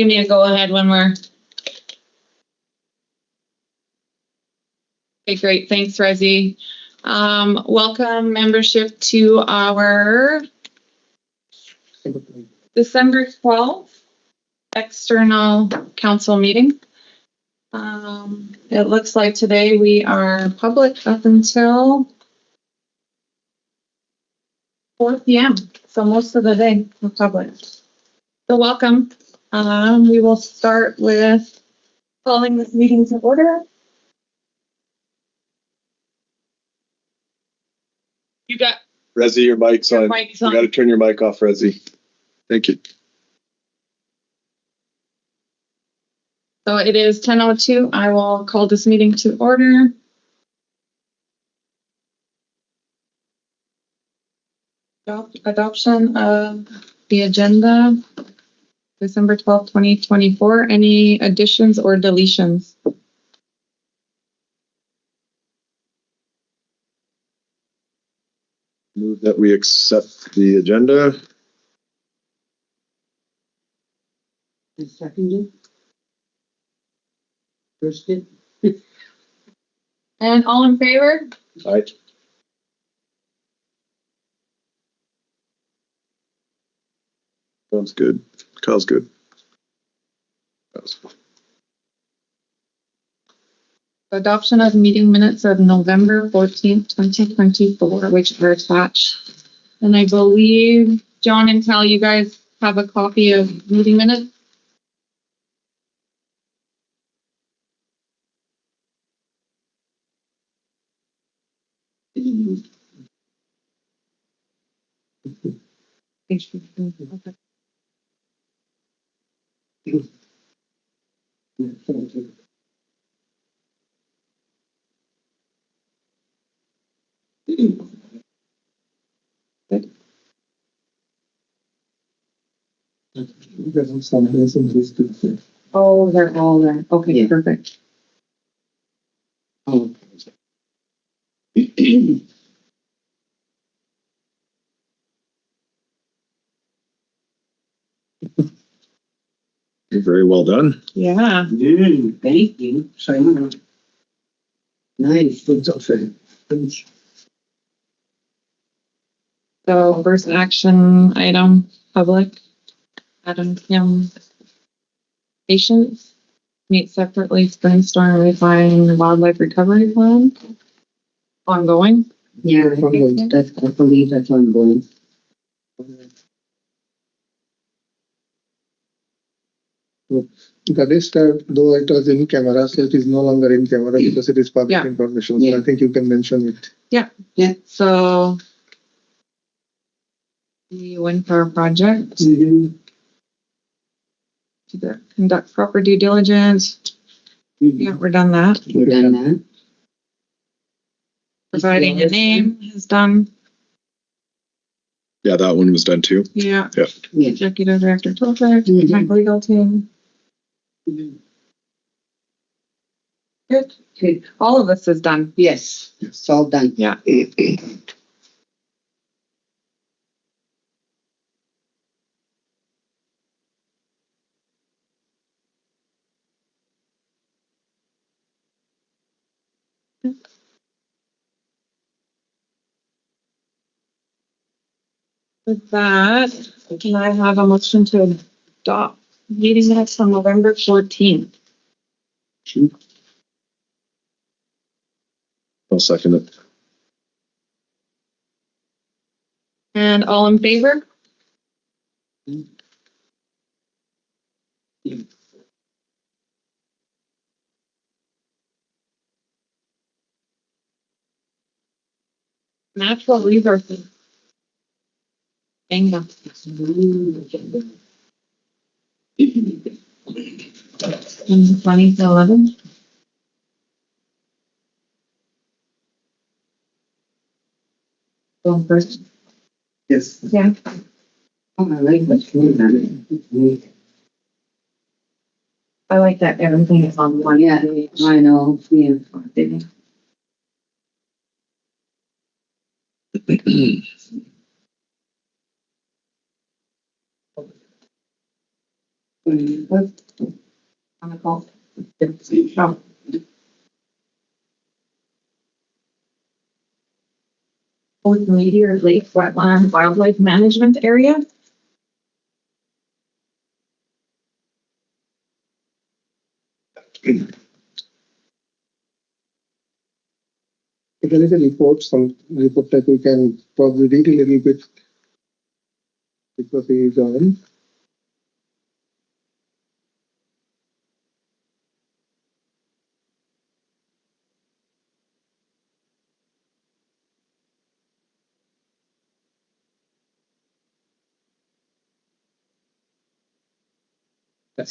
give me a go ahead when we're. Okay, great. Thanks, Resi. Welcome membership to our December 12th external council meeting. It looks like today we are public up until 4 p.m. So most of the day we're public. So welcome. We will start with calling this meeting to order. You got Resi, your mic's on. mic's You on. got to turn your mic off, Resi. Thank you. So it is 10:02. I will call this meeting to order. Adoption of the agenda, December 12th, 2024. Any additions or deletions? Move that we accept the agenda. Seconded. First it. And all in favor? Aye. Sounds good. Kyle's good. Adoption of meeting minutes of November 14th, 2024, which are attached. And I believe John and Cal, you guys have a copy of meeting minutes? Okay. Oh, they're all there. Okay, Yeah. perfect. Oh. Very well done. Yeah. Thank you. Simon. Nice. So first action item, public, Adam Kim, patients, meet separately, brainstorm, refine wildlife recovery plan. Ongoing. Yeah, I believe that's ongoing. The list, though it was in camera, so it is no longer in camera because it is public Yeah. information. So Yeah. I think you can mention it. So we went for a project to conduct proper due diligence. Yeah, we're done that. We're done that. Providing a name is done. Yeah, that one was done too. Yeah. Yeah. Executive director, Trevor, Mhm. legal team. Good. Okay. All of this is done. Yes, it's all done. Yeah. With that, can I have a motion to adopt meeting minutes on November 14th? I'll second it. And all in favor? Natural resources. Gbenga. 20 to 11. Going first. Yes. Yeah. Oh, I like what's going on. I like that everything is on one. Yeah, I know. Yeah. On the call. Oh. With Meteor Lake Wetland Wildlife Management Area. If there is a report, some report that we can probably read a little bit because he is on.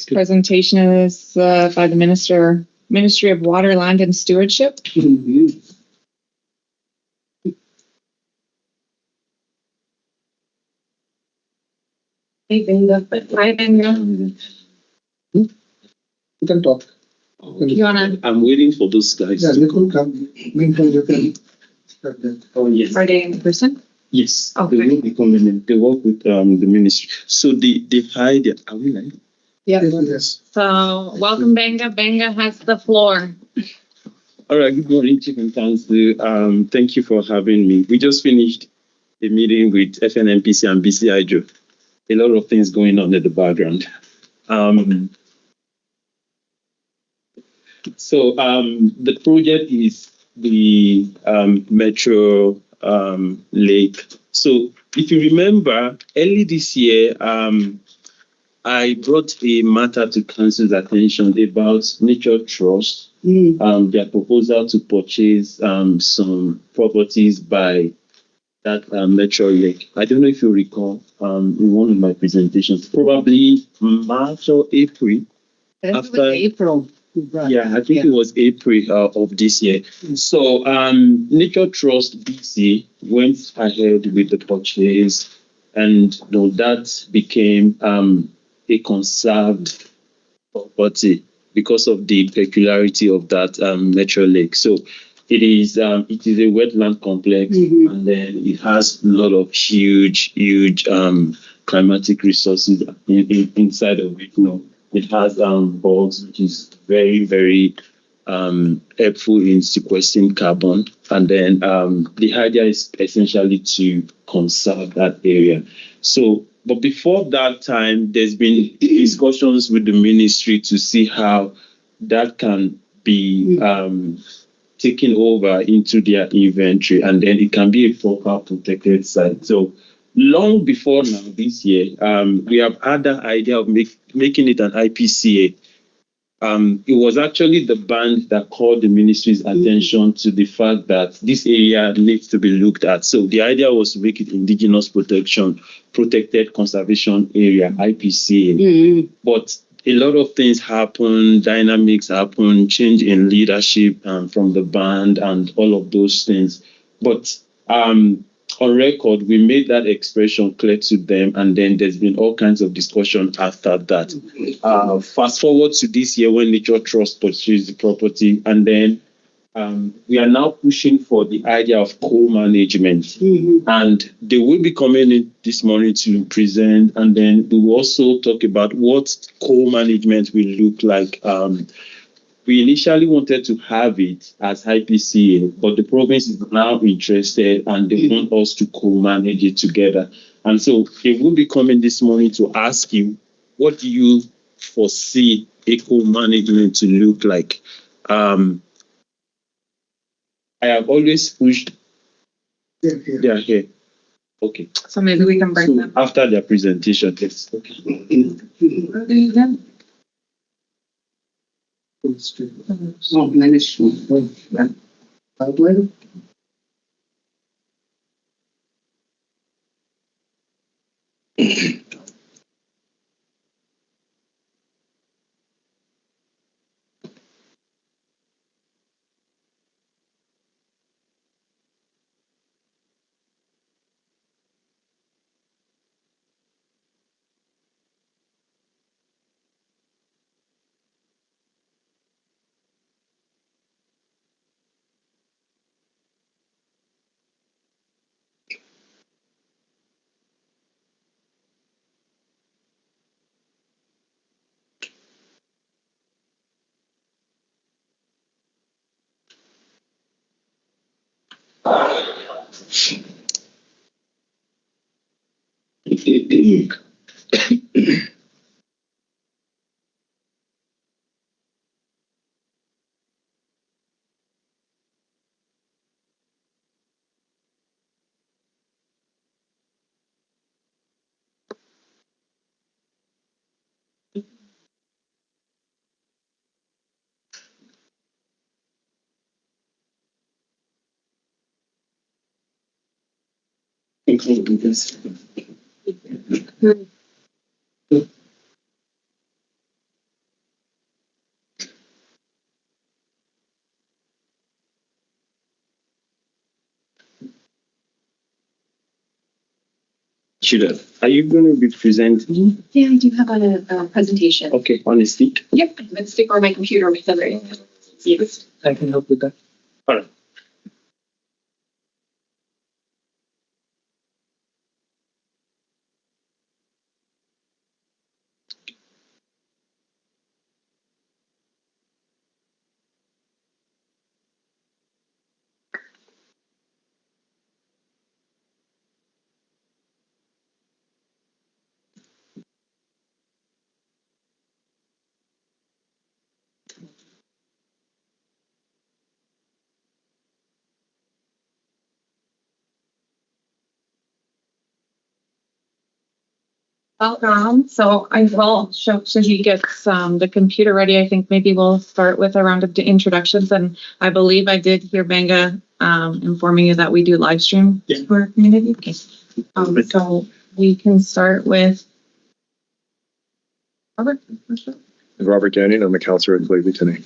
Presentation is by the Ministry of Water, Land and Stewardship. Hey, Gbenga. Hi, Gbenga. You can talk. You wanna? I'm waiting for those guys. Yeah, they could come. Meanwhile, you can start that. Oh, yes. Are they in person? Yes. Okay. They will be coming in. They work with the ministry. So they hide it. Are we live? Yeah. Yes. So welcome, Gbenga. Gbenga has the floor. All right. Good morning, Chief and Council. Thank you for having me. We just finished a meeting with FNMPC and BC Hydro. A lot of things going on in the background. So the project is the Metro Lake. So if you remember, early this year, I brought a matter to council's attention about Nature Trust, their proposal to purchase some properties by that Metro Lake. I don't know if you recall in one of my presentations, probably March or April. After April. Yeah, I think it was April of this year. So Nature Trust BC went ahead with the purchase, and that became a conserved property because of the peculiarity of that Metro Lake. So it is a wetland complex, and then it has a lot of huge climatic resources inside of it. It has bogs, which is very, very helpful in sequestering carbon. And then the idea is essentially to conserve that area. So, but before that time, there's been discussions with the ministry to see how that can be taken over into their inventory, and then it can be a proper protected site. So long before now, this year, we have had the idea of making it an IPCA. It was actually the band that called the ministry's attention to the fact that this area needs to be looked at. So the idea was to make it Indigenous Protected Conservation Area, IPCA. But a lot of things happen, dynamics happen, change in leadership from the band and all of those things. But on record, we made that expression clear to them, and then there's been all kinds of discussion after that. Fast forward to this year when Nature Trust purchased the property, and then we are now pushing for the idea of co-management. And they will be coming in this morning to present, and then we will also talk about what co-management will look like. We initially wanted to have it as IPCA, but the province is now interested and they want us to co-manage it together. And so they will be coming this morning to ask you, what do you foresee a co-management to look like? I have always pushed their hair. Okay. So maybe we can bring So them. after their presentation, yes. Okay. Oh, management. Outline. Including this. Should are you going to be presenting? Yeah, I do have a presentation. Okay, on the stick. Yep, I'm going to stick on my computer with everything. Yes. I can help with that. All right. Welcome. So I will show, so he gets the computer ready. I think maybe we'll start with a round of introductions. And I believe I did hear Gbenga informing you that we do live stream for our community. Okay. So we can start with Robert. Robert Gagnon, I'm a counselor at Lheidli today.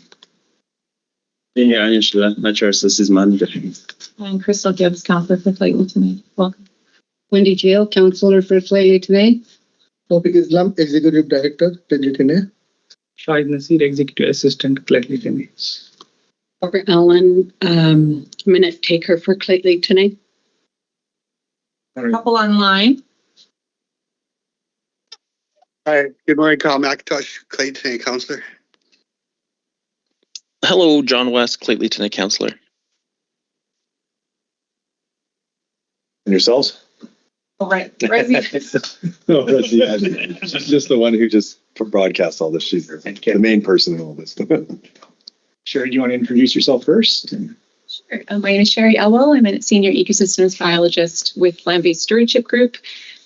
Yeah, Ayansola, Natural Resources Manager. And Crystal Gibbs, counselor for Lheidli tonight. Welcome. Wendy Jail, counselor for Lheidli today. Topic is Islam, Executive Director, Lheidli. Shahid Nasir, Executive Assistant, Lheidli. Dr. Allan, minute taker for Lheidli tonight. Couple online. Hi, good morning, Kyle McIntosh, Clayton Counselor. Hello, John West, Clayton Tennant Counselor. And yourselves? All right. Resi. No, that's she's just the one who just broadcasts all this. She's the main person in all this. Sure, do you want to introduce yourself first? Sure. My name is Sherry Elwell. I'm a senior ecosystems biologist with Land-Based Stewardship Group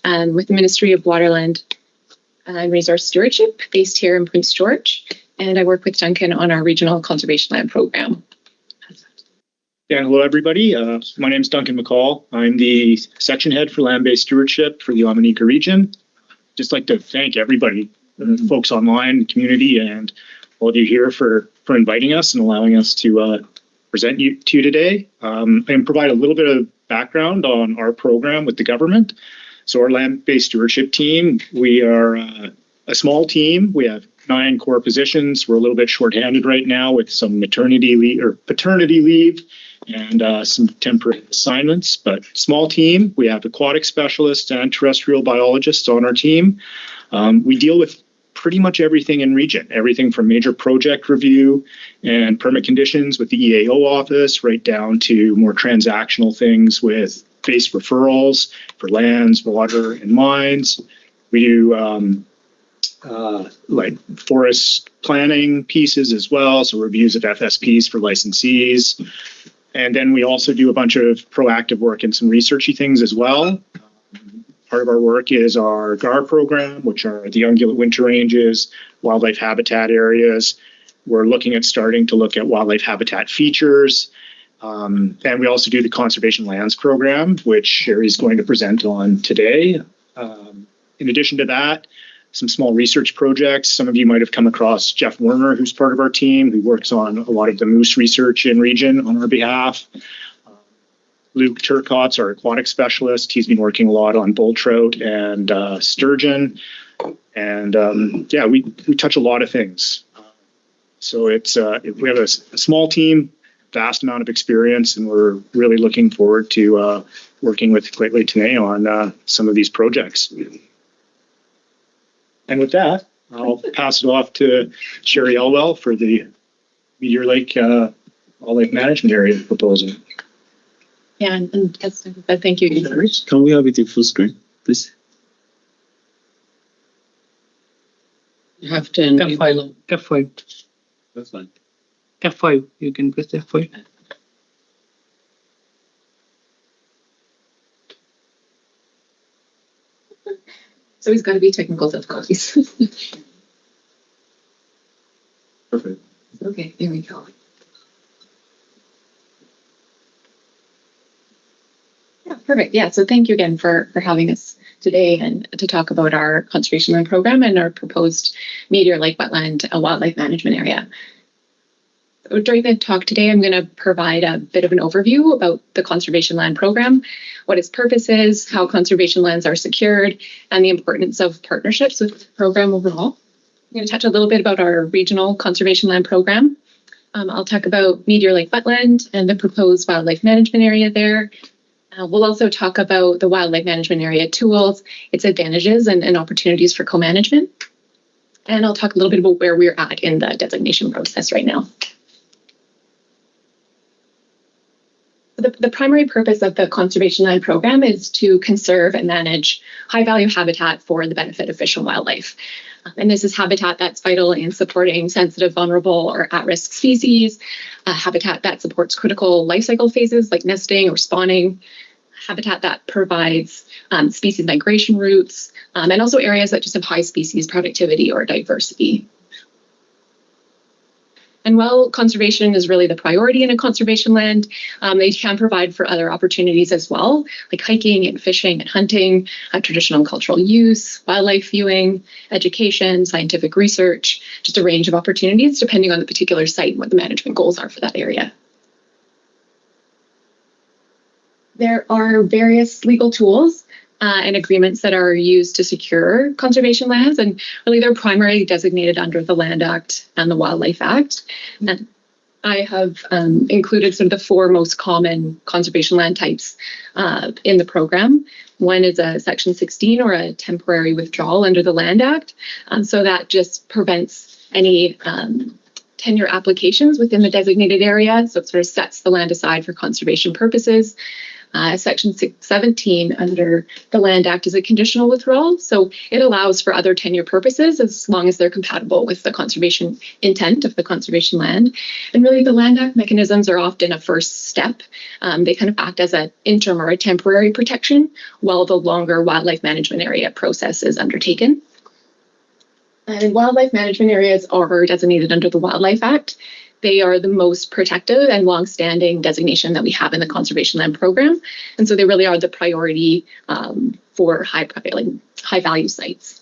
and with the Ministry of Waterland and Resource Stewardship based here in Prince George. And I work with Duncan on our regional conservation land program. Yeah, hello, everybody. My name is Duncan McCall. I'm the section head for land-based stewardship for the Omineeka region. Just like to thank everybody, folks online, community, and all of you here for inviting us and allowing us to present to you today and provide a little bit of background on our program with the government. So our land-based stewardship team, we are a small team. We have 9 core positions. We're a little bit shorthanded right now with some maternity leave or paternity leave and some temporary assignments, but small team. We have aquatic specialists and terrestrial biologists on our team. We deal with pretty much everything in region, everything from major project review and permit conditions with the EAO office, right down to more transactional things with base referrals for lands, water, and mines. We do like forest planning pieces as well, so reviews of FSPs for licensees. And then we also do a bunch of proactive work and some researchy things as well. Part of our work is our GAR program, which are the ungulate winter ranges, wildlife habitat areas. We're looking at starting to look at wildlife habitat features. And we also do the conservation lands program, which Sherry's going to present on today. In addition to that, some small research projects. Some of you might have come across Jeff Werner, who's part of our team, who works on a lot of the moose research in region on our behalf. Luke Turcott's our aquatic specialist. He's been working a lot on bull trout and sturgeon. And yeah, we touch a lot of things. So it's we have a small team, vast amount of experience, and we're really looking forward to working with Lheidli today on some of these projects. And with that, I'll pass it off to Sherry Elwell for the Meteor Lake All Lake Management Area proposal. Yeah, and thank you. Can we have it in full screen, please? You have to enable. F5. That's fine. F5. You can press F5. So he's got to be technical difficulties. Perfect. Okay, there we go. Yeah, perfect. Yeah, so thank you again for having us today and to talk about our conservation land program and our proposed Meteor Lake Wetland wildlife management area. So during the talk today, I'm going to provide a bit of an overview about the conservation land program, what its purpose is, how conservation lands are secured, and the importance of partnerships with the program overall. I'm going to touch a little bit about our regional conservation land program. I'll talk about Meteor Lake Wetland and the proposed wildlife management area there. We'll also talk about the wildlife management area tools, its advantages and opportunities for co-management. And I'll talk a little bit about where we're at in the designation process right now. The primary purpose of the conservation land program is to conserve and manage high-value habitat for the benefit of fish and wildlife. And this is habitat that's vital in supporting sensitive, vulnerable, or at-risk species, habitat that supports critical life cycle phases like nesting or spawning, habitat that provides species migration routes, and also areas that just have high species productivity or diversity. And while conservation is really the priority in a conservation land, they can provide for other opportunities as well, like hiking and fishing and hunting, traditional and cultural use, wildlife viewing, education, scientific research, just a range of opportunities depending on the particular site and what the management goals are for that area. There are various legal tools and agreements that are used to secure conservation lands, and really they're primarily designated under the Land Act and the Wildlife Act. And I have included sort of the four most common conservation land types in the program. One is a Section 16 or a temporary withdrawal under the Land Act. So that just prevents any tenure applications within the designated area. So it sort of sets the land aside for conservation purposes. Section 17 under the Land Act is a conditional withdrawal, so it allows for other tenure purposes as long as they're compatible with the conservation intent of the conservation land. And really the Land Act mechanisms are often a first step. They kind of act as an interim or a temporary protection while the longer wildlife management area process is undertaken. And wildlife management areas are designated under the Wildlife Act. They are the most protective and long-standing designation that we have in the conservation land program. And so they really are the priority for high-value sites.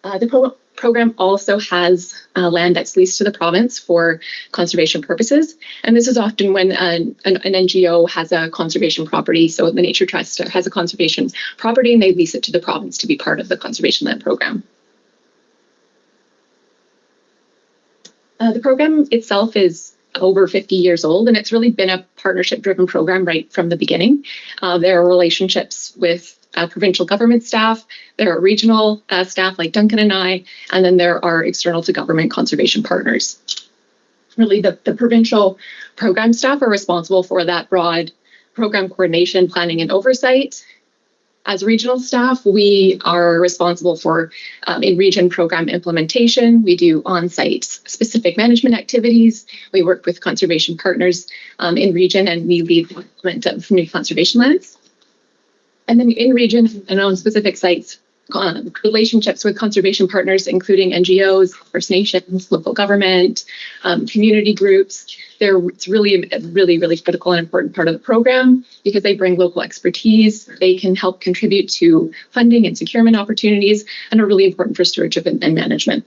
The program also has land that's leased to the province for conservation purposes. And this is often when an NGO has a conservation property. So the Nature Trust has a conservation property and they lease it to the province to be part of the conservation land program. The program itself is over 50 years old, and it's really been a partnership-driven program right from the beginning. There are relationships with provincial government staff, there are regional staff like Duncan and I, and then there are external to government conservation partners. Really, the provincial program staff are responsible for that broad program coordination, planning, and oversight. As regional staff, we are responsible for in-region program implementation. We do on-site specific management activities. We work with conservation partners in region, and we lead the development of new conservation lands. And then in region and on specific sites, relationships with conservation partners, including NGOs, First Nations, local government, community groups. It's really a really critical and important part of the program because they bring local expertise. They can help contribute to funding and securement opportunities and are really important for stewardship and management.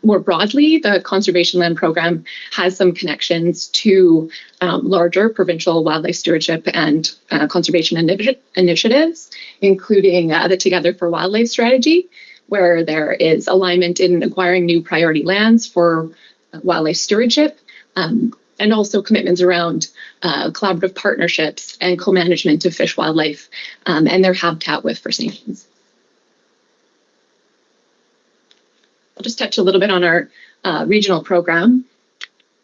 More broadly, the conservation land program has some connections to larger provincial wildlife stewardship and conservation initiatives, including the Together for Wildlife strategy, where there is alignment in acquiring new priority lands for wildlife stewardship, and also commitments around collaborative partnerships and co-management of fish, wildlife, and their habitat with First Nations. I'll just touch a little bit on our regional program.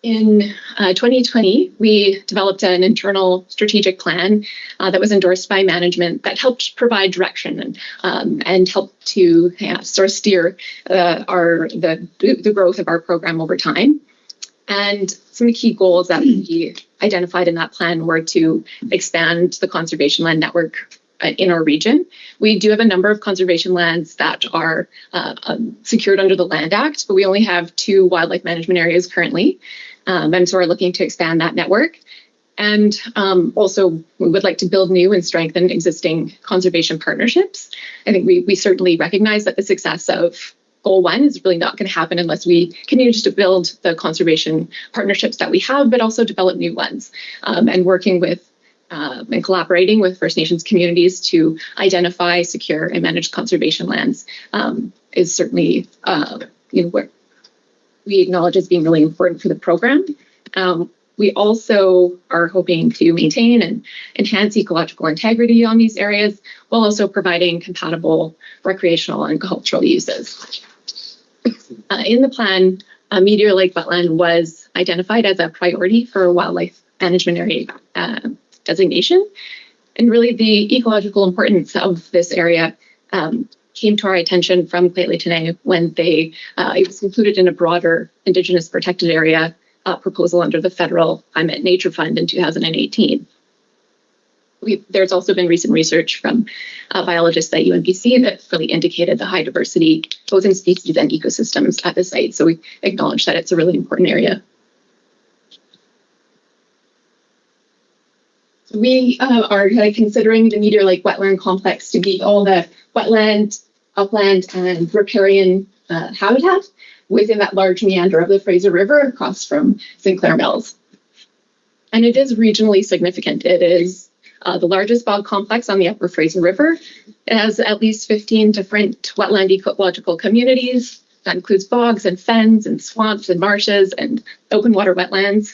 In 2020, we developed an internal strategic plan that was endorsed by management that helped provide direction and helped to sort of steer the growth of our program over time. And some key goals that we identified in that plan were to expand the conservation land network in our region. We do have a number of conservation lands that are secured under the Land Act, but we only have 2 wildlife management areas currently. And so we're looking to expand that network. And also, we would like to build new and strengthen existing conservation partnerships. I think we certainly recognize that the success of Goal 1 is really not going to happen unless we continue just to build the conservation partnerships that we have, but also develop new ones. And working with and collaborating with First Nations communities to identify, secure, and manage conservation lands is certainly what we acknowledge as being really important for the program. We also are hoping to maintain and enhance ecological integrity on these areas, while also providing compatible recreational and cultural uses. In the plan, Meteor Lake Wetland was identified as a priority for wildlife management area designation. And really the ecological importance of this area came to our attention from Lheidli when it was included in a broader Indigenous protected area proposal under the Federal Climate Nature Fund in 2018. There's also been recent research from biologists at UNBC that really indicated the high diversity, both in species and ecosystems at the site. So we acknowledge that it's a really important area. We are considering the Meteor Lake Wetland Complex to be all the wetland, upland, and riparian habitat within that large meander of the Fraser River across from St. Clair Mills. And it is regionally significant. It is the largest bog complex on the upper Fraser River. It has at least 15 different wetland ecological communities. That includes bogs and fens and swamps and marshes and open water wetlands.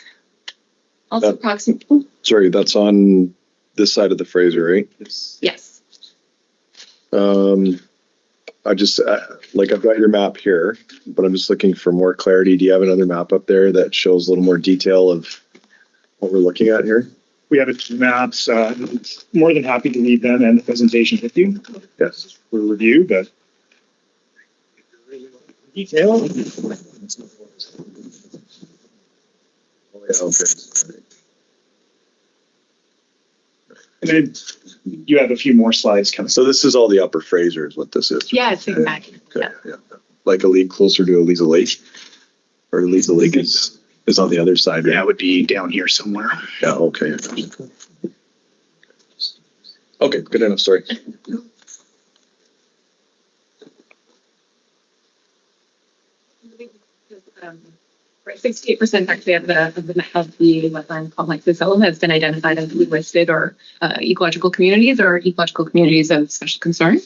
Also approximately. Sorry, that's on this side of the Fraser, right? Yes. I just, I've got your map here, but I'm just looking for more clarity. Do you have another map up there that shows a little more detail of what we're looking at here? We have a few maps. More than happy to leave them and the presentation with you. Yes. For review, but detail. Oh, yeah, okay. And then you have a few more slides coming. So this is all the upper Fraser is what this is? Yeah, it's exactly. Okay, yeah. Like a league closer to Eliza Lake? Or Eliza Lake is on the other side, right? Yeah, it would be down here somewhere. Yeah, okay. Okay, good enough, sorry. Right, 68% actually of the wetland complex itself has been identified as listed or ecological communities or ecological communities of special concern. And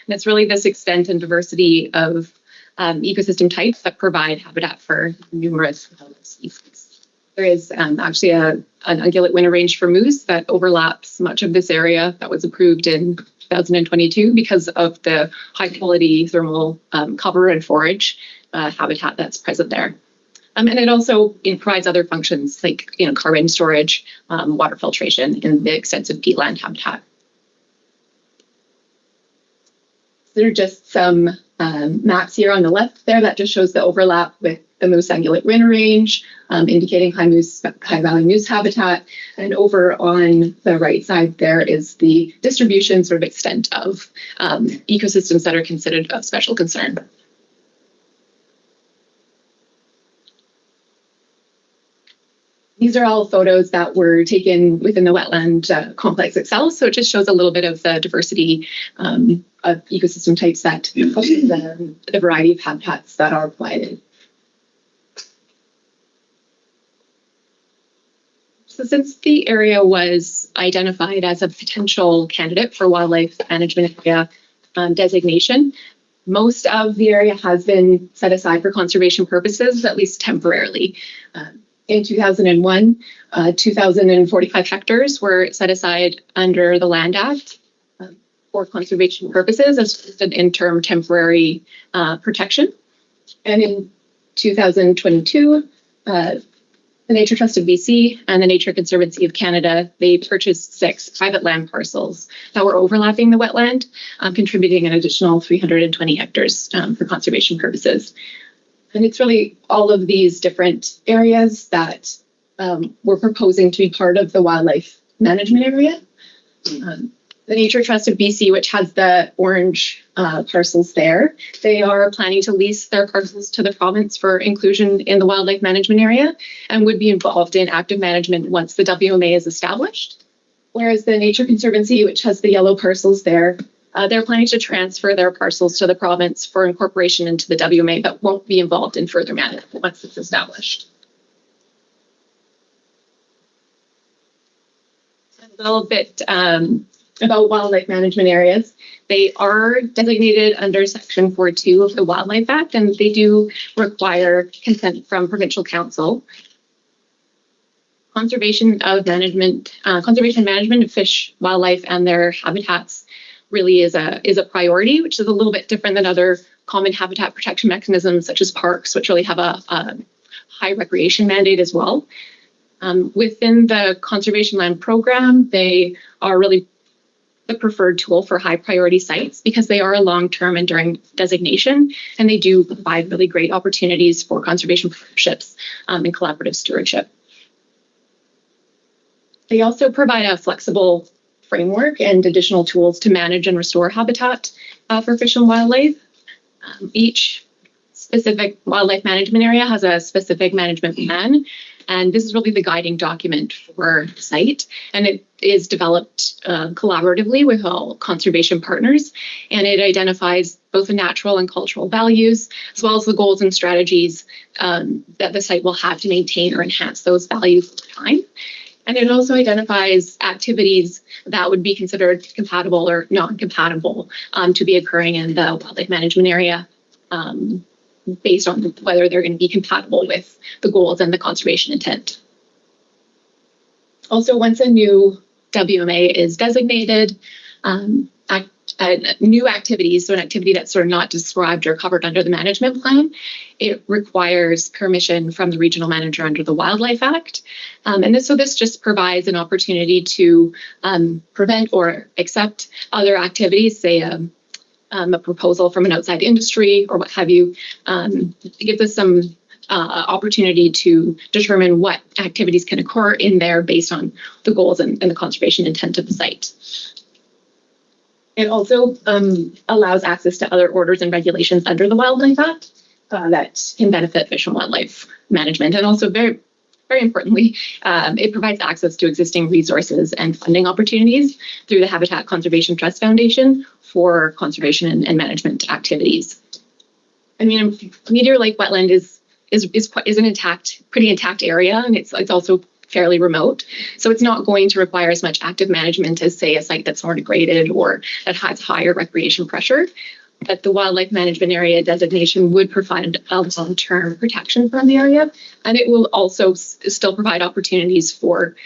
it's really this extent and diversity of ecosystem types that provide habitat for numerous species. There is actually an ungulate winter range for moose that overlaps much of this area that was approved in 2022 because of the high quality thermal cover and forage habitat that's present there. And it also provides other functions like carbon storage, water filtration in the extensive peatland habitat. There are just some maps here on the left there that just shows the overlap with the moose ungulate winter range, indicating high value moose habitat. And over on the right side there is the distribution sort of extent of ecosystems that are considered of special concern. These are all photos that were taken within the wetland complex itself. So it just shows a little bit of the diversity of ecosystem types that the variety of habitats that are provided. So since the area was identified as a potential candidate for wildlife management area designation, most of the area has been set aside for conservation purposes, at least temporarily. In 2001, 2,045 hectares were set aside under the Land Act for conservation purposes as just an interim temporary protection. And in 2022, The Nature Trust of BC and the Nature Conservancy of Canada, they purchased 6 private land parcels that were overlapping the wetland, contributing an additional 320 hectares for conservation purposes. And it's really all of these different areas that we're proposing to be part of the wildlife management area. The Nature Trust of BC, which has the orange parcels there, they are planning to lease their parcels to the province for inclusion in the wildlife management area and would be involved in active management once the WMA is established. Whereas the Nature Conservancy, which has the yellow parcels there, they're planning to transfer their parcels to the province for incorporation into the WMA, but won't be involved in further management once it's established. A little bit about wildlife management areas. They are designated under Section 4.2 of the Wildlife Act, and they do require consent from provincial council. Conservation management of fish, wildlife, and their habitats really is a priority, which is a little bit different than other common habitat protection mechanisms such as parks, which really have a high recreation mandate as well. Within the conservation land program, they are really the preferred tool for high priority sites because they are a long-term enduring designation, and they do provide really great opportunities for conservation partnerships and collaborative stewardship. They also provide a flexible framework and additional tools to manage and restore habitat for fish and wildlife. Each specific wildlife management area has a specific management plan, and this is really the guiding document for the site, and it is developed collaboratively with all conservation partners, and it identifies both the natural and cultural values, as well as the goals and strategies that the site will have to maintain or enhance those values over time. And it also identifies activities that would be considered compatible or non-compatible to be occurring in the wildlife management area based on whether they're going to be compatible with the goals and the conservation intent. Also, once a new WMA is designated, new activities, so an activity that's sort of not described or covered under the management plan, it requires permission from the regional manager under the Wildlife Act. So this just provides an opportunity to prevent or accept other activities, say a proposal from an outside industry or what have you. It gives us some opportunity to determine what activities can occur in there based on the goals and the conservation intent of the site. It also allows access to other orders and regulations under the Wildlife Act that can benefit fish and wildlife management. And also, very, very importantly, it provides access to existing resources and funding opportunities through the Habitat Conservation Trust Foundation for conservation and management activities. I mean, Meteor Lake Wetland is an pretty intact area, and it's also fairly remote. So it's not going to require as much active management as, say, a site that's more degraded or that has higher recreation pressure. But the wildlife management area designation would provide a long-term protection from the area. And it will also still provide opportunities for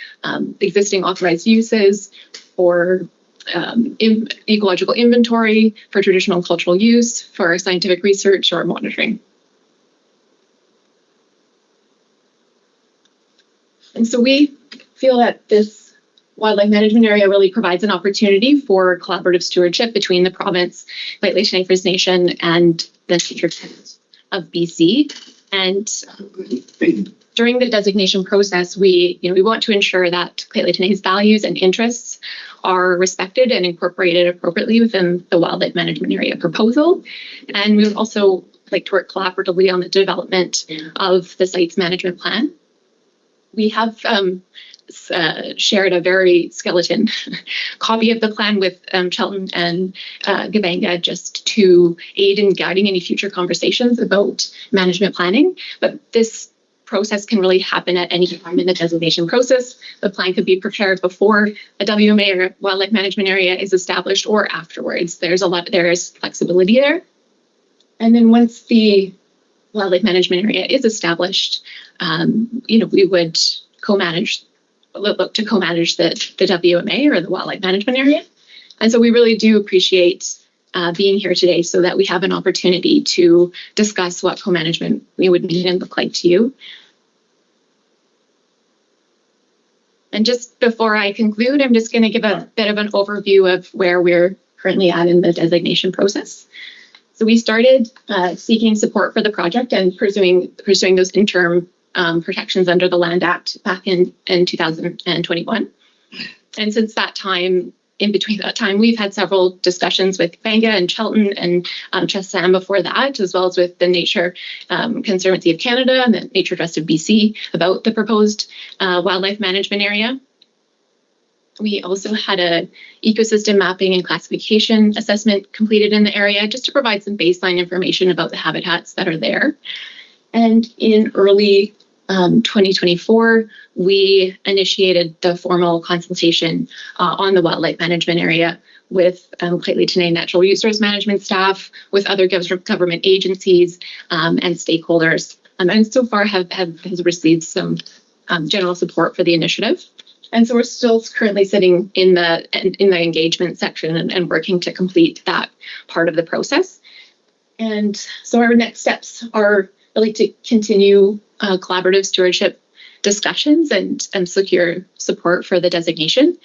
existing authorized uses, for ecological inventory, for traditional and cultural use, for scientific research or monitoring. And so we feel that this wildlife management area really provides an opportunity for collaborative stewardship between the province, Lheidli First Nation, and the Nature Trust of BC. And during the designation process, we want to ensure that Lheidli's values and interests are respected and incorporated appropriately within the wildlife management area proposal. And we would also like to work collaboratively on the development of the site's management plan. We have shared a very skeleton copy of the plan with Chelton and Gbenga just to aid in guiding any future conversations about management planning. But this process can really happen at any time in the designation process. The plan could be prepared before a WMA or wildlife management area is established or afterwards. There is flexibility there. And then once the wildlife management area is established, we would look to co-manage the WMA or the wildlife management area. And so we really do appreciate being here today so that we have an opportunity to discuss what co-management would mean and look like to you. And just before I conclude, I'm just going to give a bit of an overview of where we're currently at in the designation process. So we started seeking support for the project and pursuing those interim protections under the Land Act back in 2021. And since that time, in between that time, we've had several discussions with Gbenga and Chelton and Chesapeake before that, as well as with the Nature Conservancy of Canada and the Nature Trust of BC about the proposed wildlife management area. We also had an ecosystem mapping and classification assessment completed in the area just to provide some baseline information about the habitats that are there. And in early 2024, we initiated the formal consultation on the wildlife management area with Lheidli natural resource management staff, with other government agencies and stakeholders, and so far has received some general support for the initiative. And so we're still currently sitting in the engagement section and working to complete that part of the process. And so our next steps are really to continue collaborative stewardship discussions and secure support for the designation.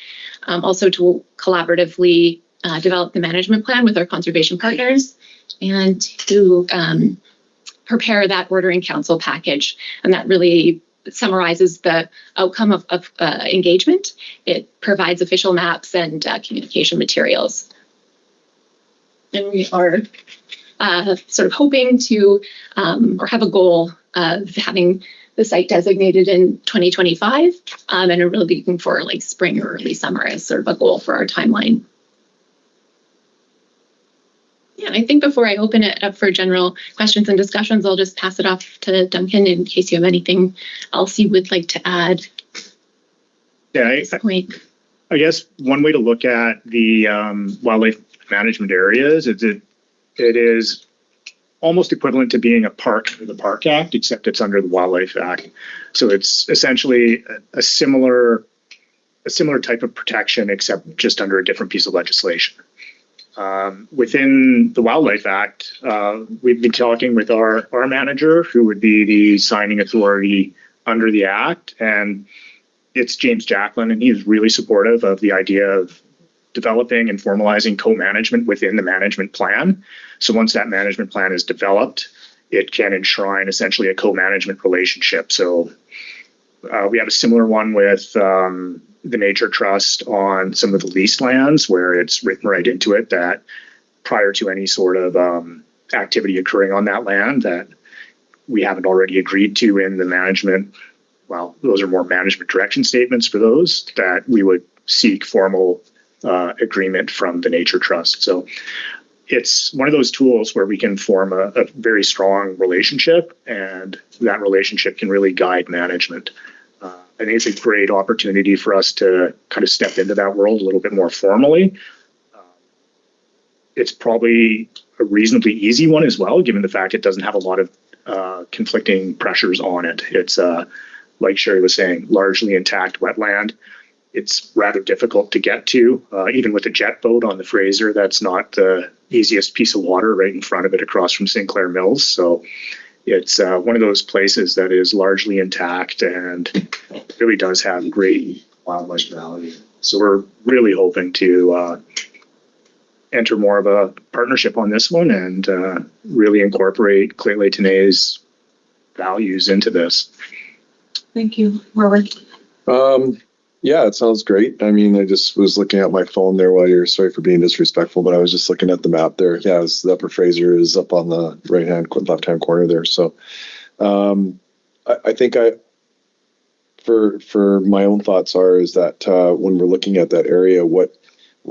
Also to collaboratively develop the management plan with our conservation partners and to prepare that ordering council package. And that really summarizes the outcome of engagement. It provides official maps and communication materials. And we are sort of hoping to or have a goal of having the site designated in 2025 and are really looking for like spring or early summer as sort of a goal for our timeline. Yeah, I think before I open it up for general questions and discussions, I'll just pass it off to Duncan in case you have anything else you would like to add. Yeah, at this point. I guess one way to look at the wildlife management areas is it is almost equivalent to being a park under the Park Act, except it's under the Wildlife Act. So it's essentially a similar type of protection, except just under a different piece of legislation. Within the Wildlife Act, we've been talking with our manager, who would be the signing authority under the Act, and it's James Jacklin, and he's really supportive of the idea of developing and formalizing co-management within the management plan. So once that management plan is developed, it can enshrine essentially a co-management relationship. So we have a similar one with the Nature Trust on some of the leased lands, where it's written right into it that prior to any sort of activity occurring on that land that we haven't already agreed to in the management, well, those are more management direction statements for those, that we would seek formal agreement from the Nature Trust. So it's one of those tools where we can form a very strong relationship, and that relationship can really guide management. I think it's a great opportunity for us to kind of step into that world a little bit more formally. It's probably a reasonably easy one as well, given the fact it doesn't have a lot of conflicting pressures on it. It's, like Sherry was saying, largely intact wetland. It's rather difficult to get to, even with a jet boat on the Fraser. That's not the easiest piece of water right in front of it across from Sinclair Mills. So it's one of those places that is largely intact and really does have great wildlife value. So we're really hoping to enter more of a partnership on this one and really incorporate Lheidli's values into this. Thank you, Robert. Yeah, it sounds great. I mean, I just was looking at my phone there while you're, sorry for being disrespectful, but I was just looking at the map there. Yeah, the Upper Fraser is up on the left-hand corner there. So I think for my own thoughts is that when we're looking at that area, what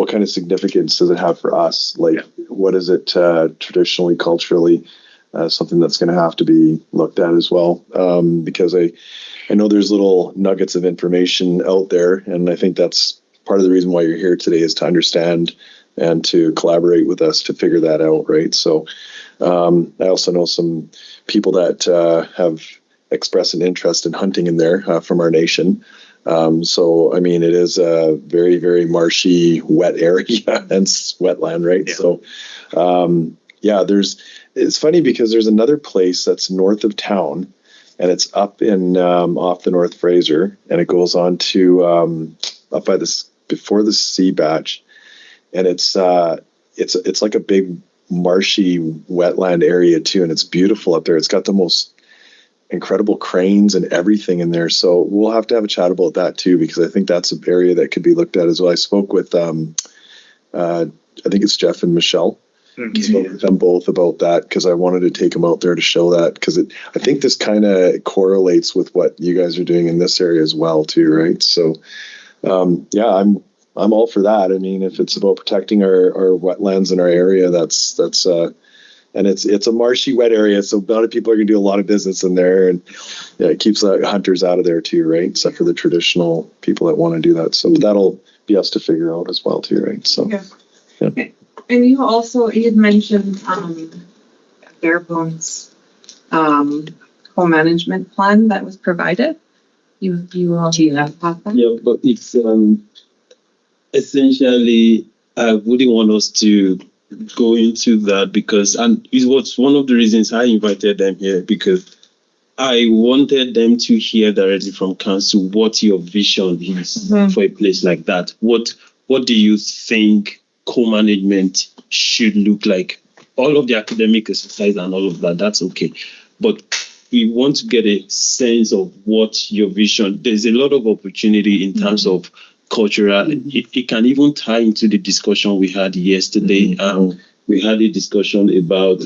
kind of significance does it have for us? Like, what is it traditionally, culturally, something that's going to have to be looked at as well? Because I know there's little nuggets of information out there, and I think that's part of the reason why you're here today, is to understand and to collaborate with us to figure that out, right? So I also know some people that have expressed an interest in hunting in there from our nation. So, I mean, it is a very, very marshy, wet area, hence wetland, right? Yeah. So, it's funny because there's another place that's north of town and it's up in off the North Fraser, and it goes on to up by this before the sea batch, and it's like a big marshy wetland area too, and it's beautiful up there. It's got the most incredible cranes and everything in there. So we'll have to have a chat about that too, because I think that's an area that could be looked at as well. I spoke with I think it's Jeff and Michelle. Spoke with them both about that because I wanted to take them out there to show that, because I think this kind of correlates with what you guys are doing in this area as well too, right? So yeah, I'm all for that. I mean, if it's about protecting our wetlands in our area, that's and it's a marshy, wet area, so a lot of people are going to do a lot of business in there, and yeah, it keeps hunters out of there too, right? Except for the traditional people that want to do that. So that'll be us to figure out as well too, right? So Yeah. Yeah. And you had mentioned bare bones co-management plan that was provided. You all have that? Yeah, but it's essentially, I wouldn't want us to go into that because, and it was one of the reasons I invited them here, because I wanted them to hear directly from council what your vision is for a place like that. What do you think co-management should look like? All of the academic exercise and all of that, that's okay. But we want to get a sense of what your vision. There's a lot of opportunity in terms of cultural. It can even tie into the discussion we had yesterday. We had a discussion about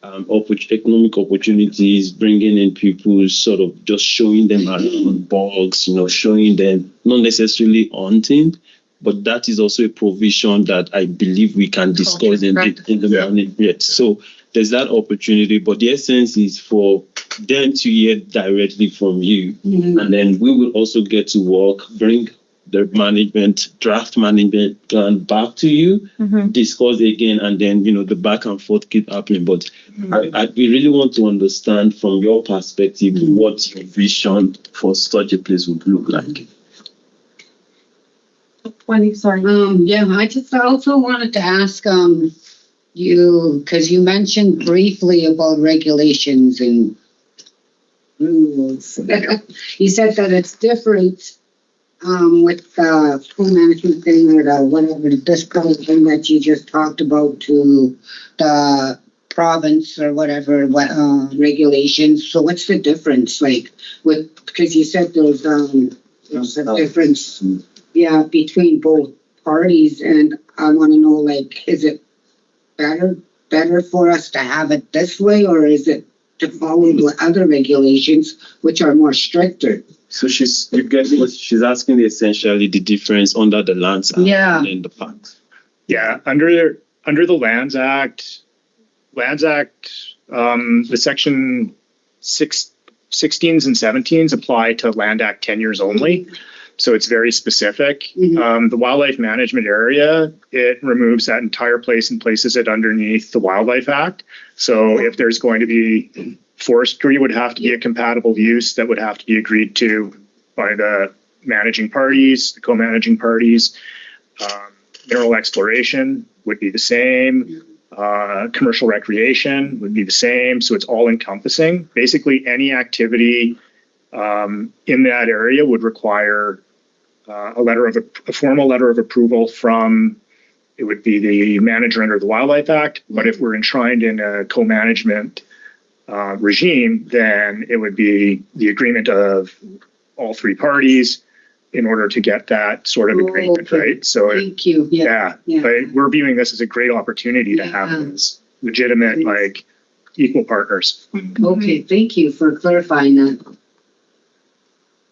economic opportunities, bringing in people, sort of just showing them around bogs, showing them, not necessarily hunting, but that is also a provision that I believe we can discuss in the morning. Yet. So there's that opportunity, but the essence is for them to hear directly from you. And then we will also get to work, bring the draft management plan back to you, discuss again, and then, the back and forth keep happening. But we really want to understand from your perspective what your vision for such a place would look like. 20, sorry. Yeah, I just also wanted to ask you, because you mentioned briefly about regulations and rules. You said that it's different with the co-management thing or the whatever, this kind of thing that you just talked about to the province or whatever regulations. So what's the difference, like, because you said there's a difference, between both parties, and I want to know, like, is it better for us to have it this way, or is it to follow the other regulations which are more stricter? So she's asking essentially the difference under the Lands Act and in the Pact. Yeah, under the Lands Act, the section 16s and 17s apply to Land Act tenures only. So it's very specific. The wildlife management area, it removes that entire place and places it underneath the Wildlife Act. So if there's going to be forestry, would have to be a compatible use that would have to be agreed to by the managing parties, the co-managing parties. Mineral exploration would be the same. Commercial recreation would be the same. So it's all encompassing. Basically, any activity in that area would require a formal letter of approval from, it would be the manager under the Wildlife Act. But if we're enshrined in a co-management regime, then it would be the agreement of all three parties in order to get that sort of agreement, right? So Thank you. But we're viewing this as a great opportunity to have these legitimate, equal partners. Okay, thank you for clarifying that.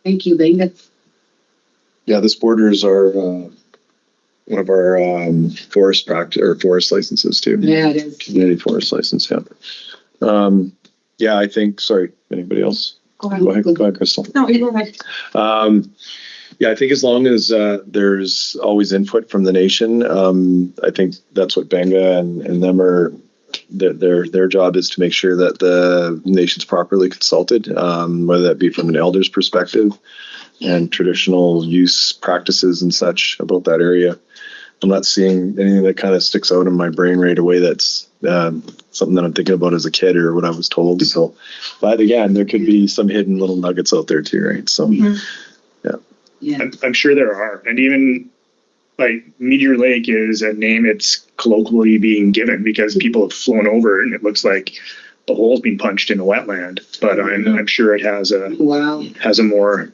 Thank you, Gbenga. Yeah, this borders our one of our forest licenses too. Yeah, it is. Community forest license. Yeah, I think. Sorry, anybody else? Go ahead, Crystal. No, you go ahead. Yeah, I think as long as there's always input from the nation, I think that's what Gbenga and them are. Their job is to make sure that the nation's properly consulted, whether that be from an elder's perspective and traditional use practices and such about that area. I'm not seeing anything that kind of sticks out in my brain right away. That's something that I'm thinking about as a kid or what I was told. So, but again, there could be some hidden little nuggets out there too, right? So, Yeah. I'm sure there are. And even like Meteor Lake is a name it's colloquially being given because people have flown over and it looks like the hole's been punched in a wetland. But I'm sure it has a more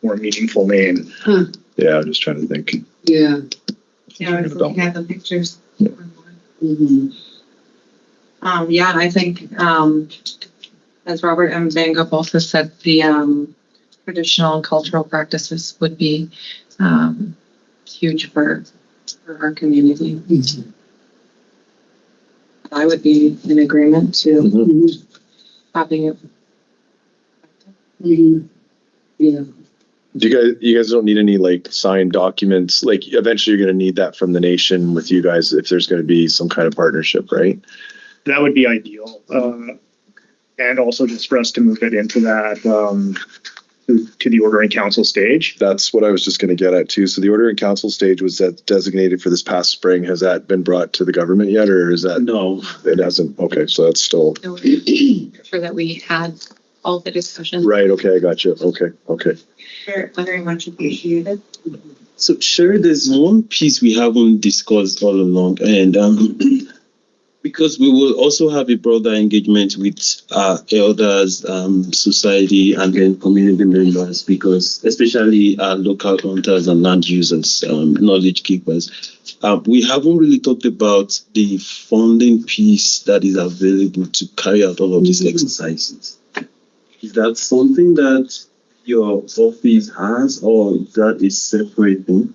meaningful name. Huh. yeah, I'm just trying to think. Yeah. Yeah, I was looking at the pictures. Mm-hmm. Yeah, and I think, as Robert and Gbenga both have said, the traditional and cultural practices would be huge for our community. Mm-hmm. I would be in agreement to Mm-hmm. having it. Mm-hmm. Yeah. Do you guys don't need any like signed documents? Like eventually you're going to need that from the nation with you guys if there's going to be some kind of partnership, right? That would be ideal. And also just for us to move it into that to the ordering council stage. That's what I was just going to get at too. So the ordering council stage was that designated for this past spring. Has that been brought to the government yet, or is that No. It hasn't. Okay, so that's still Sure that we had all the discussion. right. Okay, I got you. Okay. Very much appreciated. So, Sherry, there's one piece we haven't discussed all along, and because we will also have a broader engagement with elders, society, and then community members, because especially local hunters and land users, knowledge keepers. We haven't really talked about the funding piece that is available to carry out all of these exercises. Is that something that your office has, or is that a separate thing?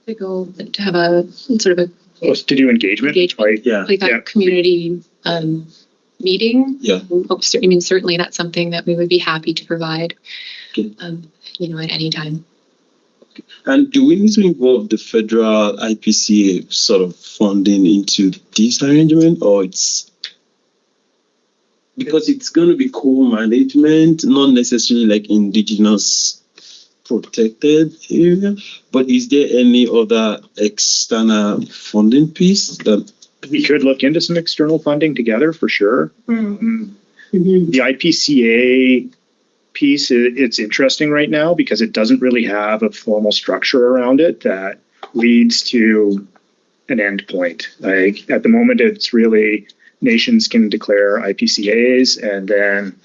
To have a sort of To do engagement. Like, like a community meeting. Yeah. Certainly that's something that we would be happy to provide, Okay. at any time. And do we need to involve the federal IPCA sort of funding into this arrangement, or it's because it's going to be co-management, not necessarily like Indigenous protected area, but is there any other external funding piece that we could look into some external funding together for sure. Mm-hmm. The IPCA piece, it's interesting right now because it doesn't really have a formal structure around it that leads to an end point. Like at the moment, it's really nations can declare IPCAs and then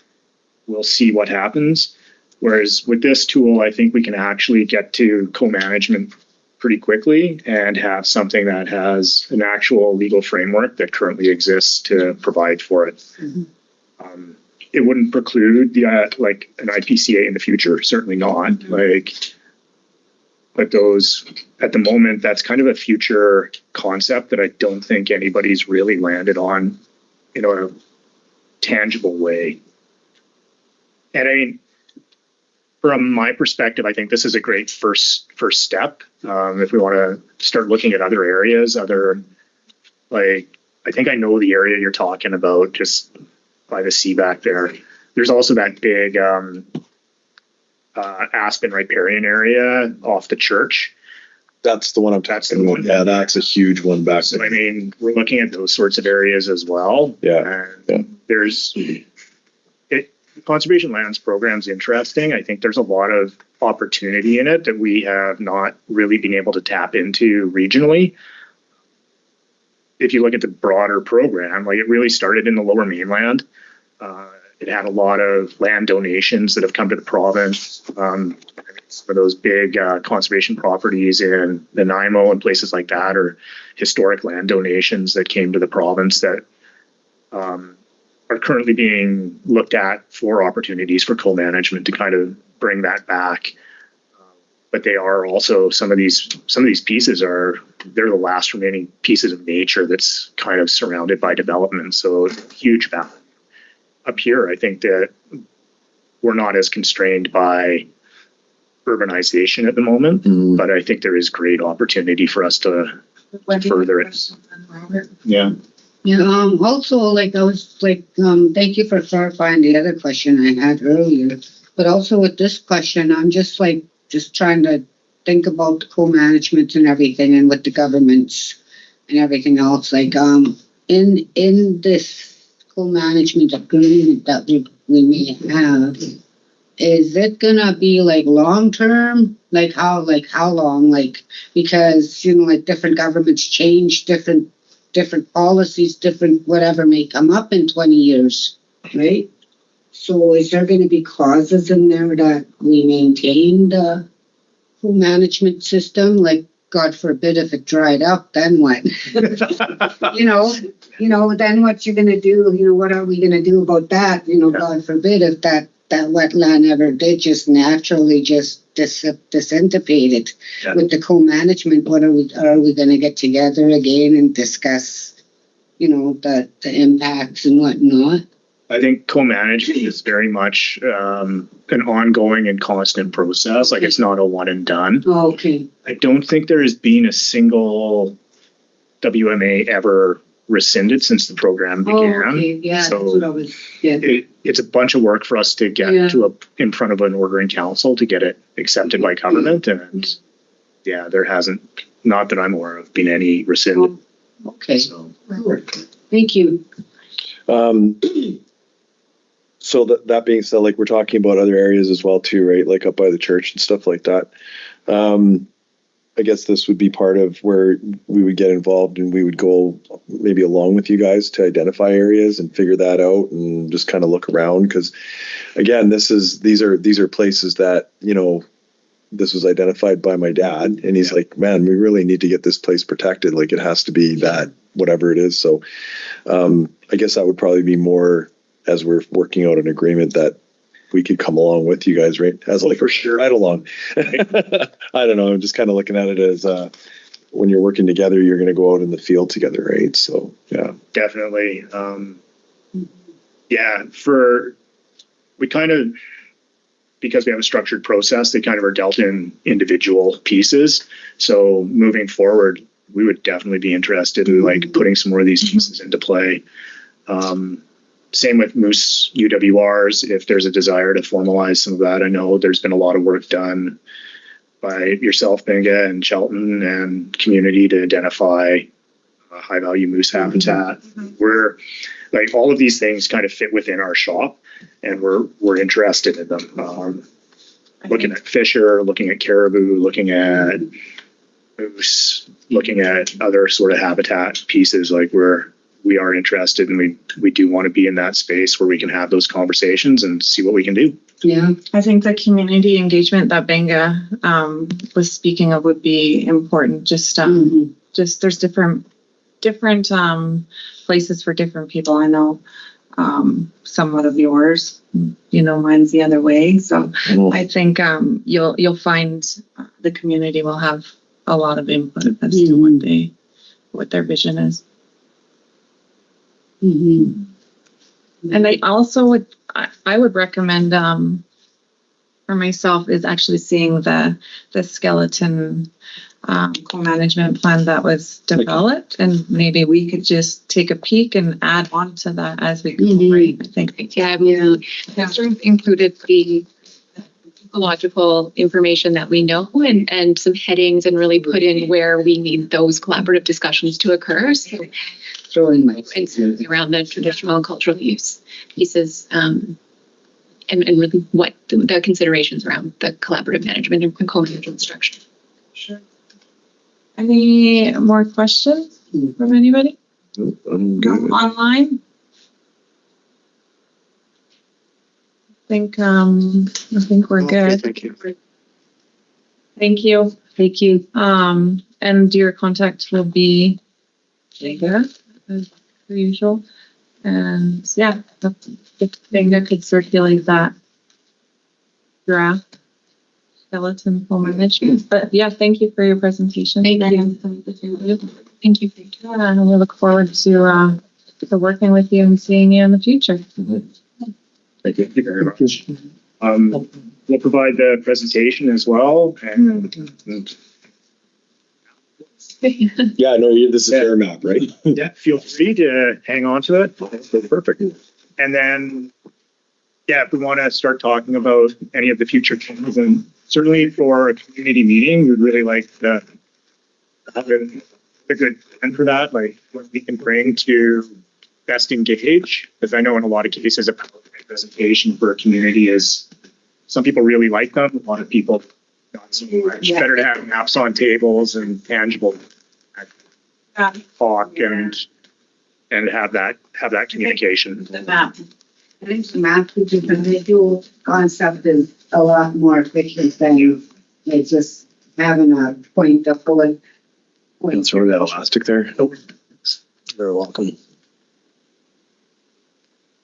we'll see what happens. Whereas with this tool, I think we can actually get to co-management pretty quickly and have something that has an actual legal framework that currently exists to provide for it. Mm-hmm. It wouldn't preclude like an IPCA in the future, certainly not. Mm-hmm. But those at the moment, that's kind of a future concept that I don't think anybody's really landed on in a tangible way. And I mean, from my perspective, I think this is a great first step. If we want to start looking at other areas, I think I know the area you're talking about just by the sea back there. There's also that big aspen riparian area off the church. That's the one I'm talking about. Yeah, that's a huge one back So there. I mean, we're looking at those sorts of areas as well. Yeah. And there's conservation lands program is interesting. I think there's a lot of opportunity in it that we have not really been able to tap into regionally. If you look at the broader program, like it really started in the Lower Mainland. It had a lot of land donations that have come to the province. Some of those big conservation properties in Nanaimo and places like that, or historic land donations that came to the province that are currently being looked at for opportunities for co-management to kind of bring that back. But they are also some of these pieces they're the last remaining pieces of nature that's kind of surrounded by development. So huge value. Up here, I think that we're not as constrained by urbanization at the moment, but I think there is great opportunity for us to further it. Yeah. Yeah, also, like, I was like, thank you for clarifying the other question I had earlier. But also with this question, I'm just trying to think about the co-management and everything and with the governments and everything else, like, in this co-management agreement that we may have, is it gonna be like long-term? Like how long? Like, because, you know, like different governments change, different policies, different whatever may come up in 20 years, right? So is there gonna be clauses in there that we maintain the co-management system? Like, God forbid if it dried up, then what? you know, then what you're gonna do? You know, what are we gonna do about that? You know, God forbid if that wetland ever did just naturally just disintegrated. With the co-management, what are we gonna get together again and discuss, you know, the impacts and whatnot? I think co-management is very much an ongoing and constant process. Like, it's not a one and done. Oh, okay. I don't think there has been a single WMA ever rescinded since the program began. Oh, okay. Yeah, so that's what I was. Yeah. it's a bunch of work for us to get in front of an ordering council to get it accepted by government, and there hasn't, not that I'm aware of, been any rescinded. Oh, okay. So. Thank you. So that being said, like, we're talking about other areas as well too, right? Like up by the church and stuff like that. I guess this would be part of where we would get involved, and we would go maybe along with you guys to identify areas and figure that out and just kind of look around. Because again, these are places that, you know, this was identified by my dad, and he's like, man, we really need to get this place protected. Like, it has to be that, whatever it is. So I guess that would probably be more as we're working out an agreement that we could come along with you guys, right? As like, for sure, right along. I don't know. I'm just kind of looking at it as when you're working together, you're going to go out in the field together, right? So, yeah. Definitely. We kind of, because we have a structured process, they kind of are dealt in individual pieces. So moving forward, we would definitely be interested in like putting some more of these pieces into play. Same with Moose UWRs, if there's a desire to formalize some of that. I know there's been a lot of work done by yourself, Gbenga, and Chelton and community to identify high value moose habitat. We're like, all of these things kind of fit within our shop, and we're interested in them. Looking at Fisher, looking at caribou, looking at moose, looking at other sort of habitat pieces. Like, we are interested, and we do want to be in that space where we can have those conversations and see what we can do. Yeah. I think the community engagement that Gbenga was speaking of would be important. Just there's different places for different people. I know somewhat of yours, you know, mine's the other way. So I think you'll find the community will have a lot of input as to what their vision is. And I also would recommend for myself is actually seeing the skeleton co-management plan that was developed, and maybe we could just take a peek and add on to that as we go. Right? I think That sort of included the ecological information that we know and some headings, and really put in where we need those collaborative discussions to occur. So Throwing my around the traditional and cultural use pieces, and really what the considerations around the collaborative management and co-management structure. Sure. Any more questions from anybody? I'm good. Online? I think we're good. Thank you. Thank you. Thank you. And your contact will be Gbenga, as per usual. And yeah, if Gbenga could circulate that draft skeleton co-management. But yeah, thank you for your presentation. Thank you. Thank you. Yeah, and we look forward to working with you and seeing you in the future. Thank you very much. We'll provide the presentation as well. And Yeah, no, this is fair map, right? yeah, feel free to hang on to it. Perfect. And then, if we want to start talking about any of the future things and certainly for a community meeting, we'd really like to have a good plan for that, like what we can bring to best engage. Because I know in a lot of cases, a PowerPoint presentation for a community is, some people really like them, a lot of people not so much. Yeah. Better to have maps on tables and tangible talk and have that communication. The map. I think the map, which is the visual concept, is a lot more efficient than just having a point, a bullet point. And throw that elastic there. You're welcome.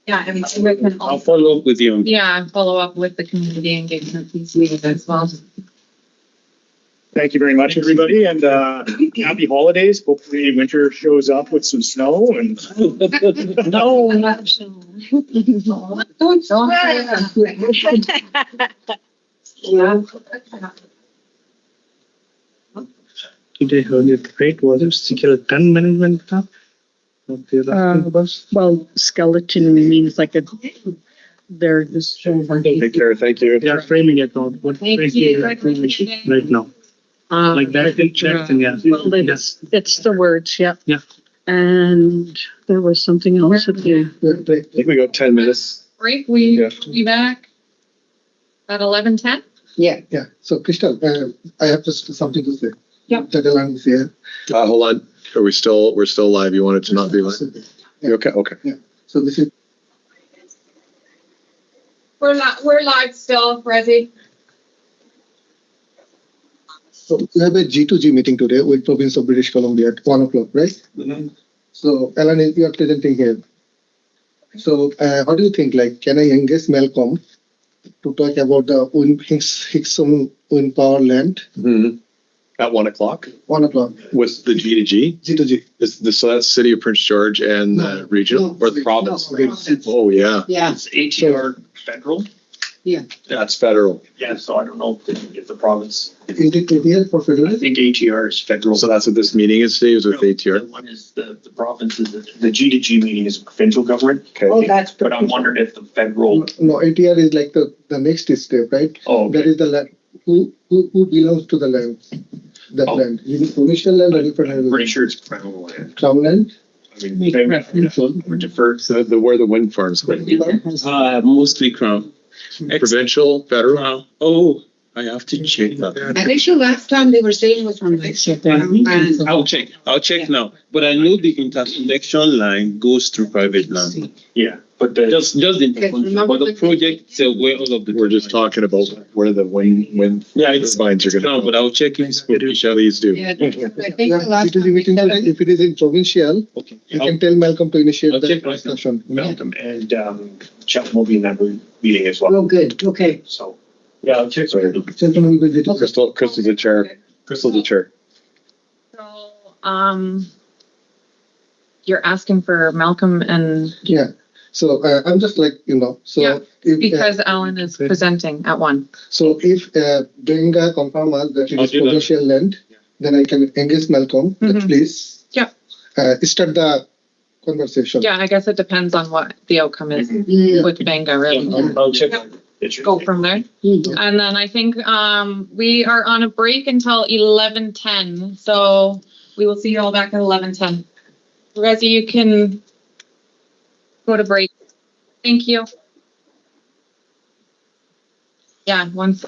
Yeah, and we can I'll follow up with you. yeah, follow up with the community engagement piece meeting as well. Thank you very much, everybody, and happy holidays. Hopefully winter shows up with some snow and No, not sure. Yeah. Today heard it great. Was it skeleton management stuff? What they're asking about? Well, skeleton means like they're just Take care. Thank you. They are framing it out. What Thank phrase you. they are framing it right now? Like that, yeah. well, it's the words, yeah. Yeah. And there was something else that they, I think we got 10 minutes. Break, we Yeah. be back at 11:10. Yeah. Yeah, so Crystal, I have just something to say. Yeah. That Allan is here. Hold on. We're still live. You want it to not be live? Yeah. Okay. Okay. So this is, We're live still, Resi. so we have a G2G meeting today with Province of British Columbia at 1 o'clock, right? Mm-hmm. So Allan, you are presenting here. So how do you think, like, can I engage Malcolm to talk about the Hickson wind power land? Mm-hmm. At 1 o'clock 1 o'clock, with the G to G. G2G. So that's City of Prince George and the regional or the province. Oh yeah, Yeah. It's ATR federal. that's federal. Yeah, so I don't know if the province. Is it here for I federal? think ATR is federal. So that's what this meeting is today. Is with The ATR. one is the province is the G to G meeting is provincial government. Okay. Oh, that's. But I'm wondering if the federal. No, ATR is like the next step, right? Oh, That is the land. Who belongs to the land? That Oh. land. Is it provincial land or different land? I'm pretty sure it's crown land. Crown land? I mean, we're deferred. So where the wind farms go. Mostly crown. Provincial, federal. Oh, I have to check that. I think the last time they were saying was from like. I'll check now. But I know the interconnection line goes through private land. Yeah, but just the interconnection. But the project itself, where all of the. We're just talking about where the wind Yeah, it's turbines are going no, but to. I'll check it. Please do. Yeah, I think the Yeah, last G2G meeting today, if it is in provincial, Okay. you can tell Malcolm to initiate I'll the check discussion. Malcolm and Chelton will be in that meeting as well. Oh, good, okay. So, yeah, I'll check. Chelton will be the Crystal's the chair. Crystal's the chair. So, you're asking for Malcolm and Yeah, so I'm just like, so. Yeah, if, because Allan is presenting at 1. So if Gbenga confirm us that it I'll is do that. provincial land, then I can engage Malcolm, that Mhm. please. Yeah. Start the conversation. Yeah, I guess it depends on what the outcome is Yeah. with Gbenga, really. I'll check. Go from there. And then I think we are on a break until 11:10. So we will see you all back at 11:10. Rezi, you can go to break. Thank you. Yeah, once.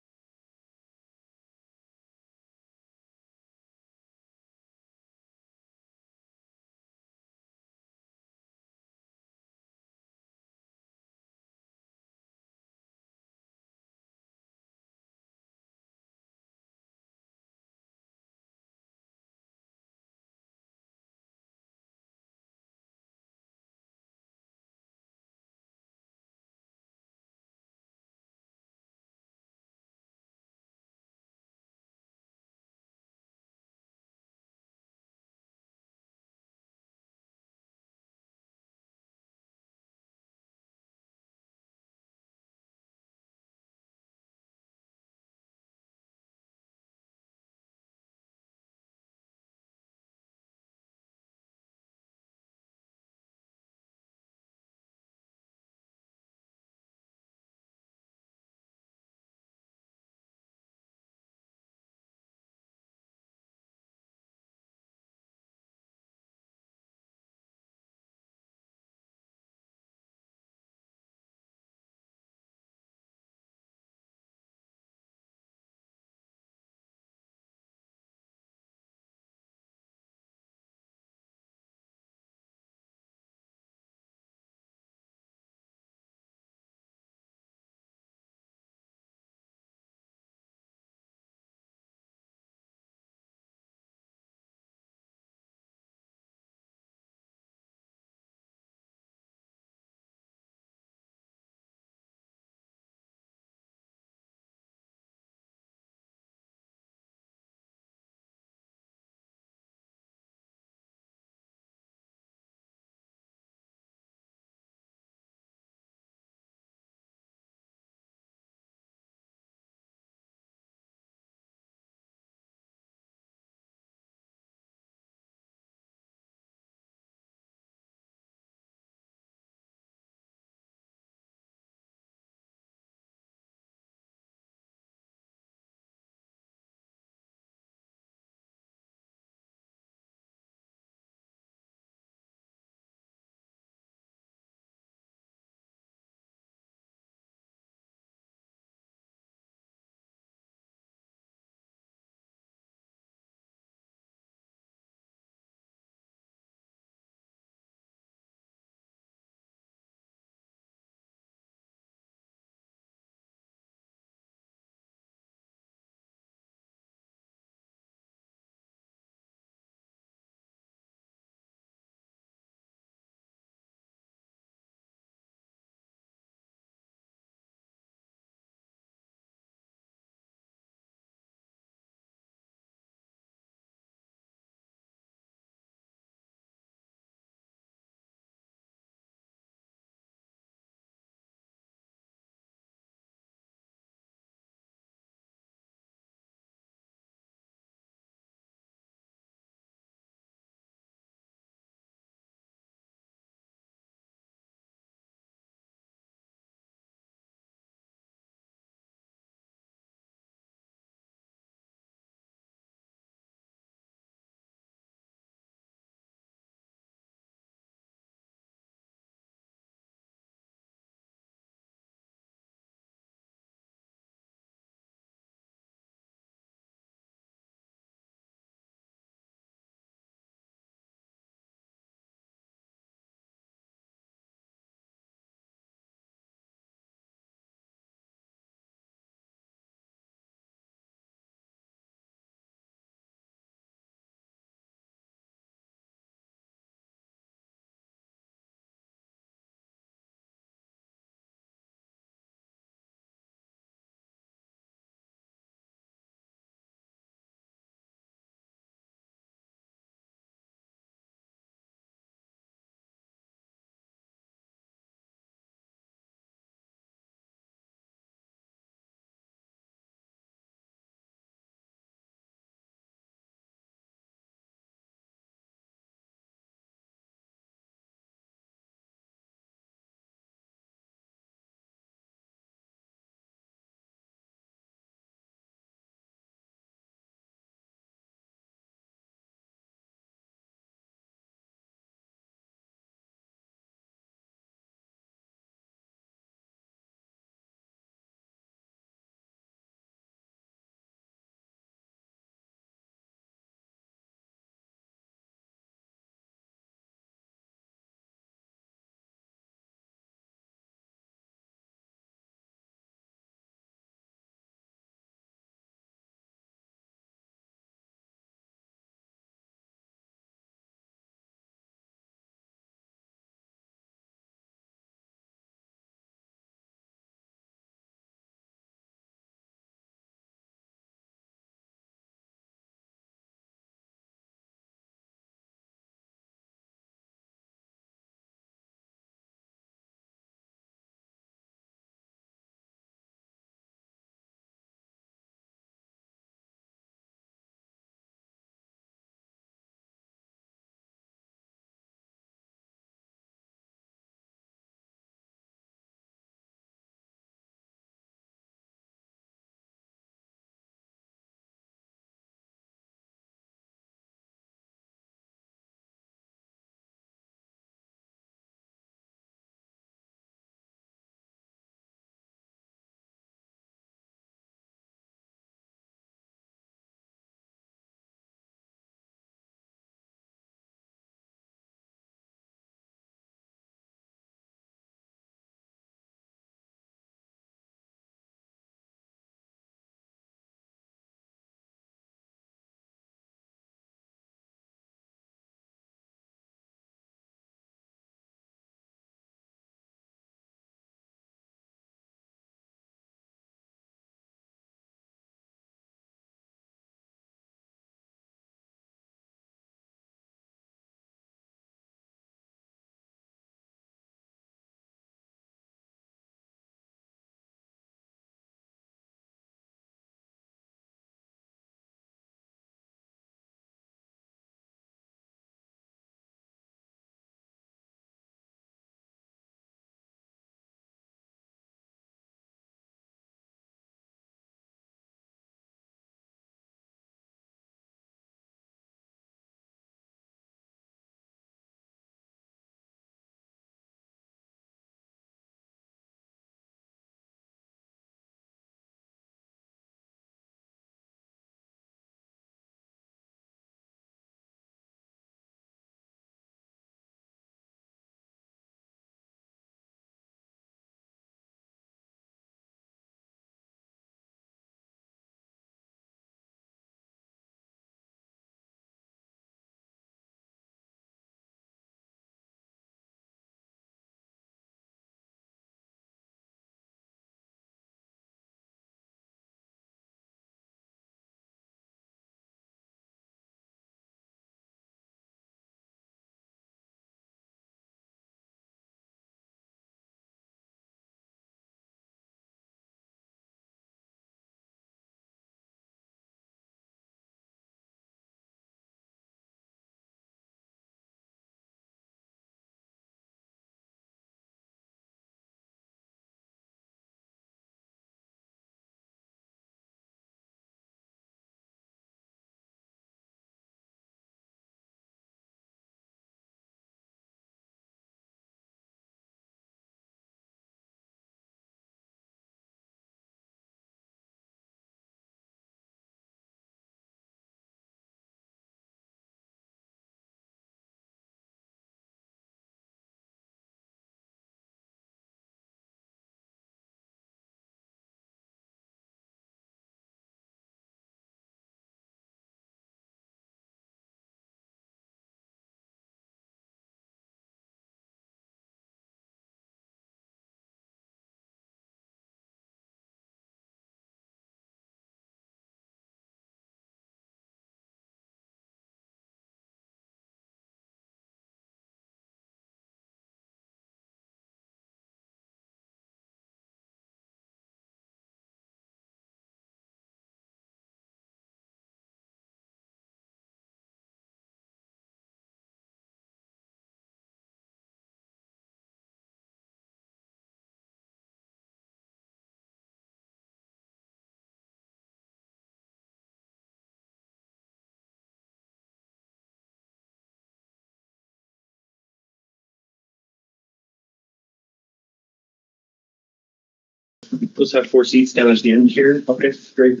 Those have 4 seats down at the end here. Okay, great.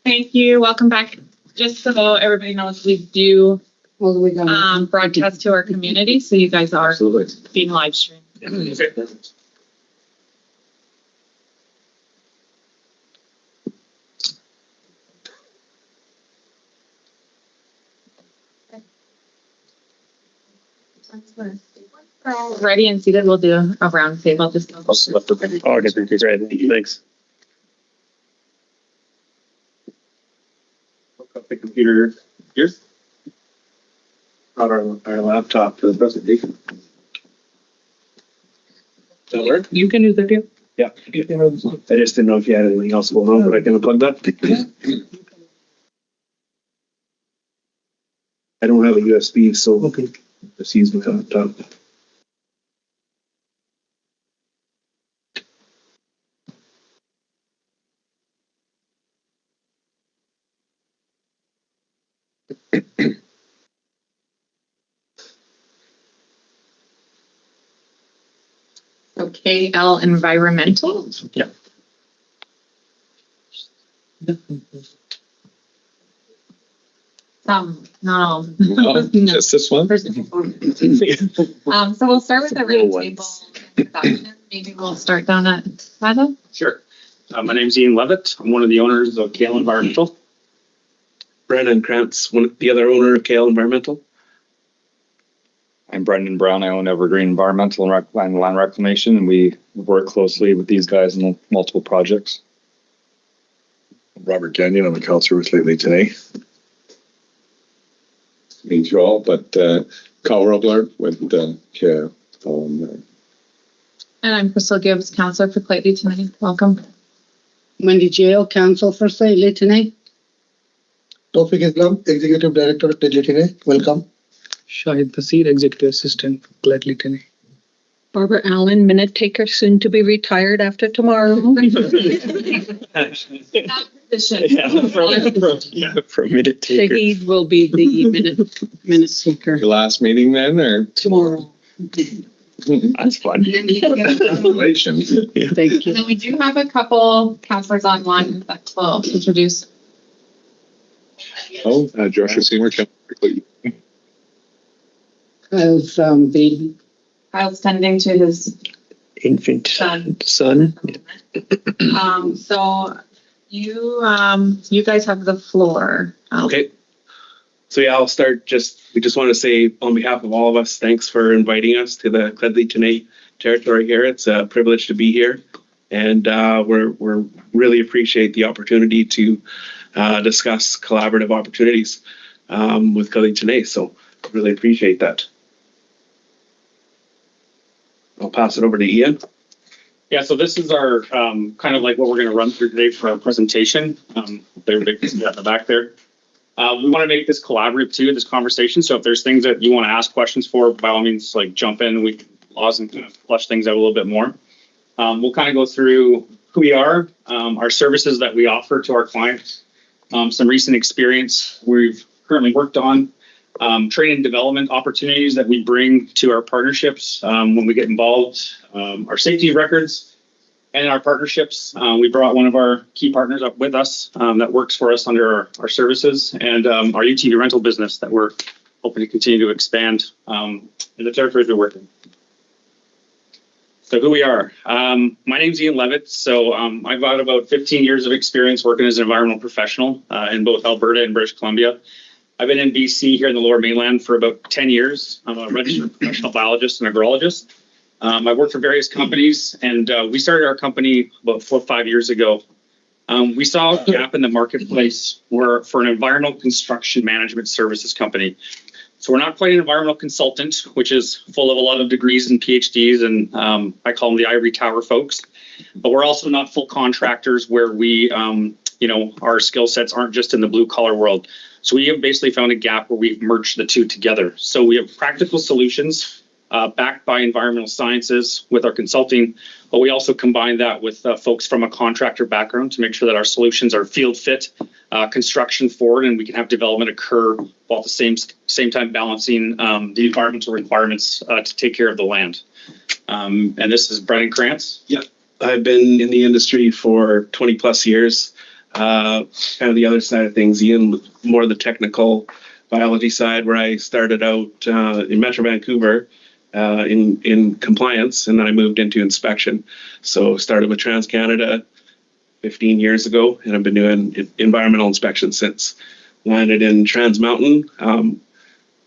Thank you. Welcome back. Just so everybody knows, we do All the way down. broadcast to our community, so you guys are Absolutely. being live streamed. Okay. Ready and seated, we'll do a round table. Just Oh, okay, great. Thanks. Hook up the computer here. On our laptop for the presentation. Does that work? You can use that here. Yeah. I just didn't know if you had anything else going on, but I can unplug that. I don't have a USB, so Okay. just use my laptop. Okay, L environmental. Yeah. No. Just this one? So we'll start with the round table. introduction. Maybe we'll start down at Lheidli. Sure. My name's Ian Levitt. I'm one of the owners of Kale Environmental. Brennan Krantz, the other owner of Kale Environmental. I'm Brendan Brown. I own Evergreen Environmental and Land Reclamation, and we work closely with these guys in multiple projects. Robert Gagnon, I'm a counselor with Lheidli today. Means you all, but Carl Robler with Care. And I'm Crystal Gibbs, counselor for Lheidli tonight. Welcome. Wendy Jail, counsel for Lheidli tonight. Tawfiq Islam, Executive Director at Lheidli. Welcome. Shahid Basir, Executive Assistant, Gladly Tene. Barbara Allan, minute taker, soon to be retired after tomorrow. From minute taker. Shahid will be the minute taker Your last meeting then, or? tomorrow. That's fun. Congratulations. Thank you. And then we do have a couple counselors online that will introduce. Oh, Joshua Seymour, Kyle's baby. Kyle's tending to his Infant son. son. So you guys have the floor. Okay. So yeah, I'll start. We just want to say on behalf of all of us, thanks for inviting us to the Lheidli Tene territory here. It's a privilege to be here, and we're really appreciate the opportunity to discuss collaborative opportunities with Lheidli Tene. So really appreciate that. I'll pass it over to Ian. Yeah, so this is our kind of like what we're going to run through today for our presentation. They're big at the back there. We want to make this collaborative too, this conversation. So if there's things that you want to ask questions for, by all means, like jump in. We can pause and kind of flush things out a little bit more. We'll kind of go through who we are, our services that we offer to our clients, some recent experience we've currently worked on, training and development opportunities that we bring to our partnerships when we get involved, our safety records, and our partnerships. We brought one of our key partners up with us that works for us under our services, and our UTV rental business that we're hoping to continue to expand in the territories we work in. So who we are. My name's Ian Levitt. So I've got about 15 years of experience working as an environmental professional in both Alberta and British Columbia. I've been in BC here in the Lower Mainland for about 10 years. I'm a registered professional biologist and agrologist. I've worked for various companies, and we started our company about 4 or 5 years ago. We saw a gap in the marketplace for an environmental construction management services company. So we're not quite an environmental consultant, which is full of a lot of degrees and PhDs, and I call them the ivory tower folks. But we're also not full contractors where we, our skill sets aren't just in the blue collar world. So we have basically found a gap where we've merged the two together. So we have practical solutions backed by environmental sciences with our consulting, but we also combine that with folks from a contractor background to make sure that our solutions are field fit, construction forward, and we can have development occur while at the same time balancing the environmental requirements to take care of the land. And this is Brennan Krantz. Yeah, I've been in the industry for 20 plus years. Kind of the other side of things, Ian, with more of the technical biology side, where I started out in Metro Vancouver in compliance, and then I moved into inspection. So started with TransCanada 15 years ago, and I've been doing environmental inspection since. Landed in Trans Mountain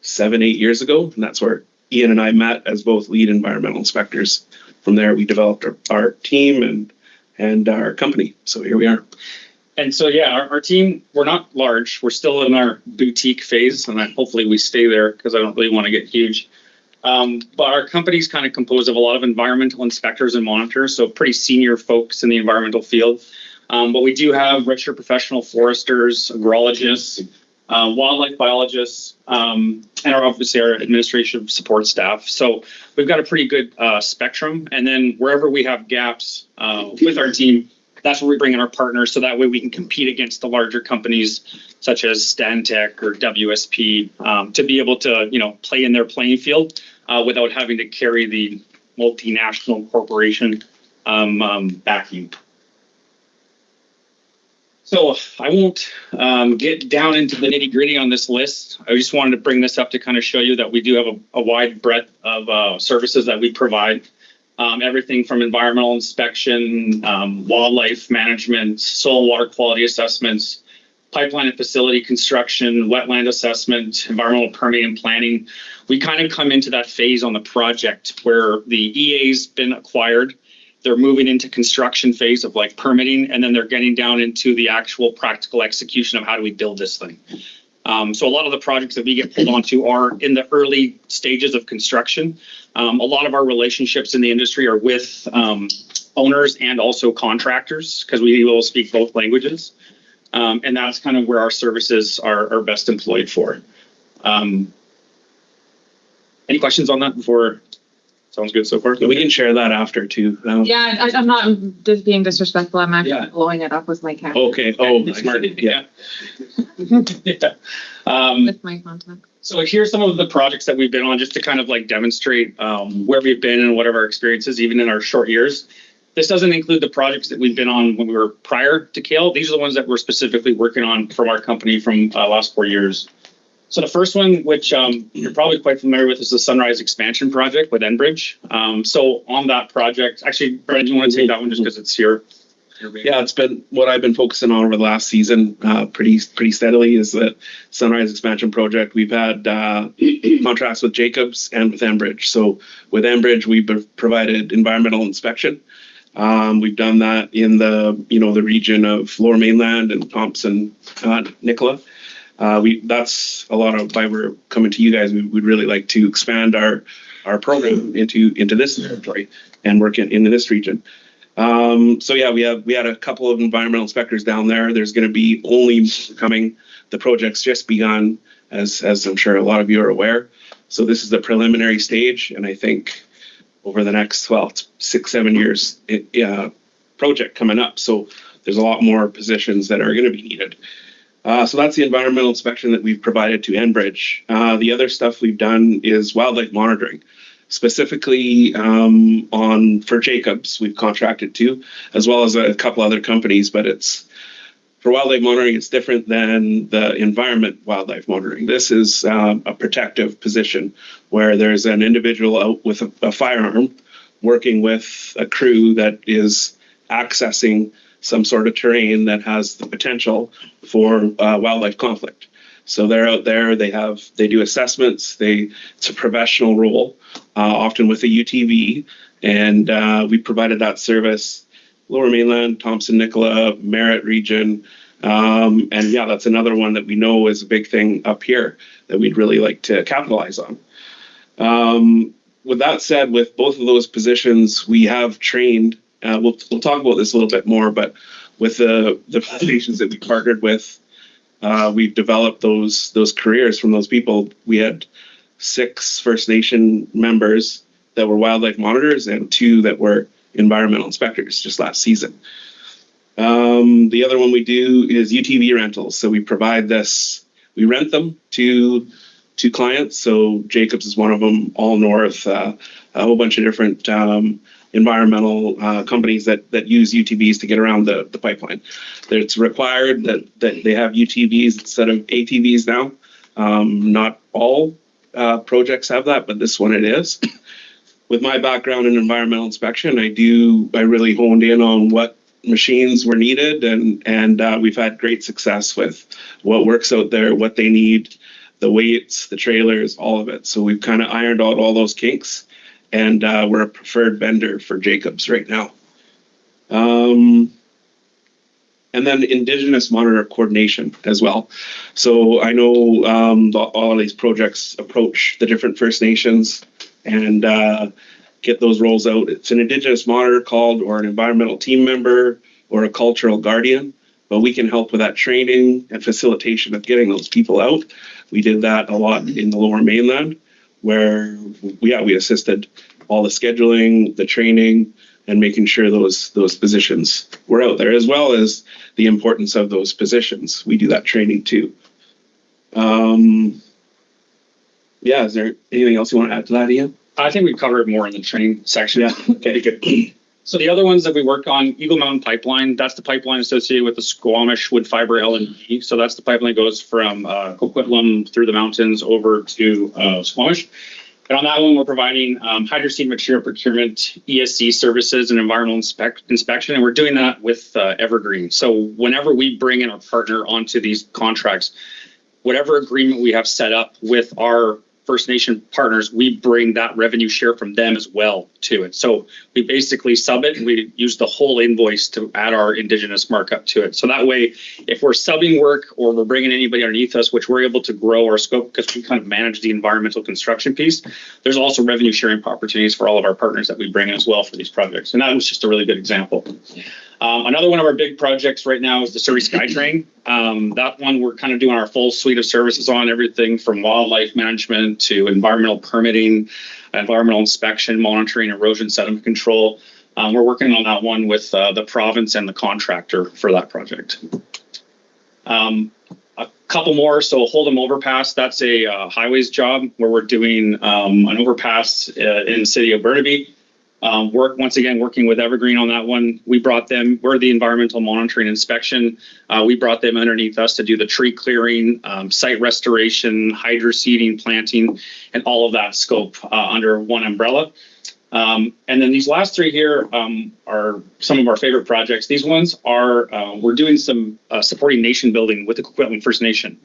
7-8 years ago, and that's where Ian and I met as both lead environmental inspectors. From there, we developed our team and our company. So here we are. And so, yeah, our team, we're not large. We're still in our boutique phase, and hopefully we stay there because I don't really want to get huge. But our company's kind of composed of a lot of environmental inspectors and monitors, so pretty senior folks in the environmental field. But we do have registered professional foresters, agrologists, wildlife biologists, and obviously our administrative support staff. So we've got a pretty good spectrum. And then wherever we have gaps with our team, that's where we bring in our partners, so that way we can compete against the larger companies such as Stantec or WSP to be able to, play in their playing field without having to carry the multinational corporation backing. So I won't get down into the nitty gritty on this list. I just wanted to bring this up to kind of show you that we do have a wide breadth of services that we provide. Everything from environmental inspection, wildlife management, soil and water quality assessments, pipeline and facility construction, wetland assessment, environmental permitting and planning. We kind of come into that phase on the project where the EA's been acquired. They're moving into construction phase of like permitting, and then they're getting down into the actual practical execution of how do we build this thing. So a lot of the projects that we get pulled onto are in the early stages of construction. A lot of our relationships in the industry are with owners and also contractors, because we will speak both languages. And that's kind of where our services are best employed for. Any questions on that before? Sounds good so far. We can share that after too. Yeah, I'm not just being disrespectful. I'm actually blowing it up with my camera. Okay. Oh, smart. Yeah. With my contact. So here's some of the projects that we've been on, just to kind of like demonstrate where we've been and what are our experiences, even in our short years. This doesn't include the projects that we've been on when we were prior to Kale. These are the ones that we're specifically working on from our company from last 4 years. So the first one, which you're probably quite familiar with, is the Sunrise Expansion Project with Enbridge. So on that project, actually, Brennan, do you want to take that one just because it's your Yeah, it's been what I've been focusing on over the last season pretty steadily is the Sunrise Expansion Project. We've had contracts with Jacobs and with Enbridge. So with Enbridge, we've provided environmental inspection. We've done that in the region of Lower Mainland and Thompson, Nicola. That's a lot of why we're coming to you guys. We'd really like to expand our program into this territory and work in this region. So yeah, we had a couple of environmental inspectors down there. There's going to be only coming. The project's just begun, as I'm sure a lot of you are aware. So this is the preliminary stage, and I think over the next 6-7 years, project coming up. So there's a lot more positions that are going to be needed. So that's the environmental inspection that we've provided to Enbridge. The other stuff we've done is wildlife monitoring, specifically for Jacobs, we've contracted to, as well as a couple other companies, but for wildlife monitoring, it's different than the environment wildlife monitoring. This is a protective position where there's an individual out with a firearm working with a crew that is accessing some sort of terrain that has the potential for wildlife conflict. So they're out there, they do assessments, it's a professional role, often with a UTV, and we provided that service, Lower Mainland, Thompson, Nicola, Merritt region, and yeah, that's another one that we know is a big thing up here that we'd really like to capitalize on. With that said, with both of those positions, we have trained. We'll talk about this a little bit more, but with the stations that we partnered with, we've developed those careers from those people. We had 6 First Nation members that were wildlife monitors and 2 that were environmental inspectors just last season. The other one we do is UTV rentals. So we provide this, we rent them to clients. So Jacobs is one of them, All North, a whole bunch of different environmental companies that use UTVs to get around the pipeline. It's required that they have UTVs instead of ATVs now. Not all projects have that, but this one it is. With my background in environmental inspection, I really honed in on what machines were needed, and we've had great success with what works out there, what they need, the weights, the trailers, all of it. So we've kind of ironed out all those kinks, and we're a preferred vendor for Jacobs right now. And then Indigenous monitor coordination as well. So I know all of these projects approach the different First Nations and get those roles out. It's an Indigenous monitor called, or an environmental team member, or a cultural guardian, but we can help with that training and facilitation of getting those people out. We did that a lot in the Lower Mainland, where we assisted all the scheduling, the training, and making sure those positions were out there, as well as the importance of those positions. We do that training too. Is there anything else you want to add to that, Ian? I think we covered more in the training section. Yeah, okay, good. So the other ones that we worked on, Eagle Mountain Pipeline, that's the pipeline associated with the Squamish wood fiber LNG. So that's the pipeline that goes from Coquitlam through the mountains over to Squamish. And on that one, we're providing hydroseed material procurement, ESC services, and environmental inspection. And we're doing that with Evergreen. So whenever we bring in a partner onto these contracts, whatever agreement we have set up with our First Nation partners, we bring that revenue share from them as well to it. So we basically sub it and we use the whole invoice to add our Indigenous markup to it. So that way, if we're subbing work or we're bringing anybody underneath us, which we're able to grow our scope because we kind of manage the environmental construction piece, there's also revenue sharing opportunities for all of our partners that we bring in as well for these projects. And that was just a really good example. Another one of our big projects right now is the Surrey SkyTrain. That one we're kind of doing our full suite of services on, everything from wildlife management to environmental permitting, environmental inspection, monitoring, erosion sediment control. We're working on that one with the province and the contractor for that project. A couple more. So Hold'em Overpass, that's a highways job where we're doing an overpass in the city of Burnaby. Working with Evergreen on that one. We're the environmental monitoring inspection. We brought them underneath us to do the tree clearing, site restoration, hydroseeding, planting, and all of that scope under one umbrella. And then these last 3 here are some of our favorite projects. These ones are, we're doing some supporting nation building with the Coquitlam First Nation.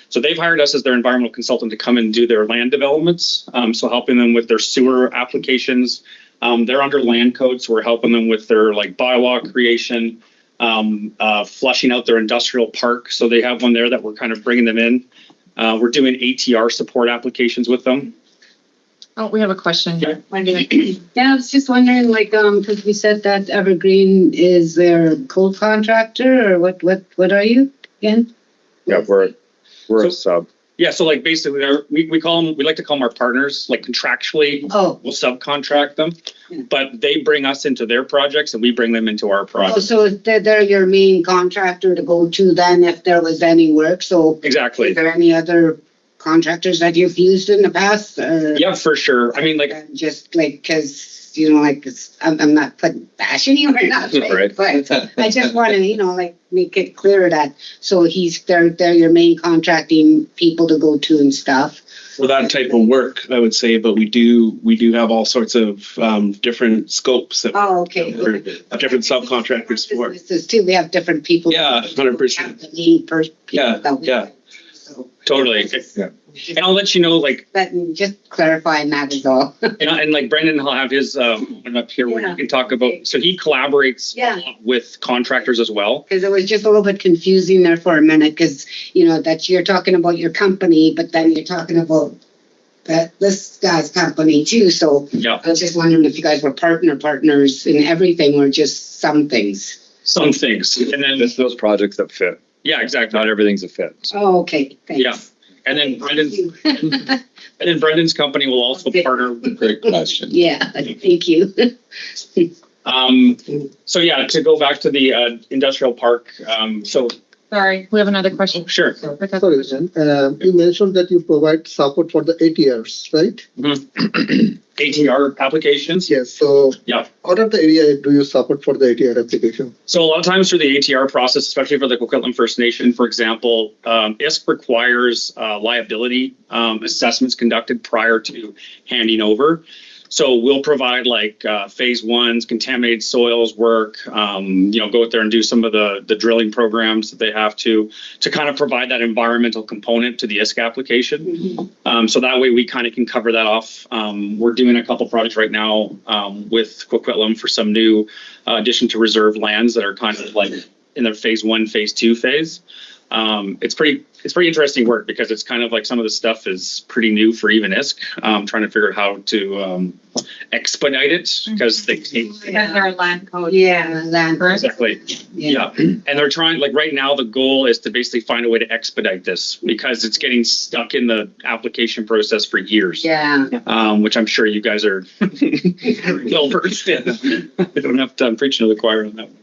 So they've hired us as their environmental consultant to come and do their land developments. So helping them with their sewer applications. They're under land code, so we're helping them with their bylaw creation, flushing out their industrial park. So they have one there that we're kind of bringing them in. We're doing ATR support applications with them. Oh, we have a question here. Yeah, I was just wondering, because we said that Evergreen is their co-contractor, or what are you again? Yeah, we're a sub. Yeah, so basically, we like to call them our partners. Contractually, we'll subcontract them, but they bring us into their projects and we bring them into our projects. So they're your main contractor to go to then if there was any work. So exactly. Is there any other contractors that you've used in the past? Yeah, for sure. I mean, just because I'm not bashing you or not, right? But I just want to make it clear that they're your main contracting people to go to and stuff. For that type of work, I would say, but we do have all sorts of different scopes that different subcontractors for. Too, we have different people. Yeah, 100%. Yeah. Totally. Yeah. And I'll let you know, just clarifying that is all. and Brennan will have his one up here where you can talk about. So he collaborates with contractors as well. Because it was just a little bit confusing there for a minute, because that you're talking about your company, but then you're talking about this guy's company too. So I was just wondering if you guys were partners in everything, or just some things. Some things, and then those projects that fit. Yeah, exactly. Not everything's a fit. Oh, okay. Thanks. Yeah. And then Brendan's company will also partner with. Great question. Yeah, thank you. So yeah, to go back to the industrial park. Sorry, we have another question. Oh, sure. Sorry, you mentioned that you provide support for the ATRs, right? ATR applications. Yes. So yeah, what are the area do you support for the ATR application? So a lot of times through the ATR process, especially for the Coquitlam First Nation, for example, ISC requires liability assessments conducted prior to handing over. So we'll provide like phase ones, contaminated soils work, go out there and do some of the drilling programs that they have to kind of provide that environmental component to the ISC application. So that way we kind of can cover that off. We're doing a couple projects right now with Coquitlam for some new addition to reserve lands that are kind of like in their phase one, phase two phase. It's pretty interesting work because it's kind of like some of the stuff is pretty new for even ISC. Trying to figure out how to expedite it because Our land code. Yeah, land. Exactly. Yeah. And they're trying, like right now, the goal is to basically find a way to expedite this because it's getting stuck in the application process for years. Yeah. Which I'm sure you guys are well versed in. I don't have to preach to the choir on that one.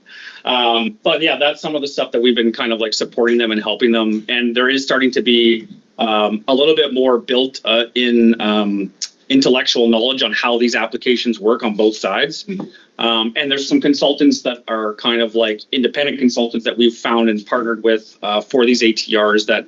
But yeah, that's some of the stuff that we've been kind of like supporting them and helping them. And there is starting to be a little bit more built in intellectual knowledge on how these applications work on both sides. And there's some consultants that are kind of like independent consultants that we've found and partnered with for these ATRs that,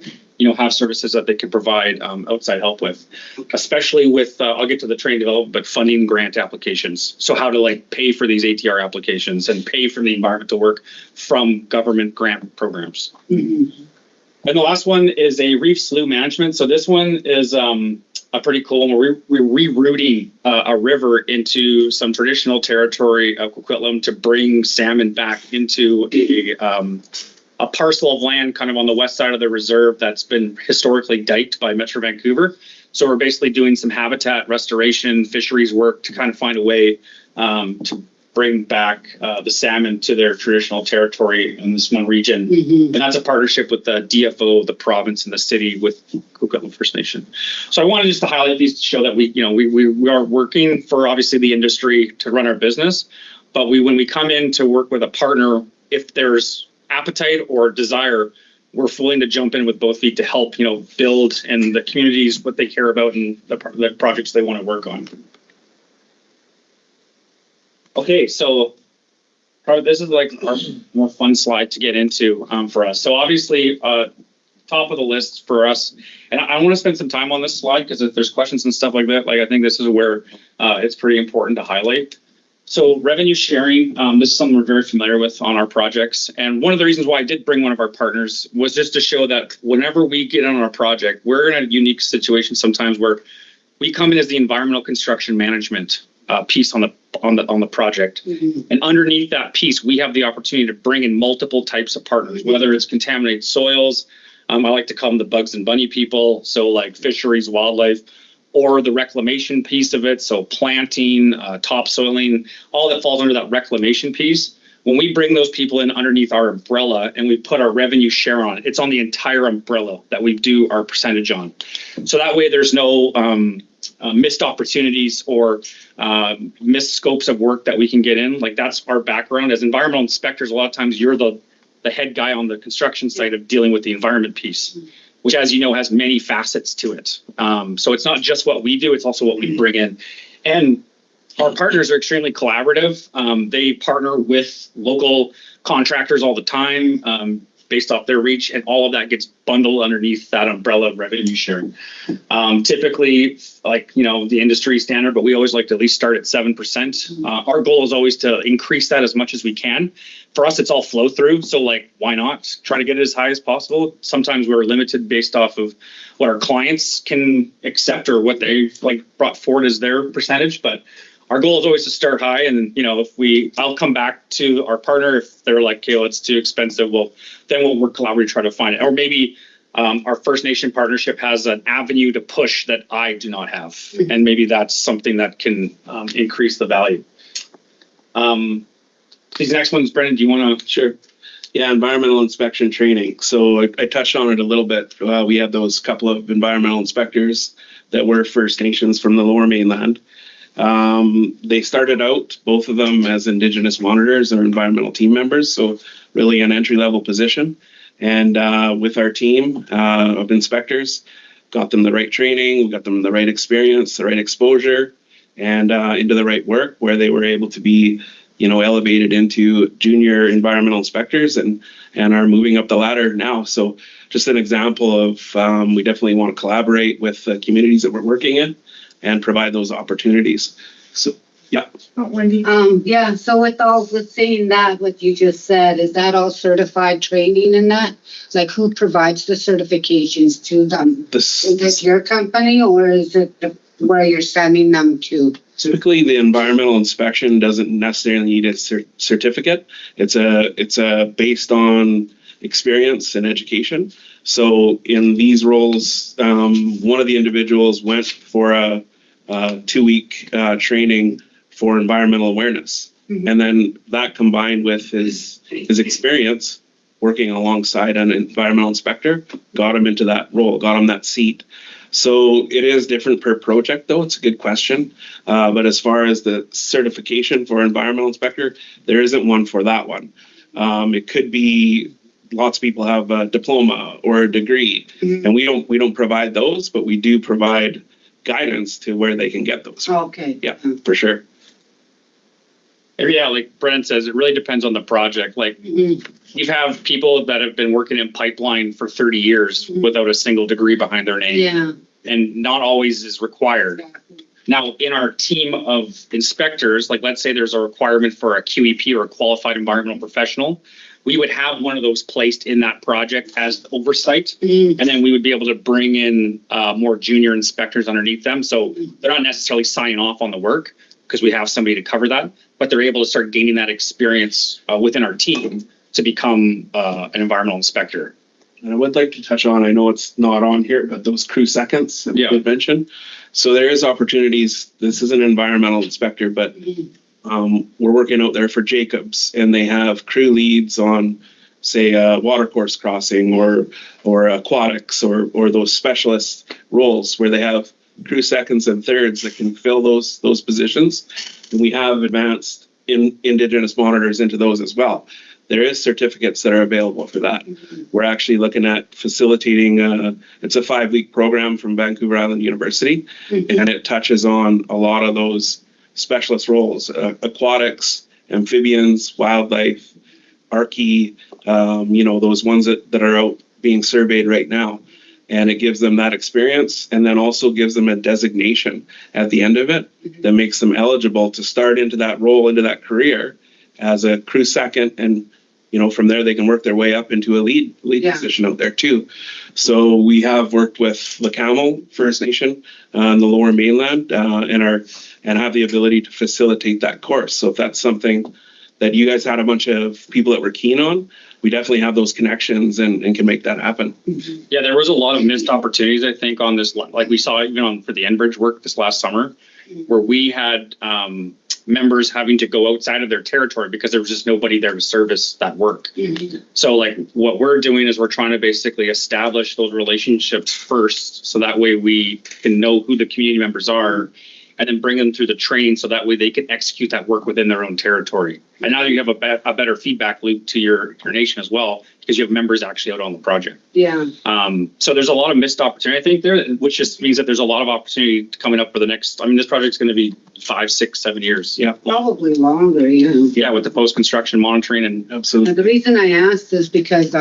have services that they can provide outside help with, especially with, I'll get to the training development, but funding grant applications. So how to like pay for these ATR applications and pay for the environmental work from government grant programs. And the last one is a reef slough management. So this one is a pretty cool one. We're rerouting a river into some traditional territory of Coquitlam to bring salmon back into a parcel of land kind of on the west side of the reserve that's been historically diked by Metro Vancouver. So we're basically doing some habitat restoration, fisheries work to kind of find a way to bring back the salmon to their traditional territory in this one region. And that's a partnership with the DFO, the province, and the city with Coquitlam First Nation. So I wanted just to highlight these to show that we are working for obviously the industry to run our business, but when we come in to work with a partner, if there's appetite or desire, we're willing to jump in with both feet to help, build and the communities what they care about and the projects they want to work on. Okay, so probably this is like our more fun slide to get into for us. So obviously, top of the list for us, and I want to spend some time on this slide because if there's questions and stuff like that, like I think this is where it's pretty important to highlight. So revenue sharing, this is something we're very familiar with on our projects. And one of the reasons why I did bring one of our partners was just to show that whenever we get on our project, we're in a unique situation sometimes where we come in as the environmental construction management piece on the project. And underneath that piece, we have the opportunity to bring in multiple types of partners, whether it's contaminated soils, I like to call them the bugs and bunny people, so like fisheries, wildlife, or the reclamation piece of it, so planting, topsoiling, all that falls under that reclamation piece. When we bring those people in underneath our umbrella and we put our revenue share on it, it's on the entire umbrella that we do our percentage on. So that way there's no missed opportunities or missed scopes of work that we can get in. Like that's our background as environmental inspectors. A lot of times you're the head guy on the construction site of dealing with the environment piece, which, as you know, has many facets to it. So it's not just what we do, it's also what we bring in. And our partners are extremely collaborative. They partner with local contractors all the time based off their reach, and all of that gets bundled underneath that umbrella of revenue sharing. Typically, like, the industry standard, but we always like to at least start at 7%. Our goal is always to increase that as much as we can. For us, it's all flow through. So like, why not try to get it as high as possible? Sometimes we're limited based off of what our clients can accept or what they brought forward as their percentage. But our goal is always to start high. And, I'll come back to our partner if they're like, okay, it's too expensive. Well, then we'll work collaboratively to try to find it. Or maybe our First Nation partnership has an avenue to push that I do not have. And maybe that's something that can increase the value. These next ones, Brennan, do you want to? Sure. Yeah, environmental inspection training. So I touched on it a little bit. We had those couple of environmental inspectors that were First Nations from the Lower Mainland. They started out, both of them, as Indigenous monitors or environmental team members. So really an entry-level position. And with our team of inspectors, got them the right training, got them the right experience, the right exposure, and into the right work where they were able to be, elevated into junior environmental inspectors and are moving up the ladder now. So just an example of we definitely want to collaborate with the communities that we're working in and provide those opportunities. So, yeah. Wendy. So with saying that, what you just said, is that all certified training in that? Like who provides the certifications to them? Is it your company or is it where you're sending them to? Typically, the environmental inspection doesn't necessarily need a certificate. It's a based on experience and education. So in these roles, one of the individuals went for a 2-week training for environmental awareness, and then that combined with his experience working alongside an environmental inspector got him into that role, got him that seat. So it is different per project, though. It's a good question. But as far as the certification for environmental inspector, there isn't one for that one. It could be lots of people have a diploma or a degree, and we don't provide those, but we do provide guidance to where they can get those. Okay. Yeah, for sure. Yeah, like Brennan says, it really depends on the project. Like you have people that have been working in pipeline for 30 years without a single degree behind their name. Yeah. And not always is required. Now, in our team of inspectors, like let's say there's a requirement for a QEP or a qualified environmental professional, we would have one of those placed in that project as oversight. And then we would be able to bring in more junior inspectors underneath them. So they're not necessarily signing off on the work because we have somebody to cover that, but they're able to start gaining that experience within our team to become an environmental inspector. And I would like to touch on, I know it's not on here, but those crew seconds that we mentioned. So there is opportunities. This is an environmental inspector, but we're working out there for Jacobs, and they have crew leads on, say, water course crossing or aquatics or those specialist roles where they have crew seconds and thirds that can fill those positions. And we have advanced Indigenous monitors into those as well. There is certificates that are available for that. We're actually looking at facilitating, it's a 5-week program from Vancouver Island University, and it touches on a lot of those specialist roles, aquatics, amphibians, wildlife, archae, those ones that are out being surveyed right now. And it gives them that experience and then also gives them a designation at the end of it that makes them eligible to start into that role, into that career as a crew second. And, from there they can work their way up into a lead position out there too. So we have worked with Lacamo First Nation on the Lower Mainland and have the ability to facilitate that course. So if that's something that you guys had a bunch of people that were keen on, we definitely have those connections and can make that happen. Yeah, there was a lot of missed opportunities, I think, on this, like we saw even for the Enbridge work this last summer, where we had members having to go outside of their territory because there was just nobody there to service that work. So like what we're doing is we're trying to basically establish those relationships first, so that way we can know who the community members are and then bring them through the training so that way they can execute that work within their own territory. And now you have a better feedback loop to your nation as well, because you have members actually out on the project. Yeah. So there's a lot of missed opportunity, I think, there, which just means that there's a lot of opportunity coming up for the next, this project's going to be 5, 6, 7 years. Yeah. Probably longer, yeah. Yeah, with the post-construction monitoring and absolutely. The reason I asked is because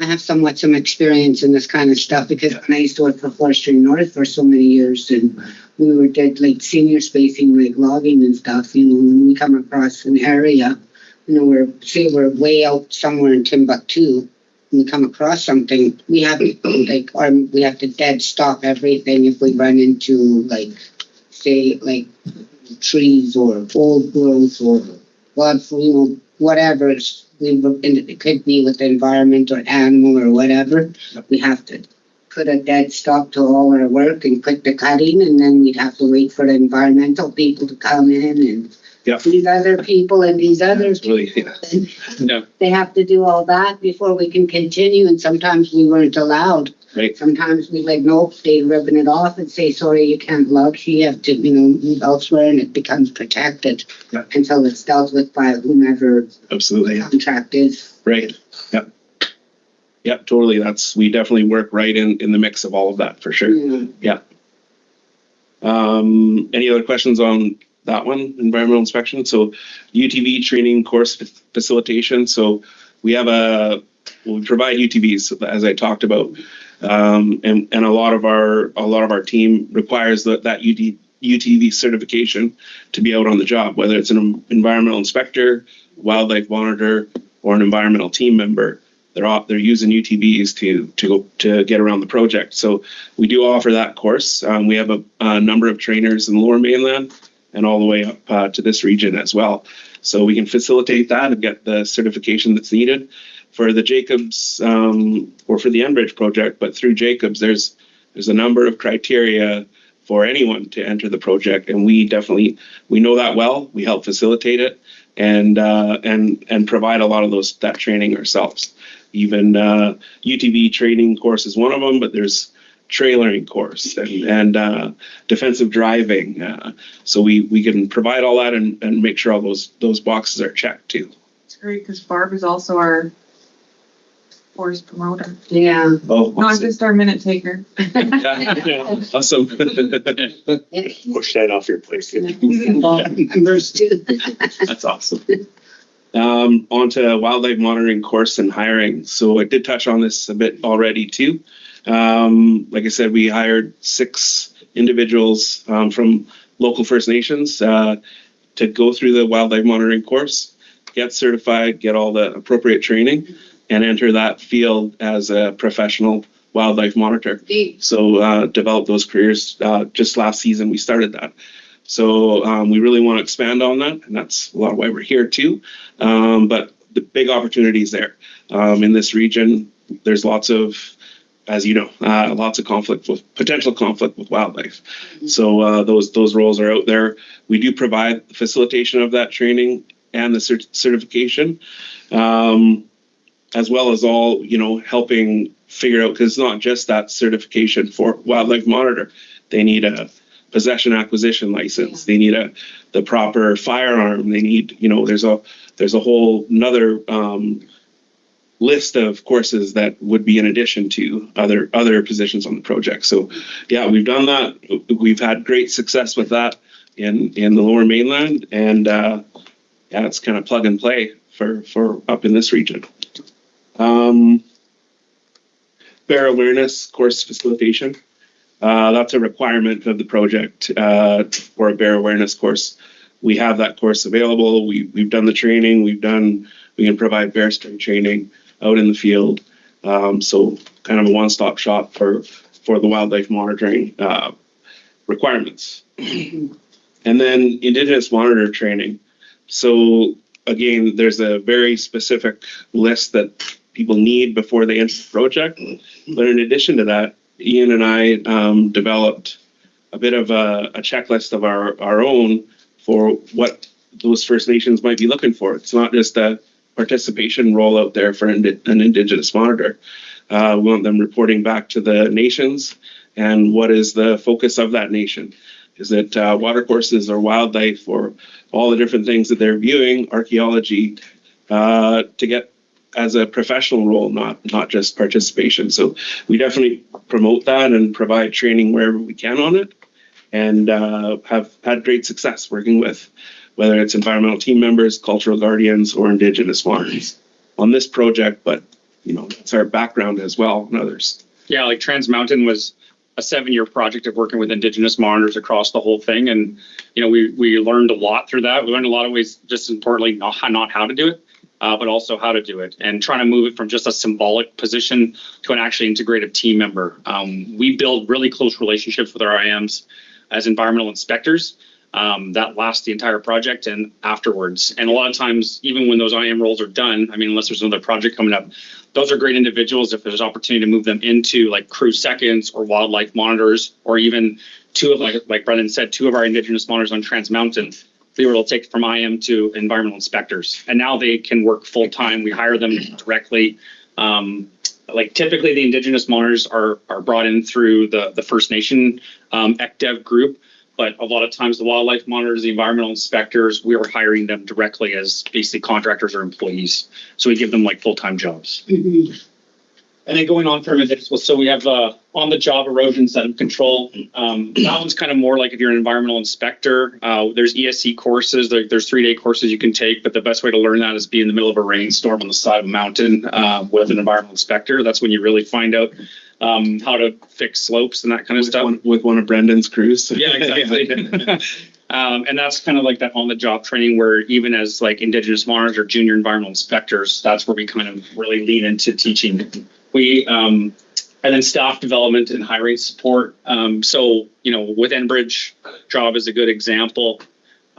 I have somewhat some experience in this kind of stuff because I used to work for Forestry North for so many years, and we did like senior spacing, like logging and stuff. When we come across an area, we're way out somewhere in Timbuktu, and we come across something, we have to dead stop everything if we run into trees or old growth or whatever. It could be with the environment or animal or whatever. We have to put a dead stop to all our work and quit the cutting, and then we'd have to wait for the environmental people to come in and these other people and these others. Really, Yeah. They have to do all that before we can continue, and sometimes we weren't allowed. Right. Sometimes we like, nope, they ribbon it off and say, sorry, you can't lodge, you have to, move elsewhere, and it becomes protected until it's dealt with by whomever absolutely the contract is. right. Yep. Yep, totally. We definitely work right in the mix of all of that for sure. Yeah. Any other questions on that one, environmental inspection? So UTV training course facilitation. So we provide UTVs, as I talked about. And a lot of our team requires that UTV certification to be out on the job, whether it's an environmental inspector, wildlife monitor, or an environmental team member. They're using UTVs to get around the project. So we do offer that course. We have a number of trainers in the Lower Mainland and all the way up to this region as well. So we can facilitate that and get the certification that's needed for the Jacobs or for the Enbridge project. But through Jacobs, there's a number of criteria for anyone to enter the project, and we know that well. We help facilitate it and provide a lot of that training ourselves. Even UTV training course is one of them, but there's trailering course and defensive driving. So we can provide all that and make sure all those boxes are checked too. It's great because Barb is also our course promoter. Yeah. Oh, Not just our minute taker. Awesome. Push that off your plate. Members too. That's awesome. On to wildlife monitoring course and hiring. So I did touch on this a bit already too. Like I said, we hired 6 individuals from local First Nations to go through the wildlife monitoring course, get certified, get all the appropriate training, and enter that field as a professional wildlife monitor. So develop those careers. Just last season, we started that. So we really want to expand on that, and that's a lot of why we're here too. But the big opportunities there in this region, there's lots of, as you know, lots of potential conflict with wildlife. So those roles are out there. We do provide facilitation of that training and the certification, as well as all, helping figure out, because it's not just that certification for wildlife monitor. They need a possession acquisition license. They need the proper firearm. They need, there's a whole another list of courses that would be in addition to other positions on the project. So yeah, we've done that. We've had great success with that in the Lower Mainland, and yeah, it's kind of plug and play for up in this region. Bear awareness course facilitation. That's a requirement of the project for a bear awareness course. We have that course available. We've done the training. We can provide bear string training out in the field. So kind of a one-stop shop for the wildlife monitoring requirements. And then Indigenous monitor training. So again, there's a very specific list that people need before they enter the project. But in addition to that, Ian and I developed a bit of a checklist of our own for what those First Nations might be looking for. It's not just a participation role out there for an Indigenous monitor. We want them reporting back to the nations and what is the focus of that nation. Is it watercourses or wildlife or all the different things that they're viewing, archaeology, to get as a professional role, not just participation. So we definitely promote that and provide training wherever we can on it, and have had great success working with whether it's environmental team members, cultural guardians, or Indigenous monitors on this project. But it's our background as well and others. Yeah, like Trans Mountain was a 7-year project of working with Indigenous monitors across the whole thing, and we learned a lot through that. We learned a lot of ways, just importantly, not how to do it, but also how to do it, and trying to move it from just a symbolic position to an actually integrative team member. We build really close relationships with our IMs as environmental inspectors that last the entire project and afterwards. And a lot of times, even when those IM roles are done, unless there's another project coming up, those are great individuals if there's opportunity to move them into like crew seconds or wildlife monitors, or even two of, like Brennan said, 2 of our Indigenous monitors on Trans Mountain we were able to take from IM to environmental inspectors, and now they can work full time. We hire them directly. Like typically the Indigenous monitors are brought in through the First Nation ECDEV group, but a lot of times the wildlife monitors, the environmental inspectors, we are hiring them directly as basically contractors or employees. So we give them like full-time jobs. Mm-hmm. And then going on from it, so we have on-the-job erosion sediment control. That one's kind of more like if you're an environmental inspector. There's ESC courses. There's 3-day courses you can take, but the best way to learn that is be in the middle of a rainstorm on the side of a mountain with an environmental inspector. That's when you really find out how to fix slopes and that kind of stuff. With one of Brendan's crews. Yeah, exactly. And that's kind of like that on-the-job training where even as like Indigenous monitors or junior environmental inspectors, that's where we kind of really lean into teaching. We and then staff development and hiring support. So, you know, with Enbridge, job is a good example.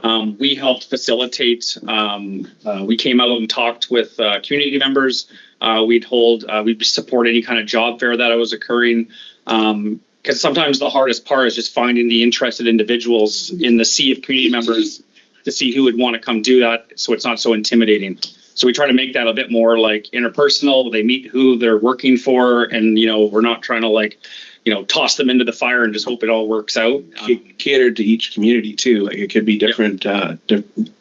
We helped facilitate. We came out and talked with community members. We'd support any kind of job fair that was occurring. Because sometimes the hardest part is just finding the interested individuals in the sea of community members to see who would want to come do that, so it's not so intimidating. So we try to make that a bit more like interpersonal. They meet who they're working for, and you know, we're not trying to like, you know, toss them into the fire and just hope it all works out. Catered to each community too. Like it could be different, done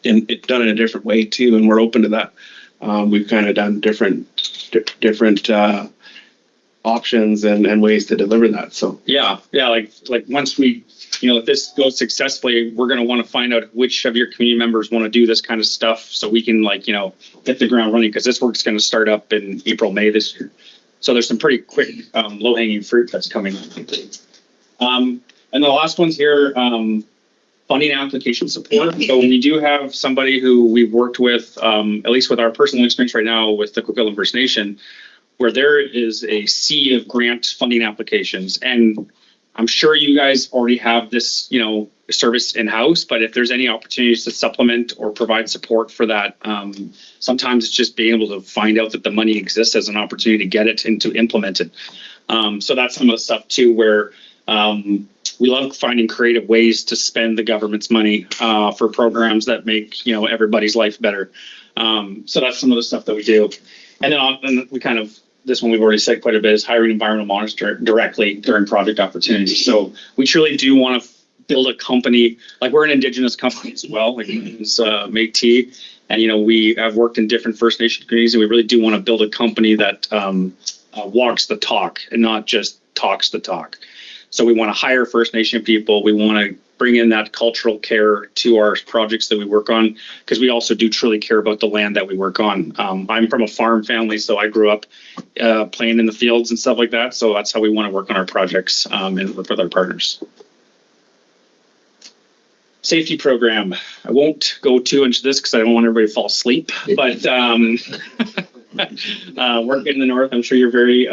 in a different way too, and we're open to that. We've kind of done different options and ways to deliver that. So yeah, like once we, you know, if this goes successfully, we're going to want to find out which of your community members want to do this kind of stuff so we can, like, you know, hit the ground running, because this work's going to start up in April, May this year. So there's some pretty quick low-hanging fruit that's coming. And the last one's here, funding application support. So we do have somebody who we've worked with, at least with our personal experience right now with the Coquitlam First Nation, where there is a sea of grant funding applications. And I'm sure you guys already have this, you know, service in-house, but if there's any opportunities to supplement or provide support for that, sometimes it's just being able to find out that the money exists as an opportunity to get it and to implement it. So that's some of the stuff too, where we love finding creative ways to spend the government's money for programs that make, you know, everybody's life better. So that's some of the stuff that we do. And then we kind of, this one we've already said quite a bit, is hiring environmental monitors directly during project opportunities. So we truly do want to build a company, like we're an Indigenous company as well, like it's Meteor, and you know, we have worked in different First Nation communities, and we really do want to build a company that walks the talk and not just talks the talk. So we want to hire First Nation people. We want to bring in that cultural care to our projects that we work on, because we also do truly care about the land that we work on. I'm from a farm family, so I grew up playing in the fields and stuff like that. So that's how we want to work on our projects and with our partners. Safety program. I won't go too into this because I don't want everybody to fall asleep, but working in the north, I'm sure you're very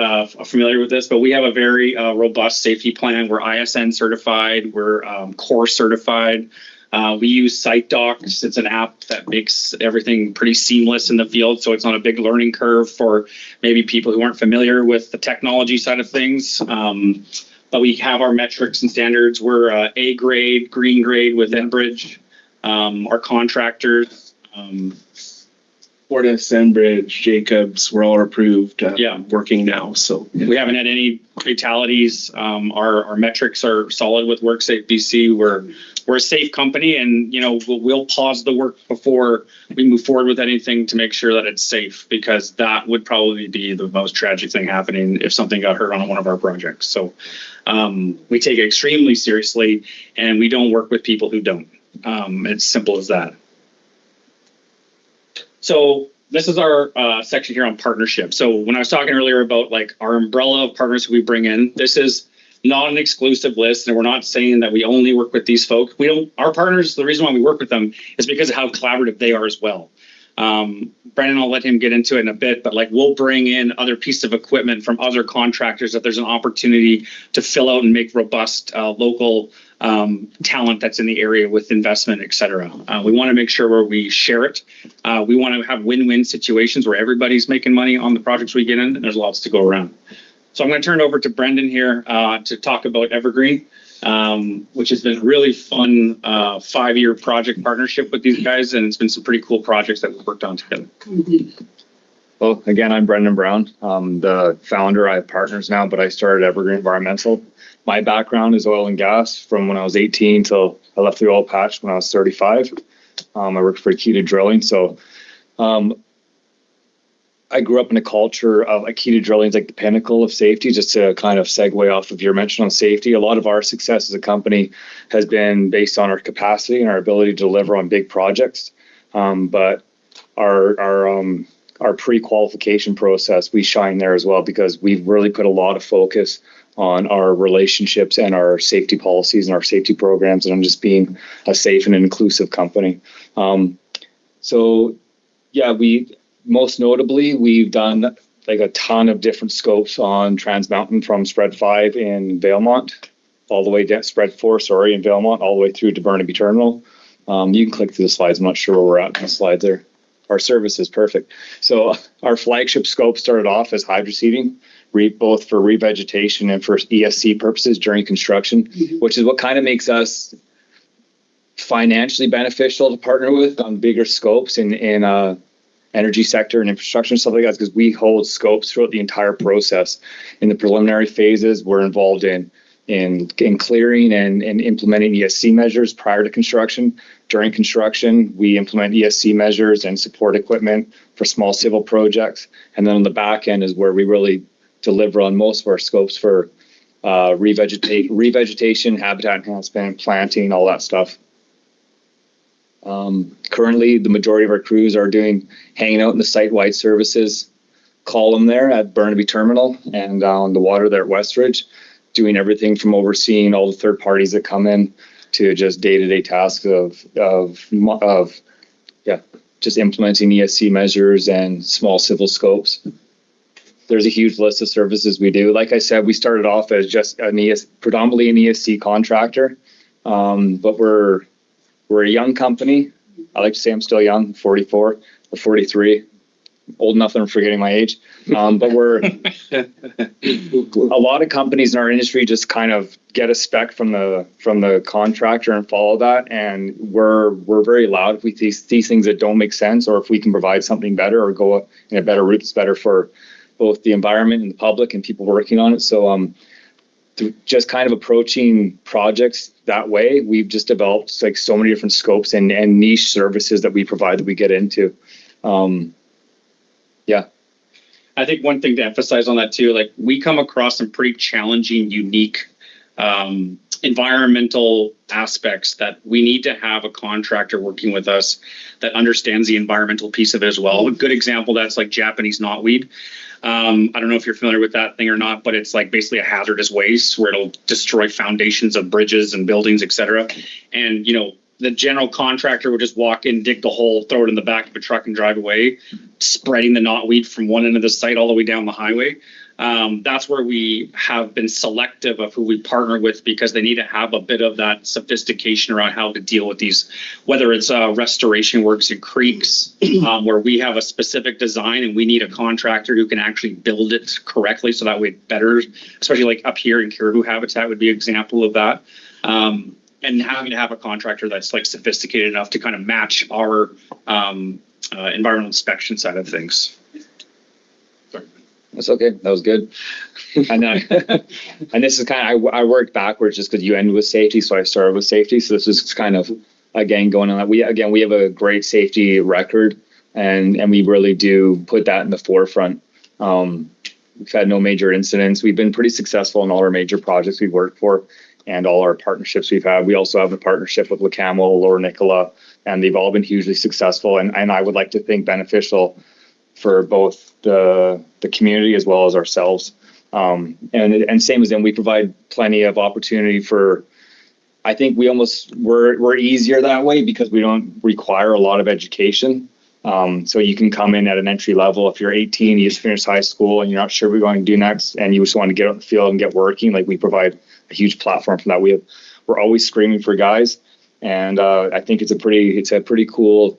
familiar with this, but we have a very robust safety plan. We're ISN certified, we're core certified. We use SiteDocs. It's an app that makes everything pretty seamless in the field, so it's not a big learning curve for maybe people who aren't familiar with the technology side of things. But we have our metrics and standards. We're A grade, green grade with Enbridge. Our contractors, Fortis, Enbridge, Jacobs, we're all approved. Working now. So we haven't had any fatalities. Our metrics are solid with WorkSafe BC. We're a safe company, and you know, we'll pause the work before we move forward with anything to make sure that it's safe, because that would probably be the most tragic thing happening if something got hurt on one of our projects. So we take it extremely seriously, and we don't work with people who don't. It's simple as that. So this is our section here on partnership. So when I was talking earlier about like our umbrella of partners who we bring in, this is not an exclusive list, and we're not saying that we only work with these folks. We don't. Our partners, the reason why we work with them is because of how collaborative they are as well. Brennan, I'll let him get into it in a bit, but like we'll bring in other pieces of equipment from other contractors if there's an opportunity to fill out and make robust local talent that's in the area with investment, et cetera. We want to make sure where we share it. We want to have win-win situations where everybody's making money on the projects we get in, and there's lots to go around. So I'm going to turn it over to Brendan here to talk about Evergreen. which has been a really fun 5-year project partnership with these guys, and it's been some pretty cool projects that we've worked on together. Well, again, I'm Brendan Brown. I'm the founder. I have partners now, but I started Evergreen Environmental. My background is oil and gas from when I was 18 till I left the oil patch when I was 35. I worked for Akita Drilling. So I grew up in a culture of Akita Drilling is like the pinnacle of safety, just to kind of segue off of your mention on safety. A lot of our success as a company has been based on our capacity and our ability to deliver on big projects. But our pre-qualification process, we shine there as well because we've really put a lot of focus on our relationships and our safety policies and our safety programs and on just being a safe and inclusive company. Most notably, we've done like a ton of different scopes on Trans Mountain from Spread 5 in Valemont, all the way down Spread 4, in Valemont, all the way through to Burnaby Terminal. You can click through the slides. I'm not sure where we're at in the slides there. Our service is perfect. So our flagship scope started off as hydroseeding, both for revegetation and for ESC purposes during construction, which is what kind of makes us financially beneficial to partner with on bigger scopes in energy sector and infrastructure and stuff like that, because we hold scopes throughout the entire process. In the preliminary phases, we're involved in clearing and implementing ESC measures prior to construction. During construction, we implement ESC measures and support equipment for small civil projects. And then on the back end is where we really deliver on most of our scopes for revegetation, habitat enhancement, planting, all that stuff. Currently, the majority of our crews are hanging out in the site-wide services column there at Burnaby Terminal and on the water there at Westridge, doing everything from overseeing all the third parties that come in to just day-to-day tasks of just implementing ESC measures and small civil scopes. There's a huge list of services we do. Like I said, we started off as just predominantly an ESC contractor, but we're a young company. I like to say I'm still young, 44 or 43. Old enough that I'm forgetting my age. But we're a lot of companies in our industry just kind of get a spec from the contractor and follow that. And we're very loud if we see things that don't make sense, or if we can provide something better or go in a better route that's better for both the environment and the public and people working on it. So just kind of approaching projects that way, we've just developed like so many different scopes and niche services that we provide that we get into. I think one thing to emphasize on that too, like we come across some pretty challenging, unique environmental aspects that we need to have a contractor working with us that understands the environmental piece of it as well. A good example, that's like Japanese knotweed. I don't know if you're familiar with that thing or not, but it's like basically a hazardous waste where it'll destroy foundations of bridges and buildings, etc. And the general contractor would just walk in, dig the hole, throw it in the back of a truck and drive away, spreading the knotweed from one end of the site all the way down the highway. That's where we have been selective of who we partner with, because they need to have a bit of that sophistication around how to deal with these, whether it's restoration works in creeks, where we have a specific design and we need a contractor who can actually build it correctly so that way better, especially like up here in caribou habitat would be an example of that. And having to have a contractor that's like sophisticated enough to kind of match our environmental inspection side of things. That's okay. That was good. And this is kind of, I worked backwards just because you ended with safety, so I started with safety. So this is kind of again going on that. We have a great safety record, and we really do put that in the forefront. We've had no major incidents. We've been pretty successful in all our major projects we've worked for and all our partnerships we've had. We also have a partnership with LaCamo, Lower Nicola, and they've all been hugely successful. And I would like to think beneficial for both the community as well as ourselves. And same as them, we provide plenty of opportunity for, I think we're easier that way because we don't require a lot of education. So you can come in at an entry level. If you're 18, you just finished high school and you're not sure what you're going to do next, and you just want to get out in the field and get working, like we provide a huge platform for that. We're always screaming for guys, and I think it's a pretty cool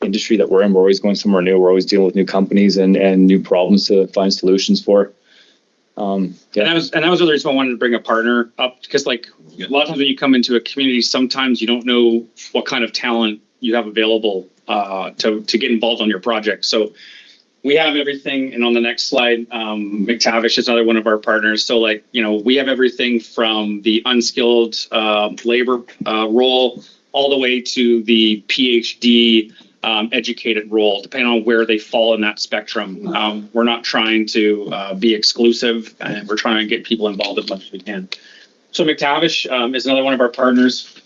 industry that we're in. We're always going somewhere new. We're always dealing with new companies and new problems to find solutions for. And that was the reason why I wanted to bring a partner up, because like a lot of times when you come into a community, sometimes you don't know what kind of talent you have available to get involved on your project. So we have everything. And on the next slide, McTavish is another one of our partners. So like, we have everything from the unskilled labor role all the way to the PhD educated role, depending on where they fall in that spectrum. We're not trying to be exclusive, and we're trying to get people involved as much as we can. So McTavish is another one of our partners.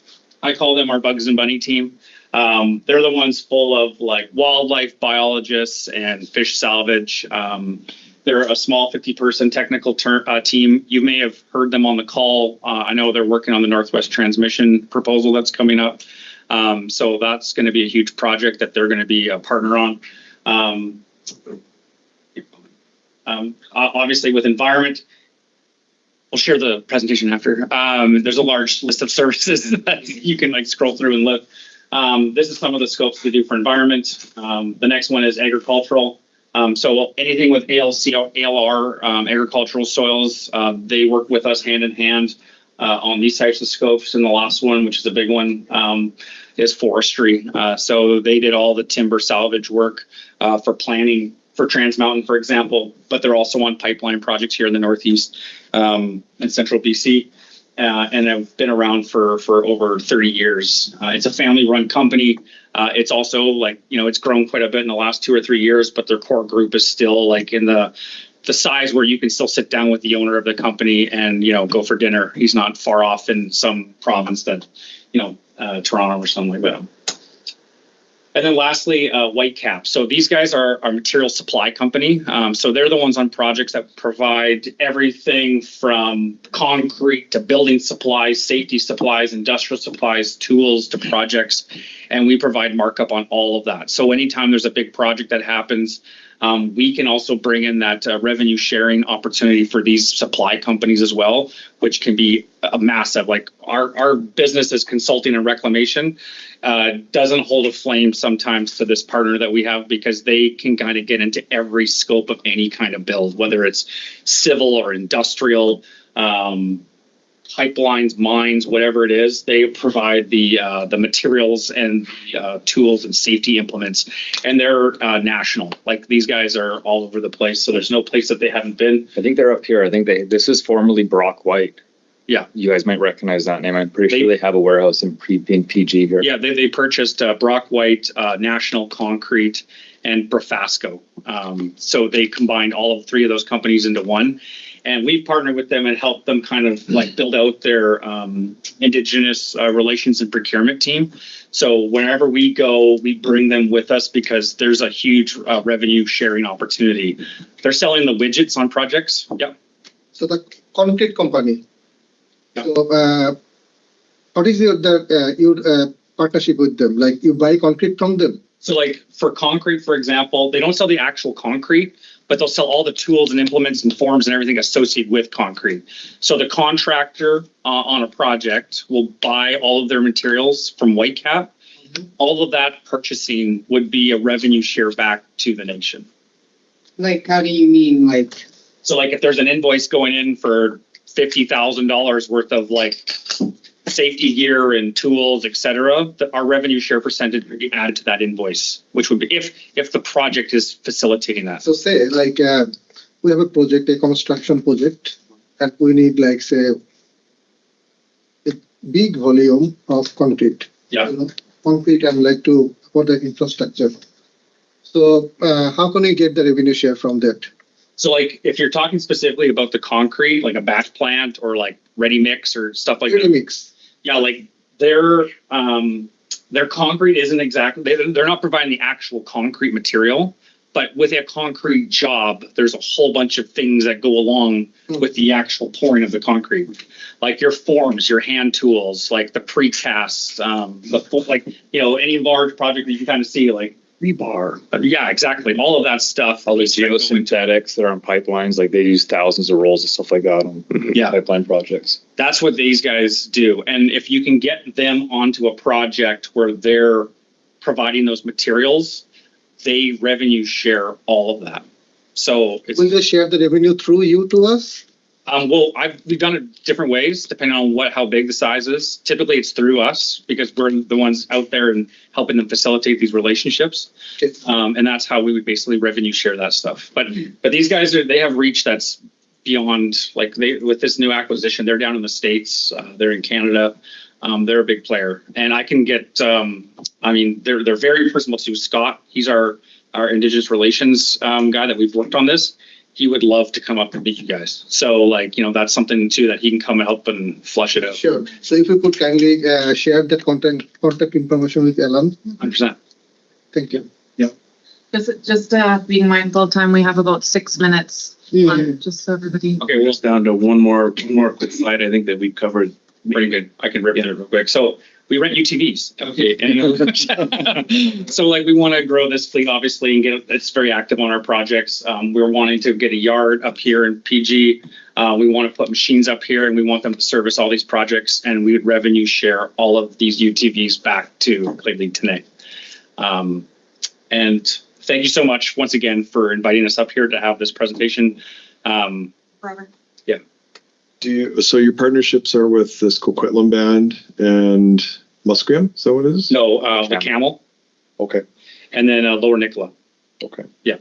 I call them our Bugs and Bunny team. They're the ones full of like wildlife biologists and fish salvage. They're a small 50-person technical team. You may have heard them on the call. I know they're working on the Northwest Transmission proposal that's coming up. So that's going to be a huge project that they're going to be a partner on. Obviously with environment, we'll share the presentation after. There's a large list of services that you can like scroll through and look. This is some of the scopes we do for environment. The next one is agricultural. So anything with ALR, agricultural soils, they work with us hand in hand on these types of scopes. And the last one, which is a big one, is forestry. So they did all the timber salvage work for planning for Trans Mountain, for example, but they're also on pipeline projects here in the Northeast and Central BC. And have been around for over 30 years. It's a family-run company. It's also like, it's grown quite a bit in the last 2 or 3 years, but their core group is still like in the size where you can still sit down with the owner of the company and, go for dinner. He's not far off in some province that, Toronto or something like that. And then lastly, Whitecap. So these guys are a material supply company. So they're the ones on projects that provide everything from concrete to building supplies, safety supplies, industrial supplies, tools to projects. And we provide markup on all of that. So anytime there's a big project that happens, we can also bring in that revenue sharing opportunity for these supply companies as well, which can be a massive, like our business is consulting and reclamation, doesn't hold a flame sometimes to this partner that we have, because they can kind of get into every scope of any kind of build, whether it's civil or industrial, pipelines, mines, whatever it is. They provide the materials and tools and safety implements, and they're national. Like these guys are all over the place, so there's no place that they haven't been. I think they're up here. I think this is formerly Brock White. Yeah, you guys might recognize that name. I'm pretty sure they have a warehouse in PG here. Yeah, they purchased Brock White, National Concrete, and Brafasco. So they combined all of 3 of those companies into one. And we've partnered with them and helped them kind of like build out their Indigenous relations and procurement team. So whenever we go, we bring them with us because there's a huge revenue sharing opportunity. They're selling the widgets on projects. Yep. So the concrete company. Yep. So what is your partnership with them? Like you buy concrete from them? So like for concrete, for example, they don't sell the actual concrete, but they'll sell all the tools and implements and forms and everything associated with concrete. So the contractor on a project will buy all of their materials from Whitecap. Mm-hmm. All of that purchasing would be a revenue share back to the nation. Like, how do you mean, like? So like if there's an invoice going in for $50,000 worth of like safety gear and tools, etc., our revenue share percentage would be added to that invoice, which would be if the project is facilitating that. So say like we have a project, a construction project, and we need like say a big volume of concrete. Yeah. Concrete and like for the infrastructure. So how can we get the revenue share from that? So like if you're talking specifically about the concrete, like a batch plant or like ready mix or stuff like ready mix. Yeah, like their concrete isn't exactly, they're not providing the actual concrete material, but with a concrete job, there's a whole bunch of things that go along with the actual pouring of the concrete, like your forms, your hand tools, like the precasts, any large project that you kind of see, like rebar. Yeah, exactly. All of that stuff. All the geosynthetics that are on pipelines, like they use thousands of rolls of stuff like that on pipeline projects. That's what these guys do. And if you can get them onto a project where they're providing those materials, they revenue share all of that. So it's, Will they share the revenue through you to us? well, we've done it different ways depending on how big the size is. Typically it's through us because we're the ones out there and helping them facilitate these relationships. And that's how we would basically revenue share that stuff. But these guys they have reach that's beyond, like with this new acquisition, they're down in the States, they're in Canada. They're a big player, and I can get. They're very personable too. Scott, he's our Indigenous relations guy that we've worked on this. He would love to come up and meet you guys. So, that's something too that he can come and help and flush it out. Sure. So if you could kindly share that contact information with Allan. 100%. Thank you. Just being mindful of time, we have about 6 minutes. Just so everybody. Okay, we're just down to one more quick slide. I think that we covered. Pretty good. I can rip it real quick. So we rent UTVs. Okay. And so we want to grow this fleet, obviously, and it's very active on our projects. We're wanting to get a yard up here in PG. We want to put machines up here and we want them to service all these projects, and we would revenue share all of these UTVs back to Lheidli today. And thank you so much once again for inviting us up here to have this presentation. Forever. Yeah. So your partnerships are with this Coquitlam band and Musqueam? Is that what it is? No, the Camel. Okay. And then Lower Nicola. Okay. Yeah.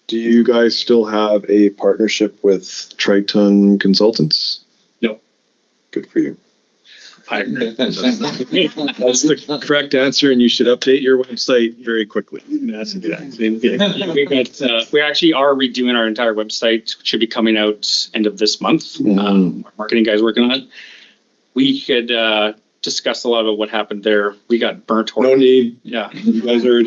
Do you guys still have a partnership with Triton Consultants? No. Good for you. That's the correct answer, and you should update your website very quickly. That's we actually are redoing our entire website. Should be coming out end of this month. Our marketing guys working on it. We could discuss a lot of what happened there. We got burnt. No need. Yeah. You guys I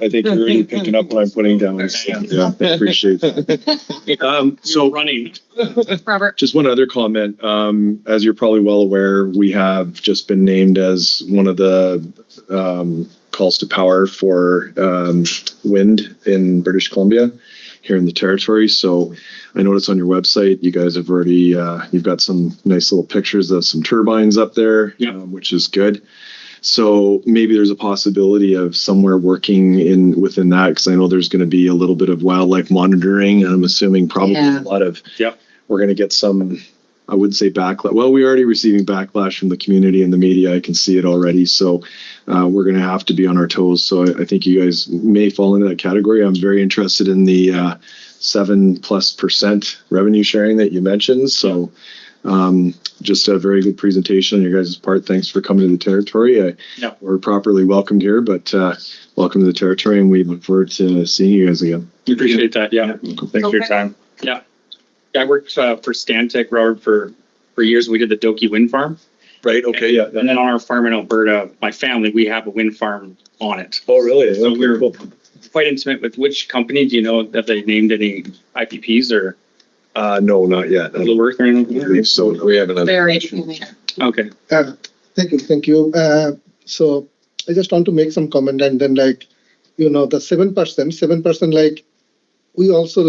think you're already picking up what I'm putting down. So, yeah, I appreciate that. So running. Robert. Just one other comment. As you're probably well aware, we have just been named as one of the calls to power for wind in British Columbia here in the territory. So I noticed on your website, you guys have already, you've got some nice little pictures of some turbines up there, which is good. So maybe there's a possibility of somewhere working within that, because I know there's going to be a little bit of wildlife monitoring, and I'm assuming probably a lot of, we're going to get some, I wouldn't say backlash. Well, we're already receiving backlash from the community and the media. I can see it already. So we're going to have to be on our toes. So I think you guys may fall into that category. I'm very interested in the 7+% revenue sharing that you mentioned. So just a very good presentation on your guys' part. Thanks for coming to the territory. We're properly welcomed here, but welcome to the territory, and we look forward to seeing you guys again. We appreciate that. Yeah. Thanks for your time. Yeah. I worked for Stantec, Robert, for years. We did the Doki wind farm. Right. Okay. And then on our farm in Alberta, my family, we have a wind farm on it. Oh, really? So we're quite intimate with which company. Do you know if they named any IPPs or? No, not yet. Little work or anything? So we haven't. Very. Okay. Thank you. So I just want to make some comment, and then the 7%, we also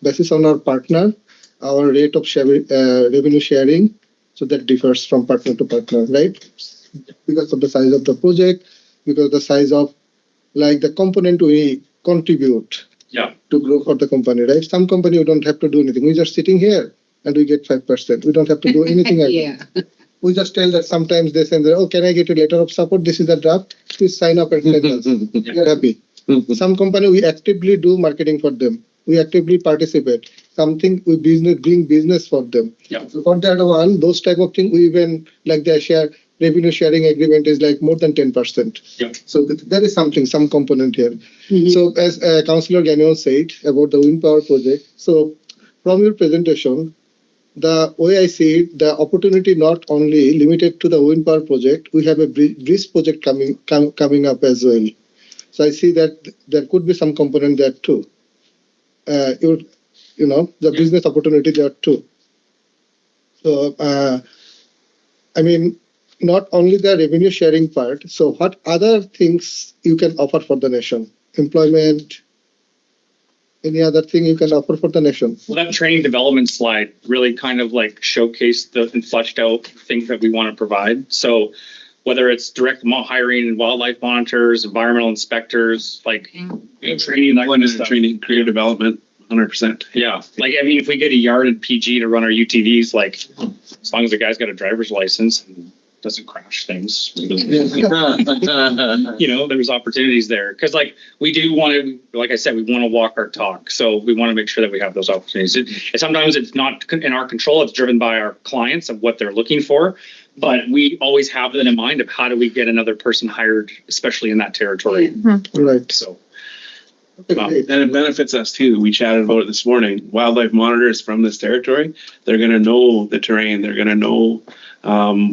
basis on our partner, our rate of revenue sharing. So that differs from partner to partner, right? Because of the size of the project, because of the size of the component we contribute to grow for the company, right? Some company, we don't have to do anything. We're just sitting here and we get 5%. We don't have to do anything else. We just tell that sometimes they say, oh, can I get a letter of support? This is the draft. Please sign up and send us. We are happy. Some company, we actively do marketing for them. We actively participate. Something we bring business for them. So for that one, those type of things, we even the revenue sharing agreement is more than 10%. So there is some component here. So as Councillor Gagnon said about the wind power project, so from your presentation, the way I see it, the opportunity not only limited to the wind power project, we have a bridge project coming up as well. So I see that there could be some component there too. The business opportunity there too. So, not only the revenue sharing part, so what other things you can offer for the nation? Employment, any other thing you can offer for the nation? Well, that training development slide really kind of showcased and fleshed out things that we want to provide. So whether it's direct hiring, wildlife monitors, environmental inspectors, training, that kind of stuff. Training, career development. 100%. Yeah, like, I mean, if we get a yarded PG to run our UTVs, like, as long as the guy's got a driver's license and doesn't crash things, you know, there's opportunities there. Because, like, we do want to, like I said, we want to walk our talk. So we want to make sure that we have those opportunities. Sometimes it's not in our control. It's driven by our clients of what they're looking for. But we always have that in mind of how do we get another person hired, especially in that territory. Right. So. And it benefits us too. We chatted about it this morning. Wildlife monitors from this territory, they're going to know the terrain. They're going to know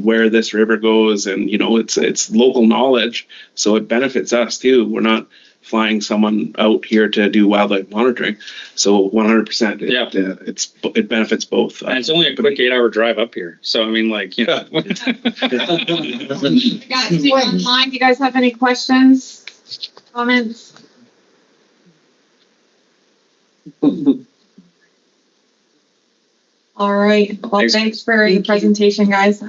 where this river goes, and you know it's local knowledge. So it benefits us too. We're not flying someone out here to do wildlife monitoring. So 100%. It benefits both. And it's only a quick 8-hour drive up here. So I mean, like, you know. Guys, online, do you guys have any questions, comments? All right. Well, thanks for the presentation, guys.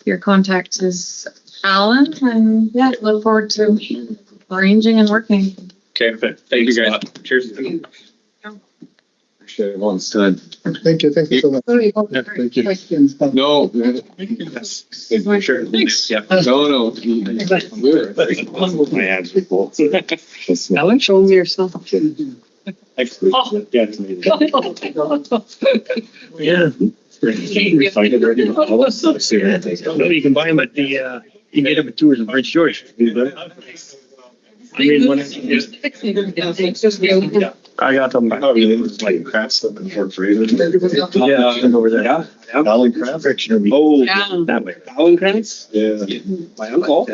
Your contact is Allan, and yeah, look forward to arranging and working. Okay, thank you guys. Cheers. Appreciate everyone's time. Thank you so much. Thank you. Questions? No. Sure. Thanks. Yeah. No. My hands are full. Allan, show me yourself. Thanks. Yeah, it's amazing. Yeah. No, you can buy them at the, you can get them at tours in Prince George. I mean, when I got them. I thought it was like Krantz stuff in Fort Fraser. Yeah, over there. Yeah. Allan Krantz. Oh, Yeah. That way. Allan Krantz? Yeah. My uncle. He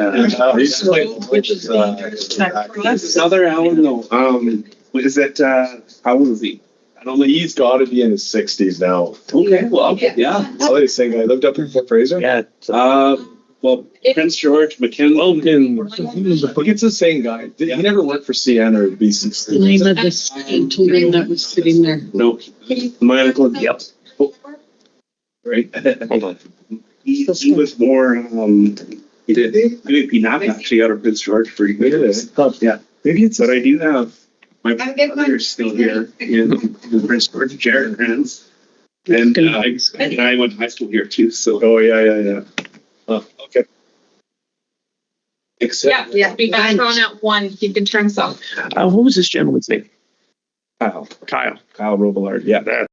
used to play, which is Another Allan, no. Is it, how old is he? I don't know. He's got to be in his 60s now. Okay, well, yeah. Oh, he's saying I lived up in Fort Fraser. Yeah. Well, Prince George, McKinley. I think it's the same guy. He never worked for CN or BC. The name of this gentleman that was sitting there. No, my uncle. Yep. Oh. Right. Hold on. He was more, he did PNAP actually out of Prince George for years. Yeah. Maybe it's. But I do have my brother's still here in Prince George, Jared Krantz. And I went to high school here too, so. Oh, yeah. Okay. Except. Yeah, be back on at 1. You can turn us off. What was this gentleman's name? Kyle Kyle. Robillard, yeah.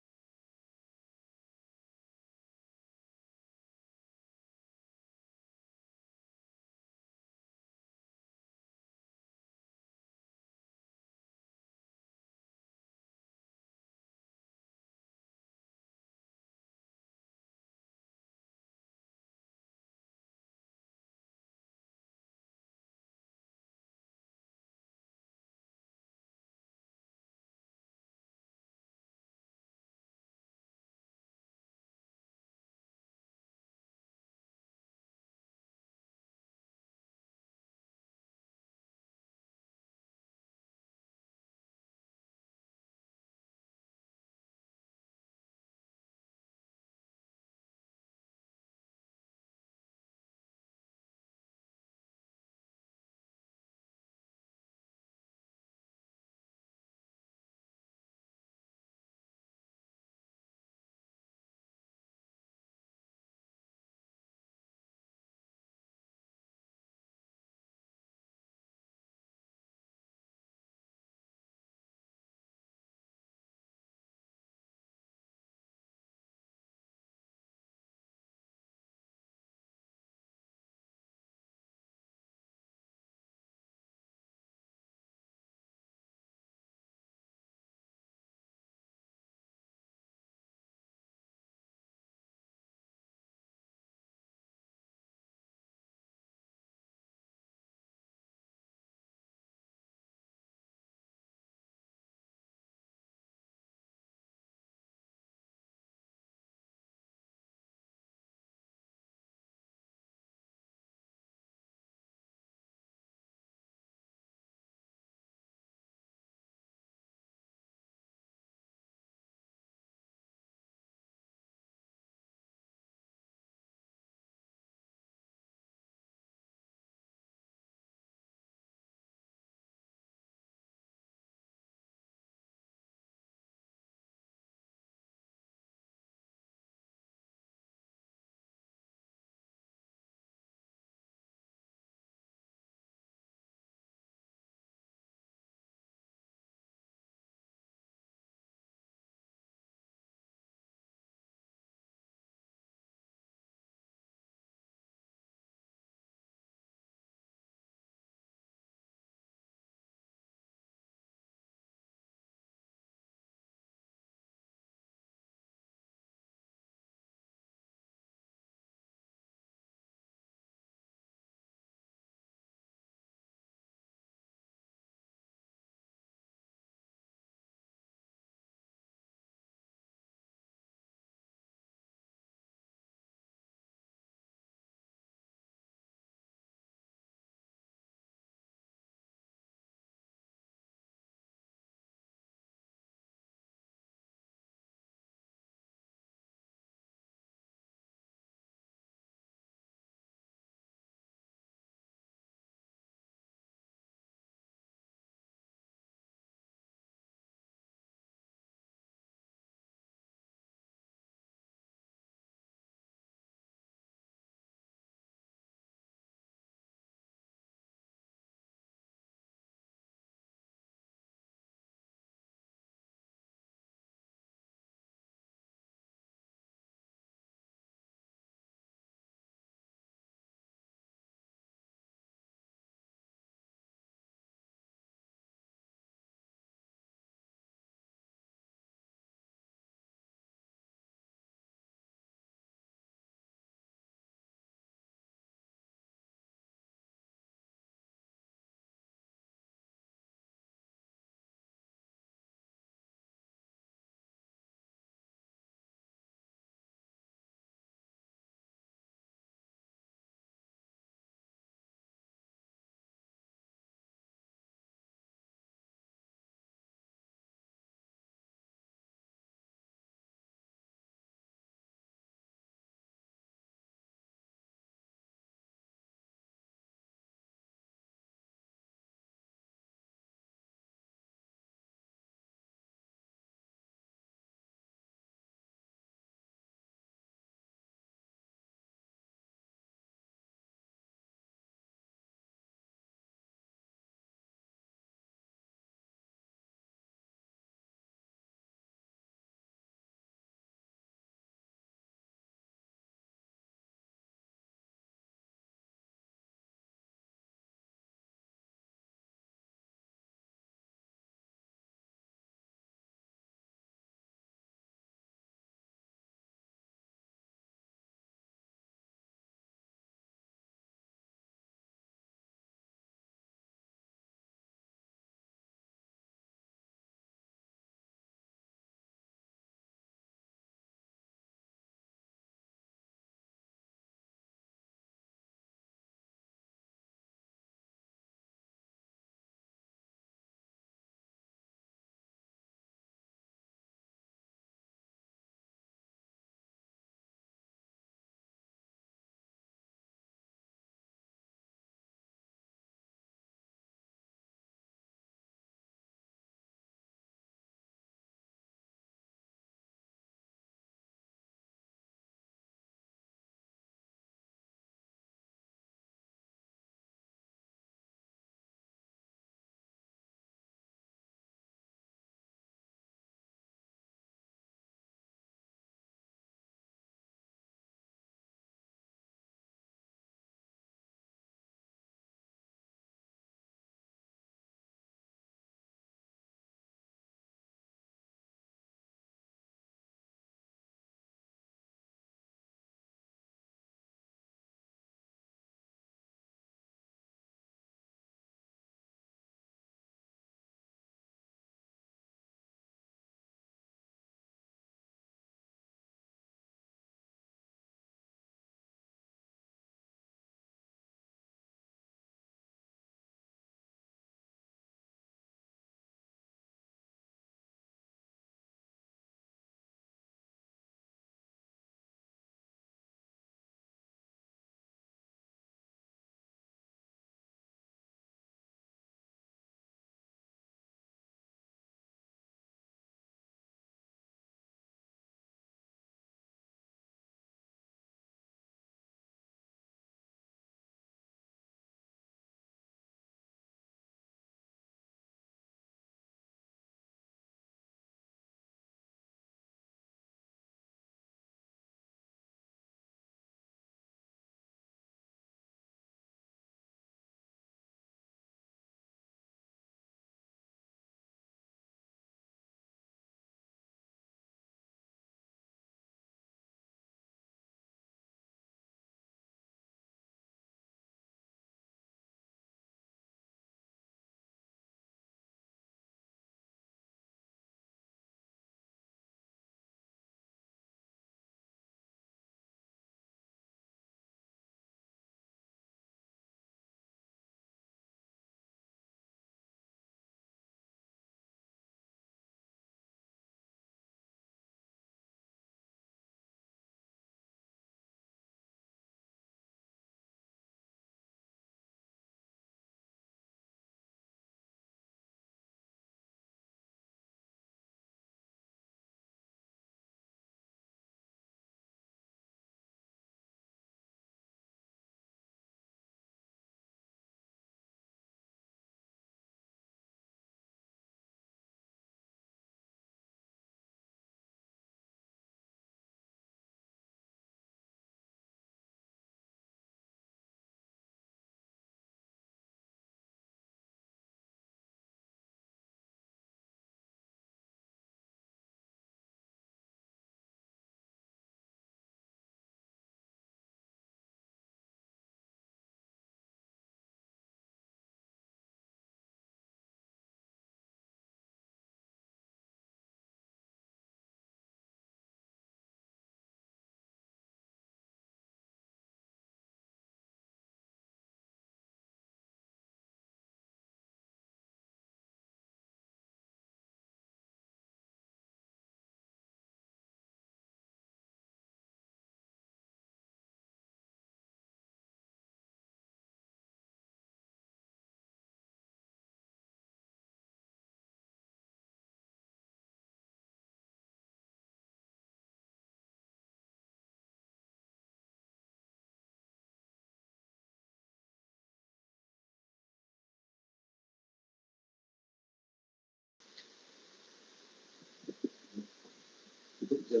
They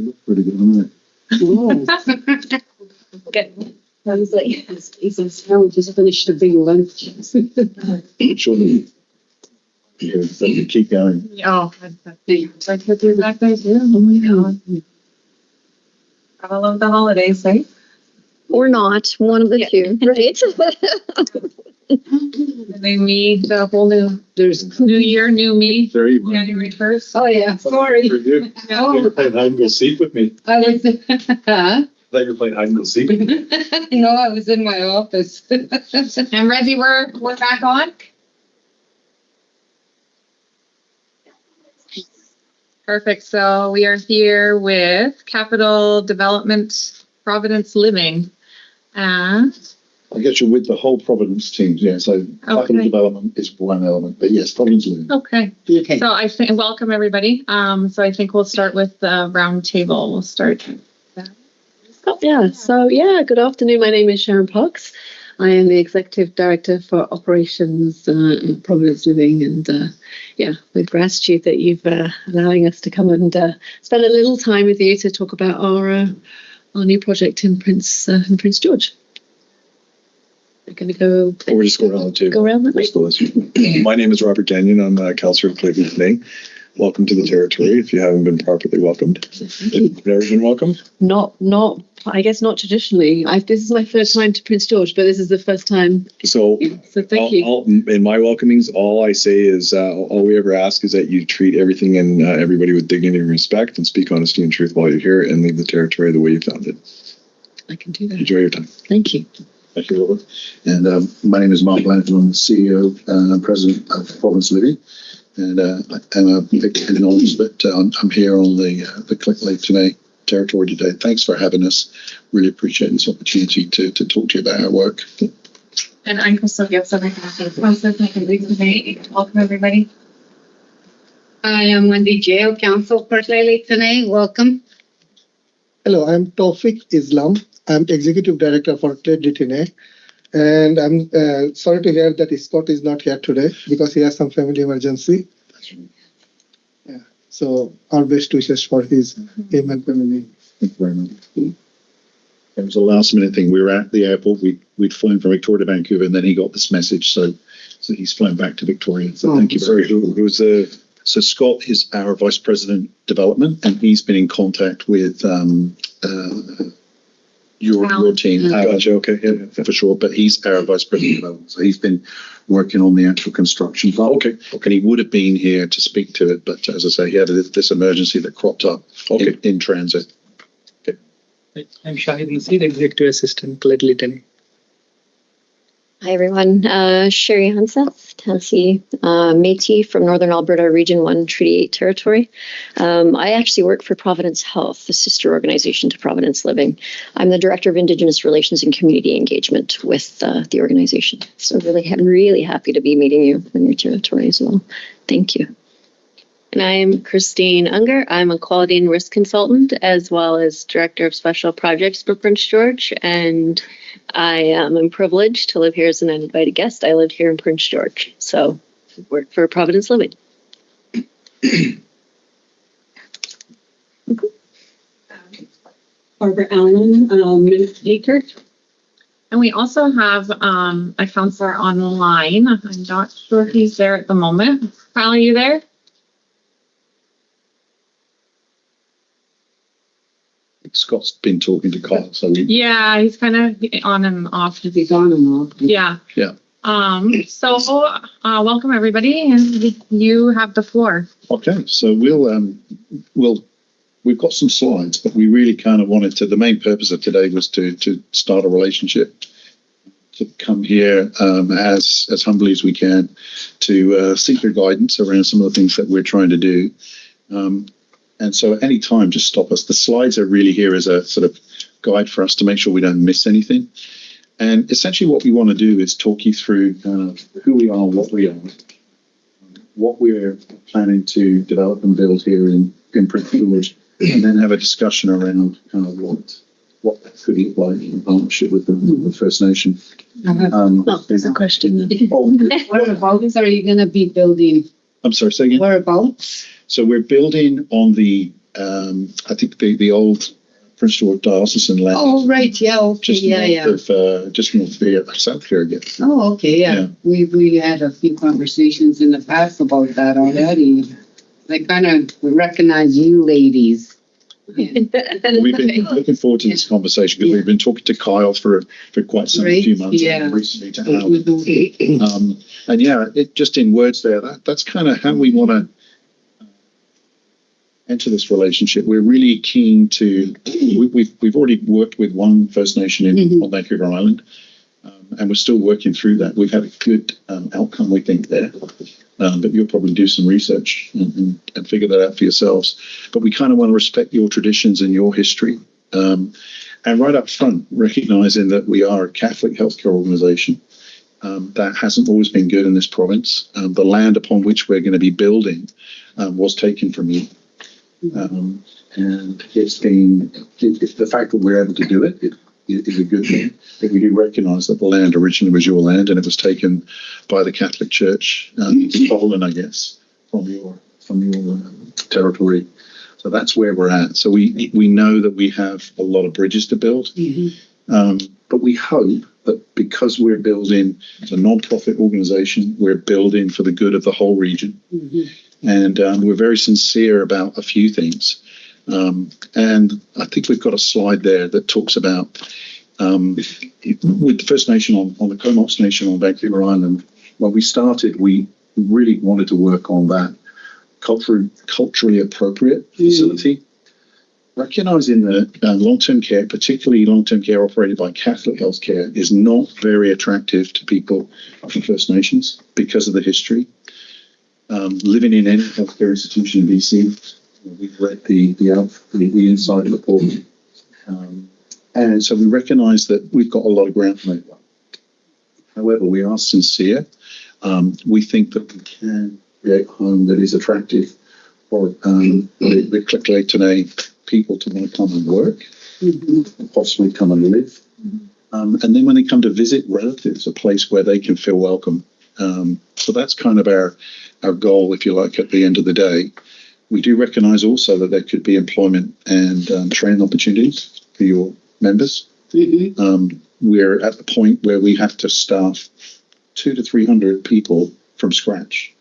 look pretty good, don't they? Good. I was like, Jesus, now we just finished a big lunch. Sure. Yeah, so we keep going. Oh, I could do that there too. Oh my God. I love the holidays, right? Or not, one of the two, right? And they meet the whole There's new year, new me, There you go. January 1st. Oh, yeah, sorry. Pretty good. Oh. You were playing hide and go seek with me. I was, huh? I thought you were playing hide and go seek. No, I was in my office. And Resi, we're back on. Perfect. So we are here with Capital Development Providence Living. And I guess you're with the whole Providence team, yeah. So capital development is one element, but yes, Providence living. okay. Okay. So I think welcome everybody. So I think we'll start with the round table. We'll start. Oh, yeah. So, good afternoon. My name is Sharon Parks. I am the Executive Director for Operations at Providence Living. And, with gratitude that you've allowing us to come and spend a little time with you to talk about our new project in Prince George. We're going to go. Or just go around the table. Go around that way. My name is Robert Gagnon. I'm Councillor of Clayton today. Welcome to the territory. If you haven't been properly welcomed, you've never been welcomed. I guess not traditionally. This is my first time to Prince George, but this is the first time. So thank you. In my welcomings, all I say is all we ever ask is that you treat everything and everybody with dignity and respect, and speak honesty and truth while you're here, and leave the territory the way you found it. I can do that. Enjoy your time. Thank you. Thank you, Robert. And my name is Mark Blanton. I'm the CEO and President of Providence Living. And I'm a big acknowledge that I'm here on the Click Lake today territory today. Thanks for having us. Really appreciate this opportunity to talk to you about our work. And I'm Crystal Gibson. Welcome everybody. I am Wendy Jail, Council for Lheidli today. Welcome. Hello, I'm Tawfiq Islam. I'm Executive Director for Lheidli today. And I'm sorry to hear that Scott is not here today because he has some family emergency. Yeah. So our best wishes for him and family. Thank you very much. It was a last minute thing. We were at the airport. We'd flown from Victoria to Vancouver, and then he got this message. So he's flown back to Victoria. So thank you very much. Who's the? So Scott is our Vice President Development, and he's been in contact with your team. Gotcha. Okay. Yeah. For sure. But he's our Vice President Development. So he's been working on the actual construction part. Okay. And he would have been here to speak to it, but as I say, he had this emergency that cropped up in transit. Okay. I'm Shahid Nasir, Executive Assistant, Lheidli. Hi everyone, Sherry Hanseth, Tansy Métis from Northern Alberta Region 1 Treaty 8 Territory. I actually work for Providence Health, the sister organization to Providence Living. I'm the Director of Indigenous Relations and Community Engagement with the organization. So really happy to be meeting you in your territory as well. Thank you. And I'm Christine Unger. I'm a Quality and Risk Consultant as well as Director of Special Projects for Prince George. And I am privileged to live here as an uninvited guest. I lived here in Prince George. So I work for Providence Living. Barbara Allan, Minute Taker. And we also have a counselor online. I'm not sure if he's there at the moment. Kyle, are you there? Scott's been talking to Kyle, so Yeah, he's kind of on and off. He's on and off. Yeah. Yeah. So welcome everybody, and you have the floor. Okay, so we've got some slides, but we really kind of wanted to. The main purpose of today was to start a relationship, to come here as humbly as we can, to seek your guidance around some of the things that we're trying to do. And so at any time, just stop us. The slides are really here as a sort of guide for us to make sure we don't miss anything. And essentially what we want to do is talk you through who we are, what we are, what we're planning to develop and build here in Prince George, and then have a discussion around kind of what that could look like in partnership with the First Nation. There's a question. Whereabouts are you going to be building? I'm sorry, say again? Whereabouts? So we're building on the, I think the old Prince George diocesan land. Oh, right. Yeah. Okay. Just north of South here again. Oh, okay. Yeah. We had a few conversations in the past about that already. I kind of recognize you ladies. We've been looking forward to this conversation because we've been talking to Kyle for quite some few months. Yeah. Recently to Allan. And yeah, it just in words there, that's kind of how we want to enter this relationship. We're really keen to. We've already worked with one First Nation on Vancouver Island, and we're still working through that. We've had a good outcome, we think, there. But you'll probably do some research and figure that out for yourselves. But we kind of want to respect your traditions and your history. And right up front, recognizing that we are a Catholic healthcare organisation. That hasn't always been good in this province. The land upon which we're going to be building was taken from you. And it's been, the fact that we're able to do it is a good thing. But we do recognise that the land originally was your land and it was taken by the Catholic Church, stolen, I guess, from your territory. So that's where we're at. So we know that we have a lot of bridges to build. But we hope that because we're building as a non-profit organisation, we're building for the good of the whole region. And we're very sincere about a few things. And I think we've got a slide there that talks about with the First Nation on the Comox Nation on Vancouver Island. When we started, we really wanted to work on that culturally appropriate facility. Recognising that long-term care, particularly long-term care operated by Catholic healthcare, is not very attractive to people from First Nations because of the history. Living in any healthcare institution in BC, we've read the inside report, and so we recognise that we've got a lot of ground to make up. However, we are sincere. We think that we can create a home that is attractive for the Chelton people to want to come and work, and possibly come and live. And then when they come to visit relatives, a place where they can feel welcome. So that's kind of our goal, if you like, at the end of the day. We do recognise also that there could be employment and training opportunities for your members. We're at the point where we have to staff 200 to 300 people from scratch.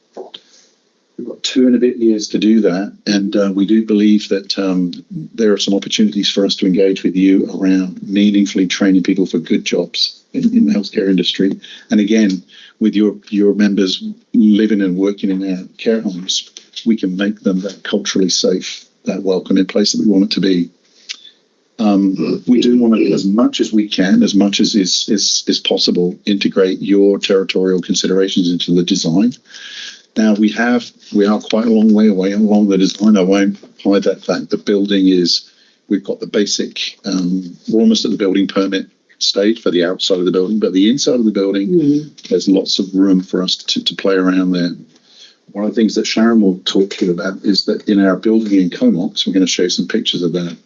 We've got 2 and a bit years to do that, and we do believe that there are some opportunities for us to engage with you around meaningfully training people for good jobs in the healthcare industry. And again, with your members living and working in our care homes, we can make them that culturally safe, that welcoming place that we want it to be. We do want to, as much as we can, as much as is possible, integrate your territorial considerations into the design. Now we are quite a long way away along the design. I won't hide that fact. The building we've got the basic, we're almost at the building permit stage for the outside of the building, but the inside of the building, there's lots of room for us to play around there. One of the things that Sharon will talk to you about is that in our building in Comox, we're going to show some pictures of that.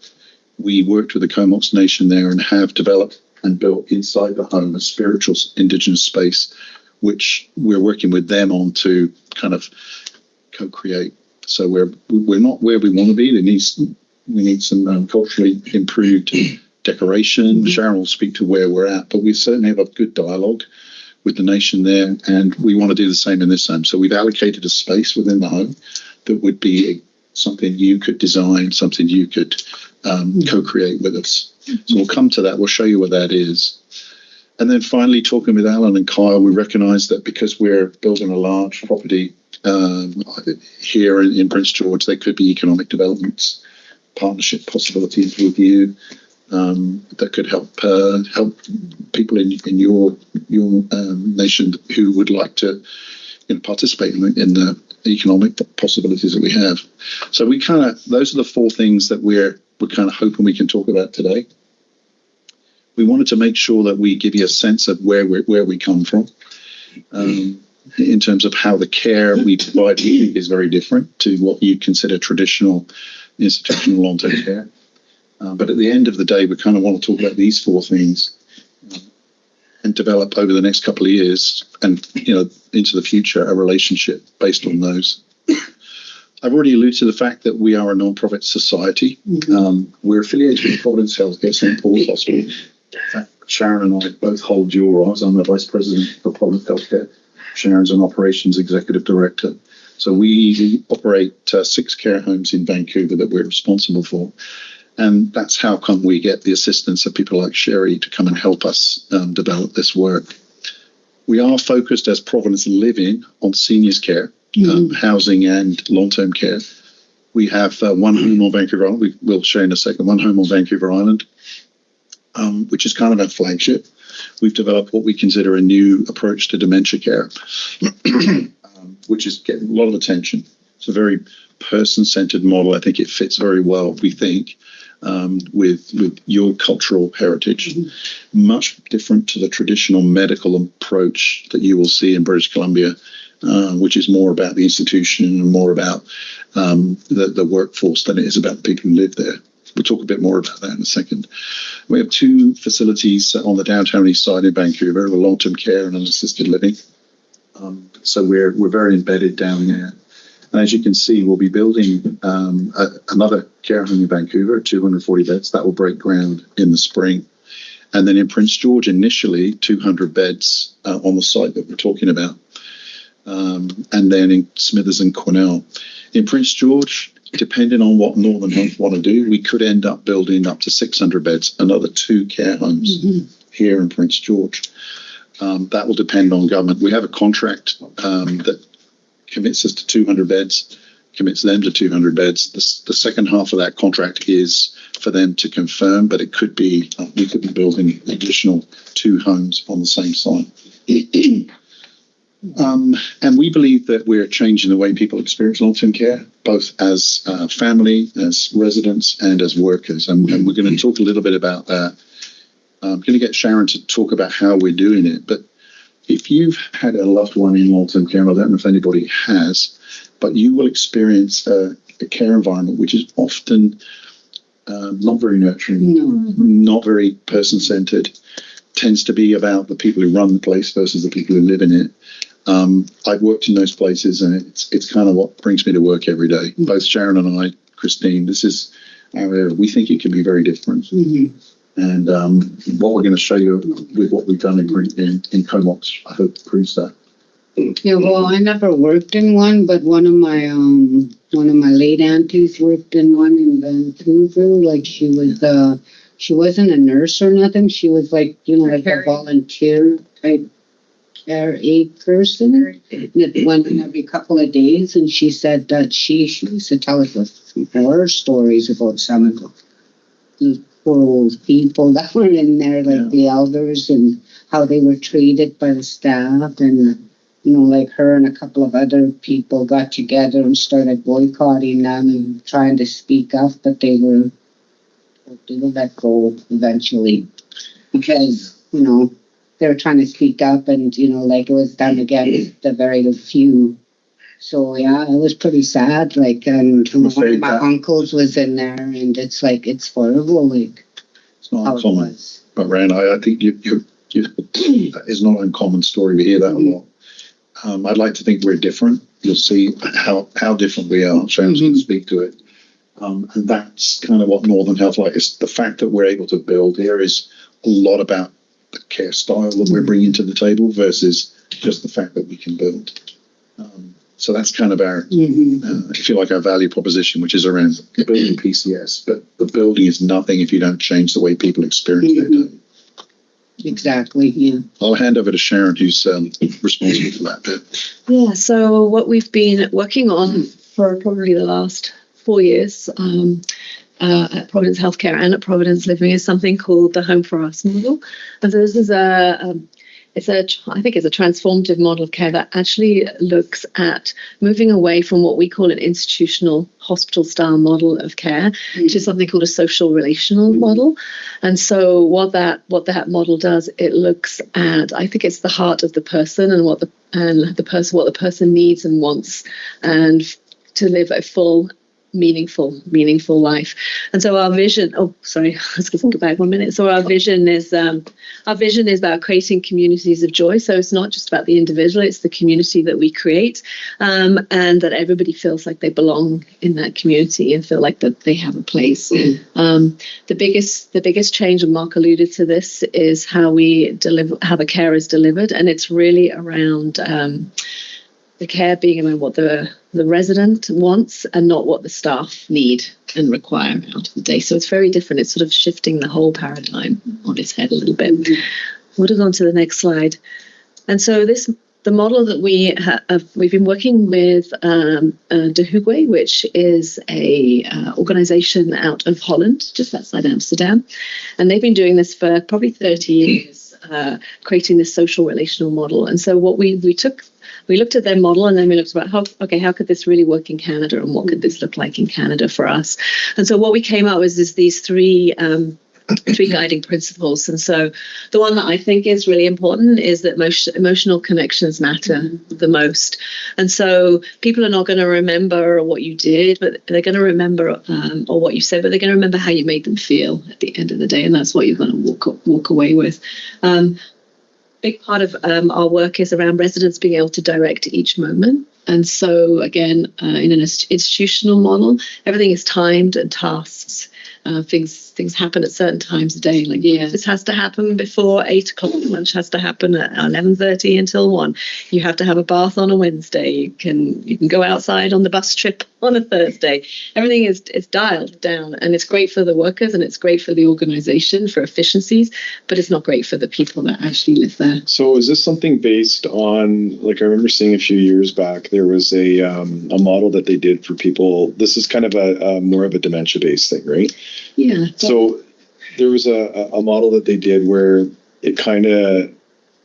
We worked with the Comox Nation there and have developed and built inside the home a spiritual Indigenous space, which we're working with them on to kind of co-create. So we're not where we want to be. We need some culturally improved decoration. Sharon will speak to where we're at, but we certainly have a good dialogue with the nation there, and we want to do the same in this home. So we've allocated a space within the home that would be something you could design, something you could co-create with us. So we'll come to that. We'll show you what that is. And then finally, talking with Allan and Kyle, we recognise that because we're building a large property here in Prince George, there could be economic developments, partnership possibilities with you that could help people in your nation who would like to participate in the economic possibilities that we have. So those are the 4 things that we're kind of hoping we can talk about today. We wanted to make sure that we give you a sense of where we come from, in terms of how the care we provide is very different to what you consider traditional institutional long-term care. But at the end of the day, we kind of want to talk about these four things and develop over the next couple of years and, into the future, a relationship based on those. I've already alluded to the fact that we are a non-profit society. We're affiliated with Providence Healthcare, St. Paul's Hospital. In fact, Sharon and I both hold dual roles. I'm the Vice President for Providence Healthcare. Sharon's an Operations Executive Director. So we operate 6 care homes in Vancouver that we're responsible for. And that's how come we get the assistance of people like Sherry to come and help us develop this work. We are focused as Providence Living on seniors care, housing and long-term care. We have one home on Vancouver Island. We'll show in a second. One home on Vancouver Island, which is kind of our flagship. We've developed what we consider a new approach to dementia care, which is getting a lot of attention. It's a very person-centered model. I think it fits very well, we think, with your cultural heritage. Much different to the traditional medical approach that you will see in British Columbia, which is more about the institution and more about the workforce than it is about the people who live there. We'll talk a bit more about that in a second. We have 2 facilities on the downtown east side in Vancouver, a long-term care and an assisted living. So we're very embedded down there. And as you can see, we'll be building another care home in Vancouver, 240 beds. That will break ground in the spring. And then in Prince George, initially 200 beds on the site that we're talking about. And then in Smithers and Cornell. In Prince George, depending on what Northern Health want to do, we could end up building up to 600 beds, another 2 care homes here in Prince George. That will depend on government. We have a contract that commits us to 200 beds, commits them to 200 beds. The second half of that contract is for them to confirm, but it could be, we could be building additional 2 homes on the same site. And we believe that we're changing the way people experience long-term care, both as family, as residents, and as workers. And we're going to talk a little bit about that. I'm going to get Sharon to talk about how we're doing it. But if you've had a loved one in long-term care, I don't know if anybody has, but you will experience a care environment which is often not very nurturing, not very person-centered, tends to be about the people who run the place versus the people who live in it. I've worked in those places, and it's kind of what brings me to work every day. Both Sharon and I, Christine, this is our area. We think it can be very different. And what we're going to show you with what we've done in Comox, I hope proves that. Yeah, well, I never worked in one, but one of my late aunties worked in one in Vancouver. Like she wasn't a nurse or nothing. She was like, like a volunteer type care aid person. It went in every couple of days, and she said that she used to tell us horror stories about some of the poor old people that were in there, like the elders, and how they were treated by the staff. And like her and a couple of other people got together and started boycotting them and trying to speak up, but they were let go eventually because they were trying to speak up, and like it was done against the very few. So yeah, it was pretty sad. Like, and one of my uncles was in there, and it's like it's horrible. Like, it's not uncommon. But Rand, I think that is not an uncommon story. We hear that a lot. I'd like to think we're different. You'll see how different we are. Sharon's going to speak to it. And that's kind of what Northern Health like is. The fact that we're able to build here is a lot about the care style that we're bringing to the table versus just the fact that we can build. So that's kind of our, if you like, our value proposition, which is around building PCS. But the building is nothing if you don't change the way people experience their day. Exactly, yeah. I'll hand over to Sharon, who's responsible for that bit. Yeah, so what we've been working on for probably the last 4 years at Providence Healthcare and at Providence Living is something called the Home for Us model. And so this is I think it's a transformative model of care that actually looks at moving away from what we call an institutional hospital style model of care to something called a social relational model. And so what that model does, it looks at, I think it's the heart of the person and what the person needs and wants, and to live a full meaningful life. And so our vision, I was going to go back 1 minute. So our vision is about creating communities of joy. So it's not just about the individual, it's the community that we create, and that everybody feels like they belong in that community and feel like that they have a place. The biggest change, and Mark alluded to this, is how the care is delivered, and it's really around the care being around what the resident wants and not what the staff need and require out of the day. So it's very different. It's sort of shifting the whole paradigm on its head a little bit. We'll go on to the next slide. And so the model that we've been working with De Hoogwe, which is a organization out of Holland, just outside Amsterdam. And they've been doing this for probably 30 years, creating this social relational model. And so what we looked at their model, and then we looked about how could this really work in Canada, and what could this look like in Canada for us? And so what we came up with is these three guiding principles. And so the one that I think is really important is that emotional connections matter the most. And so people are not going to remember what you did, but they're going to remember or what you said, but they're going to remember how you made them feel at the end of the day, and that's what you're going to walk away with. Big part of our work is around residents being able to direct each moment. And so, again, in an institutional model, everything is timed and tasks. Things happen at certain times a day. Like this has to happen before 8 o'clock. Lunch has to happen at 11:30 until 1. You have to have a bath on a Wednesday. You can go outside on the bus trip on a Thursday. Everything is dialed down, and it's great for the workers and it's great for the organisation for efficiencies, but it's not great for the people that actually live there. So is this something based on, like I remember seeing a few years back, there was a model that they did for people. This is kind of a more of a dementia-based thing, right? Yeah. So there was a model that they did where it kind of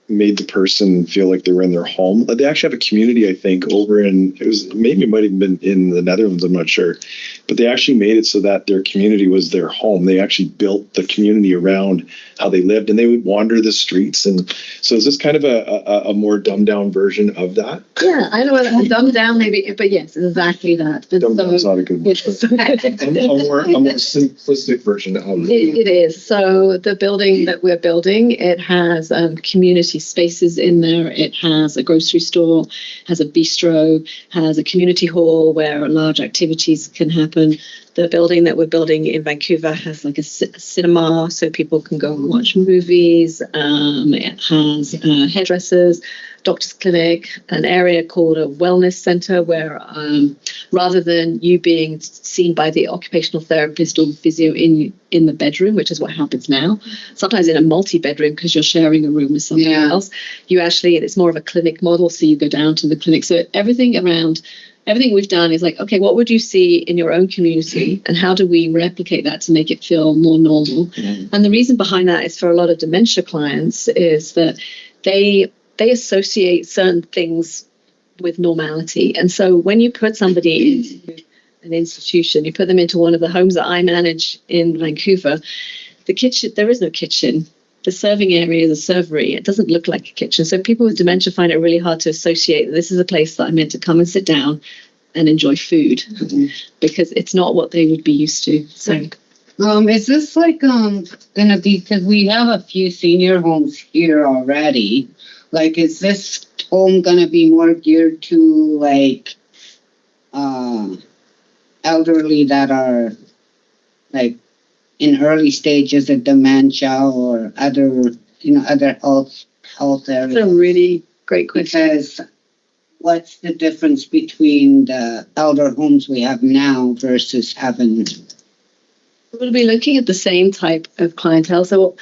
made the person feel like they were in their home. They actually have a community, I think, over in, it might have been in the Netherlands, I'm not sure. But they actually made it so that their community was their home. They actually built the community around how they lived, and they would wander the streets. And so is this kind of a more dumbed down version of that? Yeah, I know what dumbed down maybe, but yes, exactly that. Dumbed down is not a good word. a more simplistic version of it. It is. So the building that we're building, it has community spaces in there. It has a grocery store, has a bistro, has a community hall where large activities can happen. The building that we're building in Vancouver has like a cinema, so people can go and watch movies. It has hairdressers, doctor's clinic, an area called a wellness center where rather than you being seen by the occupational therapist or physio in the bedroom, which is what happens now, sometimes in a multi-bedroom because you're sharing a room with someone else, it's more of a clinic model, so you go down to the clinic. So everything we've done is like, okay, what would you see in your own community, and how do we replicate that to make it feel more normal? And the reason behind that is for a lot of dementia clients is that they associate certain things with normality. And so when you put somebody into an institution, you put them into one of the homes that I manage in Vancouver, the kitchen, there is no kitchen. The serving area is a servery. It doesn't look like a kitchen. So people with dementia find it really hard to associate that this is a place that I'm meant to come and sit down and enjoy food, because it's not what they would be used to. So, is this like gonna be, because we have a few senior homes here already, like is this home gonna be more geared to like elderly that are like in early stages of dementia or other health areas? That's a really great question. Because what's the difference between the elder homes we have now versus having? We'll be looking at the same type of clientele. So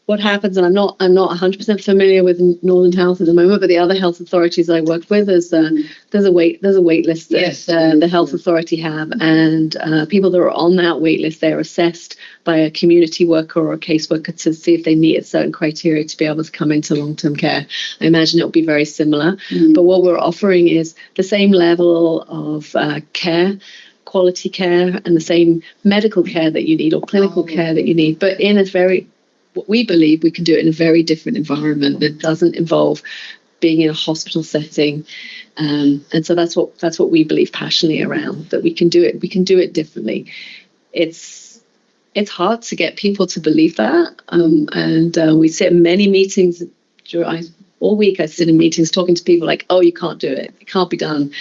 what happens, and I'm not 100% familiar with Northern Health at the moment, but the other health authorities I work with, there's a wait list that the health authority have, and people that are on that wait list, they're assessed by a community worker or a caseworker to see if they meet a certain criteria to be able to come into long-term care. I imagine it'll be very similar, but what we're offering is the same level of care, quality care, and the same medical care that you need or clinical care that you need, but in a what we believe we can do it in a very different environment that doesn't involve being in a hospital setting. And so that's what we believe passionately around, that we can do it differently. It's hard to get people to believe that. And we sit in many meetings all week. I sit in meetings talking to people like, oh, you can't do it. It can't be done.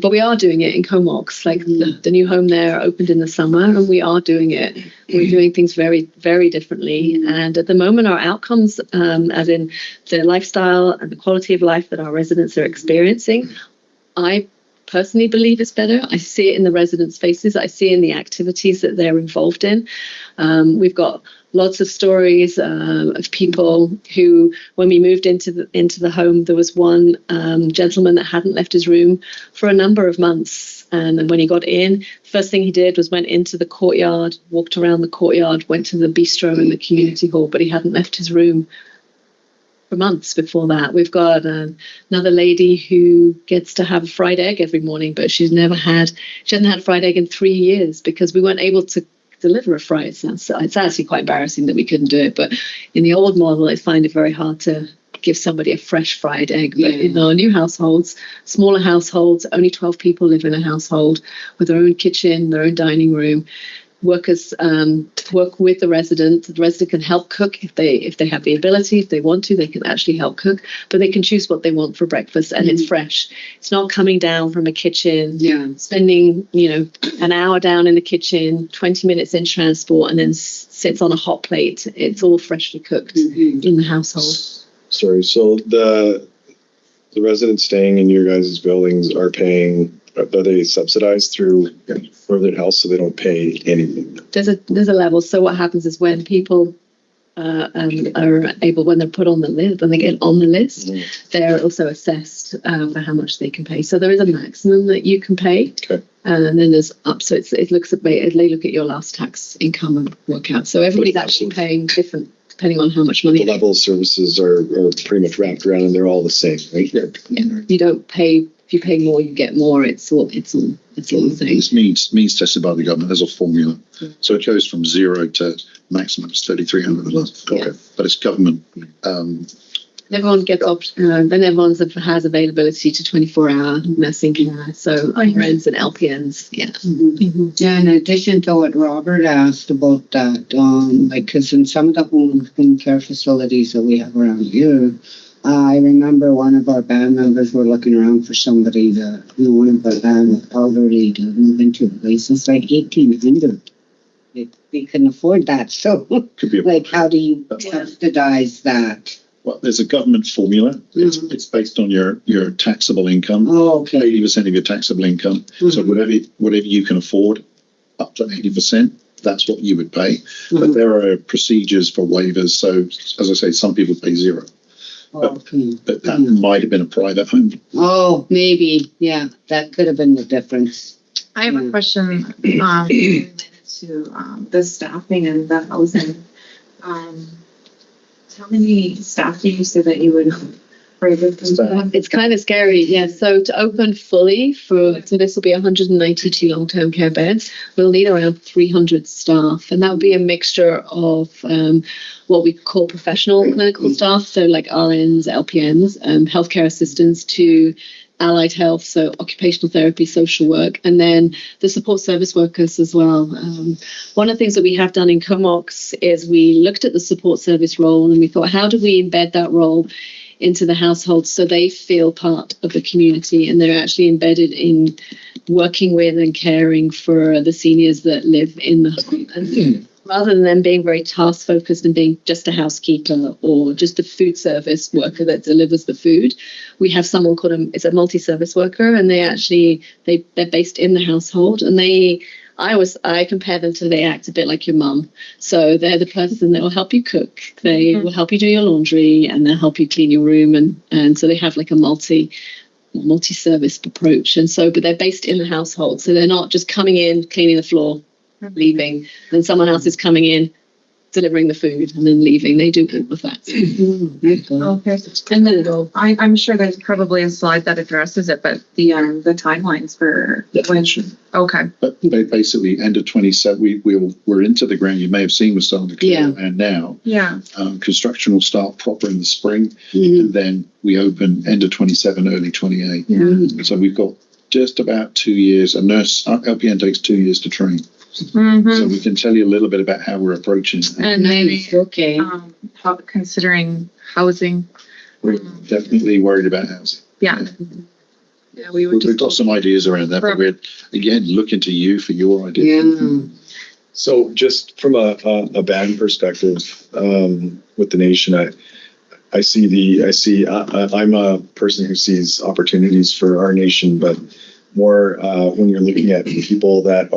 But we are doing it in Comox. Like the new home there opened in the summer, and we are doing it. We're doing things very, very differently. And at the moment, our outcomes, as in the lifestyle and the quality of life that our residents are experiencing, I personally believe it's better. I see it in the residents' faces. I see it in the activities that they're involved in. We've got lots of stories of people who, when we moved into the home, there was one gentleman that hadn't left his room for a number of months. And then when he got in, first thing he did was went into the courtyard, walked around the courtyard, went to the bistro in the community hall, but he hadn't left his room for months before that. We've got another lady who gets to have a fried egg every morning, but she hasn't had a fried egg in 3 years because we weren't able to deliver a fried. It's actually quite embarrassing that we couldn't do it, but in the old model, I find it very hard to give somebody a fresh fried egg. But in our new households, smaller households, only 12 people live in a household with their own kitchen, their own dining room. Workers work with the resident. The resident can help cook if they have the ability. If they want to, they can actually help cook, but they can choose what they want for breakfast, and it's fresh. It's not coming down from a kitchen, spending an hour down in the kitchen, 20 minutes in transport, and then sits on a hot plate. It's all freshly cooked in the household. Sorry, so the residents staying in your guys' buildings are they subsidized through Northern Health, so they don't pay anything? There's a level. So what happens is when people are able, when they're put on the list, when they get on the list, they're also assessed for how much they can pay. So there is a maximum that you can pay, and then there's up. So they look at your last tax income and work out. So everybody's actually paying different depending on how much money. The level of services are pretty much wrapped around, and they're all the same, right? Yeah. You don't pay. If you pay more, you get more. It's all the same. This means tested by the government. There's a formula, so it goes from 0 to maximum is 3,300 a month. Okay, but it's government. Everyone gets then everyone has availability to 24-hour nursing care. So RNs and LPNs, Yeah, in addition to what Robert asked about that, because in some of the home care facilities that we have around here, I remember one of our band members were looking around for somebody one of our band elderly to move into a place. It's like 1,800. We couldn't afford that. So, how do you subsidize that? Well, there's a government formula. It's based on your taxable income. 80% of your taxable income. So whatever you can afford, up to 80%, that's what you would pay. But there are procedures for waivers. So, as I say, some people pay 0. But that might have been a private home. Oh, maybe. Yeah, that could have been the difference. I have a question related to the staffing and the housing. How many staff do you say that you would It's kind of scary, yeah. So to open fully so this will be 192 long-term care beds. We'll need around 300 staff, and that will be a mixture of what we call professional clinical staff, so like RNs, LPNs, healthcare assistants, to allied health, so occupational therapy, social work, and then the support service workers as well. One of the things that we have done in Comox is we looked at the support service role and we thought, how do we embed that role into the household so they feel part of the community and they're actually embedded in working with and caring for the seniors that live in the home. And rather than them being very task focused and being just a housekeeper or just a food service worker that delivers the food, we have someone called it's a multi-service worker, and they're based in the household, and I compare them to, they act a bit like your mum. So they're the person that will help you cook, they will help you do your laundry, and they'll help you clean your room, and so they have like a multi-service approach. And so, but they're based in the household, so they're not just coming in, cleaning the floor, leaving, then someone else is coming in, delivering the food and then leaving. They do all of that. Okay, and then I'm sure there's probably a slide that addresses it, but the timelines for when. Okay. But basically, end of 27, we're into the ground. You may have seen we're starting to clear land now. Yeah. Construction will start proper in the spring, and then we open end of 27, early 28. Yeah. So we've got just about 2 years. A nurse, LPN takes 2 years to train. So we can tell you a little bit about how we're approaching it. And maybe how, considering housing. We're definitely worried about housing. Yeah. Yeah, we've got some ideas around that, but we're again looking to you for your ideas. Yeah. So just from a band perspective, with the nation, I'm a person who sees opportunities for our nation, but more when you're looking at people that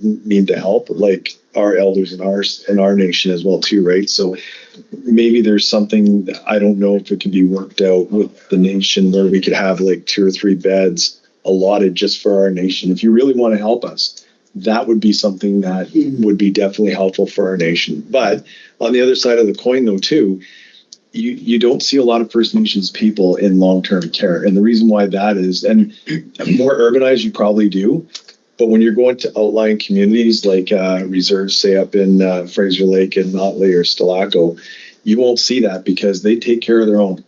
need the help, like our elders in our nation as well too, right? So maybe there's something, I don't know if it can be worked out with the nation where we could have like 2 or 3 beds allotted just for our nation. If you really want to help us, that would be something that would be definitely helpful for our nation. But on the other side of the coin though too, you don't see a lot of First Nations people in long-term care. And the reason why that is, and more urbanized you probably do, but when you're going to outlying communities like reserves, say up in Fraser Lake and Notley or Stalaco, you won't see that because they take care of their own.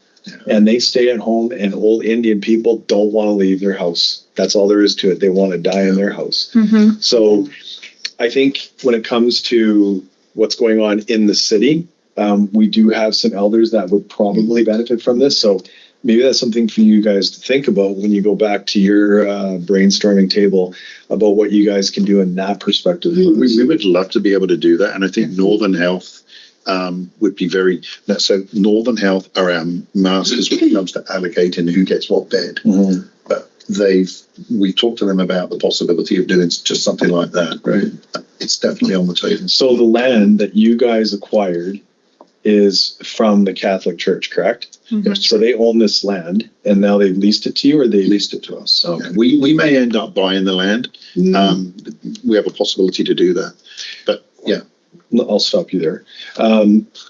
And they stay at home, and old Indian people don't want to leave their house. That's all there is to it. They want to die in their house. So I think when it comes to what's going on in the city, we do have some elders that would probably benefit from this. So maybe that's something for you guys to think about when you go back to your brainstorming table about what you guys can do in that perspective. We would love to be able to do that. And I think Northern Health would be so Northern Health are our masters when it comes to allocating who gets what bed. But we talked to them about the possibility of doing just something like that. Right. It's definitely on the table. So the land that you guys acquired is from the Catholic Church, correct? So they own this land, and now they've leased it to you, or they leased it to us. So we may end up buying the land. We have a possibility to do that, but yeah. I'll stop you there.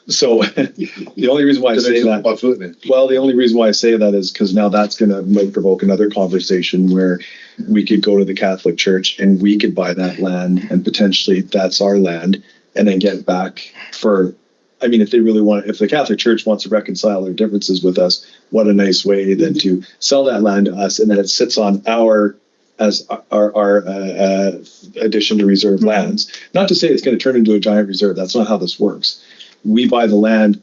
So the only reason why I say that, the only reason why I say that is because now that's going to provoke another conversation where we could go to the Catholic Church and we could buy that land, and potentially that's our land, and then get back for. I mean, if they really want, if the Catholic Church wants to reconcile their differences with us, what a nice way then to sell that land to us, and then it sits on our addition to reserve lands. Not to say it's going to turn into a giant reserve. That's not how this works. We buy the land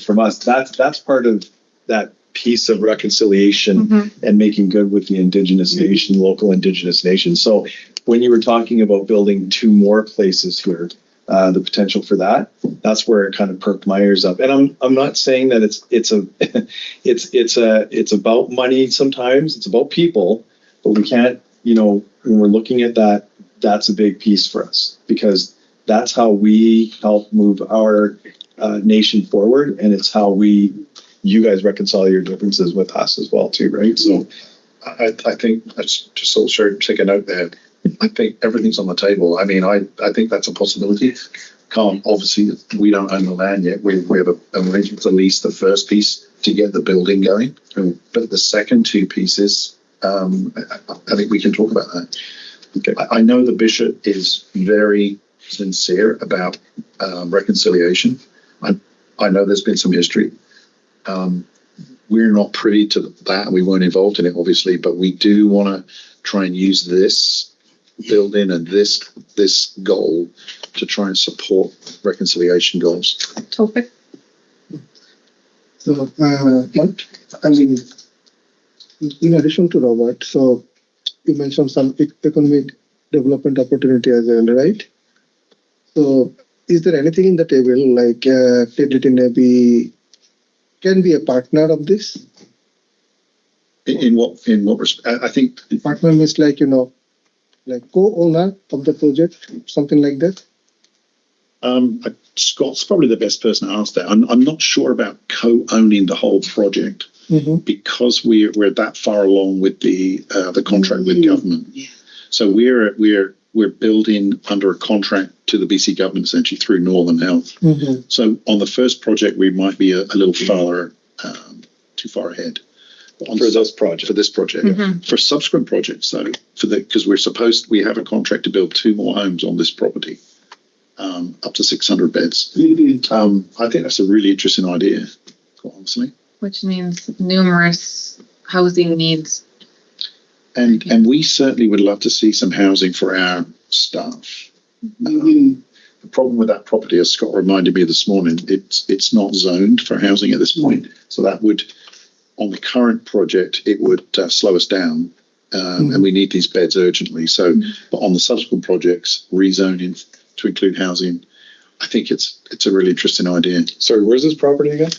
from us. That's part of that piece of reconciliation and making good with the Indigenous nation, local Indigenous nation. So when you were talking about building 2 more places here, the potential for that's where it kind of perked my ears up. And I'm not saying that it's about money. Sometimes it's about people, but we can't, when we're looking at that, that's a big piece for us, because that's how we help move our nation forward. And it's how you guys reconcile your differences with us as well too. Right. So I think that's just also take a note there. I think everything's on the table. I mean, I think that's a possibility. Obviously, we don't own the land yet. We have an arrangement to lease the first piece to get the building going. But the second 2 pieces, I think we can talk about that. Okay. I know the bishop is very sincere about reconciliation. I know there's been some history. We're not privy to that. We weren't involved in it, obviously, but we do want to try and use this building and this goal to try and support reconciliation goals. Topic. So, I mean, in addition to Robert, so you mentioned some economic development opportunity as well, right? So, is there anything in the table like Lheidli can be a partner of this? In what respect? I think partner means like like co-owner of the project, something like that. Scott's probably the best person to ask that. I'm not sure about co-owning the whole project because we're that far along with the contract with government. So we're we're building under a contract to the BC government essentially through Northern Health. So on the first project, we might be a little farther, too far ahead. For this project. For this project. For subsequent projects, though, because we have a contract to build 2 more homes on this property, up to 600 beds. I think that's a really interesting idea, quite honestly. Which means numerous housing needs. And we certainly would love to see some housing for our staff. The problem with that property, as Scott reminded me this morning, it's not zoned for housing at this point. So that would, on the current project, it would slow us down, and we need these beds urgently. So, but on the subsequent projects, rezoning to include housing, I think it's a really interesting idea. Sorry, where's this property again?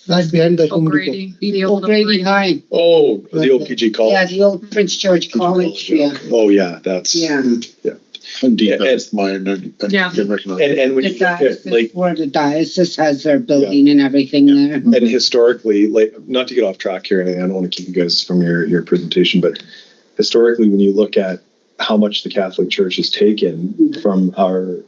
Right behind the O'Grady, the old O'Grady High. Oh, the old PG College. Yeah, the old Prince George College. Yeah. Oh, yeah, that's Home Depot, that's my own. Yeah. And when The you look at, like, where the diocese has their building and everything there. and historically, like, not to get off track here, and I don't want to keep you guys from your presentation, but historically, when you look at how much the Catholic Church has taken from our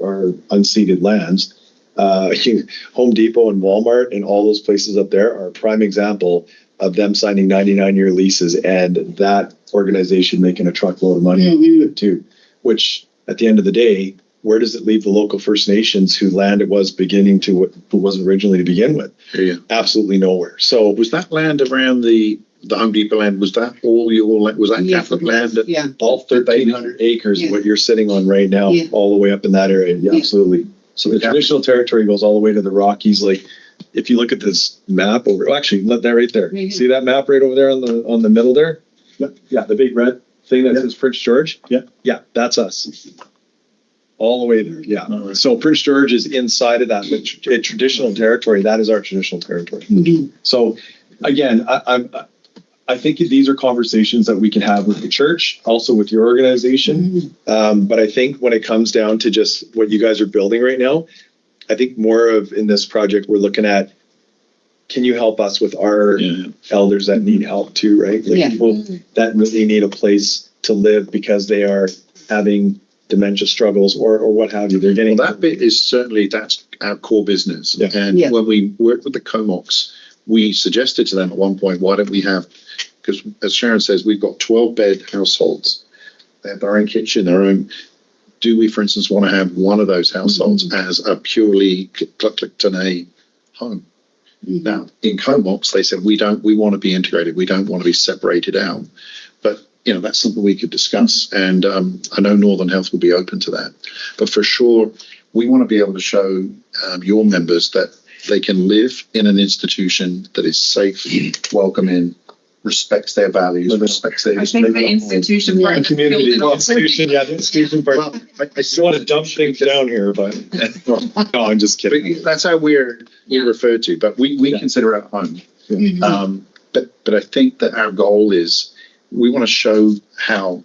unceded lands, Home Depot and Walmart and all those places up there are a prime example of them signing 99-year leases and that organization making a truckload of money too, which at the end of the day, where does it leave the local First Nations whose land it was beginning to, what was originally to begin with? Absolutely nowhere. So was that land around the Home Depot land, was that all your land? Was that Catholic land? All 1,300 acres of what you're sitting on right now, all the way up in that area. Yeah, absolutely. So the traditional territory goes all the way to the Rockies. Like, if you look at this map over, actually, let that right there. See that map right over there on the middle there? Yeah, the big red thing that says Prince George. Yeah, that's us. All the way there. Yeah. So Prince George is inside of that, but traditional territory. That is our traditional territory. So, again, I think these are conversations that we can have with the church, also with your organization. But I think when it comes down to just what you guys are building right now, I think more of in this project, we're looking at, can you help us with our elders that need help too, right? Like people that really need a place to live because they are having dementia struggles or what have you. They're getting that bit is certainly, that's our core business. And when we worked with the Comox, we suggested to them at one point, why don't we have, because as Sharon says, we've got 12-bed households. They have their own kitchen, their own. Do we, for instance, want to have one of those households as a purely click-click-tane home? Now, in Comox, they said, we want to be integrated. We don't want to be separated out. But, that's something we could discuss. And I know Northern Health will be open to that. But for sure, we want to be able to show your members that they can live in an institution that is safe, welcoming, respects their values, respects their. I think the institution part. The community institution, the institution part. Well, I still want to dump things down here, but no, I'm just kidding. That's how we're referred to, but we consider it home. But I think that our goal is we want to show how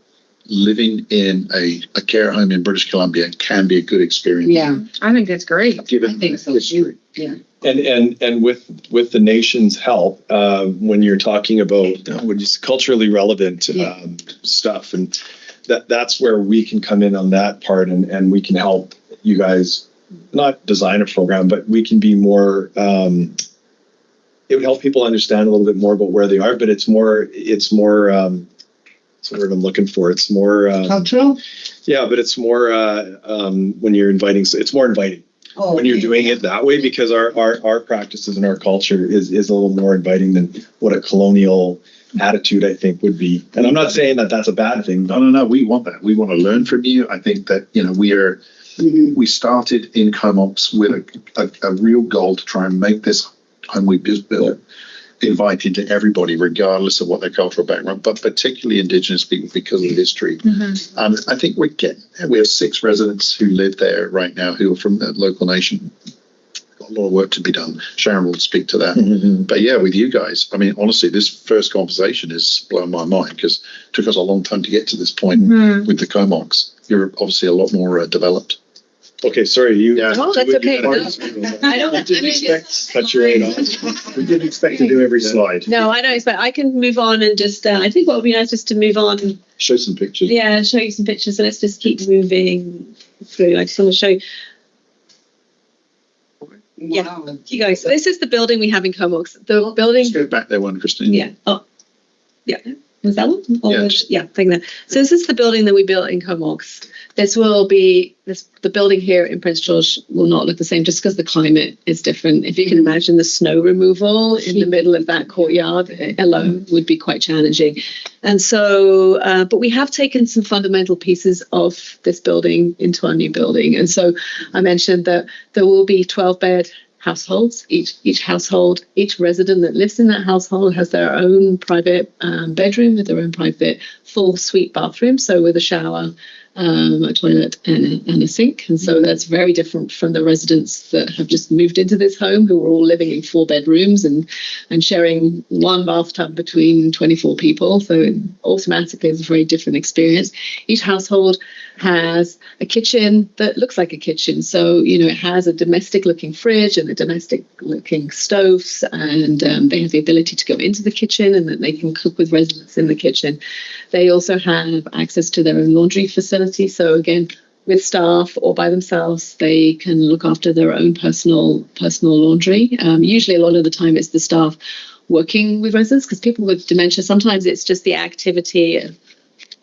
living in a care home in British Columbia can be a good experience. Yeah, I think it's great. Given I think so history. Yeah. And with the nation's help, when you're talking about culturally relevant stuff, and that's where we can come in on that part, and we can help you guys not design a program, but we can be more. It would help people understand a little bit more about where they are, but it's more. That's the word I'm looking for. It's more cultural. Yeah, but it's more when you're inviting. It's more inviting. When you're doing it that way, because our practices and our culture is a little more inviting than what a colonial attitude I think would be. And I'm not saying that that's a bad thing. No. We want that. We want to learn from you. I think that we started in Comox with a real goal to try and make this home we built inviting to everybody, regardless of what their cultural background, but particularly Indigenous people because of the history. I think we have 6 residents who live there right now who are from the local nation. Got a lot of work to be done. Sharon will speak to that. But yeah, with you guys, I mean, honestly, this first conversation is blowing my mind because it took us a long time to get to this point with the Comox. You're obviously a lot more developed. Okay, sorry, you. Oh, that's okay. No, I don't. We didn't expect cut you right off. We didn't expect to do every slide. No, I don't expect. I can move on and just. I think what would be nice is to move on. Show some pictures. Yeah, show you some pictures. So let's just keep moving through. I just want to show you. Yeah, keep going. So this is the building we have in Comox. The building. Just go back there one, Christine. Yeah. Oh, yeah. Was that one? Yeah. Yeah, thank you. So this is the building that we built in Comox. This will be the building here in Prince George will not look the same just because the climate is different. If you can imagine the snow removal in the middle of that courtyard alone would be quite challenging. And so, but we have taken some fundamental pieces of this building into our new building. And so I mentioned that there will be 12-bed households. Each household, each resident that lives in that household has their own private bedroom with their own private full suite bathroom. So with a shower, a toilet and a sink. And so that's very different from the residents that have just moved into this home who are all living in 4 bedrooms and sharing one bathtub between 24 people. So automatically it's a very different experience. Each household has a kitchen that looks like a kitchen. So, it has a domestic looking fridge and a domestic looking stoves, and they have the ability to go into the kitchen and that they can cook with residents in the kitchen. They also have access to their own laundry facility. So again, with staff or by themselves, they can look after their own personal laundry. Usually a lot of the time it's the staff working with residents, because people with dementia, sometimes it's just the activity of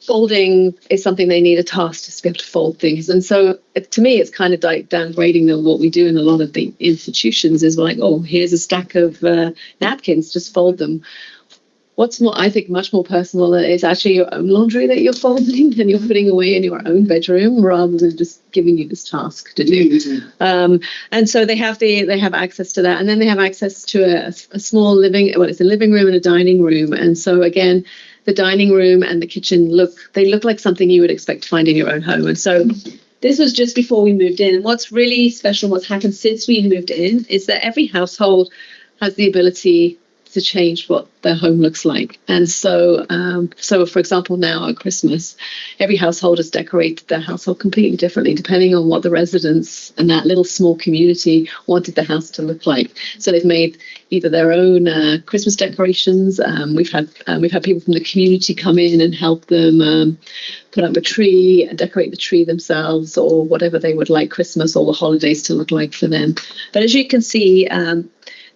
folding is something they need a task just to be able to fold things. And so to me, it's kind of like downgrading what we do in a lot of the institutions is like, oh, here's a stack of napkins, just fold them. What's more, I think, much more personal is actually your own laundry that you're folding and you're putting away in your own bedroom rather than just giving you this task to do. And so they have access to that, and then they have access to a small it's a living room and a dining room. And so again, the dining room and the kitchen look like something you would expect to find in your own home. And so this was just before we moved in. And what's really special, what's happened since we moved in, is that every household has the ability to change what their home looks like. And so, for example, now at Christmas, every household has decorated their household completely differently, depending on what the residents and that little small community wanted the house to look like. So they've made either their own Christmas decorations. We've had people from the community come in and help them put up a tree and decorate the tree themselves, or whatever they would like Christmas or the holidays to look like for them. But as you can see,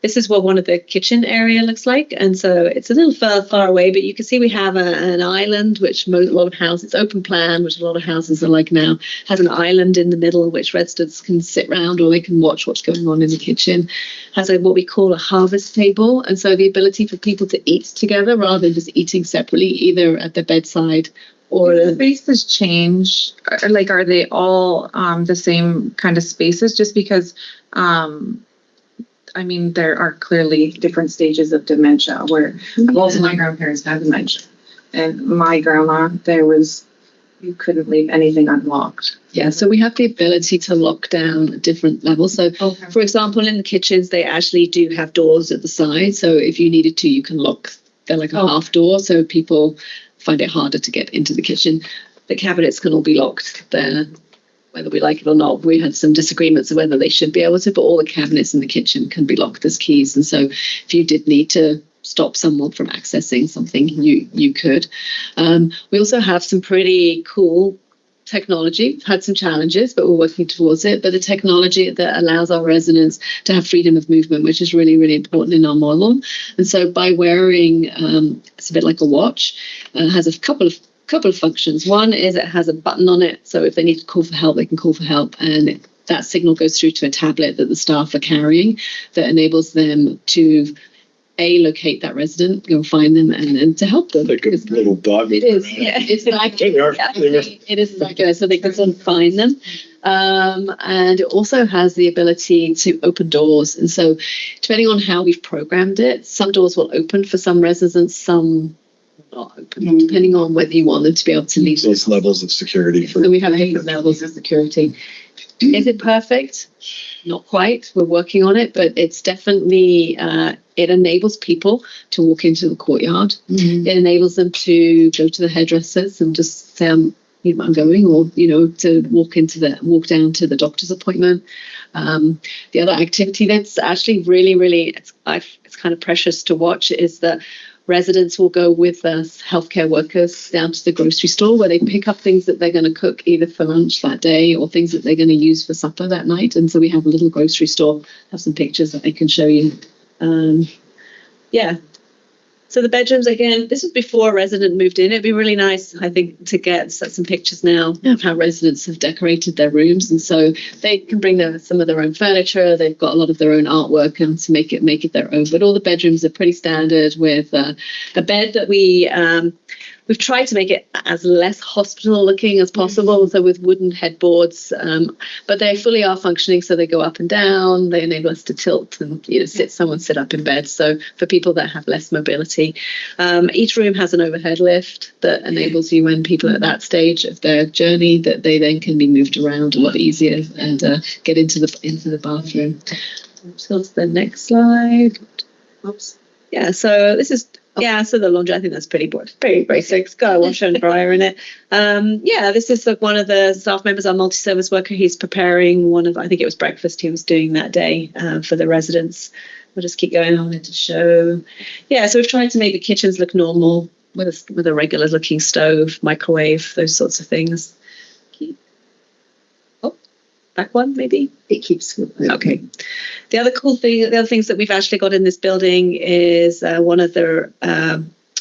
this is what one of the kitchen area looks like. And so it's a little far away, but you can see we have an island, which a lot of houses, it's open plan, which a lot of houses are like now, has an island in the middle, which residents can sit round or they can watch what's going on in the kitchen. Has what we call a harvest table. And so the ability for people to eat together rather than just eating separately, either at the bedside or the spaces change. Like, are they all the same kind of spaces? Just because there are clearly different stages of dementia where both of my grandparents had dementia. And my grandma, you couldn't leave anything unlocked. Yeah, so we have the ability to lock down at different levels. So, for example, in the kitchens, they actually do have doors at the side. So if you needed to, you can lock. They're like a half door, so people find it harder to get into the kitchen. The cabinets can all be locked there. Whether we like it or not, we had some disagreements of whether they should be able to, but all the cabinets in the kitchen can be locked as keys. And so if you did need to stop someone from accessing something, you could. We also have some pretty cool technology. We've had some challenges, but we're working towards it. But the technology that allows our residents to have freedom of movement, which is really, really important in our model. And so by wearing, it's a bit like a watch, has a couple of functions. One is it has a button on it, so if they need to call for help, they can call for help, and that signal goes through to a tablet that the staff are carrying that enables them to locate that resident, go find them, and to help them. Like a little dog. It is. Yeah, it's like it is like so they can sort of find them. And it also has the ability to open doors. And so depending on how we've programmed it, some doors will open for some residents, some not open, depending on whether you want them to be able to leave. Those levels of security. So we have 8 levels of security. Is it perfect? Not quite. We're working on it, but it's definitely, it enables people to walk into the courtyard. It enables them to go to the hairdressers and just say, I'm going, or to walk down to the doctor's appointment. The other activity that's actually really it's kind of precious to watch is that residents will go with us healthcare workers down to the grocery store where they pick up things that they're going to cook either for lunch that day or things that they're going to use for supper that night. And so we have a little grocery store, have some pictures that I can show you. So the bedrooms, again, this was before a resident moved in. It'd be really nice, I think, to get some pictures now of how residents have decorated their rooms. And so they can bring some of their own furniture. They've got a lot of their own artwork and to make it their own. But all the bedrooms are pretty standard with a bed that we've tried to make it as less hospital looking as possible, so with wooden headboards, but they fully are functioning, so they go up and down. They enable us to tilt and sit up in bed. So for people that have less mobility, each room has an overhead lift that enables you, when people are at that stage of their journey, that they then can be moved around a lot easier and get into the bathroom. Let's go to the next slide. Oops. Yeah, so this is. Yeah, so the laundry, I think that's pretty basic. It's got a washer and dryer in it. This is one of the staff members, our multi-service worker. He's preparing I think it was breakfast he was doing that day for the residents. We'll just keep going on to show. Yeah, so we've tried to make the kitchens look normal with a regular looking stove, microwave, those sorts of things. Back one, maybe? It keeps moving. Okay. The other things that we've actually got in this building is one of the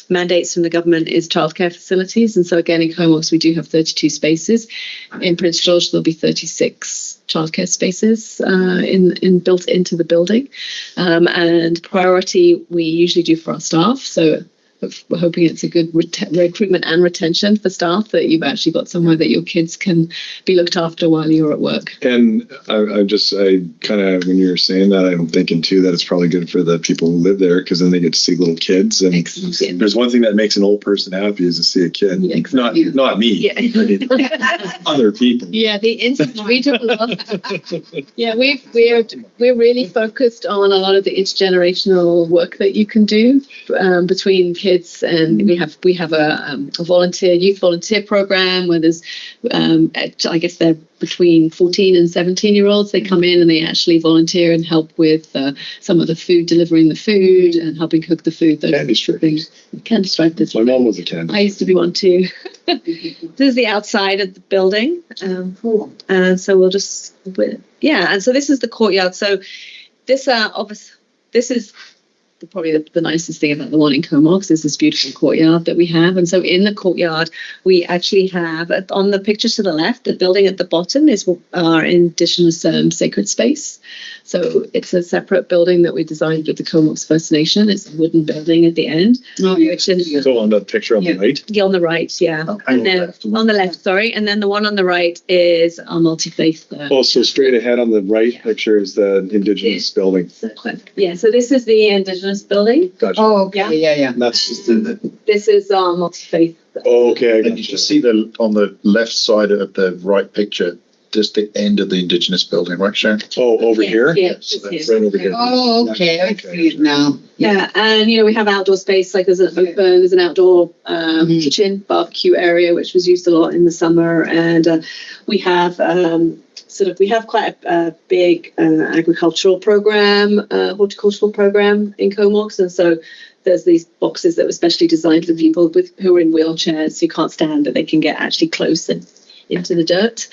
mandates from the government is childcare facilities. And so again, in Comox, we do have 32 spaces. In Prince George, there'll be 36 childcare spaces built into the building. And priority we usually do for our staff. So we're hoping it's a good recruitment and retention for staff, that you've actually got somewhere that your kids can be looked after while you're at work. And I kind of, when you were saying that, I'm thinking too that it's probably good for the people who live there, because then they get to see little kids. And there's one thing that makes an old person happy is to see a kid. Yeah, exactly. Not me. Yeah. Other people. Yeah, we do a lot. Yeah, we're really focused on a lot of the intergenerational work that you can do between kids, and we have a youth volunteer program where there's I guess they're between 14 and 17-year-olds. They come in and they actually volunteer and help with some of the food, delivering the food and helping cook the food. Candy stripe. My mom was a candy. I used to be one too. This is the outside of the building. And so and so this is the courtyard. So this is probably the nicest thing about the one in Comox is this beautiful courtyard that we have. And so in the courtyard, we actually have, on the picture to the left, the building at the bottom is our Indigenous sacred space. So it's a separate building that we designed with the Comox First Nation. It's a wooden building at the end. Which is, so on the picture on the right? Yeah, on the right, yeah. Okay. And then on the left, sorry. And then the one on the right is our multi-faith. So straight ahead on the right picture is the Indigenous building. Yeah, so this is the Indigenous building. Gotcha. Oh, okay, yeah. And that's just this is our multi-faith. Oh, okay. And you just see on the left side of the right picture, just the end of the Indigenous building, right, Sharon? Oh, over here? Yeah, so that's right over here. Oh, okay. I see it now. Yeah, and we have outdoor space, like there's an outdoor kitchen barbecue area, which was used a lot in the summer, and we have quite a big agricultural program, horticultural program in Comox, and so there's these boxes that were specially designed for people who are in wheelchairs who can't stand, but they can get actually close and into the dirt.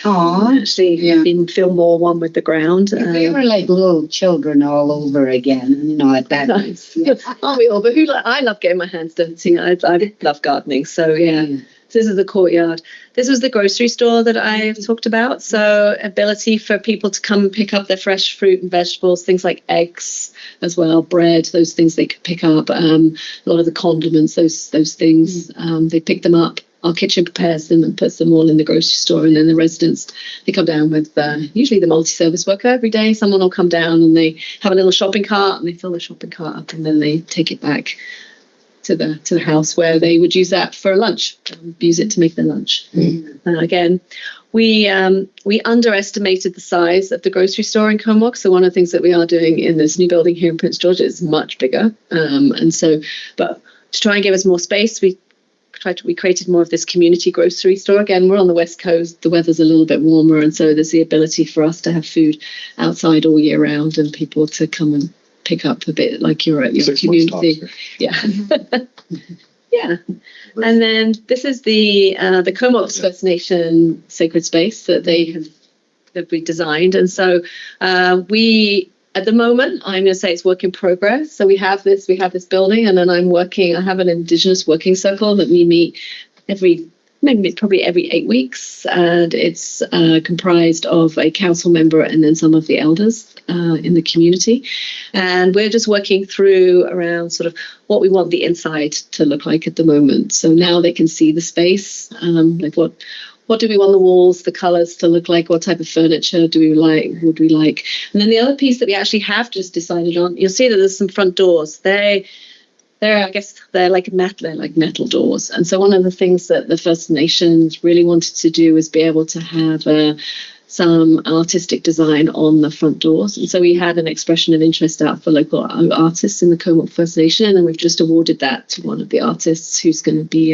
Feel more one with the ground. We were like little children all over again, at that. Nice. Aren't we all? But I love getting my hands dirty. I love gardening. So yeah. So this is the courtyard. This was the grocery store that I talked about. So ability for people to come and pick up their fresh fruit and vegetables, things like eggs as well, bread, those things they could pick up. A lot of the condiments, those things, they pick them up. Our kitchen prepares them and puts them all in the grocery store, and then the residents, they come down with usually the multi-service worker every day. Someone will come down and they have a little shopping cart and they fill the shopping cart up, and then they take it back to the house where they would use that for lunch, use it to make their lunch. Again, we underestimated the size of the grocery store in Comox. So one of the things that we are doing in this new building here in Prince George is much bigger. But to try and give us more space, we we created more of this community grocery store. Again, we're on the West Coast, the weather's a little bit warmer, and so there's the ability for us to have food outside all year round and people to come and pick up a bit like you're at your community. Yeah. Yeah. And then this is the Comox First Nation sacred space that we designed. And so we, at the moment, I'm going to say it's work in progress. So we have this building, and then I have an Indigenous working circle that we meet probably every 8 weeks, and it's comprised of a council member and then some of the elders in the community. And we're just working through around sort of what we want the inside to look like at the moment. So now they can see the space, like what do we want the walls, the colors to look like, what type of furniture would we like. And then the other piece that we actually have just decided on, you'll see that there's some front doors. They're like metal doors. And so one of the things that the First Nations really wanted to do was be able to have some artistic design on the front doors. And so we had an expression of interest out for local artists in the Comox First Nation, and we've just awarded that to one of the artists who's going to be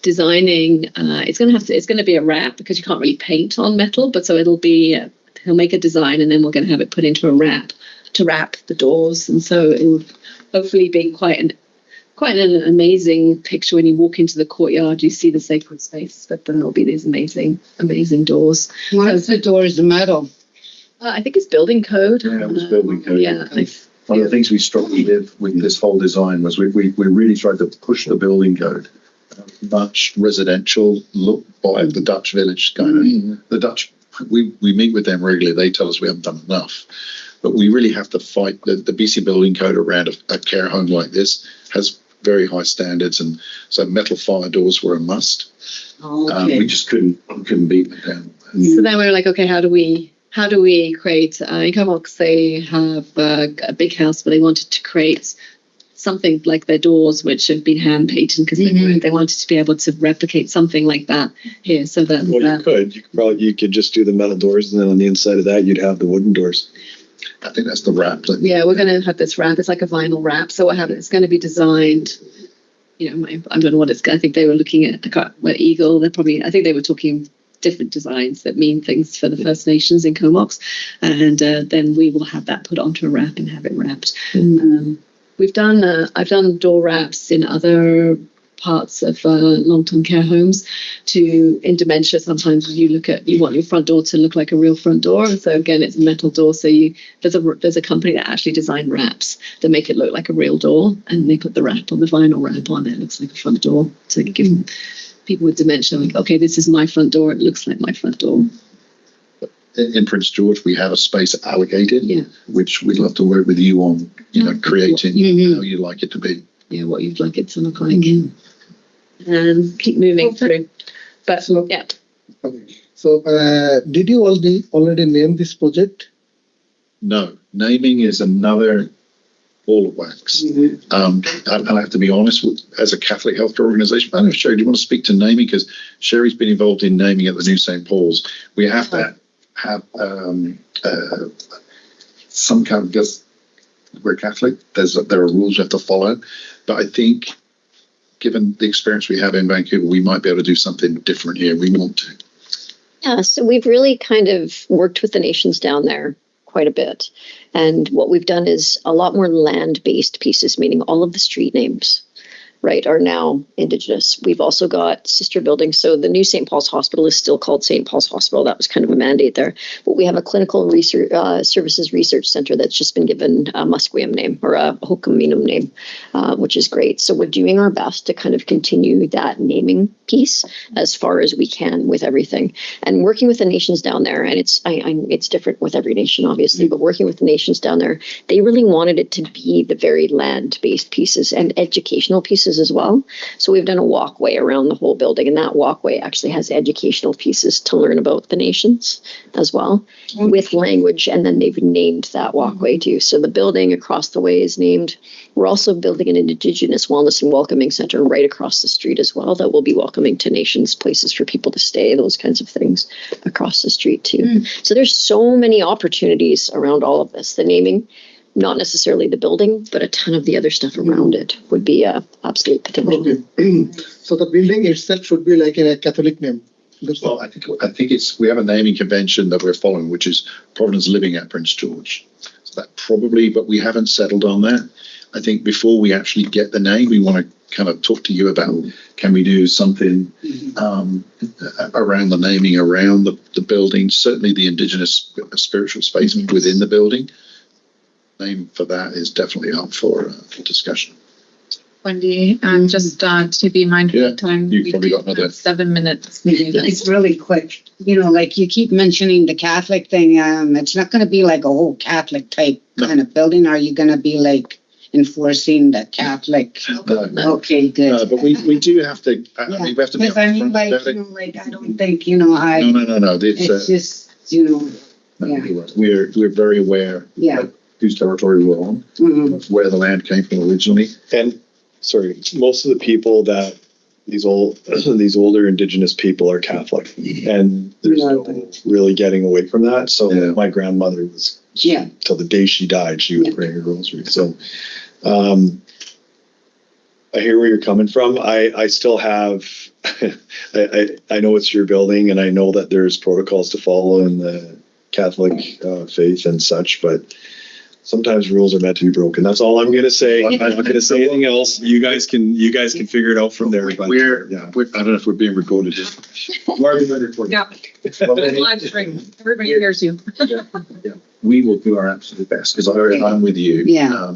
designing. It's going to be a wrap because you can't really paint on metal, but so he'll make a design and then we're going to have it put into a wrap to wrap the doors. And so it will hopefully be quite an amazing picture. When you walk into the courtyard, you see the sacred space, but then there'll be these amazing doors. Why is the doors metal? I think it's building code. Yeah, it was building code. Yeah. One of the things we struggled with this whole design was we really tried to push the building code. Much residential look by the Dutch village kind of. The Dutch, we meet with them regularly. They tell us we haven't done enough. But we really have to fight the BC building code around a care home like this has very high standards, and so metal fire doors were a must. Okay. We just couldn't beat them down. So then we were like, okay, how do we create? In Comox, they have a big house, but they wanted to create something like their doors, which have been hand painted because they wanted to be able to replicate something like that here. So that you could just do the metal doors, and then on the inside of that, you'd have the wooden doors. I think that's the wrap. Yeah, we're going to have this wrap. It's like a vinyl wrap. So it's going to be designed. I don't know what it's. I think they were looking at eagle. I think they were talking different designs that mean things for the First Nations in Comox, and then we will have that put onto a wrap and have it wrapped. I've done door wraps in other parts of long-term care homes. In dementia, sometimes you want your front door to look like a real front door, and so again it's a metal door. So there's a company that actually designed wraps that make it look like a real door, and they put the vinyl wrap on it. It looks like a front door to give people with dementia like, okay, this is my front door. It looks like my front door. In Prince George, we have a space allocated, which we'd love to work with you on, creating how you like it to be. Yeah, what you'd like it to look like. And keep moving through. But yeah. Okay. So did you already name this project? No, naming is another ball of wax. And I have to be honest, as a Catholic healthcare organisation, I don't know, Sherry, do you want to speak to naming? Because Sherry's been involved in naming at the New St. Paul's. We have to have some kind of, because we're Catholic, there are rules we have to follow. But I think, given the experience we have in Vancouver, we might be able to do something different here. We want to. Yeah, so we've really kind of worked with the nations down there quite a bit. And what we've done is a lot more land-based pieces, meaning all of the street names, right, are now Indigenous. We've also got sister buildings. So the new St. Paul's Hospital is still called St. Paul's Hospital. That was kind of a mandate there. But we have a clinical research services research center that's just been given a Musqueam name or a Hokuminum name, which is great. So we're doing our best to kind of continue that naming piece as far as we can with everything. And working with the nations down there, and it's different with every nation, obviously, but working with the nations down there, they really wanted it to be the very land-based pieces and educational pieces as well. So we've done a walkway around the whole building, and that walkway actually has educational pieces to learn about the nations as well with language, and then they've named that walkway too. So the building across the way is named. We're also building an Indigenous Wellness and Welcoming Center right across the street as well that will be welcoming to nations, places for people to stay, those kinds of things across the street too. So there's so many opportunities around all of this. The naming, not necessarily the building, but a ton of the other stuff around it would be a absolute potential. Okay. So the building itself should be like in a Catholic name. Well, I think we have a naming convention that we're following, which is Providence Living at Prince George. So that probably, but we haven't settled on that. I think before we actually get the name, we want to kind of talk to you about, can we do something around the naming, around the building, certainly the Indigenous spiritual space within the building. Name for that is definitely up for discussion. Wendy, just to be mindful of time, you've probably got another 7 minutes. It's really quick. You know, like you keep mentioning the Catholic thing. It's not going to be like a whole Catholic type kind of building. Are you going to be like enforcing the Catholic? No. Okay, good. But we do have to. I mean, we have to be Because I mean, upfront like, about you it. know, like I don't think, you know, No. It's just, you know, We're very aware of whose territory we're on, where the land came from originally. And sorry, most of the people that these older Indigenous people are Catholic, and there's no really getting away from that. So my grandmother was, till the day she died, she was praying her rosary. So I hear where you're coming from. I still have, I know it's your building, and I know that there's protocols to follow in the Catholic faith and such, but sometimes rules are meant to be broken. That's all I'm going to say. I'm not going to say anything else. You guys can figure it out from there. But we're I don't know if we're being recorded here. Yeah. Everybody hears you. We will do our absolute best, because I'm with you.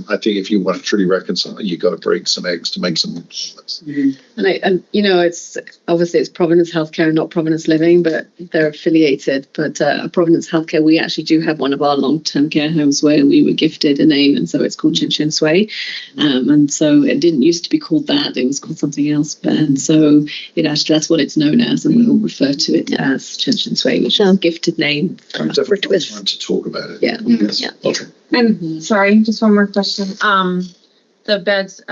I think if you want to truly reconcile, you've got to break some eggs to make some. And you know, it's obviously it's Providence Healthcare, not Providence Living, but they're affiliated. But Providence Healthcare, we actually do have one of our long-term care homes where we were gifted a name, and so it's called Chin Chin Sway. And so it didn't used to be called that; it was called something else. And so it actually that's what it's known as, and we'll refer to it as Chin Chin Sway, which is a gifted name. I'm definitely trying to talk about it. Yeah. Yes. Yeah. Okay. And sorry, just one more question. The beds,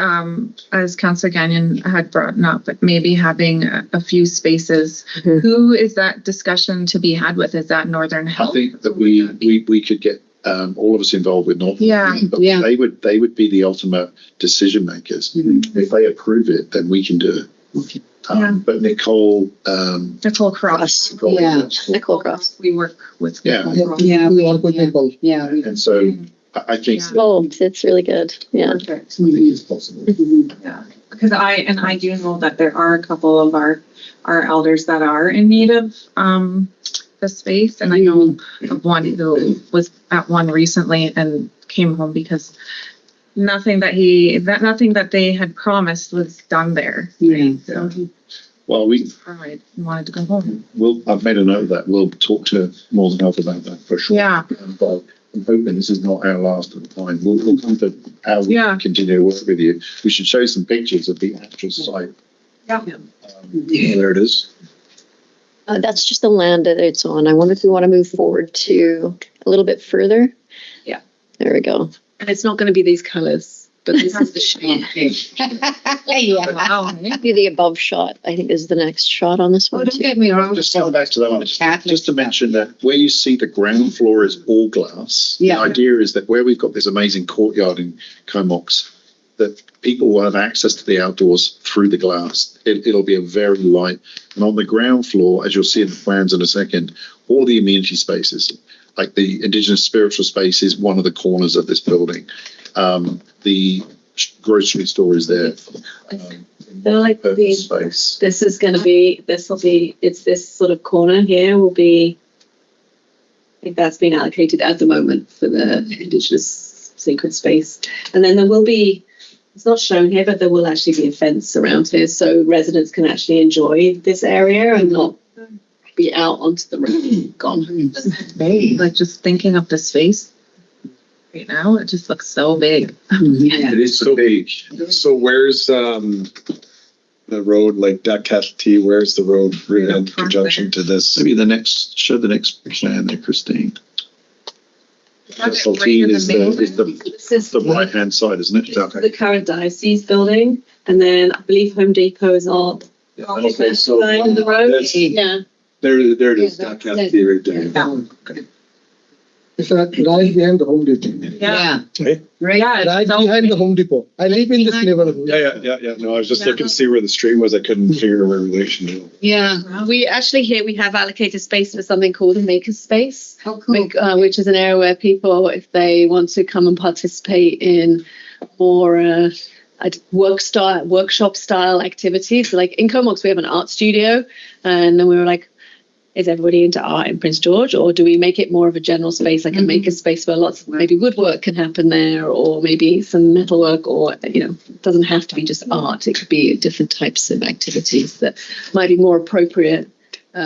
as Councillor Gagnon had brought up, but maybe having a few spaces. Who is that discussion to be had with? Is that Northern Health? I think that we could get all of us involved with Northern. But they would be the ultimate decision makers. If they approve it, then we can do it. But Nicole Cross. Nicole Cross. We work with. We work with Nicole. And so I think it's really good. Yeah. Perfect. I think it's possible. Yeah, because I do know that there are a couple of our elders that are in need of the space, and I know of one who was at one recently and came home because nothing that they had promised was done there. So he Well, wanted to go home. I've made a note of that. We'll talk to Northern Health about that for sure. Yeah. But I'm hoping this is not our last of the time. We'll come to how we continue to work with you. We should show some pictures of the actual site. There it is. That's just the land that it's on. I wonder if we want to move forward to a little bit further. Yeah. There we go. And it's not going to be these colors, but this is the shade. Wow. Maybe the above shot, I think, is the next shot on this one. Don't get me wrong. Just going back to that one, just to mention that where you see the ground floor is all glass. The idea is that where we've got this amazing courtyard in Comox, that people will have access to the outdoors through the glass. It'll be a very light. And on the ground floor, as you'll see in the plans in a second, all the amenity spaces, like the Indigenous spiritual space is one of the corners of this building. The grocery store is there. They're like space. It's this sort of corner here will be, I think that's been allocated at the moment for the Indigenous sacred space. And then there will be, it's not shown here, but there will actually be a fence around here so residents can actually enjoy this area and not be out onto the road. Gone. Like just thinking of the space right now, it just looks so big. It is so big. So where's the road, like that Catholic T? Where's the road in conjunction to this? Maybe show the next plan there, Christine. Catholic T is the right hand side, isn't it? The current diocese building, and then I believe Home Depot is on Okay, so side of the road. There it is. That Catholic T right there. It's right behind the Home Depot. Yeah. Right behind the Home Depot. I live in this neighborhood. Yeah. No, I was just looking to see where the street was. I couldn't figure where relation to. Yeah, we actually here we have allocated space for something called a maker space, cool. which is an area where people, if they want to come and participate in more workshop style activities, so like in Comox we have an art studio, and then we were like, is everybody into art in Prince George, or do we make it more of a general space, like a maker space where lots of maybe woodwork can happen there, or maybe some metalwork, or it doesn't have to be just art. It could be different types of activities that might be more appropriate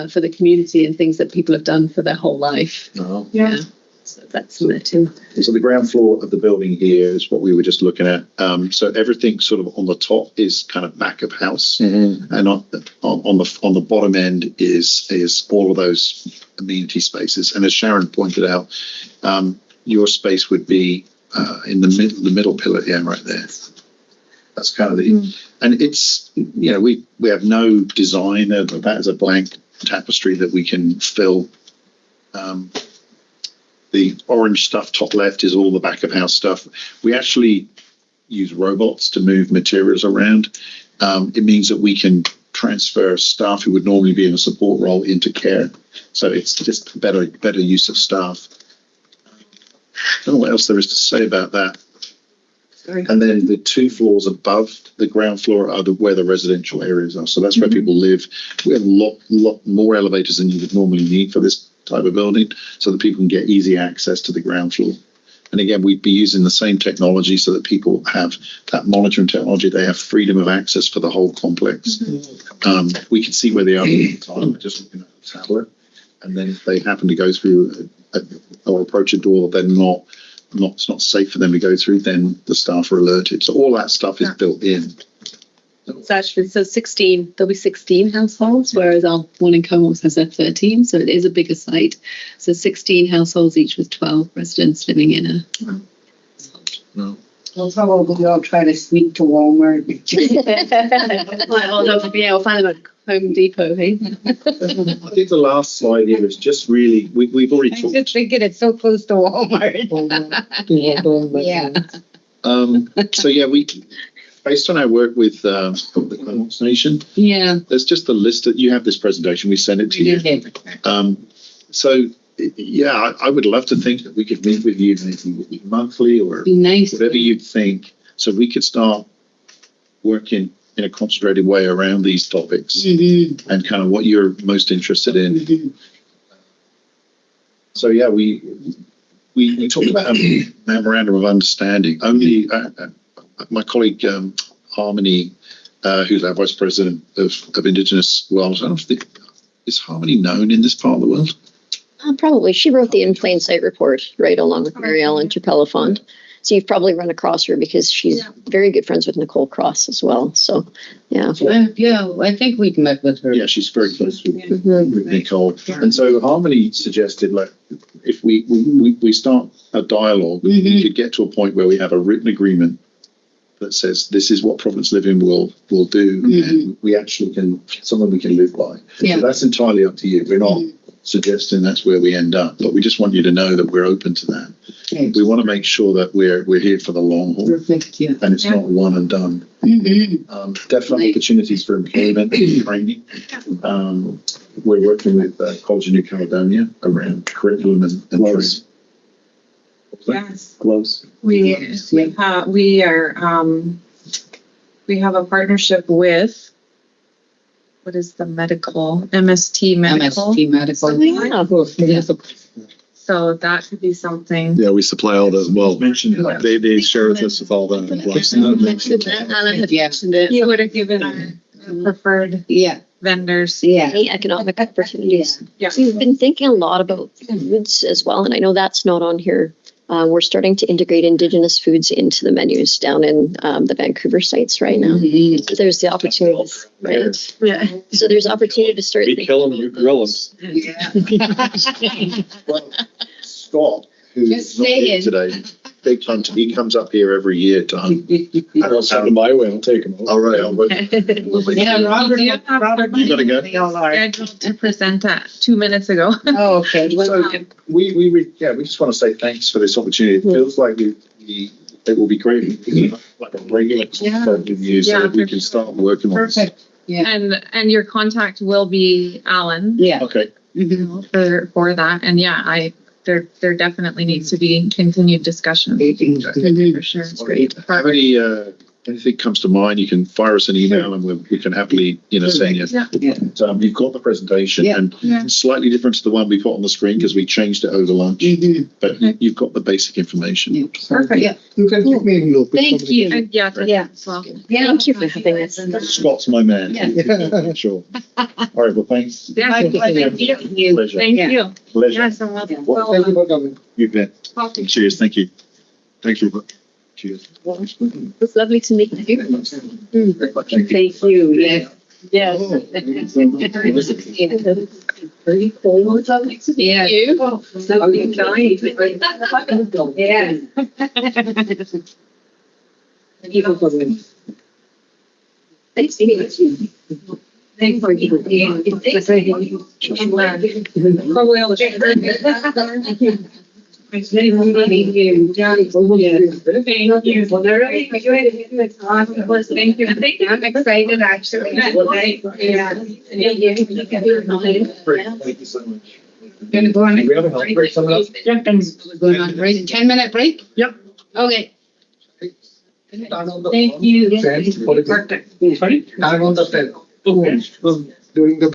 for the community and things that people have done for their whole life. Oh. Yeah. So that's there too. So the ground floor of the building here is what we were just looking at. So everything sort of on the top is kind of back of house, and on the bottom end is all of those amenity spaces. And as Sharon pointed out, your space would be in the middle pillar, right there. That's kind of and it's we have no design. That is a blank tapestry that we can fill. The orange stuff top left is all the back of house stuff. We actually use robots to move materials around. It means that we can transfer staff who would normally be in a support role into care. So it's just better use of staff. I don't know what else there is to say about that. And then the 2 floors above the ground floor are where the residential areas are. So that's where people live. We have a lot more elevators than you would normally need for this type of building, so that people can get easy access to the ground floor. And again, we'd be using the same technology so that people have that monitoring technology. They have freedom of access for the whole complex. We can see where they are all the time, just looking at the tablet. And then if they happen to go through or approach a door that it's not safe for them to go through, then the staff are alerted. So all that stuff is built in. It's actually, so 16, there'll be 16 households, whereas our one in Comox has 13, so it is a bigger site. So 16 households, each with 12 residents living in a No. We'll probably all try to sneak to Walmart. We'll find them at Home Depot, hey? I think the last slide here is just really, we've already I'm talked. just thinking it's so close to Walmart. So yeah, based on our work with the Comox Nation, there's just a list that you have this presentation. We sent it to you. So yeah, I would love to think that we could meet with you maybe monthly or whatever you'd think, so we could start working in a concentrated way around these topics and kind of what you're most interested in. So yeah, we talked about a memorandum of understanding. Only my colleague Harmony, who's our vice president of Indigenous Wells, I don't think, is Harmony known in this part of the world? Probably. She wrote the In Plain Sight report, right, along with Mary Ellen Trepelafond. So you've probably run across her because she's very good friends with Nicole Cross as well. So, yeah. I think we've met with her. Yeah, she's very close with Nicole. And so Harmony suggested, like, if we start a dialogue, we could get to a point where we have a written agreement that says this is what Providence Living will do, and we actually something we can live by. So that's entirely up to you. We're not suggesting that's where we end up, but we just want you to know that we're open to that. We want to make sure that we're here for the long haul, and it's not one and done. Definitely opportunities for employment and training. We're working with College of New Caledonia around curriculum and training. Yes. Close. We have a partnership with, what is the medical, MST Medical. MST Medical. So that could be something. Yeah, we supply all those. Well, they share with us with all the. Alan had mentioned it. You would have given our preferred vendors. Any economic opportunities. So we've been thinking a lot about foods as well, and I know that's not on here. We're starting to integrate Indigenous foods into the menus down in the Vancouver sites right now. So there's the opportunities, right? Yeah. So there's opportunity to start. We kill them, you grill them. Well, Scott, who's not here today, big hunter. He comes up here every year to hunt. I'll send him my way. I'll take him. All right. Yeah, Robert, You gotta go. scheduled to present at 2 minutes ago. Oh, okay. So we just want to say thanks for this opportunity. It feels like it will be great like a regular contact with you so that we can start working on this. Perfect. Yeah. And your contact will be Allan. Yeah. Okay. For that. And yeah, there definitely needs to be continued discussion. For sure. It's great. If anything comes to mind, you can fire us an email and we can happily, send you. Yeah. And, you've got the presentation and it's slightly different to the one we put on the screen because we changed it over lunch. But you've got the basic information. Perfect. Yeah. You can keep me in loop. Thank you. And yeah. As well. Yeah. Thank you for having us. Scott's my man. Yeah. Sure. All right. Well, thanks. Yeah. Thank you. Pleasure. Thank you. Pleasure. Yes, and Thank you for coming. You bet. Cheers. Thank you. Thank you. Cheers. It was lovely to meet you. Thank you. Yes. Yes. Very cool. Yeah. You. Lovely guy. Yeah. Thanks to you. Thanks for you. Probably all the. Thank you. Thank you. I'm excited actually. Yeah. Thank you so much. Gonna go on. We have a health break coming up. Yeah. Going on break. 10-minute break? Yep. Okay. Thank you. Perfect. Sorry? Turn on the pen. Okay. During the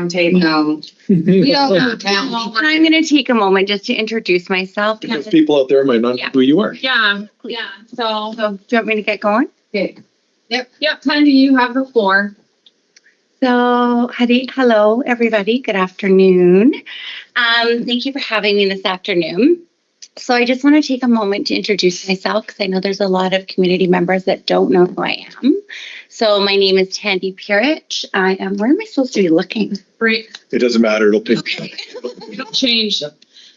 table. No. We don't know town. And I'm going to take a moment just to introduce myself. Because people out there might not know who you are. Yeah. So do you want me to get going? Okay. Yep, Tandi, you have the floor. So, hello, everybody. Good afternoon. Thank you for having me this afternoon. So I just want to take a moment to introduce myself because I know there's a lot of community members that don't know who I am. So my name is Tandi Purych. I am, where am I supposed to be looking? Right. It doesn't matter. It'll pick. It'll change.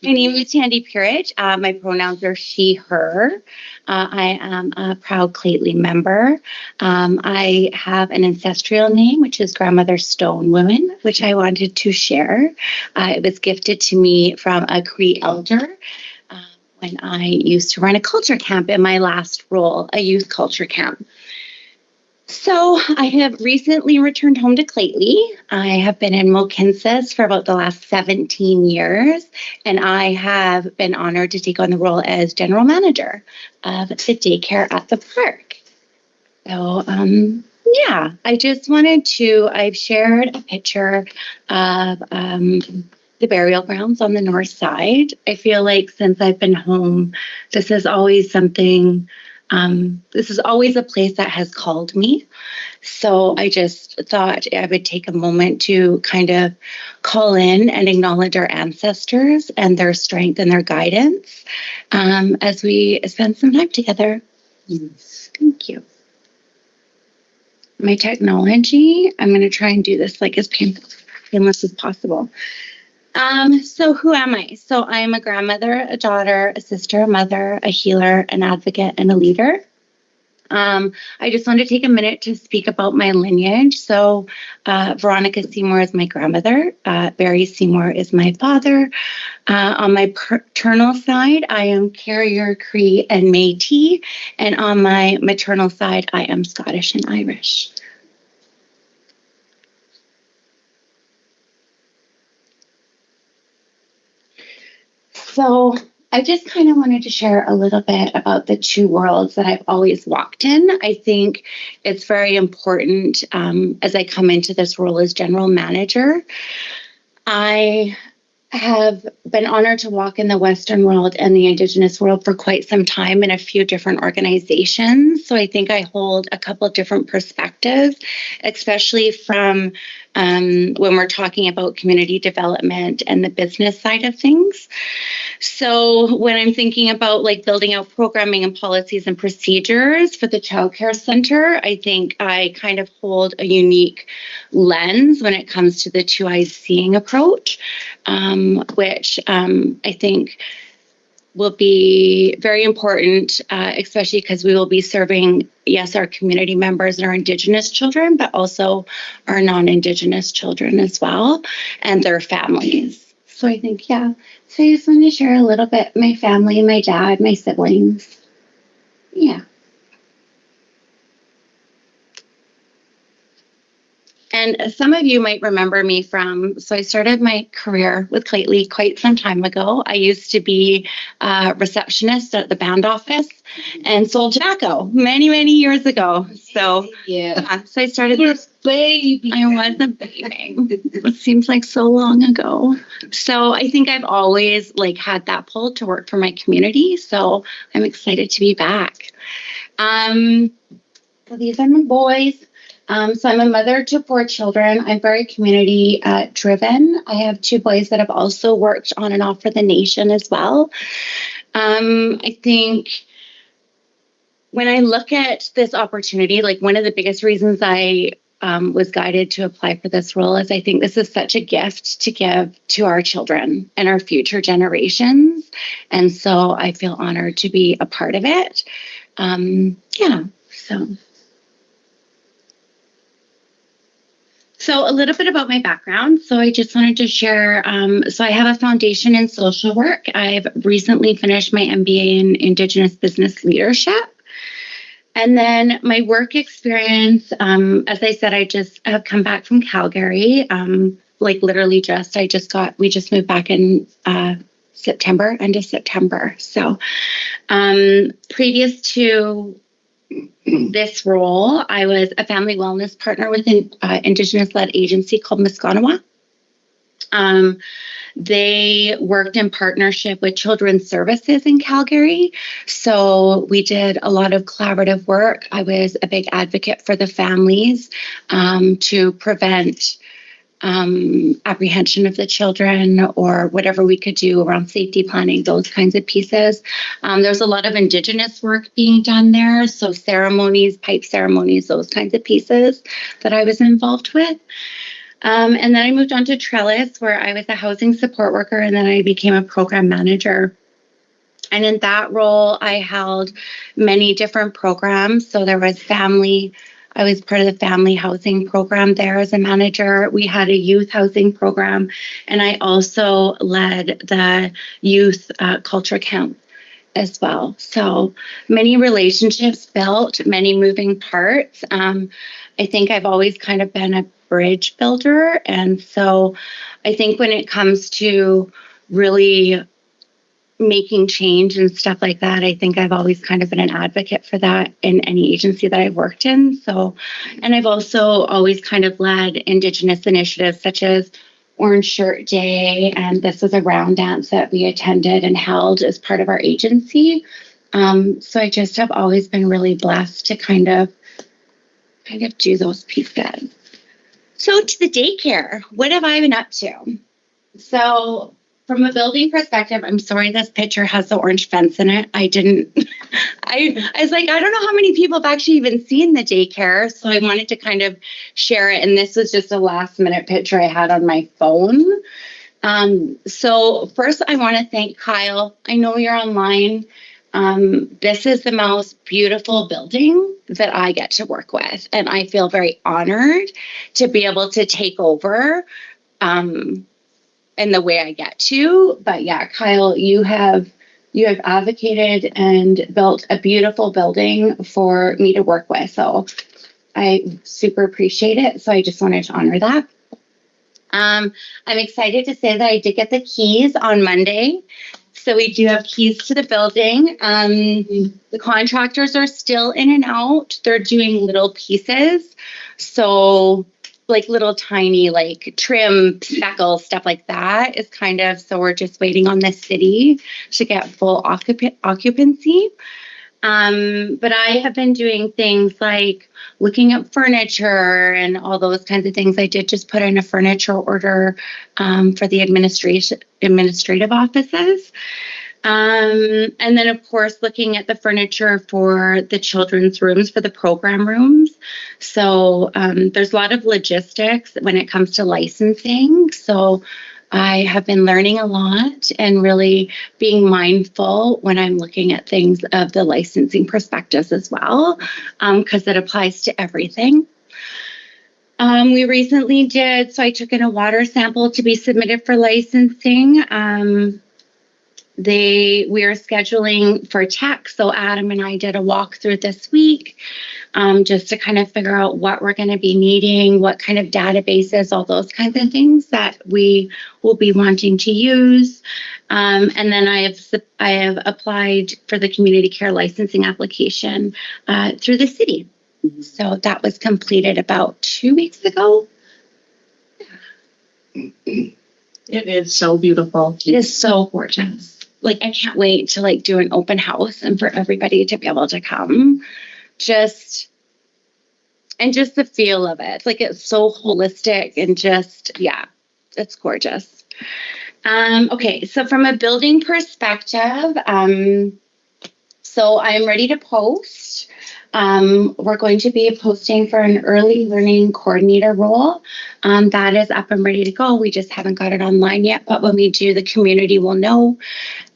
My name is Tandi Purych. My pronouns are she, her. I am a proud Lheidli member. I have an ancestral name, which is Grandmother Stone Woman, which I wanted to share. It was gifted to me from a Cree elder when I used to run a culture camp in my last role, a youth culture camp. So I have recently returned home to Lheidli. I have been in Mohkinstsis for about the last 17 years, and I have been honored to take on the role as general manager of the daycare at the park. So, yeah, I just wanted to, I've shared a picture of the burial grounds on the north side. I feel like since I've been home, this is always something, this is always a place that has called me. So I just thought I would take a moment to kind of call in and acknowledge our ancestors and their strength and their guidance as we spend some time together. Thank you. My technology, I'm going to try and do this like as painless as possible. So who am I? So I'm a grandmother, a daughter, a sister, a mother, a healer, an advocate, and a leader. I just wanted to take a minute to speak about my lineage. So Veronica Seymour is my grandmother. Barry Seymour is my father. On my paternal side, I am Carrier, Cree, and Métis. And on my maternal side, I am Scottish and Irish. So I just kind of wanted to share a little bit about the two worlds that I've always walked in. I think it's very important as I come into this role as general manager. I have been honored to walk in the Western world and the Indigenous world for quite some time in a few different organizations. So I think I hold a couple of different perspectives, especially from when we're talking about community development and the business side of things. So when I'm thinking about like building out programming and policies and procedures for the childcare center, I think I kind of hold a unique lens when it comes to the two eyes seeing approach, which I think will be very important, especially because we will be serving, yes, our community members and our Indigenous children, but also our non-Indigenous children as well and their families. So I think, yeah. So I just want to share a little bit, my family, my dad, my siblings. Yeah. And some of you might remember me from, so I started my career with Lheidli quite some time ago. I used to be a receptionist at the band office and sold tobacco many, many years ago. So yeah, so I started this baby. I was a baby. It seems like so long ago. So I think I've always like had that pull to work for my community. So I'm excited to be back. So these are my boys. So I'm a mother to 4 children. I'm very community driven. I have 2 boys that have also worked on and off for the nation as well. I think when I look at this opportunity, like one of the biggest reasons I was guided to apply for this role is I think this is such a gift to give to our children and our future generations. And so I feel honored to be a part of it. Yeah, So a little bit about my background. So I just wanted to share, so I have a foundation in social work. I've recently finished my MBA in Indigenous Business Leadership. And then my work experience, as I said, I just have come back from Calgary, like literally we just moved back in September, end of September. So previous to this role, I was a family wellness partner with an Indigenous-led agency called Musqueam. They worked in partnership with Children's Services in Calgary. So we did a lot of collaborative work. I was a big advocate for the families to prevent apprehension of the children or whatever we could do around safety planning, those kinds of pieces. There's a lot of Indigenous work being done there. So ceremonies, pipe ceremonies, those kinds of pieces that I was involved with. And then I moved on to Trellis, where I was a housing support worker, and then I became a program manager. And in that role, I held many different programs. So there was I was part of the family housing program there as a manager. We had a youth housing program, and I also led the youth culture camp as well. So many relationships built, many moving parts. I think I've always kind of been a bridge builder. And so I think when it comes to really making change and stuff like that, I think I've always kind of been an advocate for that in any agency that I've worked in. So, and I've also always kind of led Indigenous initiatives such as Orange Shirt Day, and this was a round dance that we attended and held as part of our agency. So I just have always been really blessed to kind of do those pieces. So to the daycare, what have I been up to? So from a building perspective, I'm sorry this picture has the orange fence in it. I was like, I don't know how many people have actually even seen the daycare. So I wanted to kind of share it. And this was just a last minute picture I had on my phone. So first I want to thank Kyle. I know you're online. This is the most beautiful building that I get to work with. And I feel very honored to be able to take over in the way I get to. But yeah, Kyle, you have advocated and built a beautiful building for me to work with. So I super appreciate it. So I just wanted to honor that. I'm excited to say that I did get the keys on Monday. So we do have keys to the building. The contractors are still in and out. They're doing little pieces. So like little tiny like trim, speckles, stuff like that is kind of, so we're just waiting on the city to get full occupancy. But I have been doing things like looking up furniture and all those kinds of things. I did just put in a furniture order for the administrative offices. And then, of course, looking at the furniture for the children's rooms, for the program rooms. So there's a lot of logistics when it comes to licensing. So I have been learning a lot and really being mindful when I'm looking at things of the licensing perspectives as well, because it applies to everything. We recently so I took in a water sample to be submitted for licensing. We are scheduling for tech. So Adam and I did a walkthrough this week just to kind of figure out what we're going to be needing, what kind of databases, all those kinds of things that we will be wanting to use. And then I have applied for the community care licensing application through the city. So that was completed about 2 weeks ago. It is so beautiful. It is so gorgeous. Like, I can't wait to like do an open house and for everybody to be able to come. Just the feel of it. Like, it's so holistic and just, yeah, it's gorgeous. Okay, so from a building perspective, so I'm ready to post. We're going to be posting for an early learning coordinator role. That is up and ready to go. We just haven't got it online yet, but when we do, the community will know.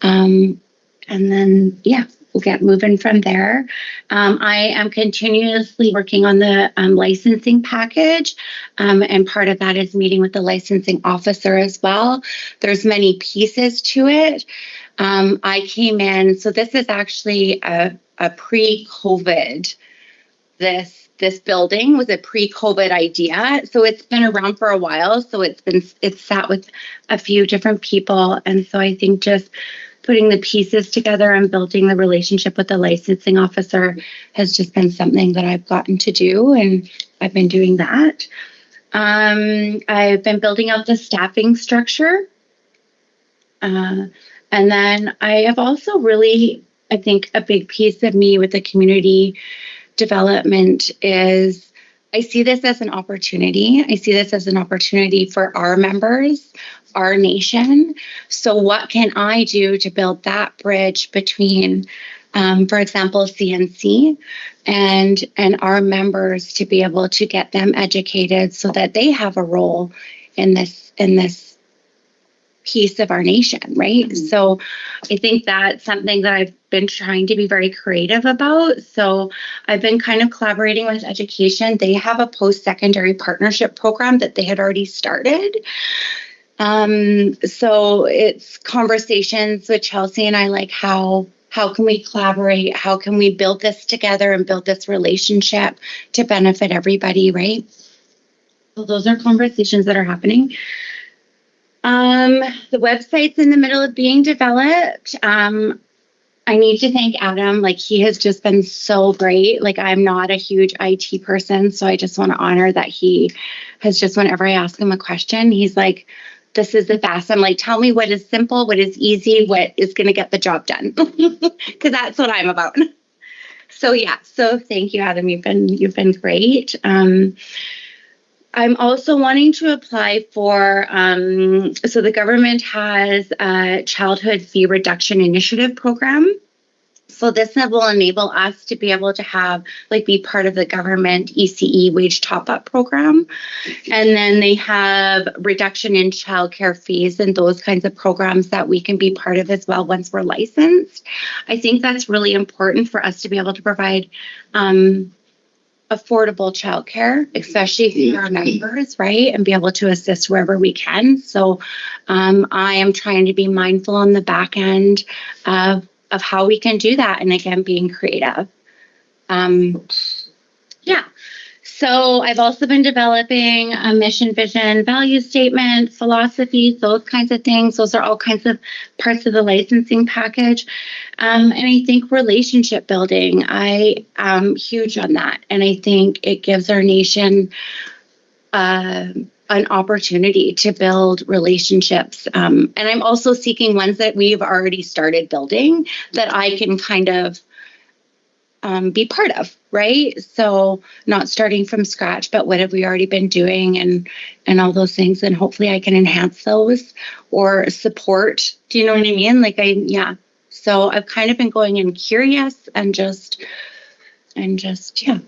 And then, yeah, we'll get moving from there. I am continuously working on the licensing package. And part of that is meeting with the licensing officer as well. There's many pieces to it. I came in, so this is actually a pre-COVID, this building was a pre-COVID idea. So it's been around for a while. So it's sat with a few different people. And so I think just putting the pieces together and building the relationship with the licensing officer has just been something that I've gotten to do. And I've been doing that. I've been building out the staffing structure. And then I have also really, I think a big piece of me with the community development is I see this as an opportunity. I see this as an opportunity for our members, our nation. So what can I do to build that bridge between, for example, CNC and our members to be able to get them educated so that they have a role in this piece of our nation, right? So I think that's something that I've been trying to be very creative about. So I've been kind of collaborating with education. They have a post-secondary partnership program that they had already started. So it's conversations with Chelsea and I, like how can we collaborate? How can we build this together and build this relationship to benefit everybody, right? So those are conversations that are happening. The website's in the middle of being developed. I need to thank Adam. Like, he has just been so great. Like, I'm not a huge IT person, so I just want to honor that he has just, whenever I ask him a question, he's like, this is the fast. I'm like, tell me what is simple, what is easy, what is going to get the job done. Because that's what I'm about. So yeah, so thank you, Adam. You've been great. I'm also wanting to apply for, so the government has a childhood fee reduction initiative program. So this will enable us to be able to have, like, be part of the government ECE wage top-up program. And then they have reduction in childcare fees and those kinds of programs that we can be part of as well once we're licensed. I think that's really important for us to be able to provide affordable childcare, especially for our members, right? And be able to assist wherever we can. So I am trying to be mindful on the back end of how we can do that. And again, being creative. Yeah. So I've also been developing a mission, vision, value statement, philosophies, those kinds of things. Those are all kinds of parts of the licensing package. And I think relationship building, I am huge on that. And I think it gives our nation an opportunity to build relationships. And I'm also seeking ones that we've already started building that I can kind of be part of, right? So not starting from scratch, but what have we already been doing and all those things. And hopefully I can enhance those or support. Do you know what I mean? Yeah. So I've kind of been going in curious and just, yeah.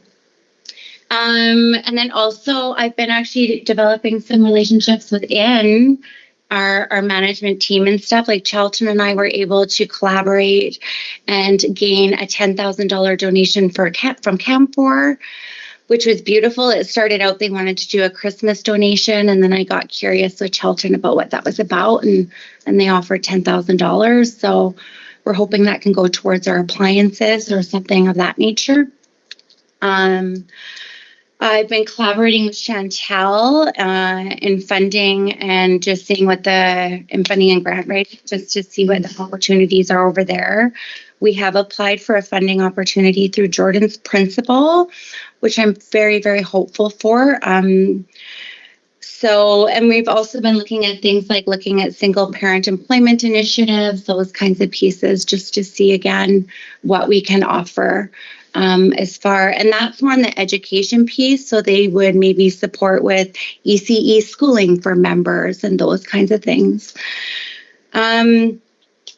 And then also I've been actually developing some relationships within our management team and stuff. Like Chelton and I were able to collaborate and gain a $10,000 donation from Camp4, which was beautiful. It started out, they wanted to do a Christmas donation, and then I got curious with Chelton about what that was about, and they offered $10,000. So we're hoping that can go towards our appliances or something of that nature. I've been collaborating with Chantel in funding and just seeing what in funding and grant rates, just to see what the opportunities are over there. We have applied for a funding opportunity through Jordan's Principle, which I'm very, very hopeful for. And we've also been looking at things like looking at single parent employment initiatives, those kinds of pieces, just to see again what we can offer. And that's more on the education piece. So they would maybe support with ECE schooling for members and those kinds of things. Allan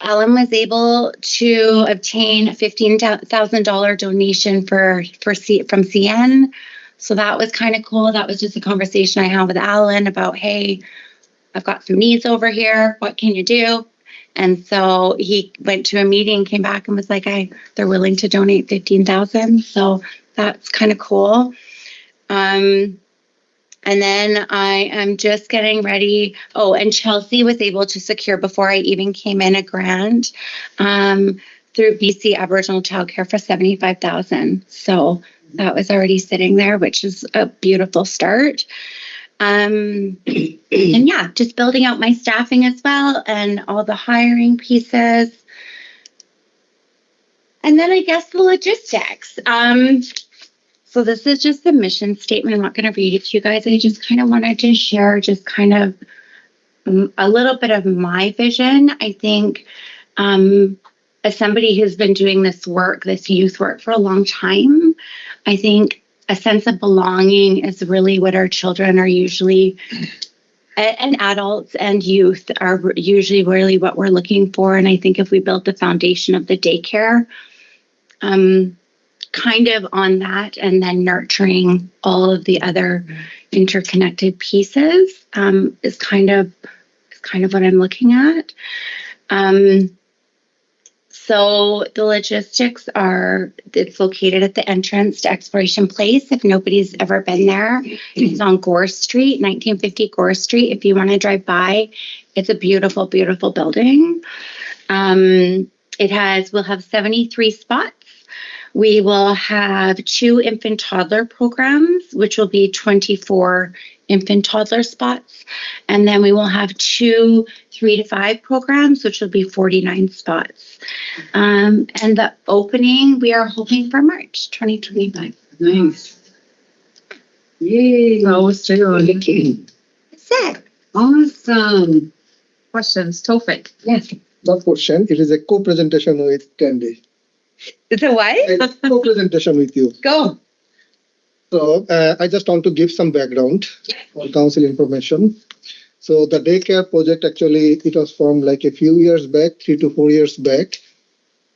was able to obtain a $15,000 donation from CN. So that was kind of cool. That was just a conversation I had with Allan about, hey, I've got some needs over here. What can you do? And so he went to a meeting, came back and was like, they're willing to donate $15,000. So that's kind of cool. And then I am just getting ready. Oh, and Chelsea was able to secure, before I even came in, a grant through BC Aboriginal Childcare for $75,000. So that was already sitting there, which is a beautiful start. And yeah, just building out my staffing as well and all the hiring pieces. And then I guess the logistics. So this is just the mission statement. I'm not going to read it to you guys. I just kind of wanted to share just kind of a little bit of my vision. I think as somebody who's been doing this work, this youth work for a long time, I think a sense of belonging is really what our children are usually, and adults and youth are usually really what we're looking for. And I think if we build the foundation of the daycare, kind of on that, and then nurturing all of the other interconnected pieces, is kind of what I'm looking at. So the logistics are, it's located at the entrance to Exploration Place. If nobody's ever been there, it's on Gore Street, 1950 Gore Street. If you want to drive by, it's a beautiful, beautiful building. We'll have 73 spots. We will have 2 infant toddler programs, which will be 24 infant toddler spots. And then we will have 2 3 to 5 programs, which will be 49 spots. And the opening, we are hoping for March 2025. Nice. Yay. So soon. That's it. Awesome. Questions, Tofik? Yes. Not question. It is a co-presentation with Tandi. It's a what? A co-presentation with you. Go. So I just want to give some background on council information. So the daycare project, actually, it was formed like a few years back, 3 to 4 years back.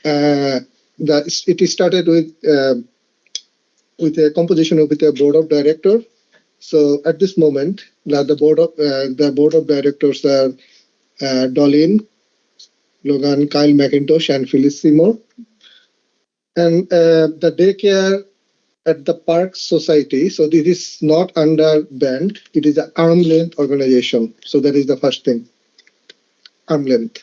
It started with a composition of a board of directors. So at this moment, the board of directors are Dolin, Logan, Kyle McIntosh, and Phyllis Seymour. And the daycare at the Park Society, so this is not under band, it is an arm length organization. So that is the first thing, arm length.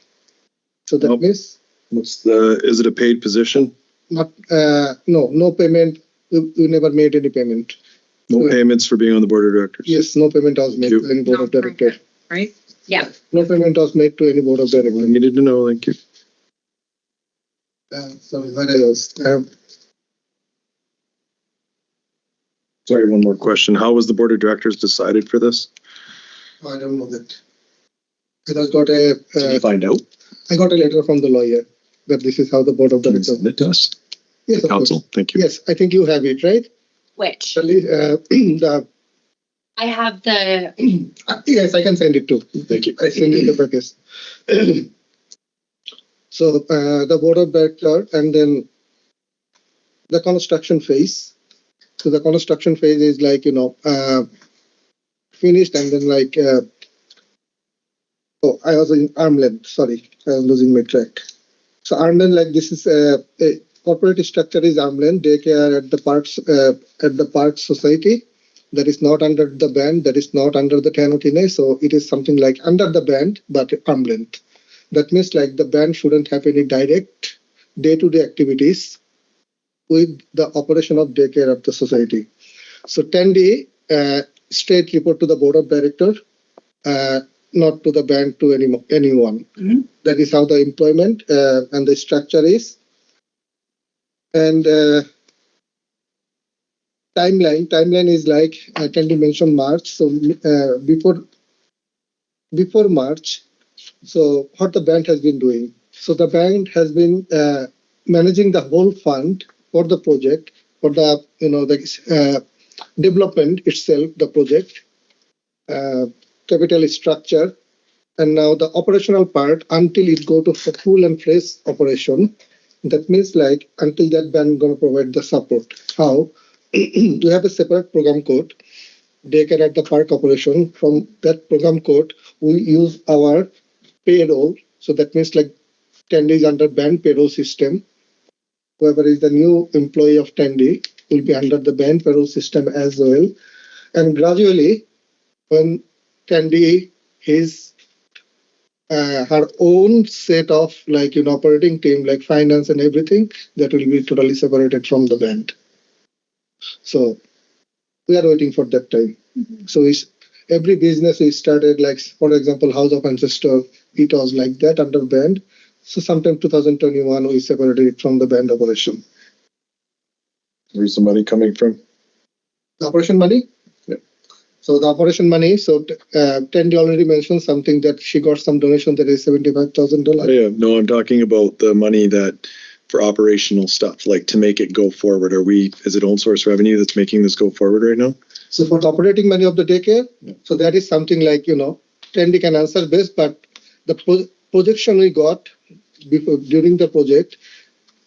So that means is it a paid position? not no payment. We never made any payment. No payments for being on the board of directors. Yes, no payment was made to any board of directors. Right? Yeah. No payment was made to any board of directors. I needed to know. Thank you. Sorry, what else? Sorry, one more question. How was the board of directors decided for this? I don't know that. I just got a. Did you find out? I got a letter from the lawyer that this is how the board of directors. Send it to us. Yes, of Council. course. Thank you. Yes, I think you have it, right? Which? The I have the. yes, I can send it too. Thank you. I send you the package. So the board of directors, and then the construction phase. So the construction phase is like, finished, and then like, I was in arm length. Sorry, I was losing my track. So arm length, like this is a corporate structure is arm length daycare at the Park Society. That is not under the band. That is not under the Tanotine. So it is something like under the band, but arm length. That means like the band shouldn't have any direct day-to-day activities with the operation of daycare of the society. So Tandi straight report to the board of directors, not to the band, to anyone. Mm-hmm. That is how the employment and the structure is. And timeline is like Tandi mentioned March. So before March, so what the band has been doing. So the band has been managing the whole fund for the project, for the the development itself, the project, capital structure, and now the operational part until it go to full and fresh operation. That means like until that band gonna provide the support. How? We have a separate program code, daycare at the park operation. From that program code, we use our payroll. So that means like Tandi is under band payroll system. Whoever is the new employee of Tandi will be under the band payroll system as well. And gradually, when Tandi is her own set of like operating team, like finance and everything, that will be totally separated from the band. So we are waiting for that time. Mm-hmm. So every business we started, like for example, House of Ancestor, it was like that under band. So sometime 2021, we separated it from the band operation. Where's the money coming from? The operation money? Yeah. So the operation money, so Tandi already mentioned something that she got some donation that is $75,000. Yeah, no, I'm talking about the money that for operational stuff, like to make it go forward. Is it own source revenue that's making this go forward right now? So for the operating money of the daycare, so that is something like, Tandi can answer this, but the projection we got during the project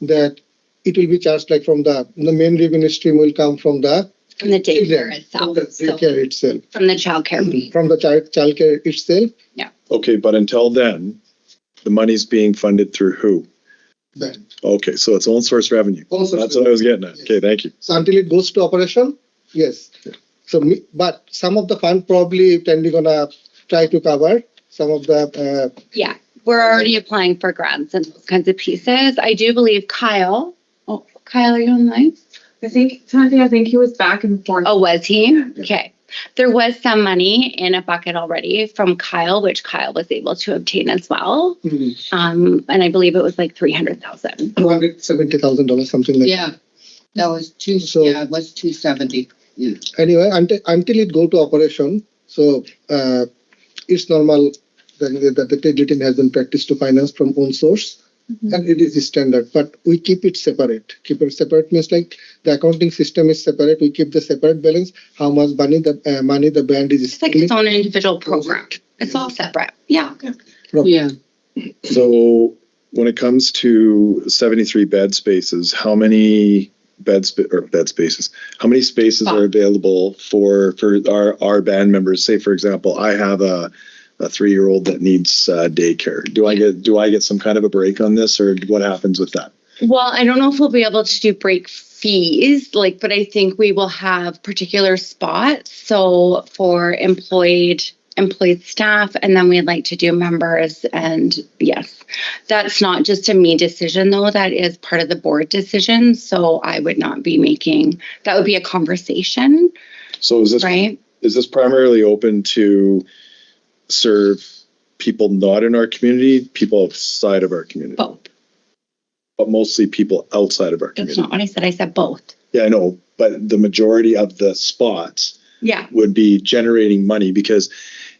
that it will be charged like from the main revenue stream will come from the daycare itself. From the daycare itself. From the childcare fee. From the childcare itself. Yeah. Okay, but until then, the money's being funded through who? Then. Okay, so it's own source revenue. That's what I was getting at. Okay, thank you. So until it goes to operation, yes. So, but some of the fund probably Tandi gonna try to cover some of the. Yeah, we're already applying for grants and those kinds of pieces. I do believe Kyle. Oh, Kyle, are you online? I think he was back and forth. Oh, was he? Okay. There was some money in a bucket already from Kyle, which Kyle was able to obtain as well. Mm-hmm. And I believe it was like $300,000. $270,000, something like that. Yeah, that was it was 270. Yeah. Anyway, until it go to operation, so it's normal that the Chelton has been practiced to finance from own source. Mm-hmm. And it is standard, but we keep it separate. Keep it separate means like the accounting system is separate. We keep the separate balance. How much money the band is. It's like its own individual program. It's all separate. Yeah. Yeah. So when it comes to 73 bed spaces, how many spaces? How many spaces are available for our band members? Say, for example, I have a 3-year-old that needs daycare. Do I get some kind of a break on this, or what happens with that? Well, I don't know if we'll be able to do break fees, but I think we will have particular spots. So for employed staff, and then we'd like to do members. And yes, that's not just a me decision though. That is part of the board decision. So I would not be making, that would be a conversation. So is this primarily open to serve people not in our community, people outside of our community? Both. But mostly people outside of our community. That's not what I said. I said both. Yeah, I know, but the majority of the spots would be generating money, because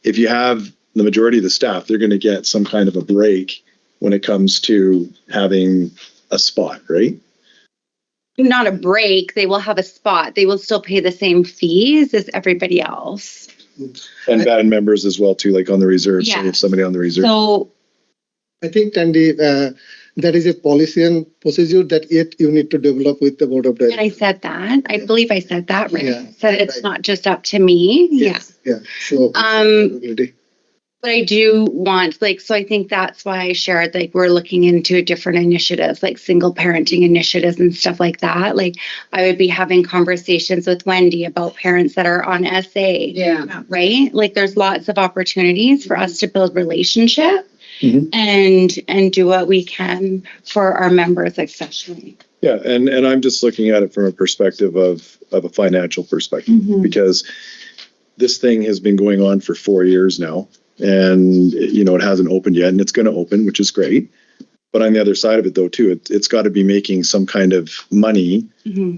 if you have the majority of the staff, they're going to get some kind of a break when it comes to having a spot, right? Not a break. They will have a spot. They will still pay the same fees as everybody else. And band members as well too, like on the reserve. So if somebody on the reserve. So I think, Tandi, that is a policy and procedure that yet you need to develop with the board of directors. and I said that. I believe I said that right. Yeah. I said it's not just up to me. Yes. Yeah. So But I do want, so I think that's why I shared, we're looking into different initiatives, like single parenting initiatives and stuff like that. I would be having conversations with Wendy about parents that are on SA. Yeah. Right? There's lots of opportunities for us to build relationship and do what we can for our members, especially. Yeah, and I'm just looking at it from a perspective of a financial perspective, because this thing has been going on for 4 years now. And, it hasn't opened yet, and it's going to open, which is great. But on the other side of it, though, too, it's got to be making some kind of money,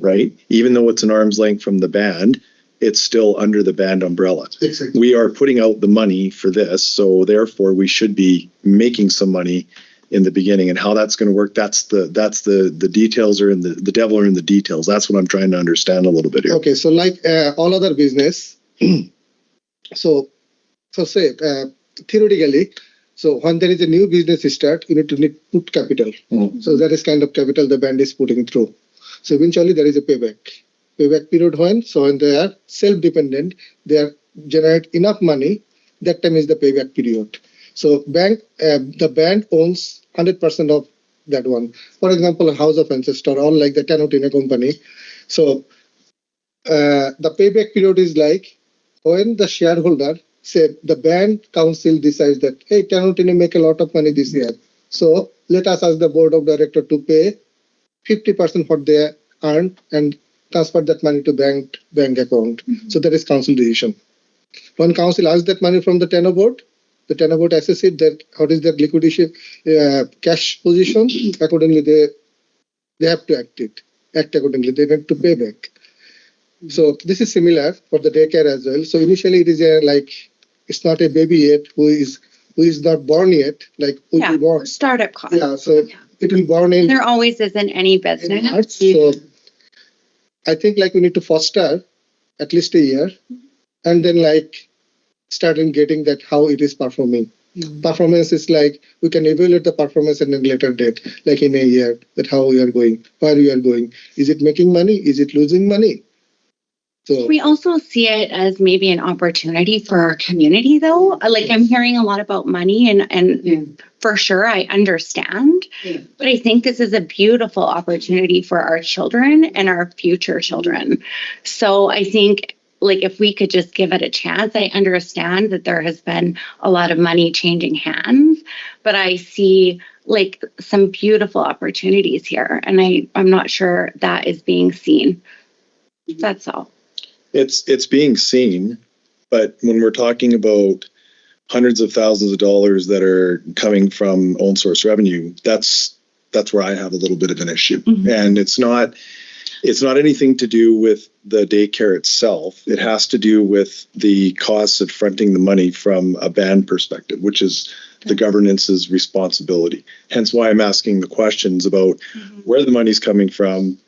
right? Even though it's an arm's length from the band, it's still under the band umbrella. Exactly. We are putting out the money for this, so therefore we should be making some money in the beginning. And how that's going to work, that's the details are in the devil are in the details. That's what I'm trying to understand a little bit here. Okay, so all other business, so say theoretically, so when there is a new business start, you need to put capital. So that is kind of capital the band is putting through. So eventually there is a payback period when they are self-dependent, they are generate enough money. That time is the payback period. So the band owns 100% of that one. For example, a House of Ancestor, or like the tenant in a company. So the payback period is when the shareholder say the band council decides that, hey, Tanutini make a lot of money this year. So let us ask the board of directors to pay 50% what they earned and transfer that money to bank account. So that is council decision. When council asks that money from the tenor board assesses it that what is their liquidation cash position. Accordingly, they have to act accordingly. They need to pay back. So this is similar for the daycare as well. So initially it is it's not a baby yet who is not born yet, like who will born. Startup cost. Yeah, so it will born in There always is in any business. March. So I think we need to foster at least a year, and then start in getting that how it is performing. Performance is we can evaluate the performance at a later date, in a year, that how we are going, where we are going. Is it making money? Is it losing money? So We also see it as maybe an opportunity for our community, though. I'm hearing a lot about money, and for sure I understand. But I think this is a beautiful opportunity for our children and our future children. So I think if we could just give it a chance. I understand that there has been a lot of money changing hands, but I see some beautiful opportunities here, and I'm not sure that is being seen. That's all. It's being seen, but when we're talking about hundreds of thousands of dollars that are coming from own source revenue, that's where I have a little bit of an issue. And it's not anything to do with the daycare itself. It has to do with the costs of fronting the money from a band perspective, which is the governance's responsibility. Hence why I'm asking the questions about where the money's coming from,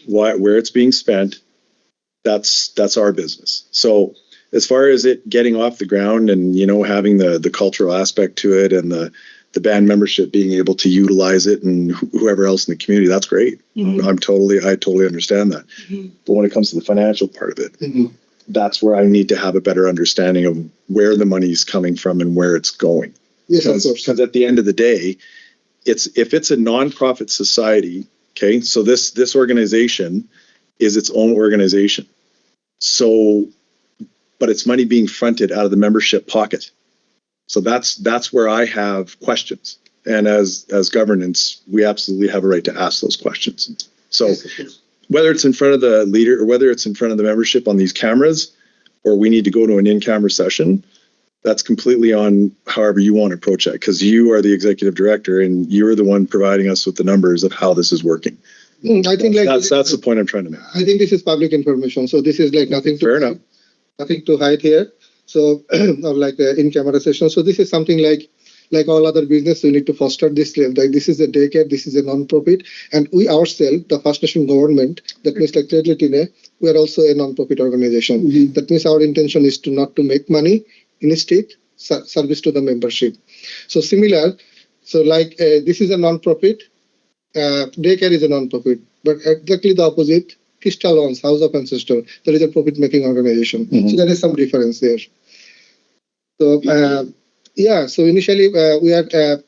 where it's being spent. That's our business. So as far as it getting off the ground and, having the cultural aspect to it and the band membership being able to utilize it and whoever else in the community, that's great. I totally understand that. But when it comes to the financial part of it, that's where I need to have a better understanding of where the money's coming from and where it's going. Yes, of course. Because at the end of the day, if it's a nonprofit society, okay, so this organization is its own organization. So, but it's money being fronted out of the membership pocket. So that's where I have questions. And as governance, we absolutely have a right to ask those questions. So whether it's in front of the leader or whether it's in front of the membership on these cameras, or we need to go to an in-camera session, that's completely on however you want to approach that, because you are the executive director and you're the one providing us with the numbers of how this is working. I think that's the point I'm trying to make. I think this is public information, so this is nothing to fair enough. Nothing to hide here. So or in-camera session. So this is something like all other business, we need to foster this. This is a daycare, this is a non-profit, and we ourselves, the First Nation government, that means Lheidli, we are also a non-profit organization. That means our intention is not to make money. Instead, service to the membership. So similar. So this is a non-profit. Daycare is a non-profit, but exactly the opposite. Crystal Lawns, House of Ancestors, there is a profit-making organization. So there is some difference there. So so initially we are,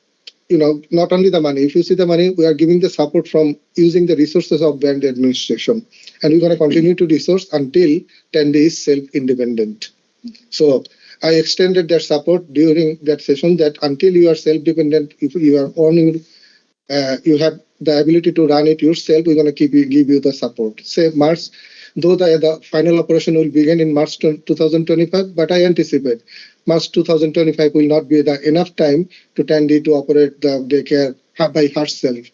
not only the money. If you see the money, we are giving the support from using the resources of band administration, and we're going to continue to resource until Tandi is self-independent. So I extended that support during that session that until you are self-dependent, if you are owning, you have the ability to run it yourself, we're going to give you the support. Say March, though the final operation will begin in March 2025, but I anticipate March 2025 will not be enough time to Tandi to operate the daycare by herself.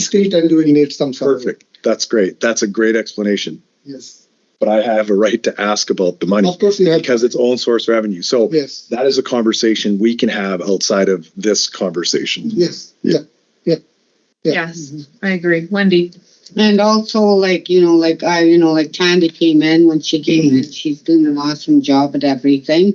Still Tandi will need some support. Perfect. That's great. That's a great explanation. Yes. But I have a right to ask about the money. Of course you have. Because it's own source revenue. So yes, that is a conversation we can have outside of this conversation. Yes. Yes, I agree. Wendy. And also, Tandi came in when she came in. She's doing an awesome job at everything.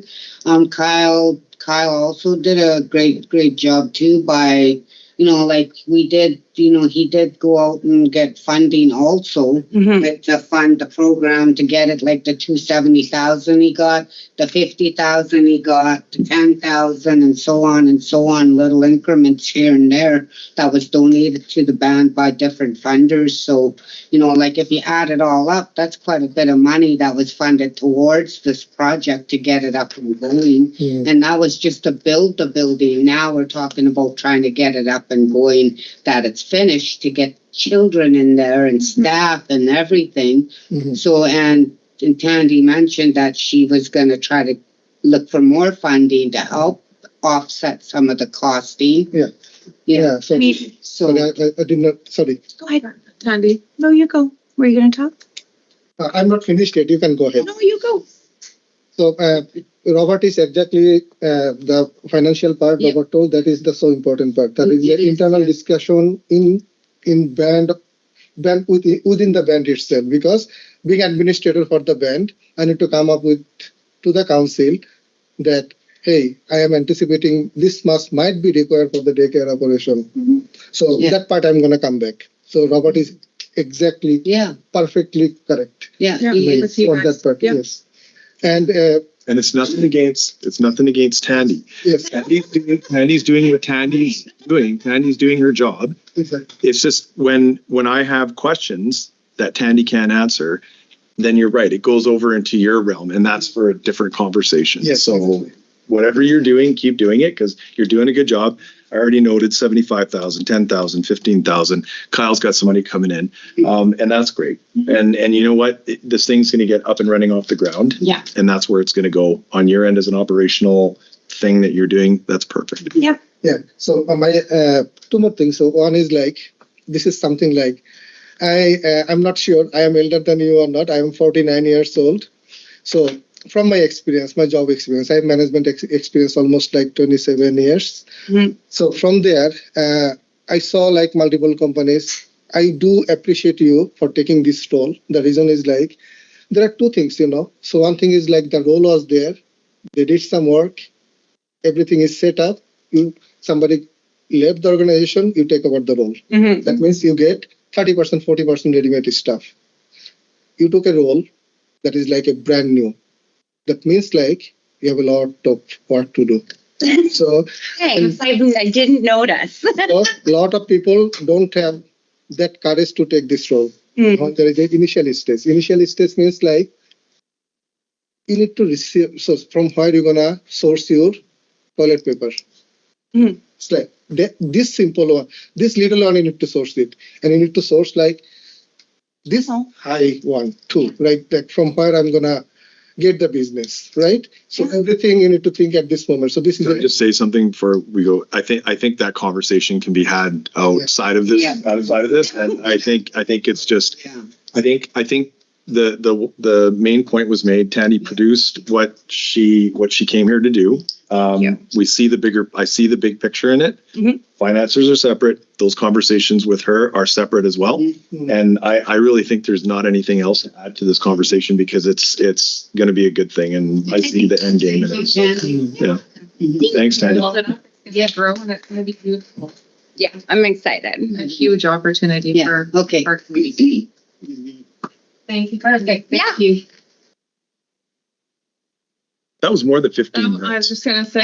Kyle also did a great job too by, we did, he did go out and get funding also to fund the program to get it, the 270,000 he got, the 50,000 he got, the 10,000 and so on, little increments here and there that was donated to the band by different funders. So, if you add it all up, that's quite a bit of money that was funded towards this project to get it up and going. And that was just to build the building. Now we're talking about trying to get it up and going, that it's finished, to get children in there and staff and everything. So, and Tandi mentioned that she was going to try to look for more funding to help offset some of the costing. Sorry, I did not. Sorry. Go ahead, Tandi. No, you go. Were you going to talk? I'm not finished yet. You can go ahead. No, you go. So, Robert is exactly the financial part. Yep. Robert told that is the so important part. That is It the is, internal yeah. discussion in band within the band itself. Because being administrator for the band, I need to come up with to the council that hey, I am anticipating this might be required for the daycare operation. So Yeah. that part I'm gonna come back. So Robert is exactly perfectly correct. Yeah. Yes, for that part. Yes. And And it's nothing against Tandi. yes, Tandi's doing what Tandi's doing. Tandi's doing her job. exactly. It's just when I have questions that Tandi can't answer, then you're right. It goes over into your realm, and that's for a different conversation. Yes, So exactly. whatever you're doing, keep doing it because you're doing a good job. I already noted 75,000, 10,000, 15,000. Kyle's got some money coming in, and that's great. And you know what? This thing's going to get up and running off the ground. Yeah. And that's where it's going to go on your end as an operational thing that you're doing. That's perfect. Yep. Yeah. So my two more things. So one is like this is something like I'm not sure I am elder than you or not. I am 49 years old. So from my experience, my job experience, I have management experience almost like 27 years. So from there, I saw like multiple companies. I do appreciate you for taking this role. The reason is like there are two things, you know. So one thing is like the role was there. They did some work. Everything is set up. Somebody left the organization, you take over the role. That means you get 30%, 40% ready-made stuff. You took a role that is like a brand new. That means like you have a lot of work to do. So Hey, I didn't notice. a lot of people don't have that courage to take this role. When there is an initial stage. Initial stage means like you need to receive. So from where you're gonna source your toilet paper. It's like this simple one, this little one you need to source it, and you need to source like this high one too, right? Like from where I'm gonna get the business, right? So everything you need to think at this moment. So this is Can I just say something before we go? I think that conversation can be had outside of this, outside of this, and I think it's just, I think the main point was made. Tandi produced what she came here to do. We see I see the big picture in it. Financiers are separate. Those conversations with her are separate as well. And I really think there's not anything else to add to this conversation because it's going to be a good thing. And I see the end game in it. So, yeah. Thanks, Tandi. Yeah, grow and it's gonna be beautiful. Yeah, I'm excited. A huge opportunity for our community. Thank you. Perfect. Thank you. That was more than 15 minutes. I was just gonna say.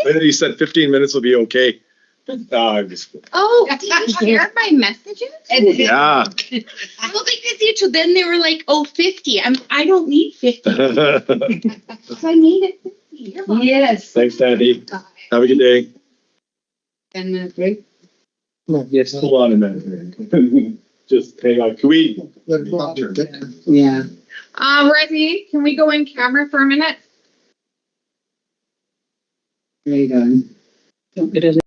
When you said 15 minutes will be okay. I'm just Oh, did you share my messages? Yeah. I don't think I see it till then they were like, oh, 50. I don't need 50. I need it 50. Yes. Thanks, Tandi. Have a good day. 10-minute break. Yes. Hold on a minute. Just hang on. Can we? Yeah. Ready? Can we go in camera for a minute? Right on. It is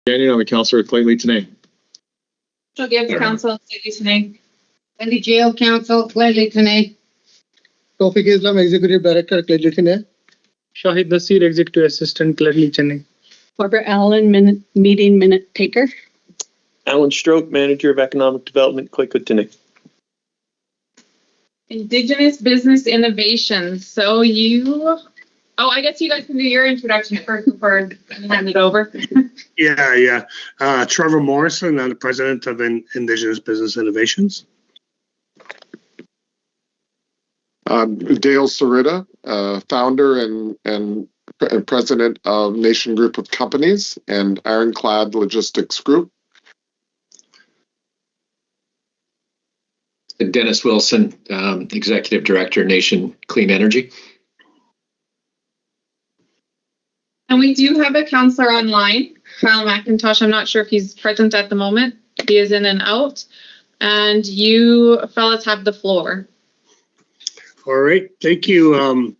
Standing on the councillor Claylee today. She'll give council today. Wendy Jail Council, Lheidli Tane. Tawfiq Islam, Executive Director, Lheidli Tane. Shahid Nasir, Executive Assistant, Lheidli, Chennai. Barbara Allan, meeting minute taker. Allan Stroet, Manager of Economic Development, Claycoot. Indigenous Business Innovations. So I guess you guys can do your introduction first before I hand it over. Trevor Morrison, I'm the president of Indigenous Business Innovations. Dale Saruta, founder and president of Nation Group of Companies and Ironclad Logistics Group. Dennis Wilson, Executive Director, Nation Clean Energy. And we do have a counselor online, Kyle McIntosh. I'm not sure if he's present at the moment. He is in and out. And you fellas have the floor. All right, thank you.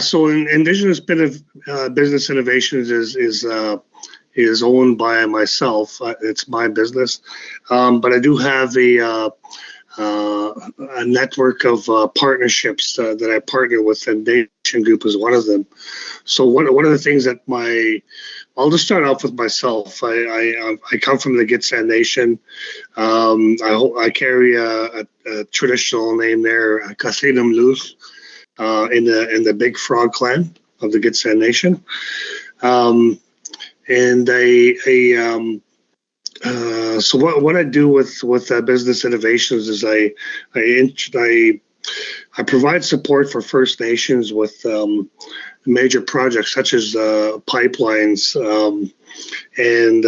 So Indigenous Business Innovations is owned by myself. It's my business, but I do have a network of partnerships that I partner with, and Nation Group is one of them. So one of the things that I'll just start off with myself. I come from the Gitxsan Nation. I carry a traditional name there, Kasinam Luz, in the Big Frog clan of the Gitxsan Nation. So what I do with Business Innovations is I provide support for First Nations with major projects such as pipelines, and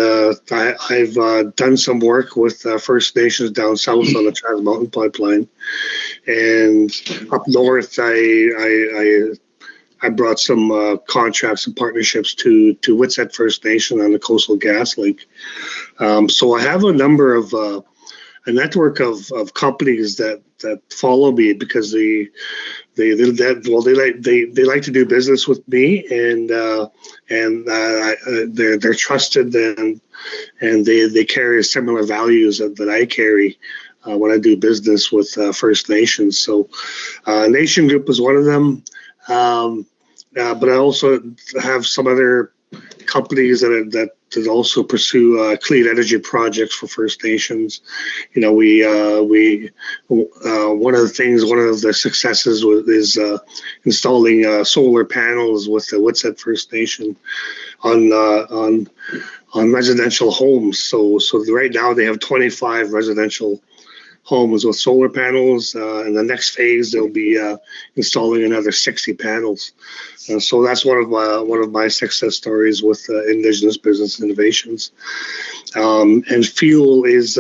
I've done some work with First Nations down south on the Trans Mountain Pipeline, and up north I brought some contracts and partnerships to Wetset First Nation on the Coastal Gas Link. So I have a network of companies that follow me because they like to do business with me, and they're trusted, and they carry similar values that I carry when I do business with First Nations. So Nation Group is one of them. But I also have some other companies that also pursue clean energy projects for First Nations. One of the successes is installing solar panels with the Wetset First Nation on residential homes. So right now they have 25 residential homes with solar panels. In the next phase, they'll be installing another 60 panels. So that's one of my success stories with Indigenous Business Innovations. And fuel is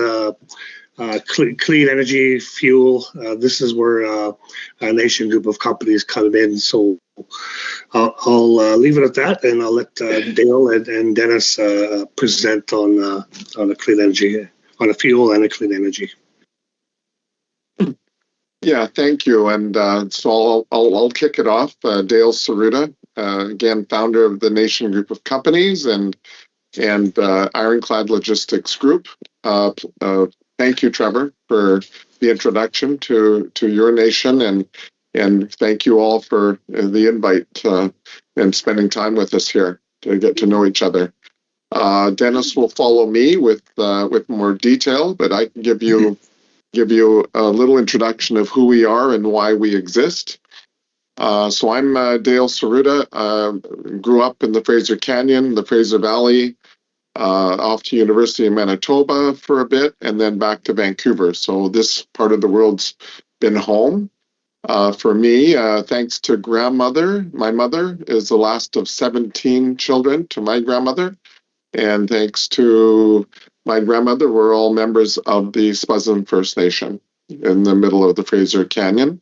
clean energy fuel. This is where a Nation Group of companies come in. So I'll leave it at that, and I'll let Dale and Dennis present on the clean energy, on the fuel and the clean energy. Yeah, thank you. And so I'll kick it off. Dale Saruta, again, founder of the Nation Group of Companies and Ironclad Logistics Group. Thank you, Trevor, for the introduction to your nation, and thank you all for the invite and spending time with us here to get to know each other. Dennis will follow me with more detail, but I can give you a little introduction of who we are and why we exist. So I'm Dale Saruta. Grew up in the Fraser Canyon, the Fraser Valley, off to University of Manitoba for a bit, and then back to Vancouver. So this part of the world's been home for me, thanks to grandmother. My mother is the last of 17 children to my grandmother. And thanks to my grandmother, we're all members of the Spuzin First Nation in the middle of the Fraser Canyon.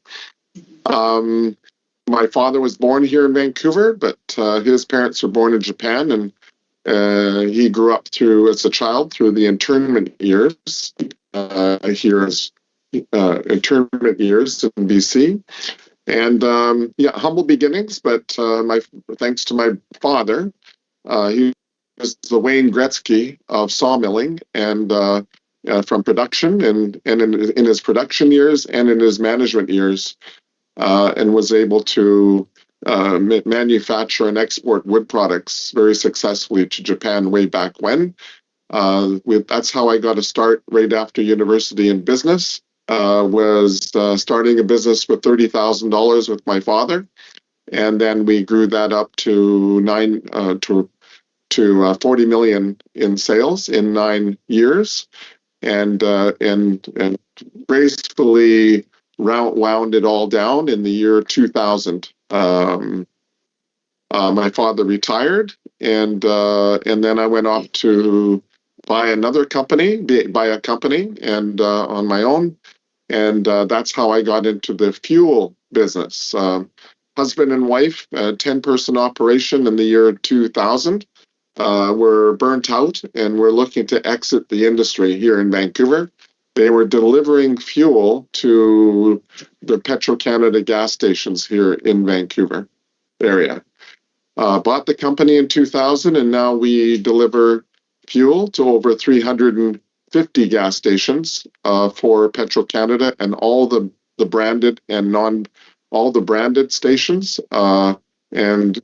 My father was born here in Vancouver, but his parents were born in Japan, and he grew up as a child through the internment years here as internment years in BC. And humble beginnings, but thanks to my father, he was the Wayne Gretzky of sawmilling and from production and in his production years and in his management years, and was able to manufacture and export wood products very successfully to Japan way back when. That's how I got a start right after university in business. Was starting a business with $30,000 with my father, and then we grew that up to 40 million in sales in 9 years, and gracefully wound it all down in the year 2000. My father retired, and then I went off to buy a company, and on my own, and that's how I got into the fuel business. Husband and wife, 10-person operation in the year 2000. Were burnt out and were looking to exit the industry here in Vancouver. They were delivering fuel to the Petro-Canada gas stations here in Vancouver area. Bought the company in 2000, and now we deliver fuel to over 350 gas stations for Petro-Canada and all the branded and all the branded stations. And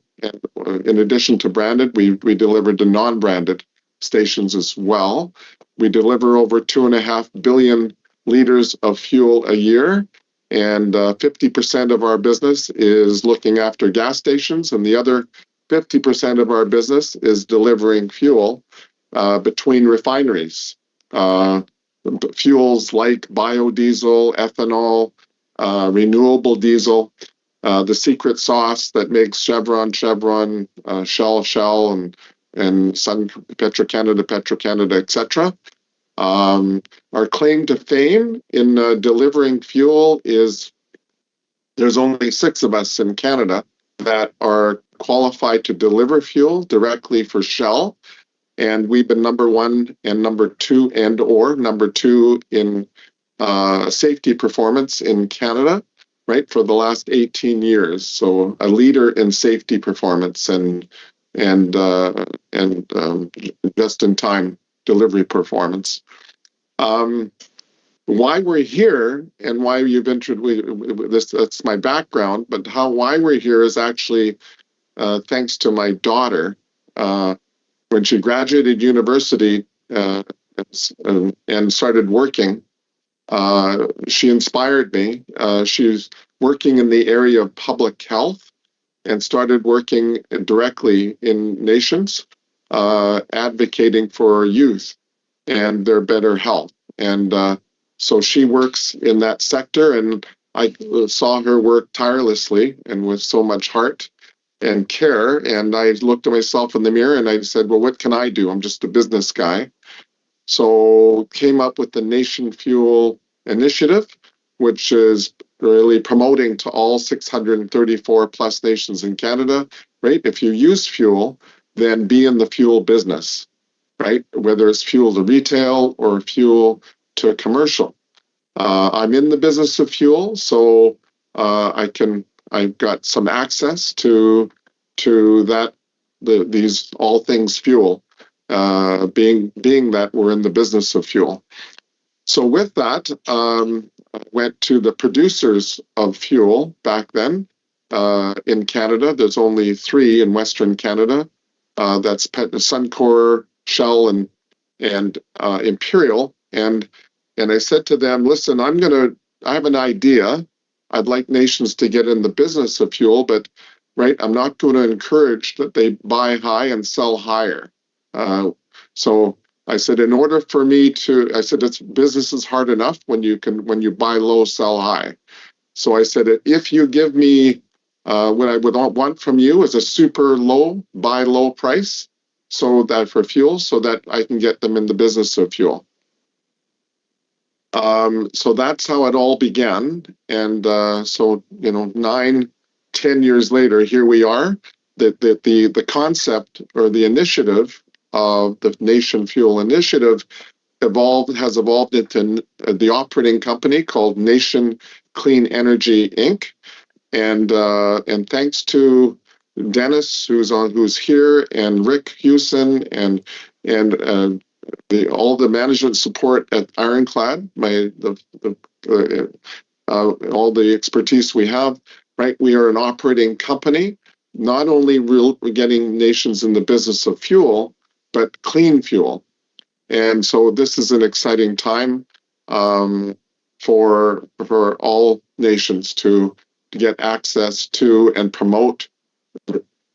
in addition to branded, we deliver to non-branded stations as well. We deliver over 2.5 billion liters of fuel a year, and 50% of our business is looking after gas stations, and the other 50% of our business is delivering fuel between refineries. Fuels like biodiesel, ethanol, renewable diesel, the secret sauce that makes Chevron, Shell, and Sun, Petro-Canada, etc. Our claim to fame in delivering fuel is there's only 6 of us in Canada that are qualified to deliver fuel directly for Shell, and we've been number 1 and number 2 in safety performance in Canada, right, for the last 18 years. So a leader in safety performance and just-in-time delivery performance. Why we're here and why you've introduced that's my background, but why we're here is actually thanks to my daughter. When she graduated university and started working, she inspired me. She was working in the area of public health and started working directly in nations, advocating for youth and their better health. And so she works in that sector, and I saw her work tirelessly and with so much heart and care. And I looked at myself in the mirror and I said, well, what can I do? I'm just a business guy. So came up with the Nation Fuel Initiative, which is really promoting to all 634 plus nations in Canada, right? If you use fuel, then be in the fuel business, right? Whether it's fuel to retail or fuel to commercial. I'm in the business of fuel, so I've got some access to that, these all things fuel, being that we're in the business of fuel. So with that, I went to the producers of fuel back then in Canada. There's only 3 in Western Canada. That's Suncor, Shell, and Imperial. And I said to them, listen, I have an idea. I'd like nations to get in the business of fuel, but right, I'm not going to encourage that they buy high and sell higher. So I said, in order for me to, business is hard enough when you buy low, sell high. So I said, if you give me what I would want from you is a super low, buy low price, so that for fuel, so that I can get them in the business of fuel. So that's how it all began. And so, 9-10 years later, here we are. The concept or the initiative of the Nation Fuel Initiative has evolved into the operating company called Nation Clean Energy Inc. And thanks to Dennis, who's here, and Rick Hewson, and all the management support at Ironclad, all the expertise we have, right? We are an operating company, not only getting nations in the business of fuel, but clean fuel. And so this is an exciting time for all nations to get access to and promote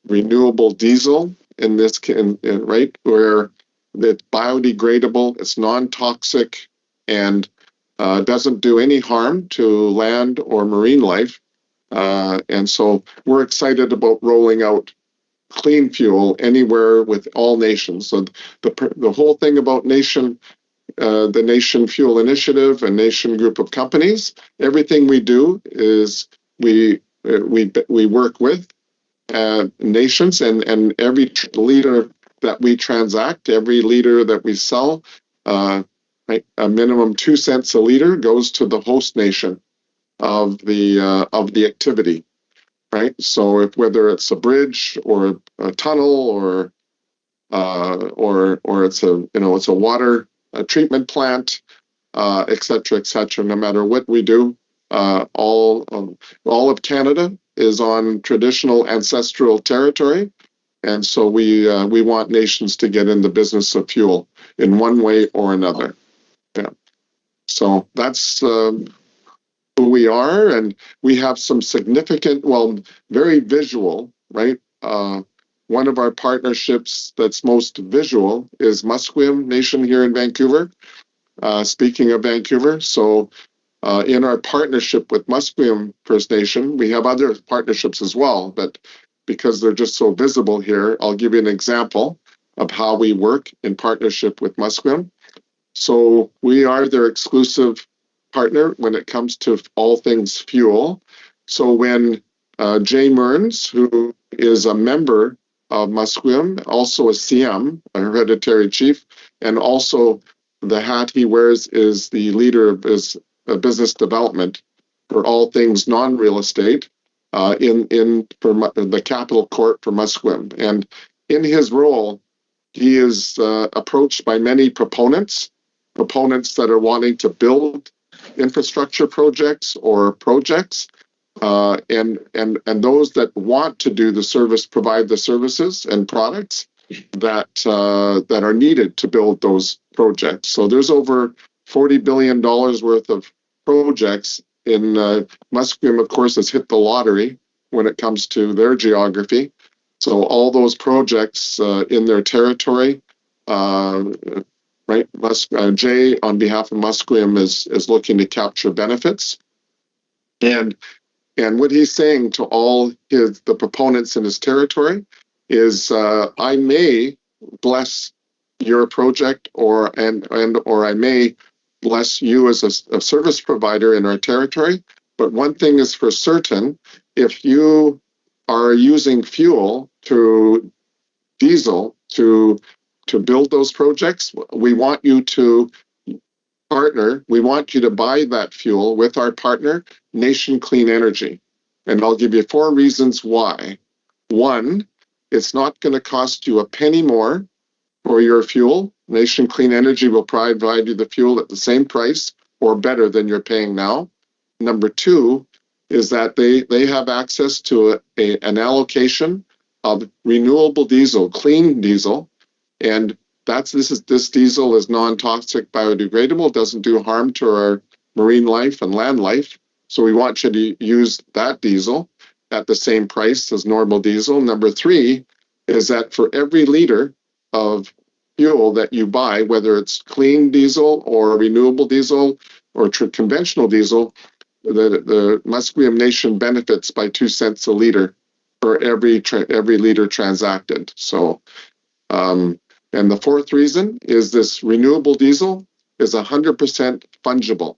renewable diesel in this, right, where it's biodegradable, it's non-toxic, and doesn't do any harm to land or marine life. And so we're excited about rolling out clean fuel anywhere with all nations. So the whole thing about the Nation Fuel Initiative and Nation Group of Companies, everything we do is we work with nations, and every liter that we transact, every liter that we sell, right, a minimum 2 cents a liter goes to the host nation of the activity, right? So whether it's a bridge or a tunnel or it's a water treatment plant, et cetera, no matter what we do, all of Canada is on traditional ancestral territory, and so we want nations to get in the business of fuel in one way or another. Yeah. So that's who we are, and we have some significant, very visual, right? One of our partnerships that's most visual is Musqueam Nation here in Vancouver. Speaking of Vancouver, so in our partnership with Musqueam First Nation, we have other partnerships as well, but because they're just so visible here, I'll give you an example of how we work in partnership with Musqueam. So we are their exclusive partner when it comes to all things fuel. So when Jay Mearns, who is a member of Musqueam, also a CM, a hereditary chief, and also the hat he wears is the leader of his business development for all things non-real estate for the Capital Court for Musqueam. And in his role, he is approached by many proponents that are wanting to build infrastructure projects or projects, and those that want to do the service, provide the services and products that are needed to build those projects. So there's over $40 billion worth of projects in Musqueam, of course, has hit the lottery when it comes to their geography. So all those projects in their territory, right? Jay, on behalf of Musqueam, is looking to capture benefits, and what he's saying to all the proponents in his territory is, I may bless your project, or I may bless you as a service provider in our territory. But one thing is for certain: if you are using fuel to diesel to build those projects, we want you to partner. We want you to buy that fuel with our partner, Nation Clean Energy. And I'll give you 4 reasons why. 1, it's not going to cost you a penny more for your fuel. Nation Clean Energy will provide you the fuel at the same price or better than you're paying now. Number 2 is that they have access to an allocation of renewable diesel, clean diesel, and this diesel is non-toxic, biodegradable, doesn't do harm to our marine life and land life. So we want you to use that diesel at the same price as normal diesel. Number 3 is that for every liter of fuel that you buy, whether it's clean diesel or renewable diesel or conventional diesel, the Musqueam Nation benefits by 2 cents a liter for every liter transacted. So, and the 4th reason is this renewable diesel is 100% fungible.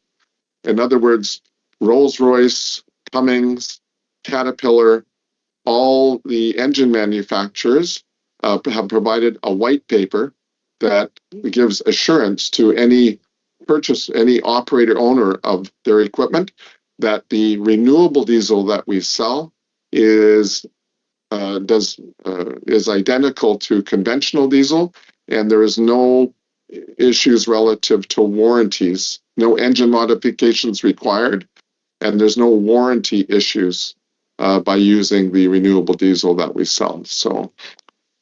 In other words, Rolls-Royce, Cummins, Caterpillar, all the engine manufacturers have provided a white paper that gives assurance to any operator owner of their equipment that the renewable diesel that we sell is is identical to conventional diesel, and there is no issues relative to warranties, no engine modifications required, and there's no warranty issues by using the renewable diesel that we sell. So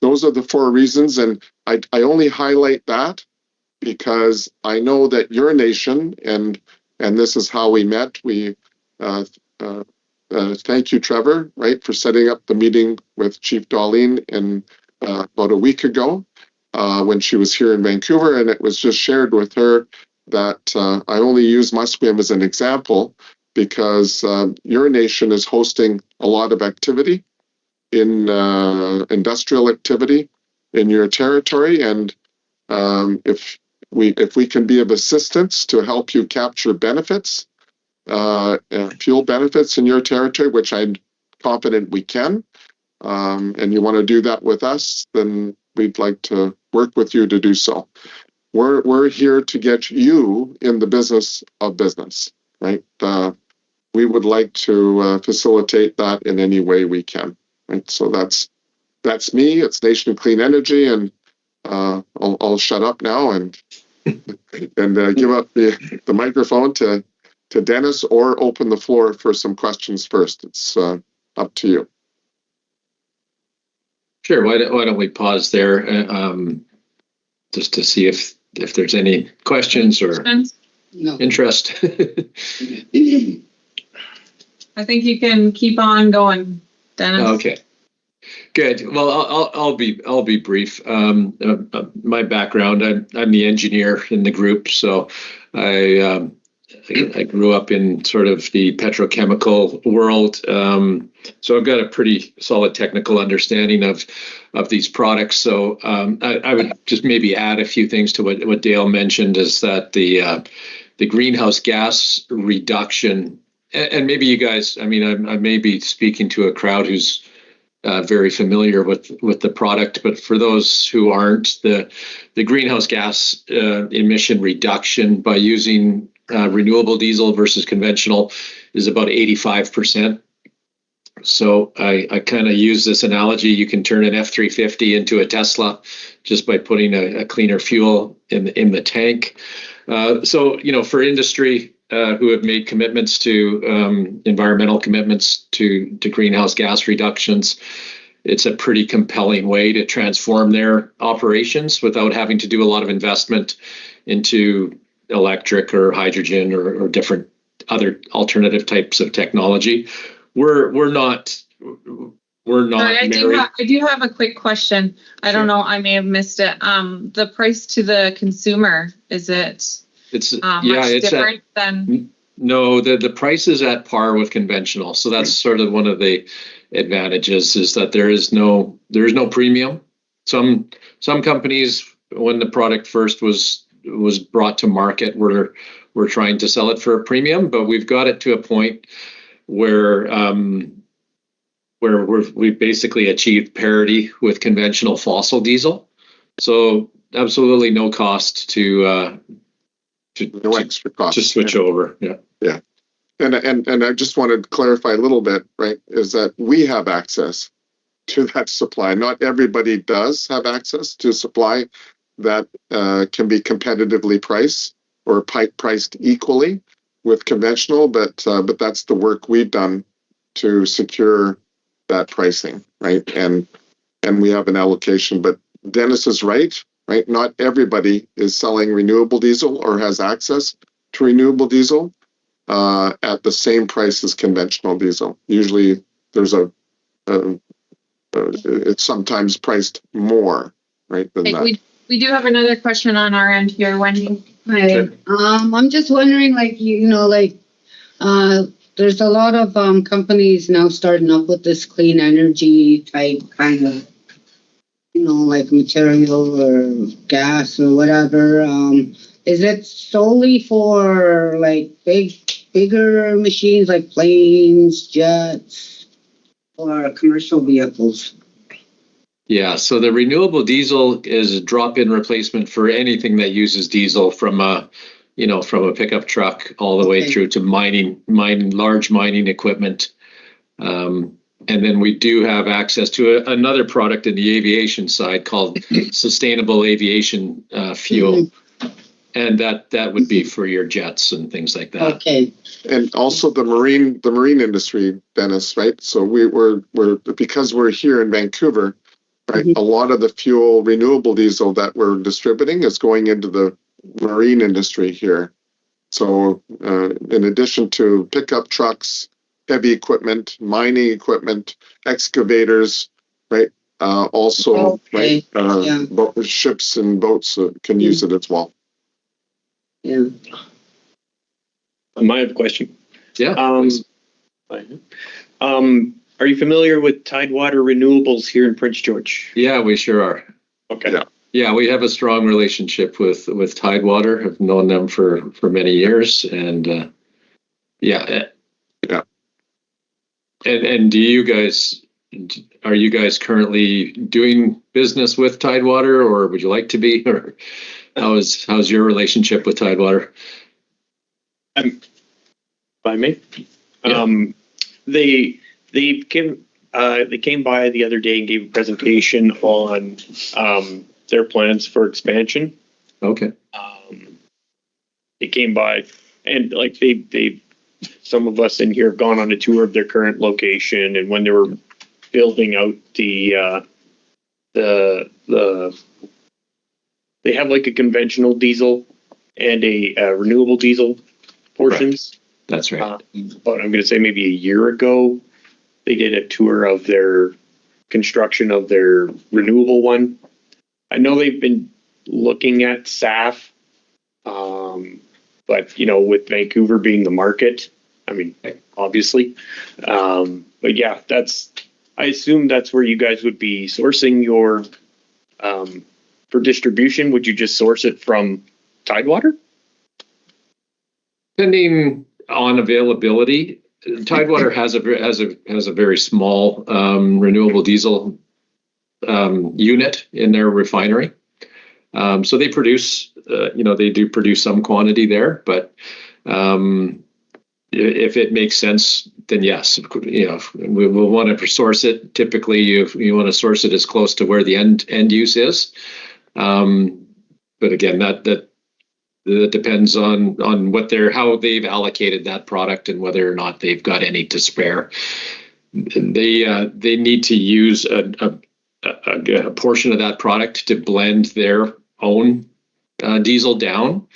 those are the 4 reasons, and I only highlight that because I know that your nation, and this is how we met. We thank you, Trevor, right, for setting up the meeting with Chief Darlene about a week ago when she was here in Vancouver, and it was just shared with her that I only use Musqueam as an example because your nation is hosting a lot of activity in industrial activity in your territory, and if we can be of assistance to help you capture benefits, fuel benefits in your territory, which I'm confident we can, and you want to do that with us, then we'd like to work with you to do so. We're here to get you in the business of business, right? We would like to facilitate that in any way we can, right? So that's me. It's Nation of Clean Energy, and I'll shut up now and give up the microphone to Dennis, or open the floor for some questions first. It's up to you. Sure. Why don't we pause there just to see if there's any questions or interest. I think you can keep on going, Dennis. Okay. Good. Well, I'll be brief. My background, I'm the engineer in the group, so I grew up in sort of the petrochemical world, so I've got a pretty solid technical understanding of these products. So I would just maybe add a few things to what Dale mentioned, is that the greenhouse gas reduction, and maybe you guys, I mean, I may be speaking to a crowd who's very familiar with the product, but for those who aren't, the greenhouse gas emission reduction by using renewable diesel versus conventional is about 85%. So I kind of use this analogy. You can turn an F-350 into a Tesla just by putting a cleaner fuel in the tank. So, for industry who have made commitments to environmental commitments to greenhouse gas reductions, it's a pretty compelling way to transform their operations without having to do a lot of investment into electric or hydrogen or different other alternative types of technology. We're not. Sorry, I do have a quick question. I don't know. I may have missed it. The price to the consumer, is it? It's much different than. No, the price is at par with conventional. So that's sort of one of the advantages, is that there is no premium. Some companies, when the product first was brought to market, we're trying to sell it for a premium, but we've got it to a point where we've basically achieved parity with conventional fossil diesel. So absolutely no cost to extra cost to switch over. Yeah. And I just wanted to clarify a little bit, right, is that we have access to that supply. Not everybody does have access to supply that can be competitively priced or priced equally with conventional, but that's the work we've done to secure that pricing, right? And we have an allocation. But Dennis is right? Not everybody is selling renewable diesel or has access to renewable diesel at the same price as conventional diesel. Usually there's it's sometimes priced more, right, than that. We do have another question on our end here, Wendy. Hi. I'm just wondering, there's a lot of companies now starting up with this clean energy type kind of, like material or gas or whatever. Is it solely for like bigger machines like planes, jets, or commercial vehicles? Yeah, so the renewable diesel is a drop-in replacement for anything that uses diesel, from a pickup truck all the way through to large mining equipment. And then we do have access to another product in the aviation side called sustainable aviation fuel. And that would be for your jets and things like that. Okay. And also the marine industry, Dennis, right? So we're because we're here in Vancouver, right? A lot of the fuel, renewable diesel that we're distributing is going into the marine industry here. So in addition to pickup trucks, heavy equipment, mining equipment, excavators, right? Also, right? Ships and boats can use it as well. Yeah. I might have a question. Yeah. Are you familiar with Tidewater Renewables here in Prince George? Yeah, we sure are. Okay. Yeah, we have a strong relationship with Tidewater. I've known them for many years, and And do you guys are you guys currently doing business with Tidewater, or would you like to be, or how's your relationship with Tidewater? By me. Yeah. They came by the other day and gave a presentation on their plans for expansion. Okay. They came by and like they some of us in here have gone on a tour of their current location, and when they were building out the they have like a conventional diesel and a renewable diesel portions. Correct. That's right. But I'm going to say maybe a year ago, they did a tour of their construction of their renewable one. I know they've been looking at SAF, but with Vancouver being the market, I mean, obviously, but yeah, I assume that's where you guys would be sourcing your, for distribution. Would you just source it from Tidewater? Depending on availability, Tidewater has a very small renewable diesel unit in their refinery. So they produce, they do produce some quantity there, but if it makes sense, then yes, we will want to source it. Typically, you want to source it as close to where the end use is. But again, that depends on how they've allocated that product and whether or not they've got any to spare. They need to use a portion of that product to blend their own diesel down.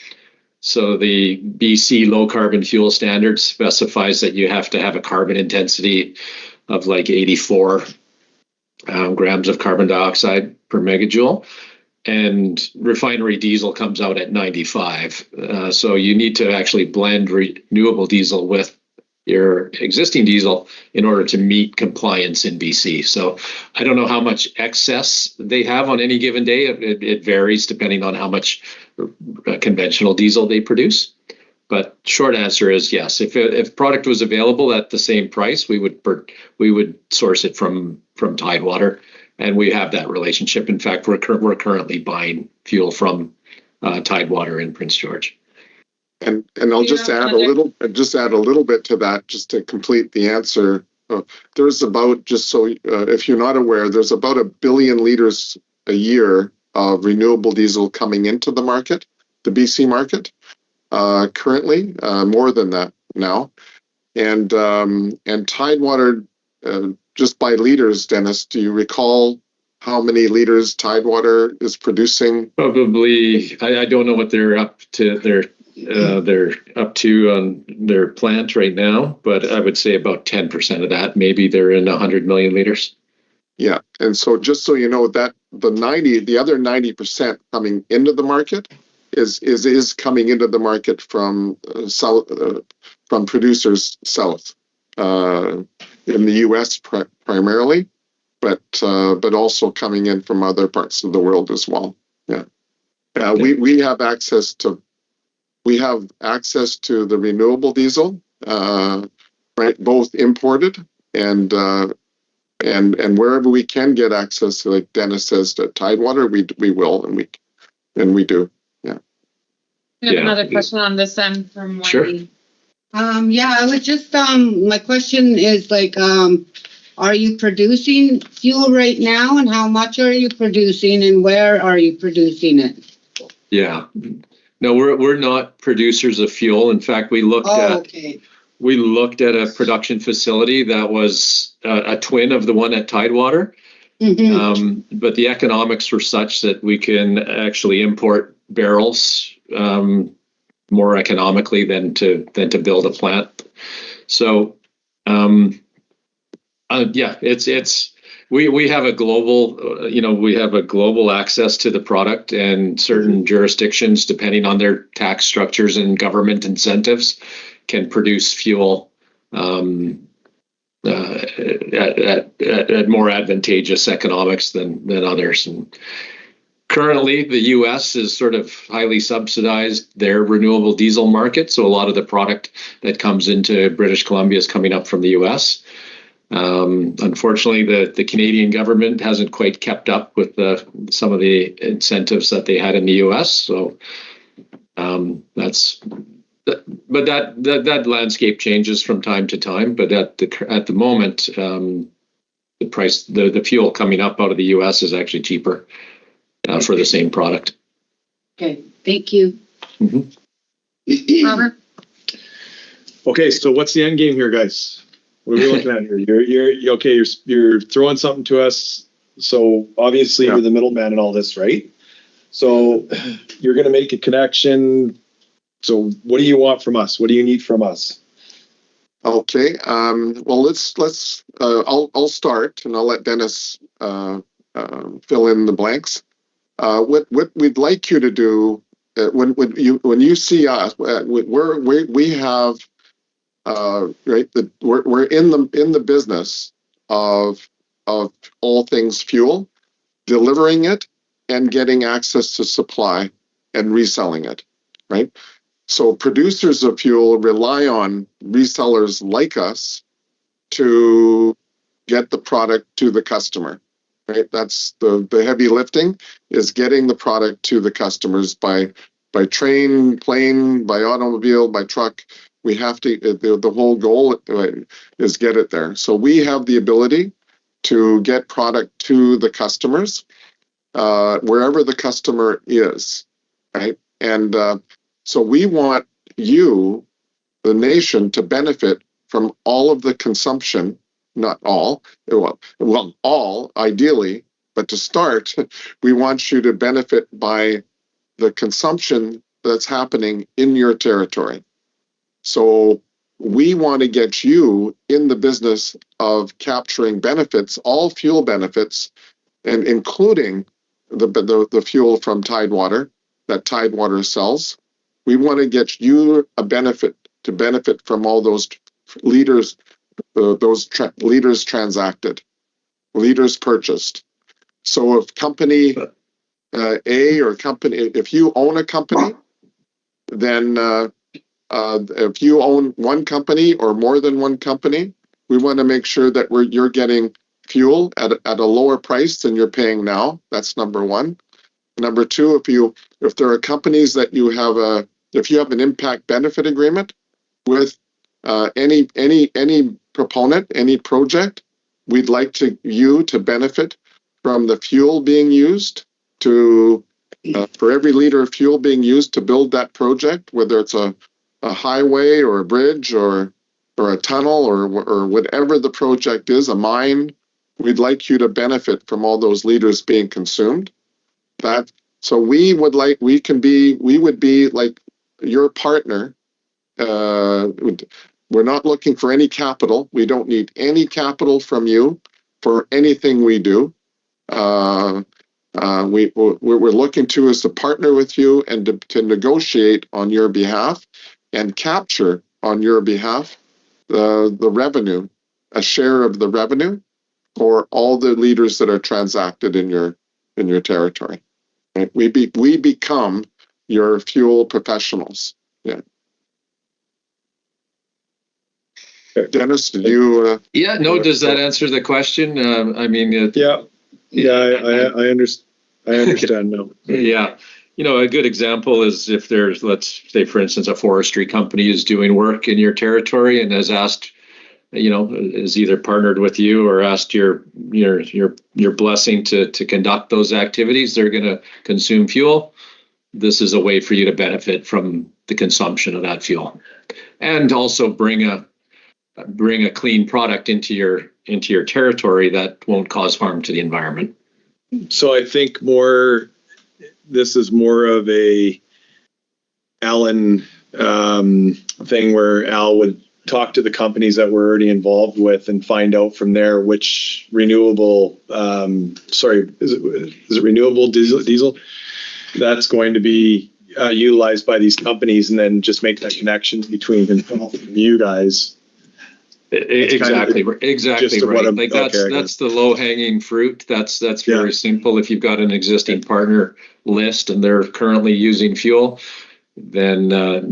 So the BC low carbon fuel standard specifies that you have to have a carbon intensity of like 84 grams of carbon dioxide per megajoule. And refinery diesel comes out at 95. So you need to actually blend renewable diesel with your existing diesel in order to meet compliance in BC. So I don't know how much excess they have on any given day. It varies depending on how much conventional diesel they produce. But short answer is yes. If product was available at the same price, we would source it from Tidewater. And we have that relationship. In fact, we're currently buying fuel from Tidewater in Prince George. And I'll just add a little bit to that, just to complete the answer. There's about, just so if you're not aware, there's about 1 billion liters a year of renewable diesel coming into the market, the BC market, currently, more than that now. And Tidewater, just by liters, Dennis, do you recall how many liters Tidewater is producing? Probably, I don't know what they're up to. They're up to on their plant right now, but I would say about 10% of that. Maybe they're in 100 million liters. Yeah, and so just so you know, that the other 90% coming into the market is coming into the market from from producers south in the U.S. primarily, but also coming in from other parts of the world as well. Yeah, we have access to. We have access to the renewable diesel, right? Both imported and wherever we can get access to, like Dennis says, to Tidewater, we will and we do. Yeah. We have another question on this end from Wendy. Sure. I was just my question is like Are you producing fuel right now, and how much are you producing, and where are you producing it? Yeah. No, we're not producers of fuel. In fact, we looked at a production facility that was a twin of the one at Tidewater. But the economics were such that we can actually import barrels more economically than to build a plant. So we have a global we have a global access to the product, and certain jurisdictions, depending on their tax structures and government incentives, can produce fuel at more advantageous economics than others. And currently, the U.S. is sort of highly subsidized their renewable diesel market, so a lot of the product that comes into British Columbia is coming up from the U.S. Unfortunately, the Canadian government hasn't quite kept up with some of the incentives that they had in the U.S. So but that landscape changes from time to time. But at the moment, the price, the fuel coming up out of the U.S. is actually cheaper for the same product. Okay, thank you. Robert? Okay, so what's the end game here, guys? What are we looking at here? You're throwing something to us. So obviously you're the middleman in all this, right? So you're going to make a connection. So what do you want from us? What do you need from us? Okay. Well, let's. I'll start, and I'll let Dennis fill in the blanks. What we'd like you to do when you see us, we have right. We're in the business of all things fuel, delivering it, and getting access to supply and reselling it, right? So producers of fuel rely on resellers like us to get the product to the customer, right? That's the heavy lifting, is getting the product to the customers by train, plane, by automobile, by truck. We have to, the whole goal is get it there. So we have the ability to get product to the customers wherever the customer is, right? And so we want you, the nation, to benefit from all of the consumption, not all, well, all ideally, but to start, we want you to benefit by the consumption that's happening in your territory. So we want to get you in the business of capturing benefits, all fuel benefits, and including the fuel from Tidewater that Tidewater sells. We want to get you a benefit to benefit from all those liters, liters transacted, liters purchased. So if company A or company, if you own a company, then if you own one company or more than one company, we want to make sure that you're getting fuel at a lower price than you're paying now. That's number one. Number two, if there are companies that you have if you have an impact benefit agreement with any proponent, any project, we'd like you to benefit from the fuel being used for every liter of fuel being used to build that project, whether it's a highway or a bridge or a tunnel or whatever the project is, a mine. We'd like you to benefit from all those liters being consumed. So we would be like your partner. We're not looking for any capital. We don't need any capital from you for anything we do. We're looking to is to partner with you and to negotiate on your behalf and capture on your behalf the revenue, a share of the revenue for all the liters that are transacted in your territory. Right? We become your fuel professionals. Yeah. Dennis, did you? Does that answer the question? I mean, I understand now. Yeah. A good example is if there's, let's say, for instance, a forestry company is doing work in your territory and has asked is either partnered with you or asked your blessing to conduct those activities, they're going to consume fuel. This is a way for you to benefit from the consumption of that fuel, and also bring a clean product into your territory that won't cause harm to the environment. So I think this is more of a Allan thing where Al would talk to the companies that we're already involved with and find out from there which renewable, is it renewable diesel that's going to be utilized by these companies, and then just make that connection between himself and you guys. Exactly right. Like that's the low hanging fruit. That's very simple. If you've got an existing partner list and they're currently using fuel, then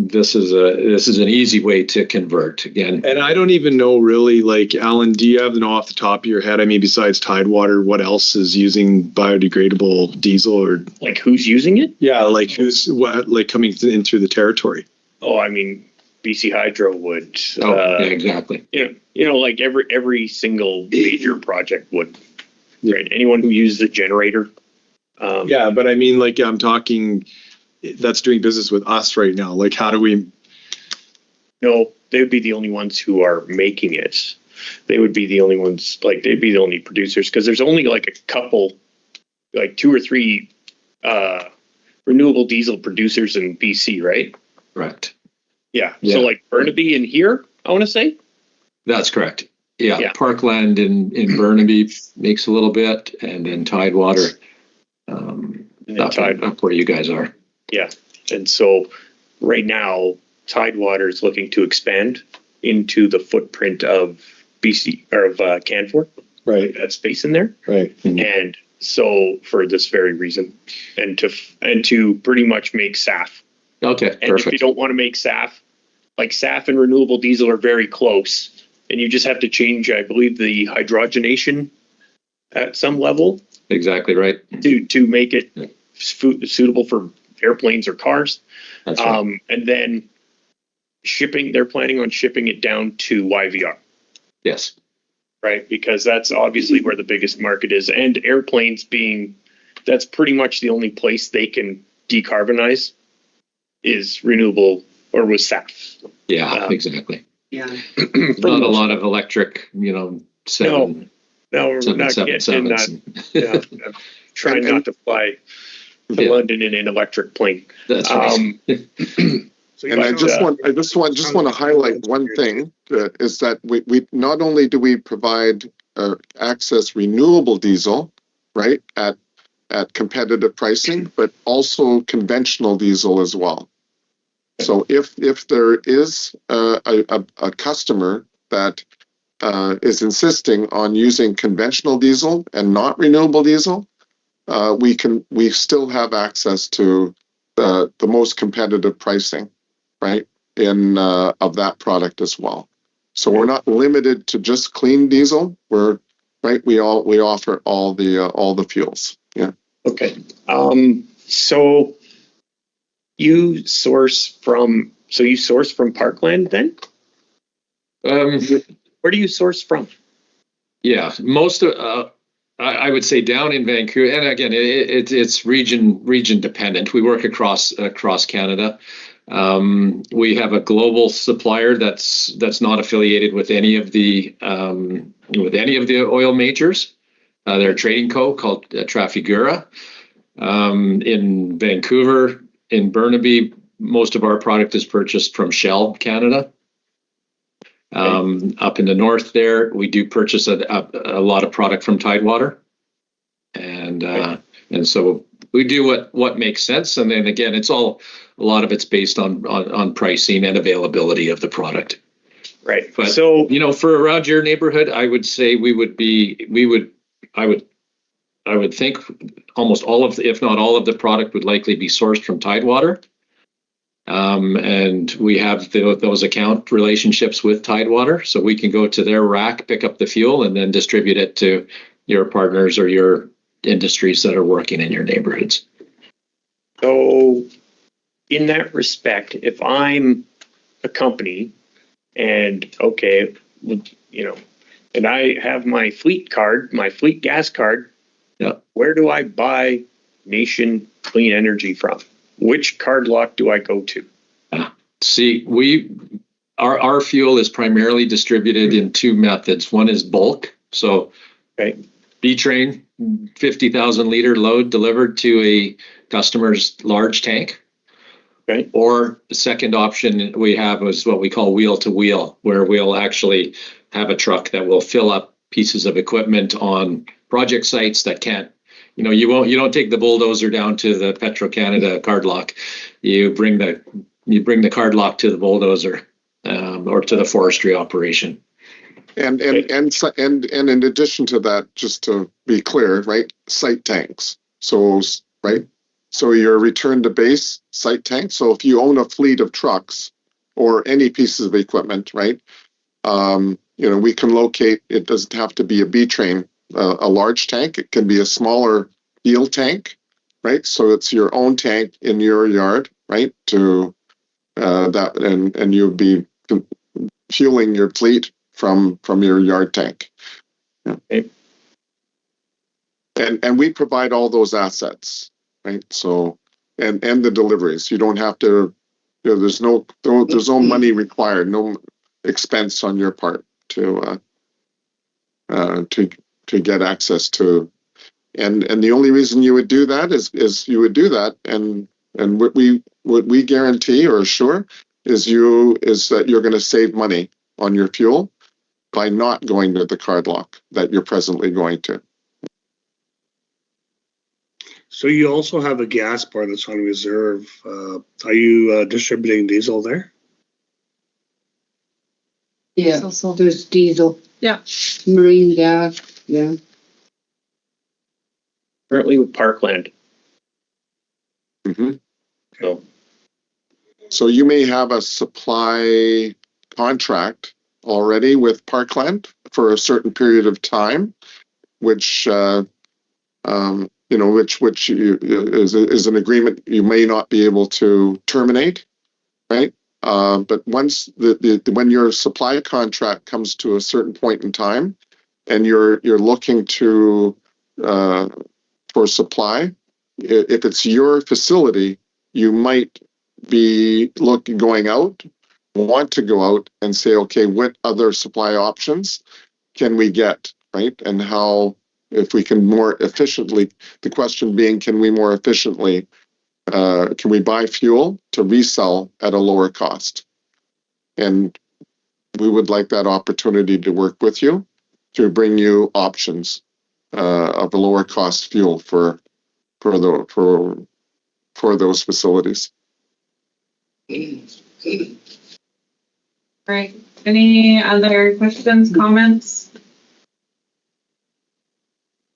this is an easy way to convert again. And I don't even know really, like, Allan, do you have to know off the top of your head? I mean, besides Tidewater, what else is using biodegradable diesel, or like who's using it? Yeah, like coming in through the territory. Oh, I mean, BC Hydro would. Yeah, exactly. Like every single major project would. Right. Anyone who uses a generator. Yeah, but I mean, like, I'm talking. That's doing business with us right now. Like, how do we? No, they would be the only ones who are making it. They would be the only ones. Like, they'd be the only producers, because there's only like a couple, like 2 or 3 renewable diesel producers in BC, right? Correct. Yeah. So like Burnaby in here, I want to say. That's correct. Yeah. Parkland in Burnaby makes a little bit, and then Tidewater up where you guys are. Yeah. And so right now, Tidewater is looking to expand into the footprint of BC or of Canfor. Right. That space in there. Right. Mm-hmm. And so for this very reason, and to pretty much make SAF. Okay. And perfect. if you don't want to make SAF, like SAF and renewable diesel are very close, and you just have to change, I believe, the hydrogenation at some level. Exactly right. To make it suitable for airplanes or cars. That's right. And then they're planning on shipping it down to YVR. Yes. Right, because that's obviously where the biggest market is, and airplanes that's pretty much the only place they can decarbonize is renewable or with SAF. Yeah, exactly. Yeah. Not a lot of electric, No, we're not getting that. Yeah, I'm trying not to fly to London in an electric plane. That's right. And I just want to highlight one thing, is that we not only do we provide access renewable diesel, right, at competitive pricing, but also conventional diesel as well. So if there is a customer that is insisting on using conventional diesel and not renewable diesel, we still have access to the most competitive pricing, right, of that product as well. So we're not limited to just clean diesel. We offer all the fuels. Yeah. Okay. So you source from Parkland then? Where do you source from? Yeah, most of I would say down in Vancouver, and again, it's region dependent. We work across Canada. We have a global supplier that's not affiliated with any of the oil majors. They're a trading co called Trafigura. In Vancouver, in Burnaby, most of our product is purchased from Shell Canada. Up in the north there, we do purchase a lot of product from Tidewater, and so we do what makes sense. And then again, a lot of it's based on pricing and availability of the product. Right. But so for around your neighborhood, I would say I would think almost all of, if not all of the product would likely be sourced from Tidewater. And we have those account relationships with Tidewater, so we can go to their rack, pick up the fuel, and then distribute it to your partners or your industries that are working in your neighborhoods. So in that respect, if I'm a company and you know, and I have my fleet card, my fleet gas card. Yeah. Where do I buy Nation Clean Energy from? Which card lock do I go to? See, our fuel is primarily distributed in two methods. One is bulk. So B-train, 50,000 liter load delivered to a customer's large tank. Okay. Or the second option we have is what we call wheel to wheel, where we'll actually have a truck that will fill up pieces of equipment on project sites that can't, you know, you don't take the bulldozer down to the Petro-Canada card lock. You bring the card lock to the bulldozer or to the forestry operation. And in addition to that, just to be clear, right, site tanks. So, right, so your return to base site tank. So if you own a fleet of trucks or any pieces of equipment, right, you know, we can locate, it doesn't have to be a B train, a large tank. It can be a smaller field tank, right? So it's your own tank in your yard, right? To that, and you'll be fueling your fleet from your yard tank. Okay. And we provide all those assets, right? So and the deliveries. You don't have to, you know, there's no money required, no expense on your part to get access to. And the only reason you would do that is you would do that, and what we guarantee or assure is that you're going to save money on your fuel by not going to the card lock that you're presently going to. So you also have a gas bar that's on reserve. Are you distributing diesel there? Yeah, there's diesel. Yeah. Marine gas, yeah. Currently with Parkland. Mm-hmm. So you may have a supply contract already with Parkland for a certain period of time, which you know, which is an agreement you may not be able to terminate, right? But once when your supply contract comes to a certain point in time, and you're looking to for supply, if it's your facility, you might be want to go out and say, okay, what other supply options can we get, right? And how, if we can more efficiently, the question being, can we more efficiently, can we buy fuel to resell at a lower cost? And we would like that opportunity to work with you to bring you options of a lower cost fuel for those facilities. Right. Any other questions, comments?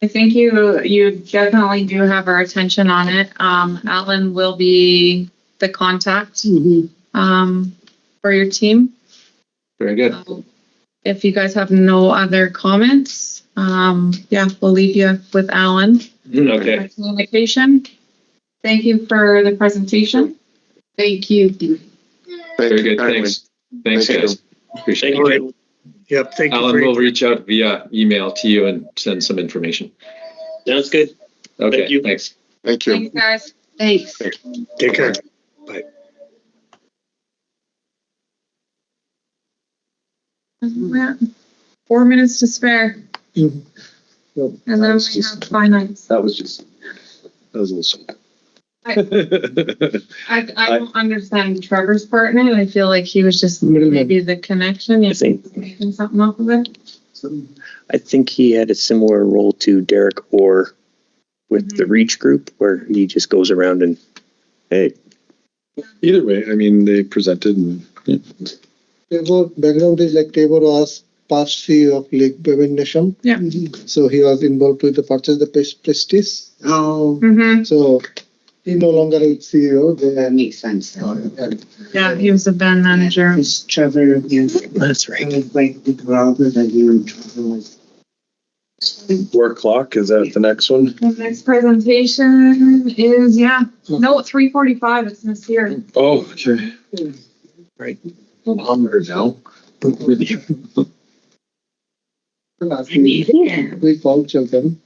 I think you definitely do have our attention on it. Allan will be the contact for your team. Very good. If you guys have no other comments, yeah, we'll leave you with Allan. Okay. Communication. Thank you for the presentation. Thank you. Very good. Thanks. Thanks, guys. Appreciate it. Yep. Thank you. Alan will reach out via email to you and send some information. Sounds good. Okay. Thank you. Thanks. Thank you. Thanks, guys. Thanks. Take care. Bye. Yeah. 4 minutes to spare. And then we have finance. That was a little. I don't understand Trevor's part in it. I feel like he was just maybe the connection. You think making something off of it? I think he had a similar role to Derek Orr with the Reach group, where he just goes around and, hey. Either way, I mean, they presented and. Yeah. Trevor background is like Trevor was past CEO of Gbenga Nation. Yeah. So he was involved with the purchase of the Prestige. Oh. So he no longer is CEO. That makes sense. Yeah, he was a band manager. It's Trevor. That's right. Like the brother that you and Trevor was. 4 o'clock, is that the next one? The next presentation is, no, 3:45. It's this year. Oh, okay. Right. I'm here now. Last week, we called Chelton.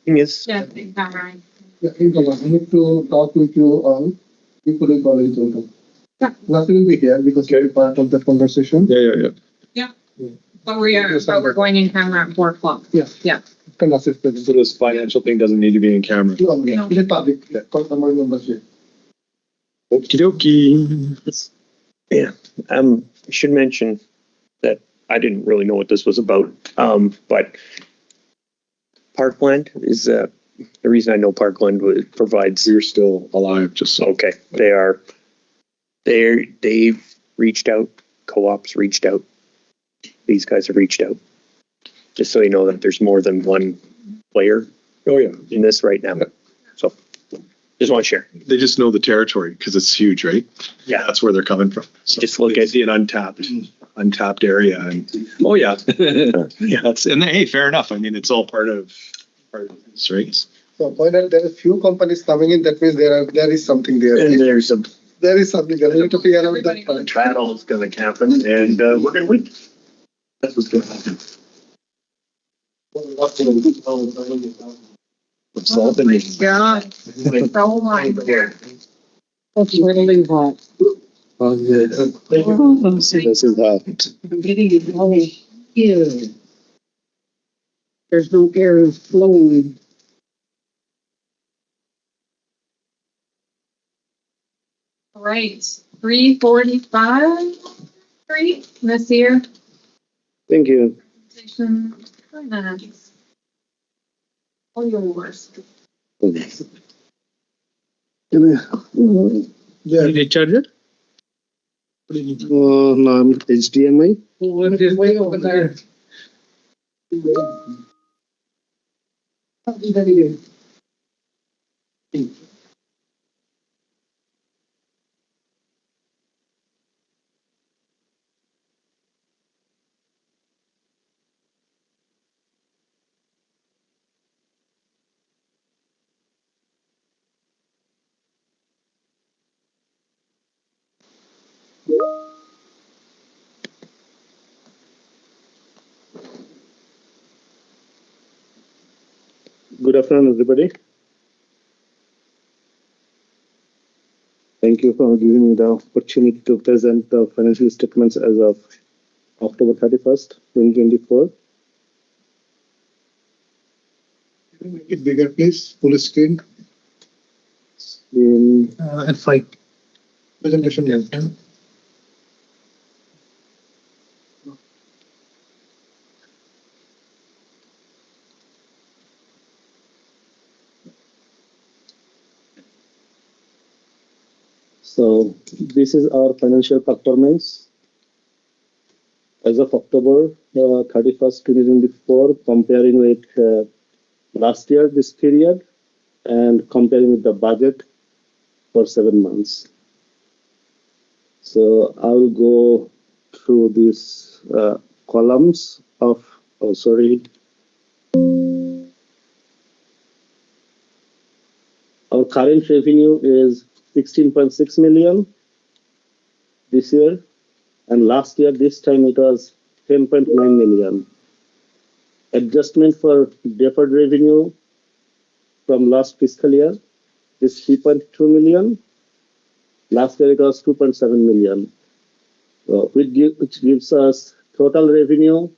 Thing is, Yeah, that's right. Yeah, I need to talk with you all. We couldn't call in Chelton. Yeah. Nothing will be here because you'll be part of the conversation. Yeah. Yeah. But we're going in camera at 4 o'clock. Yeah. Yeah. So this financial thing doesn't need to be in camera. No, it's a public. Call number membership. Okie dokie. yeah, I should mention that I didn't really know what this was about. But Parkland is the reason I know Parkland provides. You're still alive, just so. Okay, they've reached out. Co-ops reached out. These guys have reached out. Just so you know that there's more than one player. Oh yeah, in this right now. So just want to share. They just know the territory because it's huge, right? Yeah, that's where they're coming from. So just look they at see an untapped area, and oh yeah, yeah. That's and hey, fair enough. I mean, it's all part of this, right? So point out there are few companies coming in. That means there is something there. And there's something there. We need to figure out that part. battle is going to happen, and we're going to win. That's what's going to happen. Yeah. So hot here. That's really hot. Oh, yeah. This is hot. I'm getting it all here. There's no air flowing. All right. 3:45. This year. Thank you. Finance. All yours. Yeah. Did you charge it? No, I'm HDMI. Way over there. Good afternoon, everybody. Thank you for giving me the opportunity to present the financial statements as of October 31st, 2024. Make it bigger, please. Full screen. In F5. Presentation. Yeah. So this is our financial performance as of October 31st, 2024, comparing with last year this period and comparing with the budget for 7 months. So I will go through these columns of, Our current revenue is 16.6 million this year, and last year this time it was 10.9 million. Adjustment for deferred revenue from last fiscal year is 3.2 million. Last year it was 2.7 million, which gives us total revenue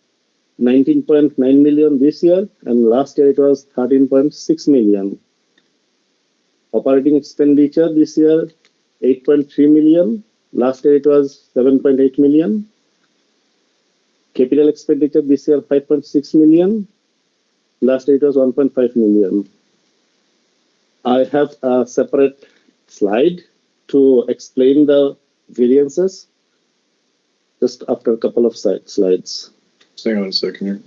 19.9 million this year, and last year it was 13.6 million. Operating expenditure this year 8.3 million. Last year it was 7.8 million. Capital expenditure this year 5.6 million. Last year it was 1.5 million. I have a separate slide to explain the variances just after a couple of slides. Hang on a second here.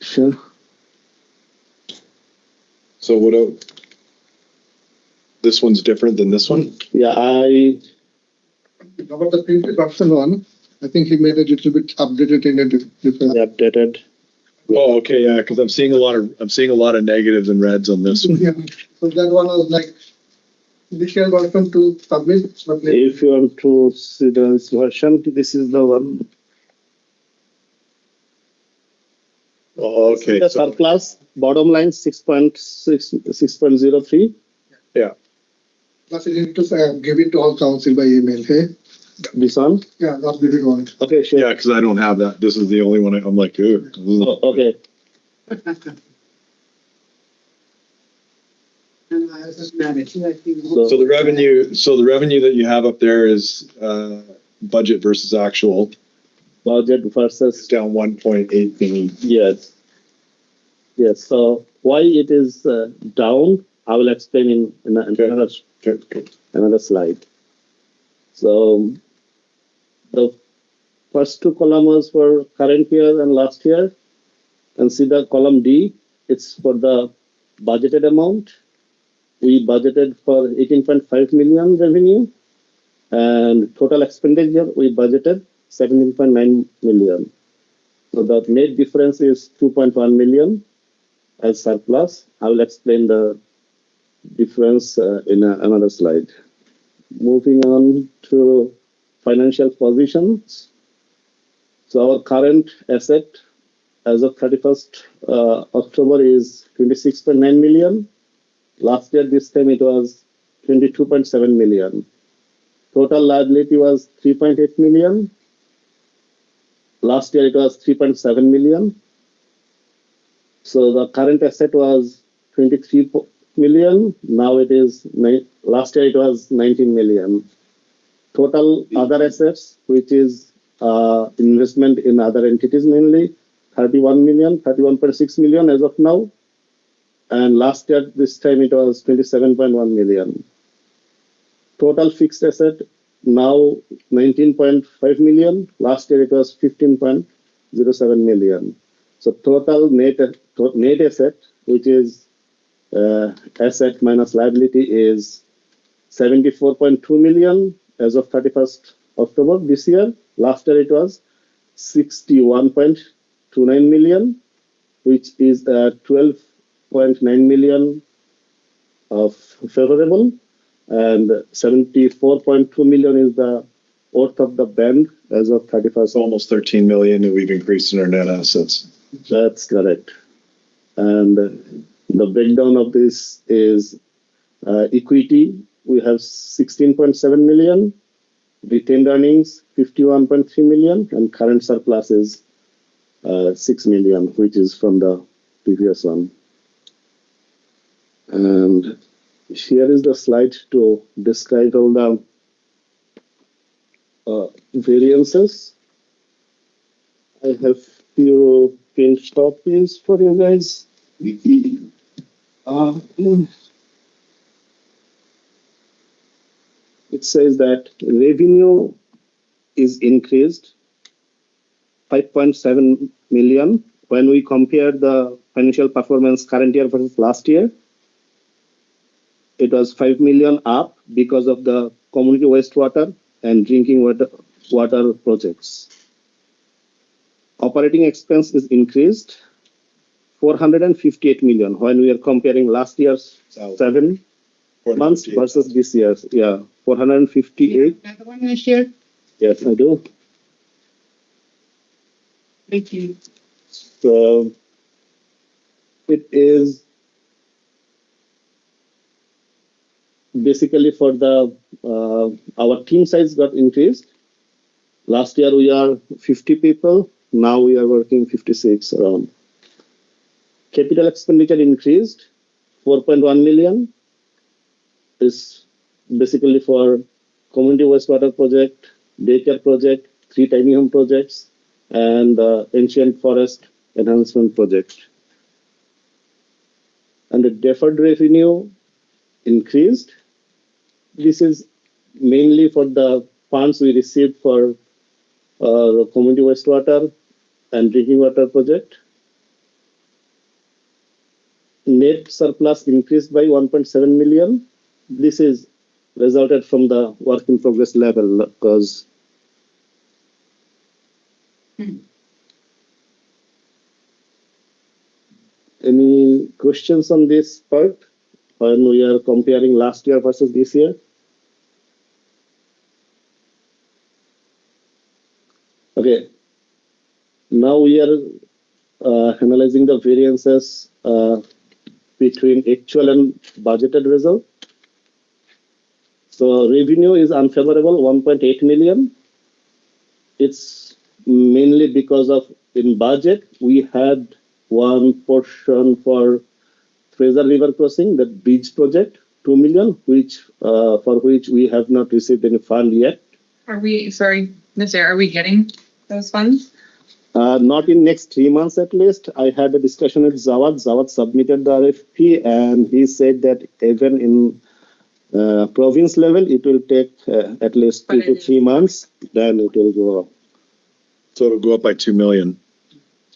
Sure. So this one's different than this one? Yeah, About the printed option one, I think he made a little bit updated in a different. Updated. Oh, okay, yeah, because I'm seeing a lot of negatives and reds on this one. Yeah. So that one was like initial version to submit. If you want to see this version, this is the one. Oh, okay. The surplus bottom line 6.03. Yeah. Plus, you need to give it to all council by email, hey? This one? Yeah, that's the big one. Okay, sure. Yeah, because I don't have that. This is the only one I'm like, ooh. Okay. So the revenue that you have up there is budget versus actual. Budget versus it's down 1.8 billion. Yes. Yes. So why it is down, I will explain in another slide. So the first two columns for current year and last year, and see the column D, it's for the budgeted amount. We budgeted for 18.5 million revenue, and total expenditure we budgeted 17.9 million. So the net difference is 2.1 million as surplus. I will explain the difference in another slide. Moving on to financial positions. So our current asset as of 31st October is 26.9 million. Last year, this time it was 22.7 million. Total liability was 3.8 million. Last year it was 3.7 million. So the current asset was 23 million. Now it is, last year it was 19 million. Total other assets, which is investment in other entities mainly, 31.6 million as of now. And last year, this time it was 27.1 million. Total fixed asset now 19.5 million. Last year it was 15.07 million. So total net asset, which is asset minus liability, is 74.2 million as of 31st October this year. Last year it was 61.29 million, which is 12.9 million of favorable, and 74.2 million is the worth of the band as of 31st. Almost 13 million, and we've increased in our net assets. That's correct. And the breakdown of this is equity, we have 16.7 million, retained earnings 51.3 million, and current surplus is 6 million, which is from the previous one. And here is the slide to describe all the variances. I have few print copies for you guys. It says that revenue is increased 5.7 million when we compare the financial performance current year versus last year. It was 5 million up because of the community wastewater and drinking water projects. Operating expense is increased 458 million when we are comparing last year's 7 months versus this year's. Yeah, 458. Another one this year? Yes, I do. Thank you. So it is basically for the our team size got increased. Last year we are 50 people. Now we are working 56 around. Capital expenditure increased 4.1 million. Is basically for community wastewater project, daycare project, 3 tiny home projects, and ancient forest enhancement project. And the deferred revenue increased. This is mainly for the funds we received for community wastewater and drinking water project. Net surplus increased by 1.7 million. This is resulted from the work in progress level because any questions on this part when we are comparing last year versus this year? Okay. Now we are analyzing the variances between actual and budgeted result. So revenue is unfavorable, 1.8 million. It's mainly because of in budget, we had one portion for Fraser River Crossing, the bridge project, 2 million, which for which we have not received any fund yet. Are we, sorry, Ms. Air, are we getting those funds? Not in next 3 months at least. I had a discussion with Zawad. Zawad submitted the RFP and he said that even in province level, it will take at least 2 to 3 months, then it will go up. So it'll go up by 2 million,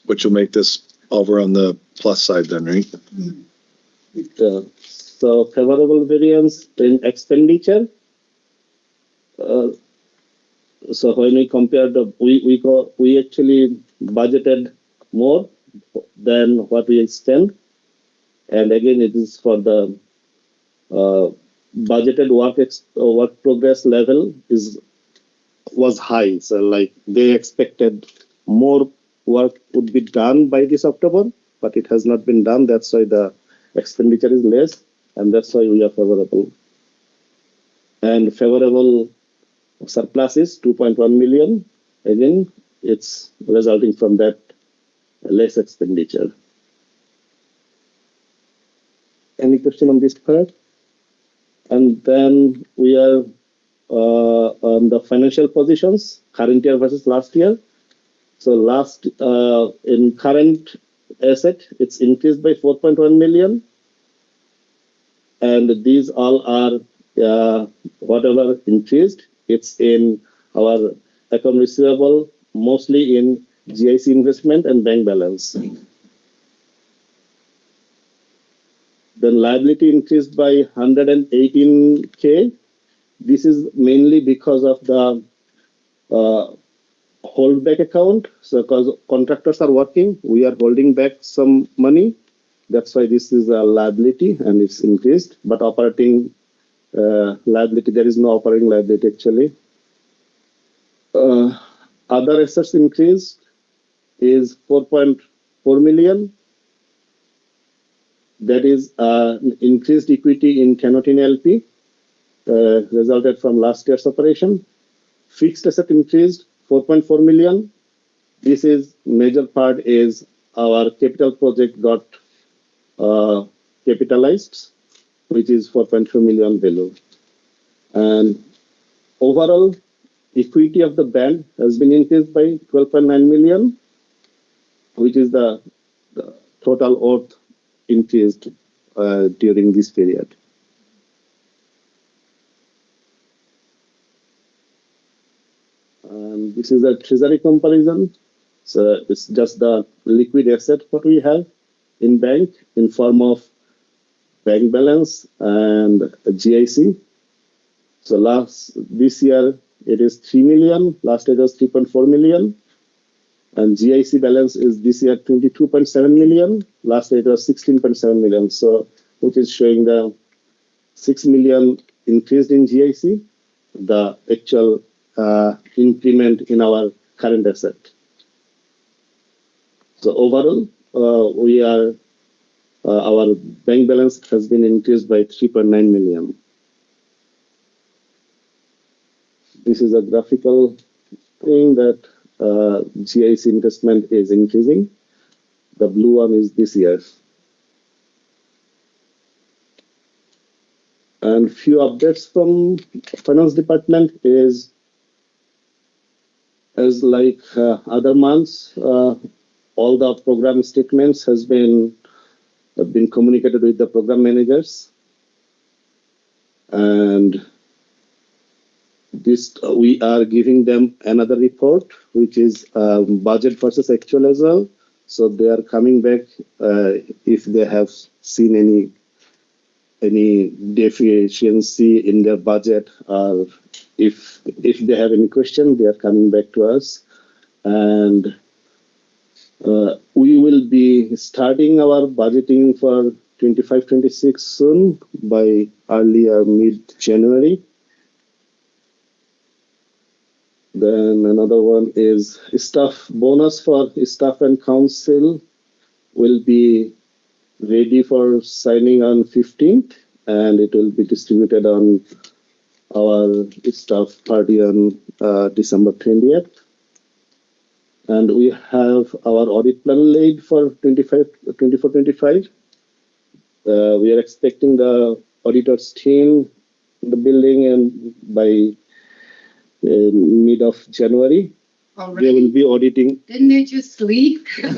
which will make this over on the plus side then, right? So favorable variance in expenditure. So when we compare the, we actually budgeted more than what we spent. And again, it is for the budgeted work progress level was high. So like they expected more work would be done by this October, but it has not been done. That's why the expenditure is less, and that's why we are favorable. And favorable surplus is 2.1 million. Again, it's resulting from that less expenditure. Any question on this part? And then we are on the financial positions, current year versus last year. So last in current asset, it's increased by 4.1 million. And these all are whatever increased, it's in our account receivable, mostly in GIC investment and bank balance. Then liability increased by 118K. This is mainly because of the holdback account. So because contractors are working, we are holding back some money. That's why this is a liability and it's increased. But operating liability, there is no operating liability actually. Other assets increased is 4.4 million. That is increased equity in Canotin LP, resulted from last year's operation. Fixed asset increased 4.4 million. This is major part is our capital project got capitalized, which is 4.2 million value. And overall equity of the bank has been increased by 12.9 million, which is the total worth increased during this period. And this is a treasury comparison. So it's just the liquid asset what we have in bank in form of bank balance and GIC. So this year it is 3 million, last year it was 3.4 million. And GIC balance is this year 22.7 million. Last year it was 16.7 million. So which is showing the 6 million increase in GIC, the actual increment in our current asset. So overall, we are our bank balance has been increased by 3.9 million. This is a graphical thing that GIC investment is increasing. The blue one is this year. And few updates from finance department is as like other months, all the program statements have been communicated with the program managers. And this we are giving them another report, which is budget versus actual as well. So they are coming back if they have seen any deficiency in their budget, or if they have any question, they are coming back to us. And we will be starting our budgeting for 25-26 soon by early or mid-January. Then another one is staff bonus for staff and council will be ready for signing on 15th, and it will be distributed on our staff party on December 20th. And we have our audit plan laid for 24-25. We are expecting the auditors team in the building and by mid of January. They will be auditing. Didn't they just sleep? They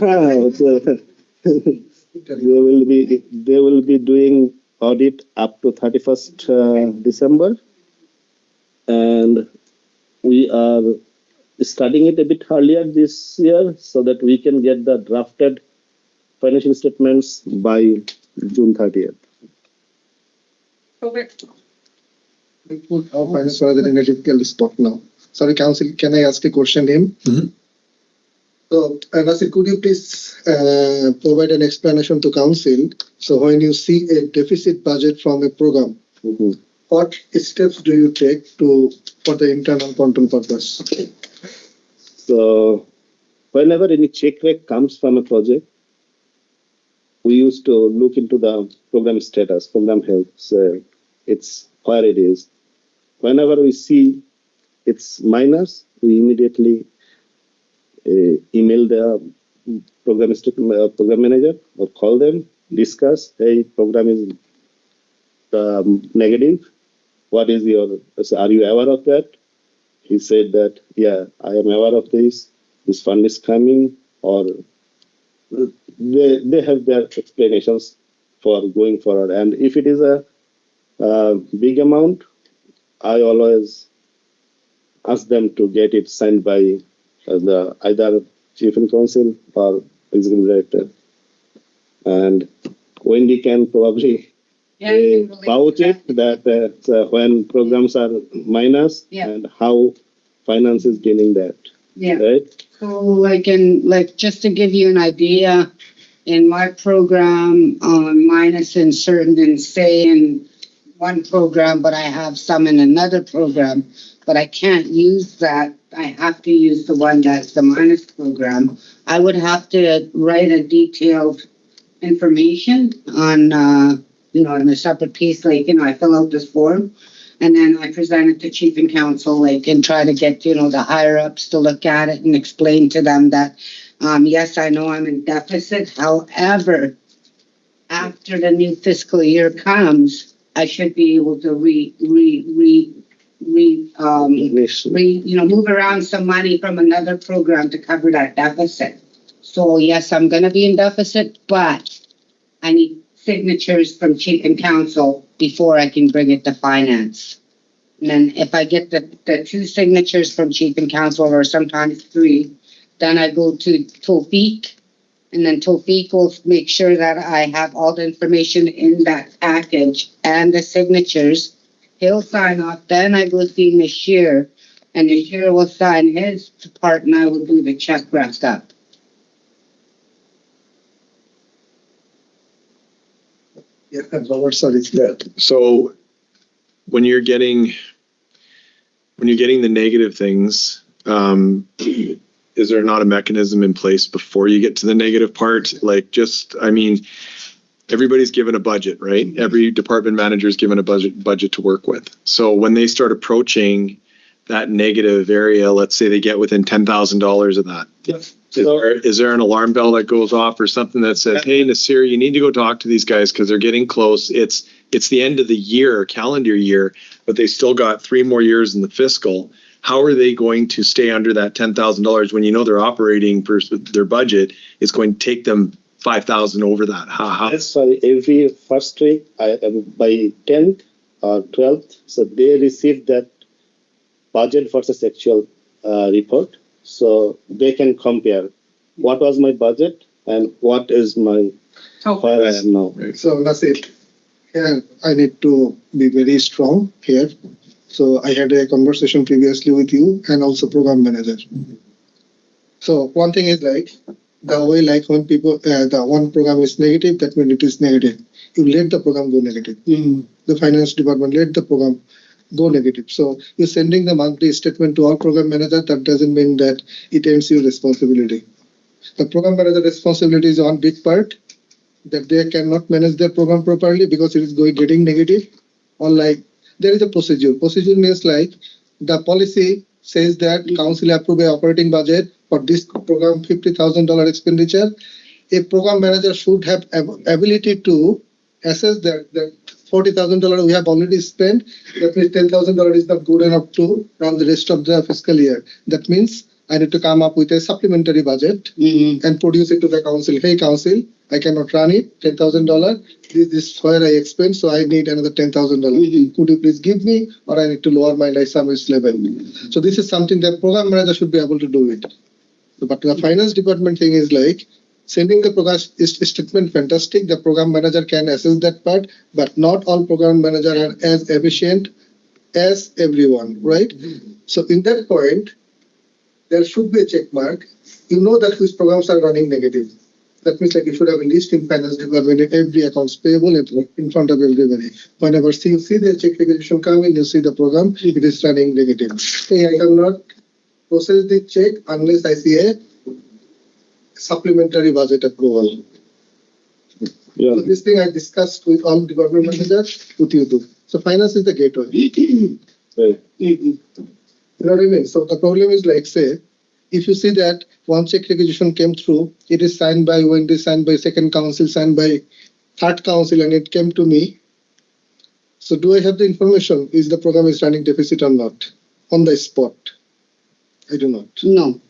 will be doing audit up to 31st December, and we are studying it a bit earlier this year so that we can get the drafted financial statements by June 30th. We put our finance manager in a difficult spot now. Sorry, Council, can I ask a question to him? So, Nasi, could you please provide an explanation to Council? So, when you see a deficit budget from a program, what steps do you take for the internal control purpose? So, whenever any check rec comes from a project, we used to look into the program status, program health, so it's where it is. Whenever we see it's minus, we immediately email the program manager or call them, discuss, hey, program is negative. What is are you aware of that? He said that, yeah, I am aware of this. This fund is coming, or they have their explanations for going forward. And if it is a big amount, I always ask them to get it signed by either Chief and Council or Executive Director. And Wendy can probably vouch it that when programs are minus and how finance is gaining that. Yeah. Right? So just to give you an idea, in my program, minus in certain and say in one program, but I have some in another program, but I can't use that. I have to use the one that's the minus program. I would have to write a detailed information on, in a separate piece, I fill out this form, and then I present it to Chief and Council, and try to get, the higher ups to look at it and explain to them that, yes, I know I'm in deficit. However, after the new fiscal year comes, I should be able to move around some money from another program to cover that deficit. So yes, I'm going to be in deficit, but I need signatures from Chief and Council before I can bring it to finance. And then if I get the 2 signatures from Chief and Council, or sometimes 3, then I go to Tawfiq, and then Tawfiq will make sure that I have all the information in that package and the signatures. He'll sign off. Then I go see Nashir, and Nashir will sign his part, and I will do the check wrapped up. Yeah, Robert, sorry. So when you're getting the negative things, is there not a mechanism in place before you get to the negative part? Everybody's given a budget, right? Every department manager is given a budget to work with. So when they start approaching that negative area, let's say they get within $10,000 of that. Yes. Is there an alarm bell that goes off or something that says, hey, Nasir, you need to go talk to these guys because they're getting close. It's the end of the year, calendar year, but they still got 3 more years in the fiscal. How are they going to stay under that $10,000 when they're operating for their budget is going to take them 5,000 over that? How? That's why every first week, by 10th or 12th, so they receive that budget versus actual report. So they can compare what was my budget and what is my where I am now. So that's it. And I need to be very strong here. So I had a conversation previously with you and also program manager. So one thing is the way when people, the one program is negative, that means it is negative. You let the program go negative. The finance department let the program go negative. So you're sending the monthly statement to all program manager. That doesn't mean that it ends your responsibility. The program manager responsibility is one big part, that they cannot manage their program properly because it is getting negative. Or like there is a procedure. Procedure means like the policy says that council approve a operating budget for this program $50,000 expenditure. A program manager should have ability to assess that $40,000 we have already spent. That means $10,000 is not good enough to run the rest of the fiscal year. That means I need to come up with a supplementary budget and produce it to the council. Hey, council, I cannot run it. $10,000. This is where I expend, so I need another $10,000. Could you please give me, or I need to lower my service level? So this is something that program manager should be able to do it. But the finance department thing is like sending the program statement fantastic. The program manager can assess that part, but not all program managers are as efficient as everyone, right? So in that point, there should be a check mark. You know that whose programs are running negative. That means like you should have a list in finance department in every accounts payable in front of everybody. Whenever you see the check requisition coming, you see the program, it is running negative. Hey, I cannot process the check unless I see a supplementary budget approval. Yeah. So this thing I discussed with all department managers, with you too. So finance is the gateway. Right. You know what I mean? So the problem is like, say, if you see that one check requisition came through, it is signed by Wendy, signed by second council, signed by third council, and it came to me. So do I have the information? Is the program is running deficit or not? On the spot. I do not. No.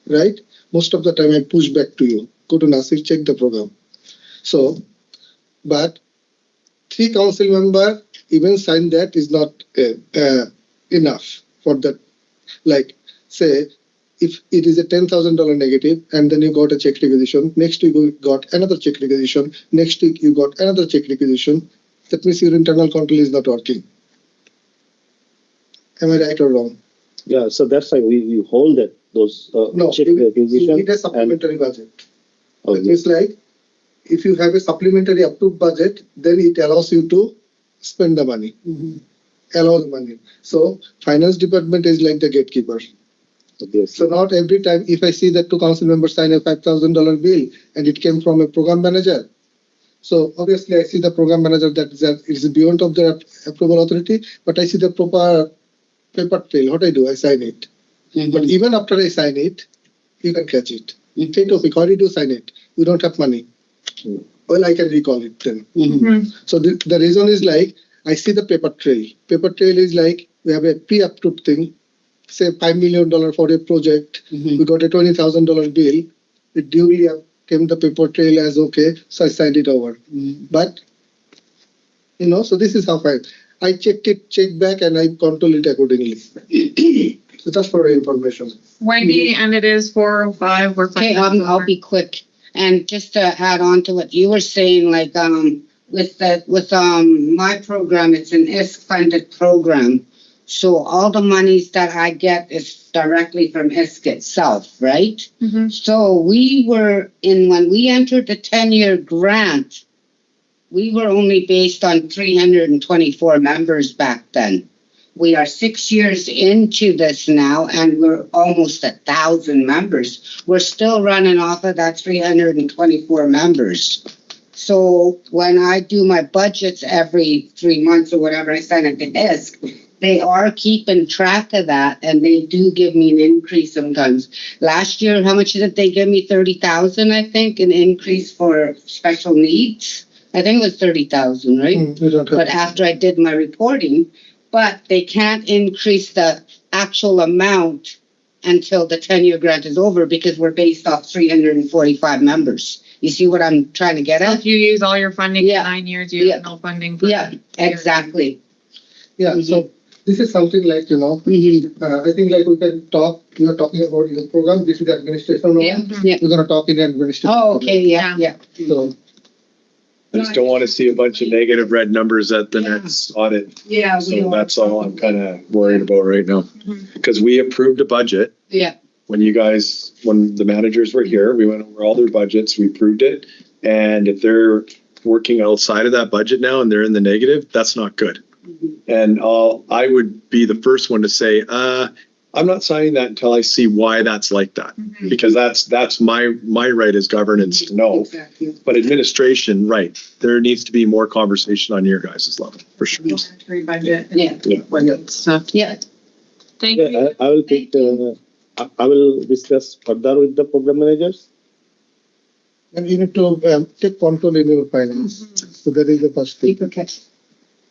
Right? Most of the time I push back to you. Go to Nasir, check the program. So, but 3 council member even signed that is not enough for that. Like, say, if it is a $10,000 negative and then you got a check requisition, next week you got another check requisition, next week you got another check requisition, that means your internal control is not working. Am I right or wrong? Yeah, so that's why we hold that those check requisition. You need a supplementary budget. That means like if you have a supplementary approved budget, then it allows you to spend the money, allow the money. So finance department is like the gatekeeper. Okay. So not every time if I see that 2 council members sign a $5,000 bill and it came from a program manager. So obviously I see the program manager that it is beyond of their approval authority, but I see the proper paper trail. What I do, I sign it. But even after I sign it, you can catch it. Hey, Tofik, how did you sign it? We don't have money. Well, I can recall it then. So the reason is like, I see the paper trail. Paper trail is like, we have a pre-approved thing, say $5 million for a project. We got a $20,000 bill. It duly came the paper trail as okay, so I signed it over. But, so this is how I checked back and I control it accordingly. So just for information. Wendy, and it is 4:05. We're okay. I'll be quick. And just to add on to what you were saying, like with my program, it's an ISK funded program. So all the monies that I get is directly from ISK itself, right? So when we entered the 10-year grant, we were only based on 324 members back then. We are 6 years into this now, and we're almost 1,000 members. We're still running off of that 324 members. So when I do my budgets every 3 months or whatever, I send it to ISK, they are keeping track of that, and they do give me an increase sometimes. Last year, how much did they give me? 30,000, I think, an increase for special needs. I think it was 30,000, right? But after I did my reporting, but they can't increase the actual amount until the 10-year grant is over because we're based off 345 members. You see what I'm trying to get at? If you use all your funding for 9 years, you have no funding. For exactly. Yeah, so this is something like, I think like we can talk, we are talking about your program. This is the administration one. We're going to talk in the administration. Oh, okay, yeah. So I just don't want to see a bunch of negative red numbers at the next audit. Yeah. So that's all I'm kind of worried about right now. Because we approved a budget. Yeah. When the managers were here, we went over all their budgets, we approved it. And if they're working outside of that budget now and they're in the negative, that's not good. And I would be the first one to say, I I'm not signing that until I see why that's like that, because that's my right as governance to know. Exactly. But administration, right, there needs to be more conversation on your guys' level, for sure. Budget. Yeah. Stuff. Yeah. Thank Yeah, you. I will take, I will discuss further with the program managers. And you need to take control in your finance. So that is the first thing. Okay.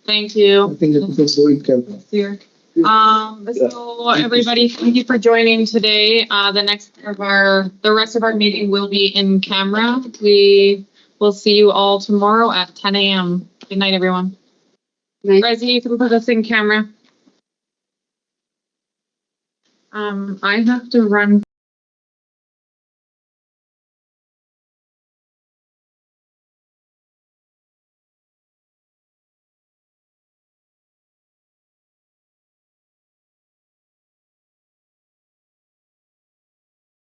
Thank you. I think it can go in camera. Here. So everybody, thank you for joining today. The rest of our meeting will be in camera. We will see you all tomorrow at 10 a.m. Good night, everyone. Rezi, you can put us in camera. I have to run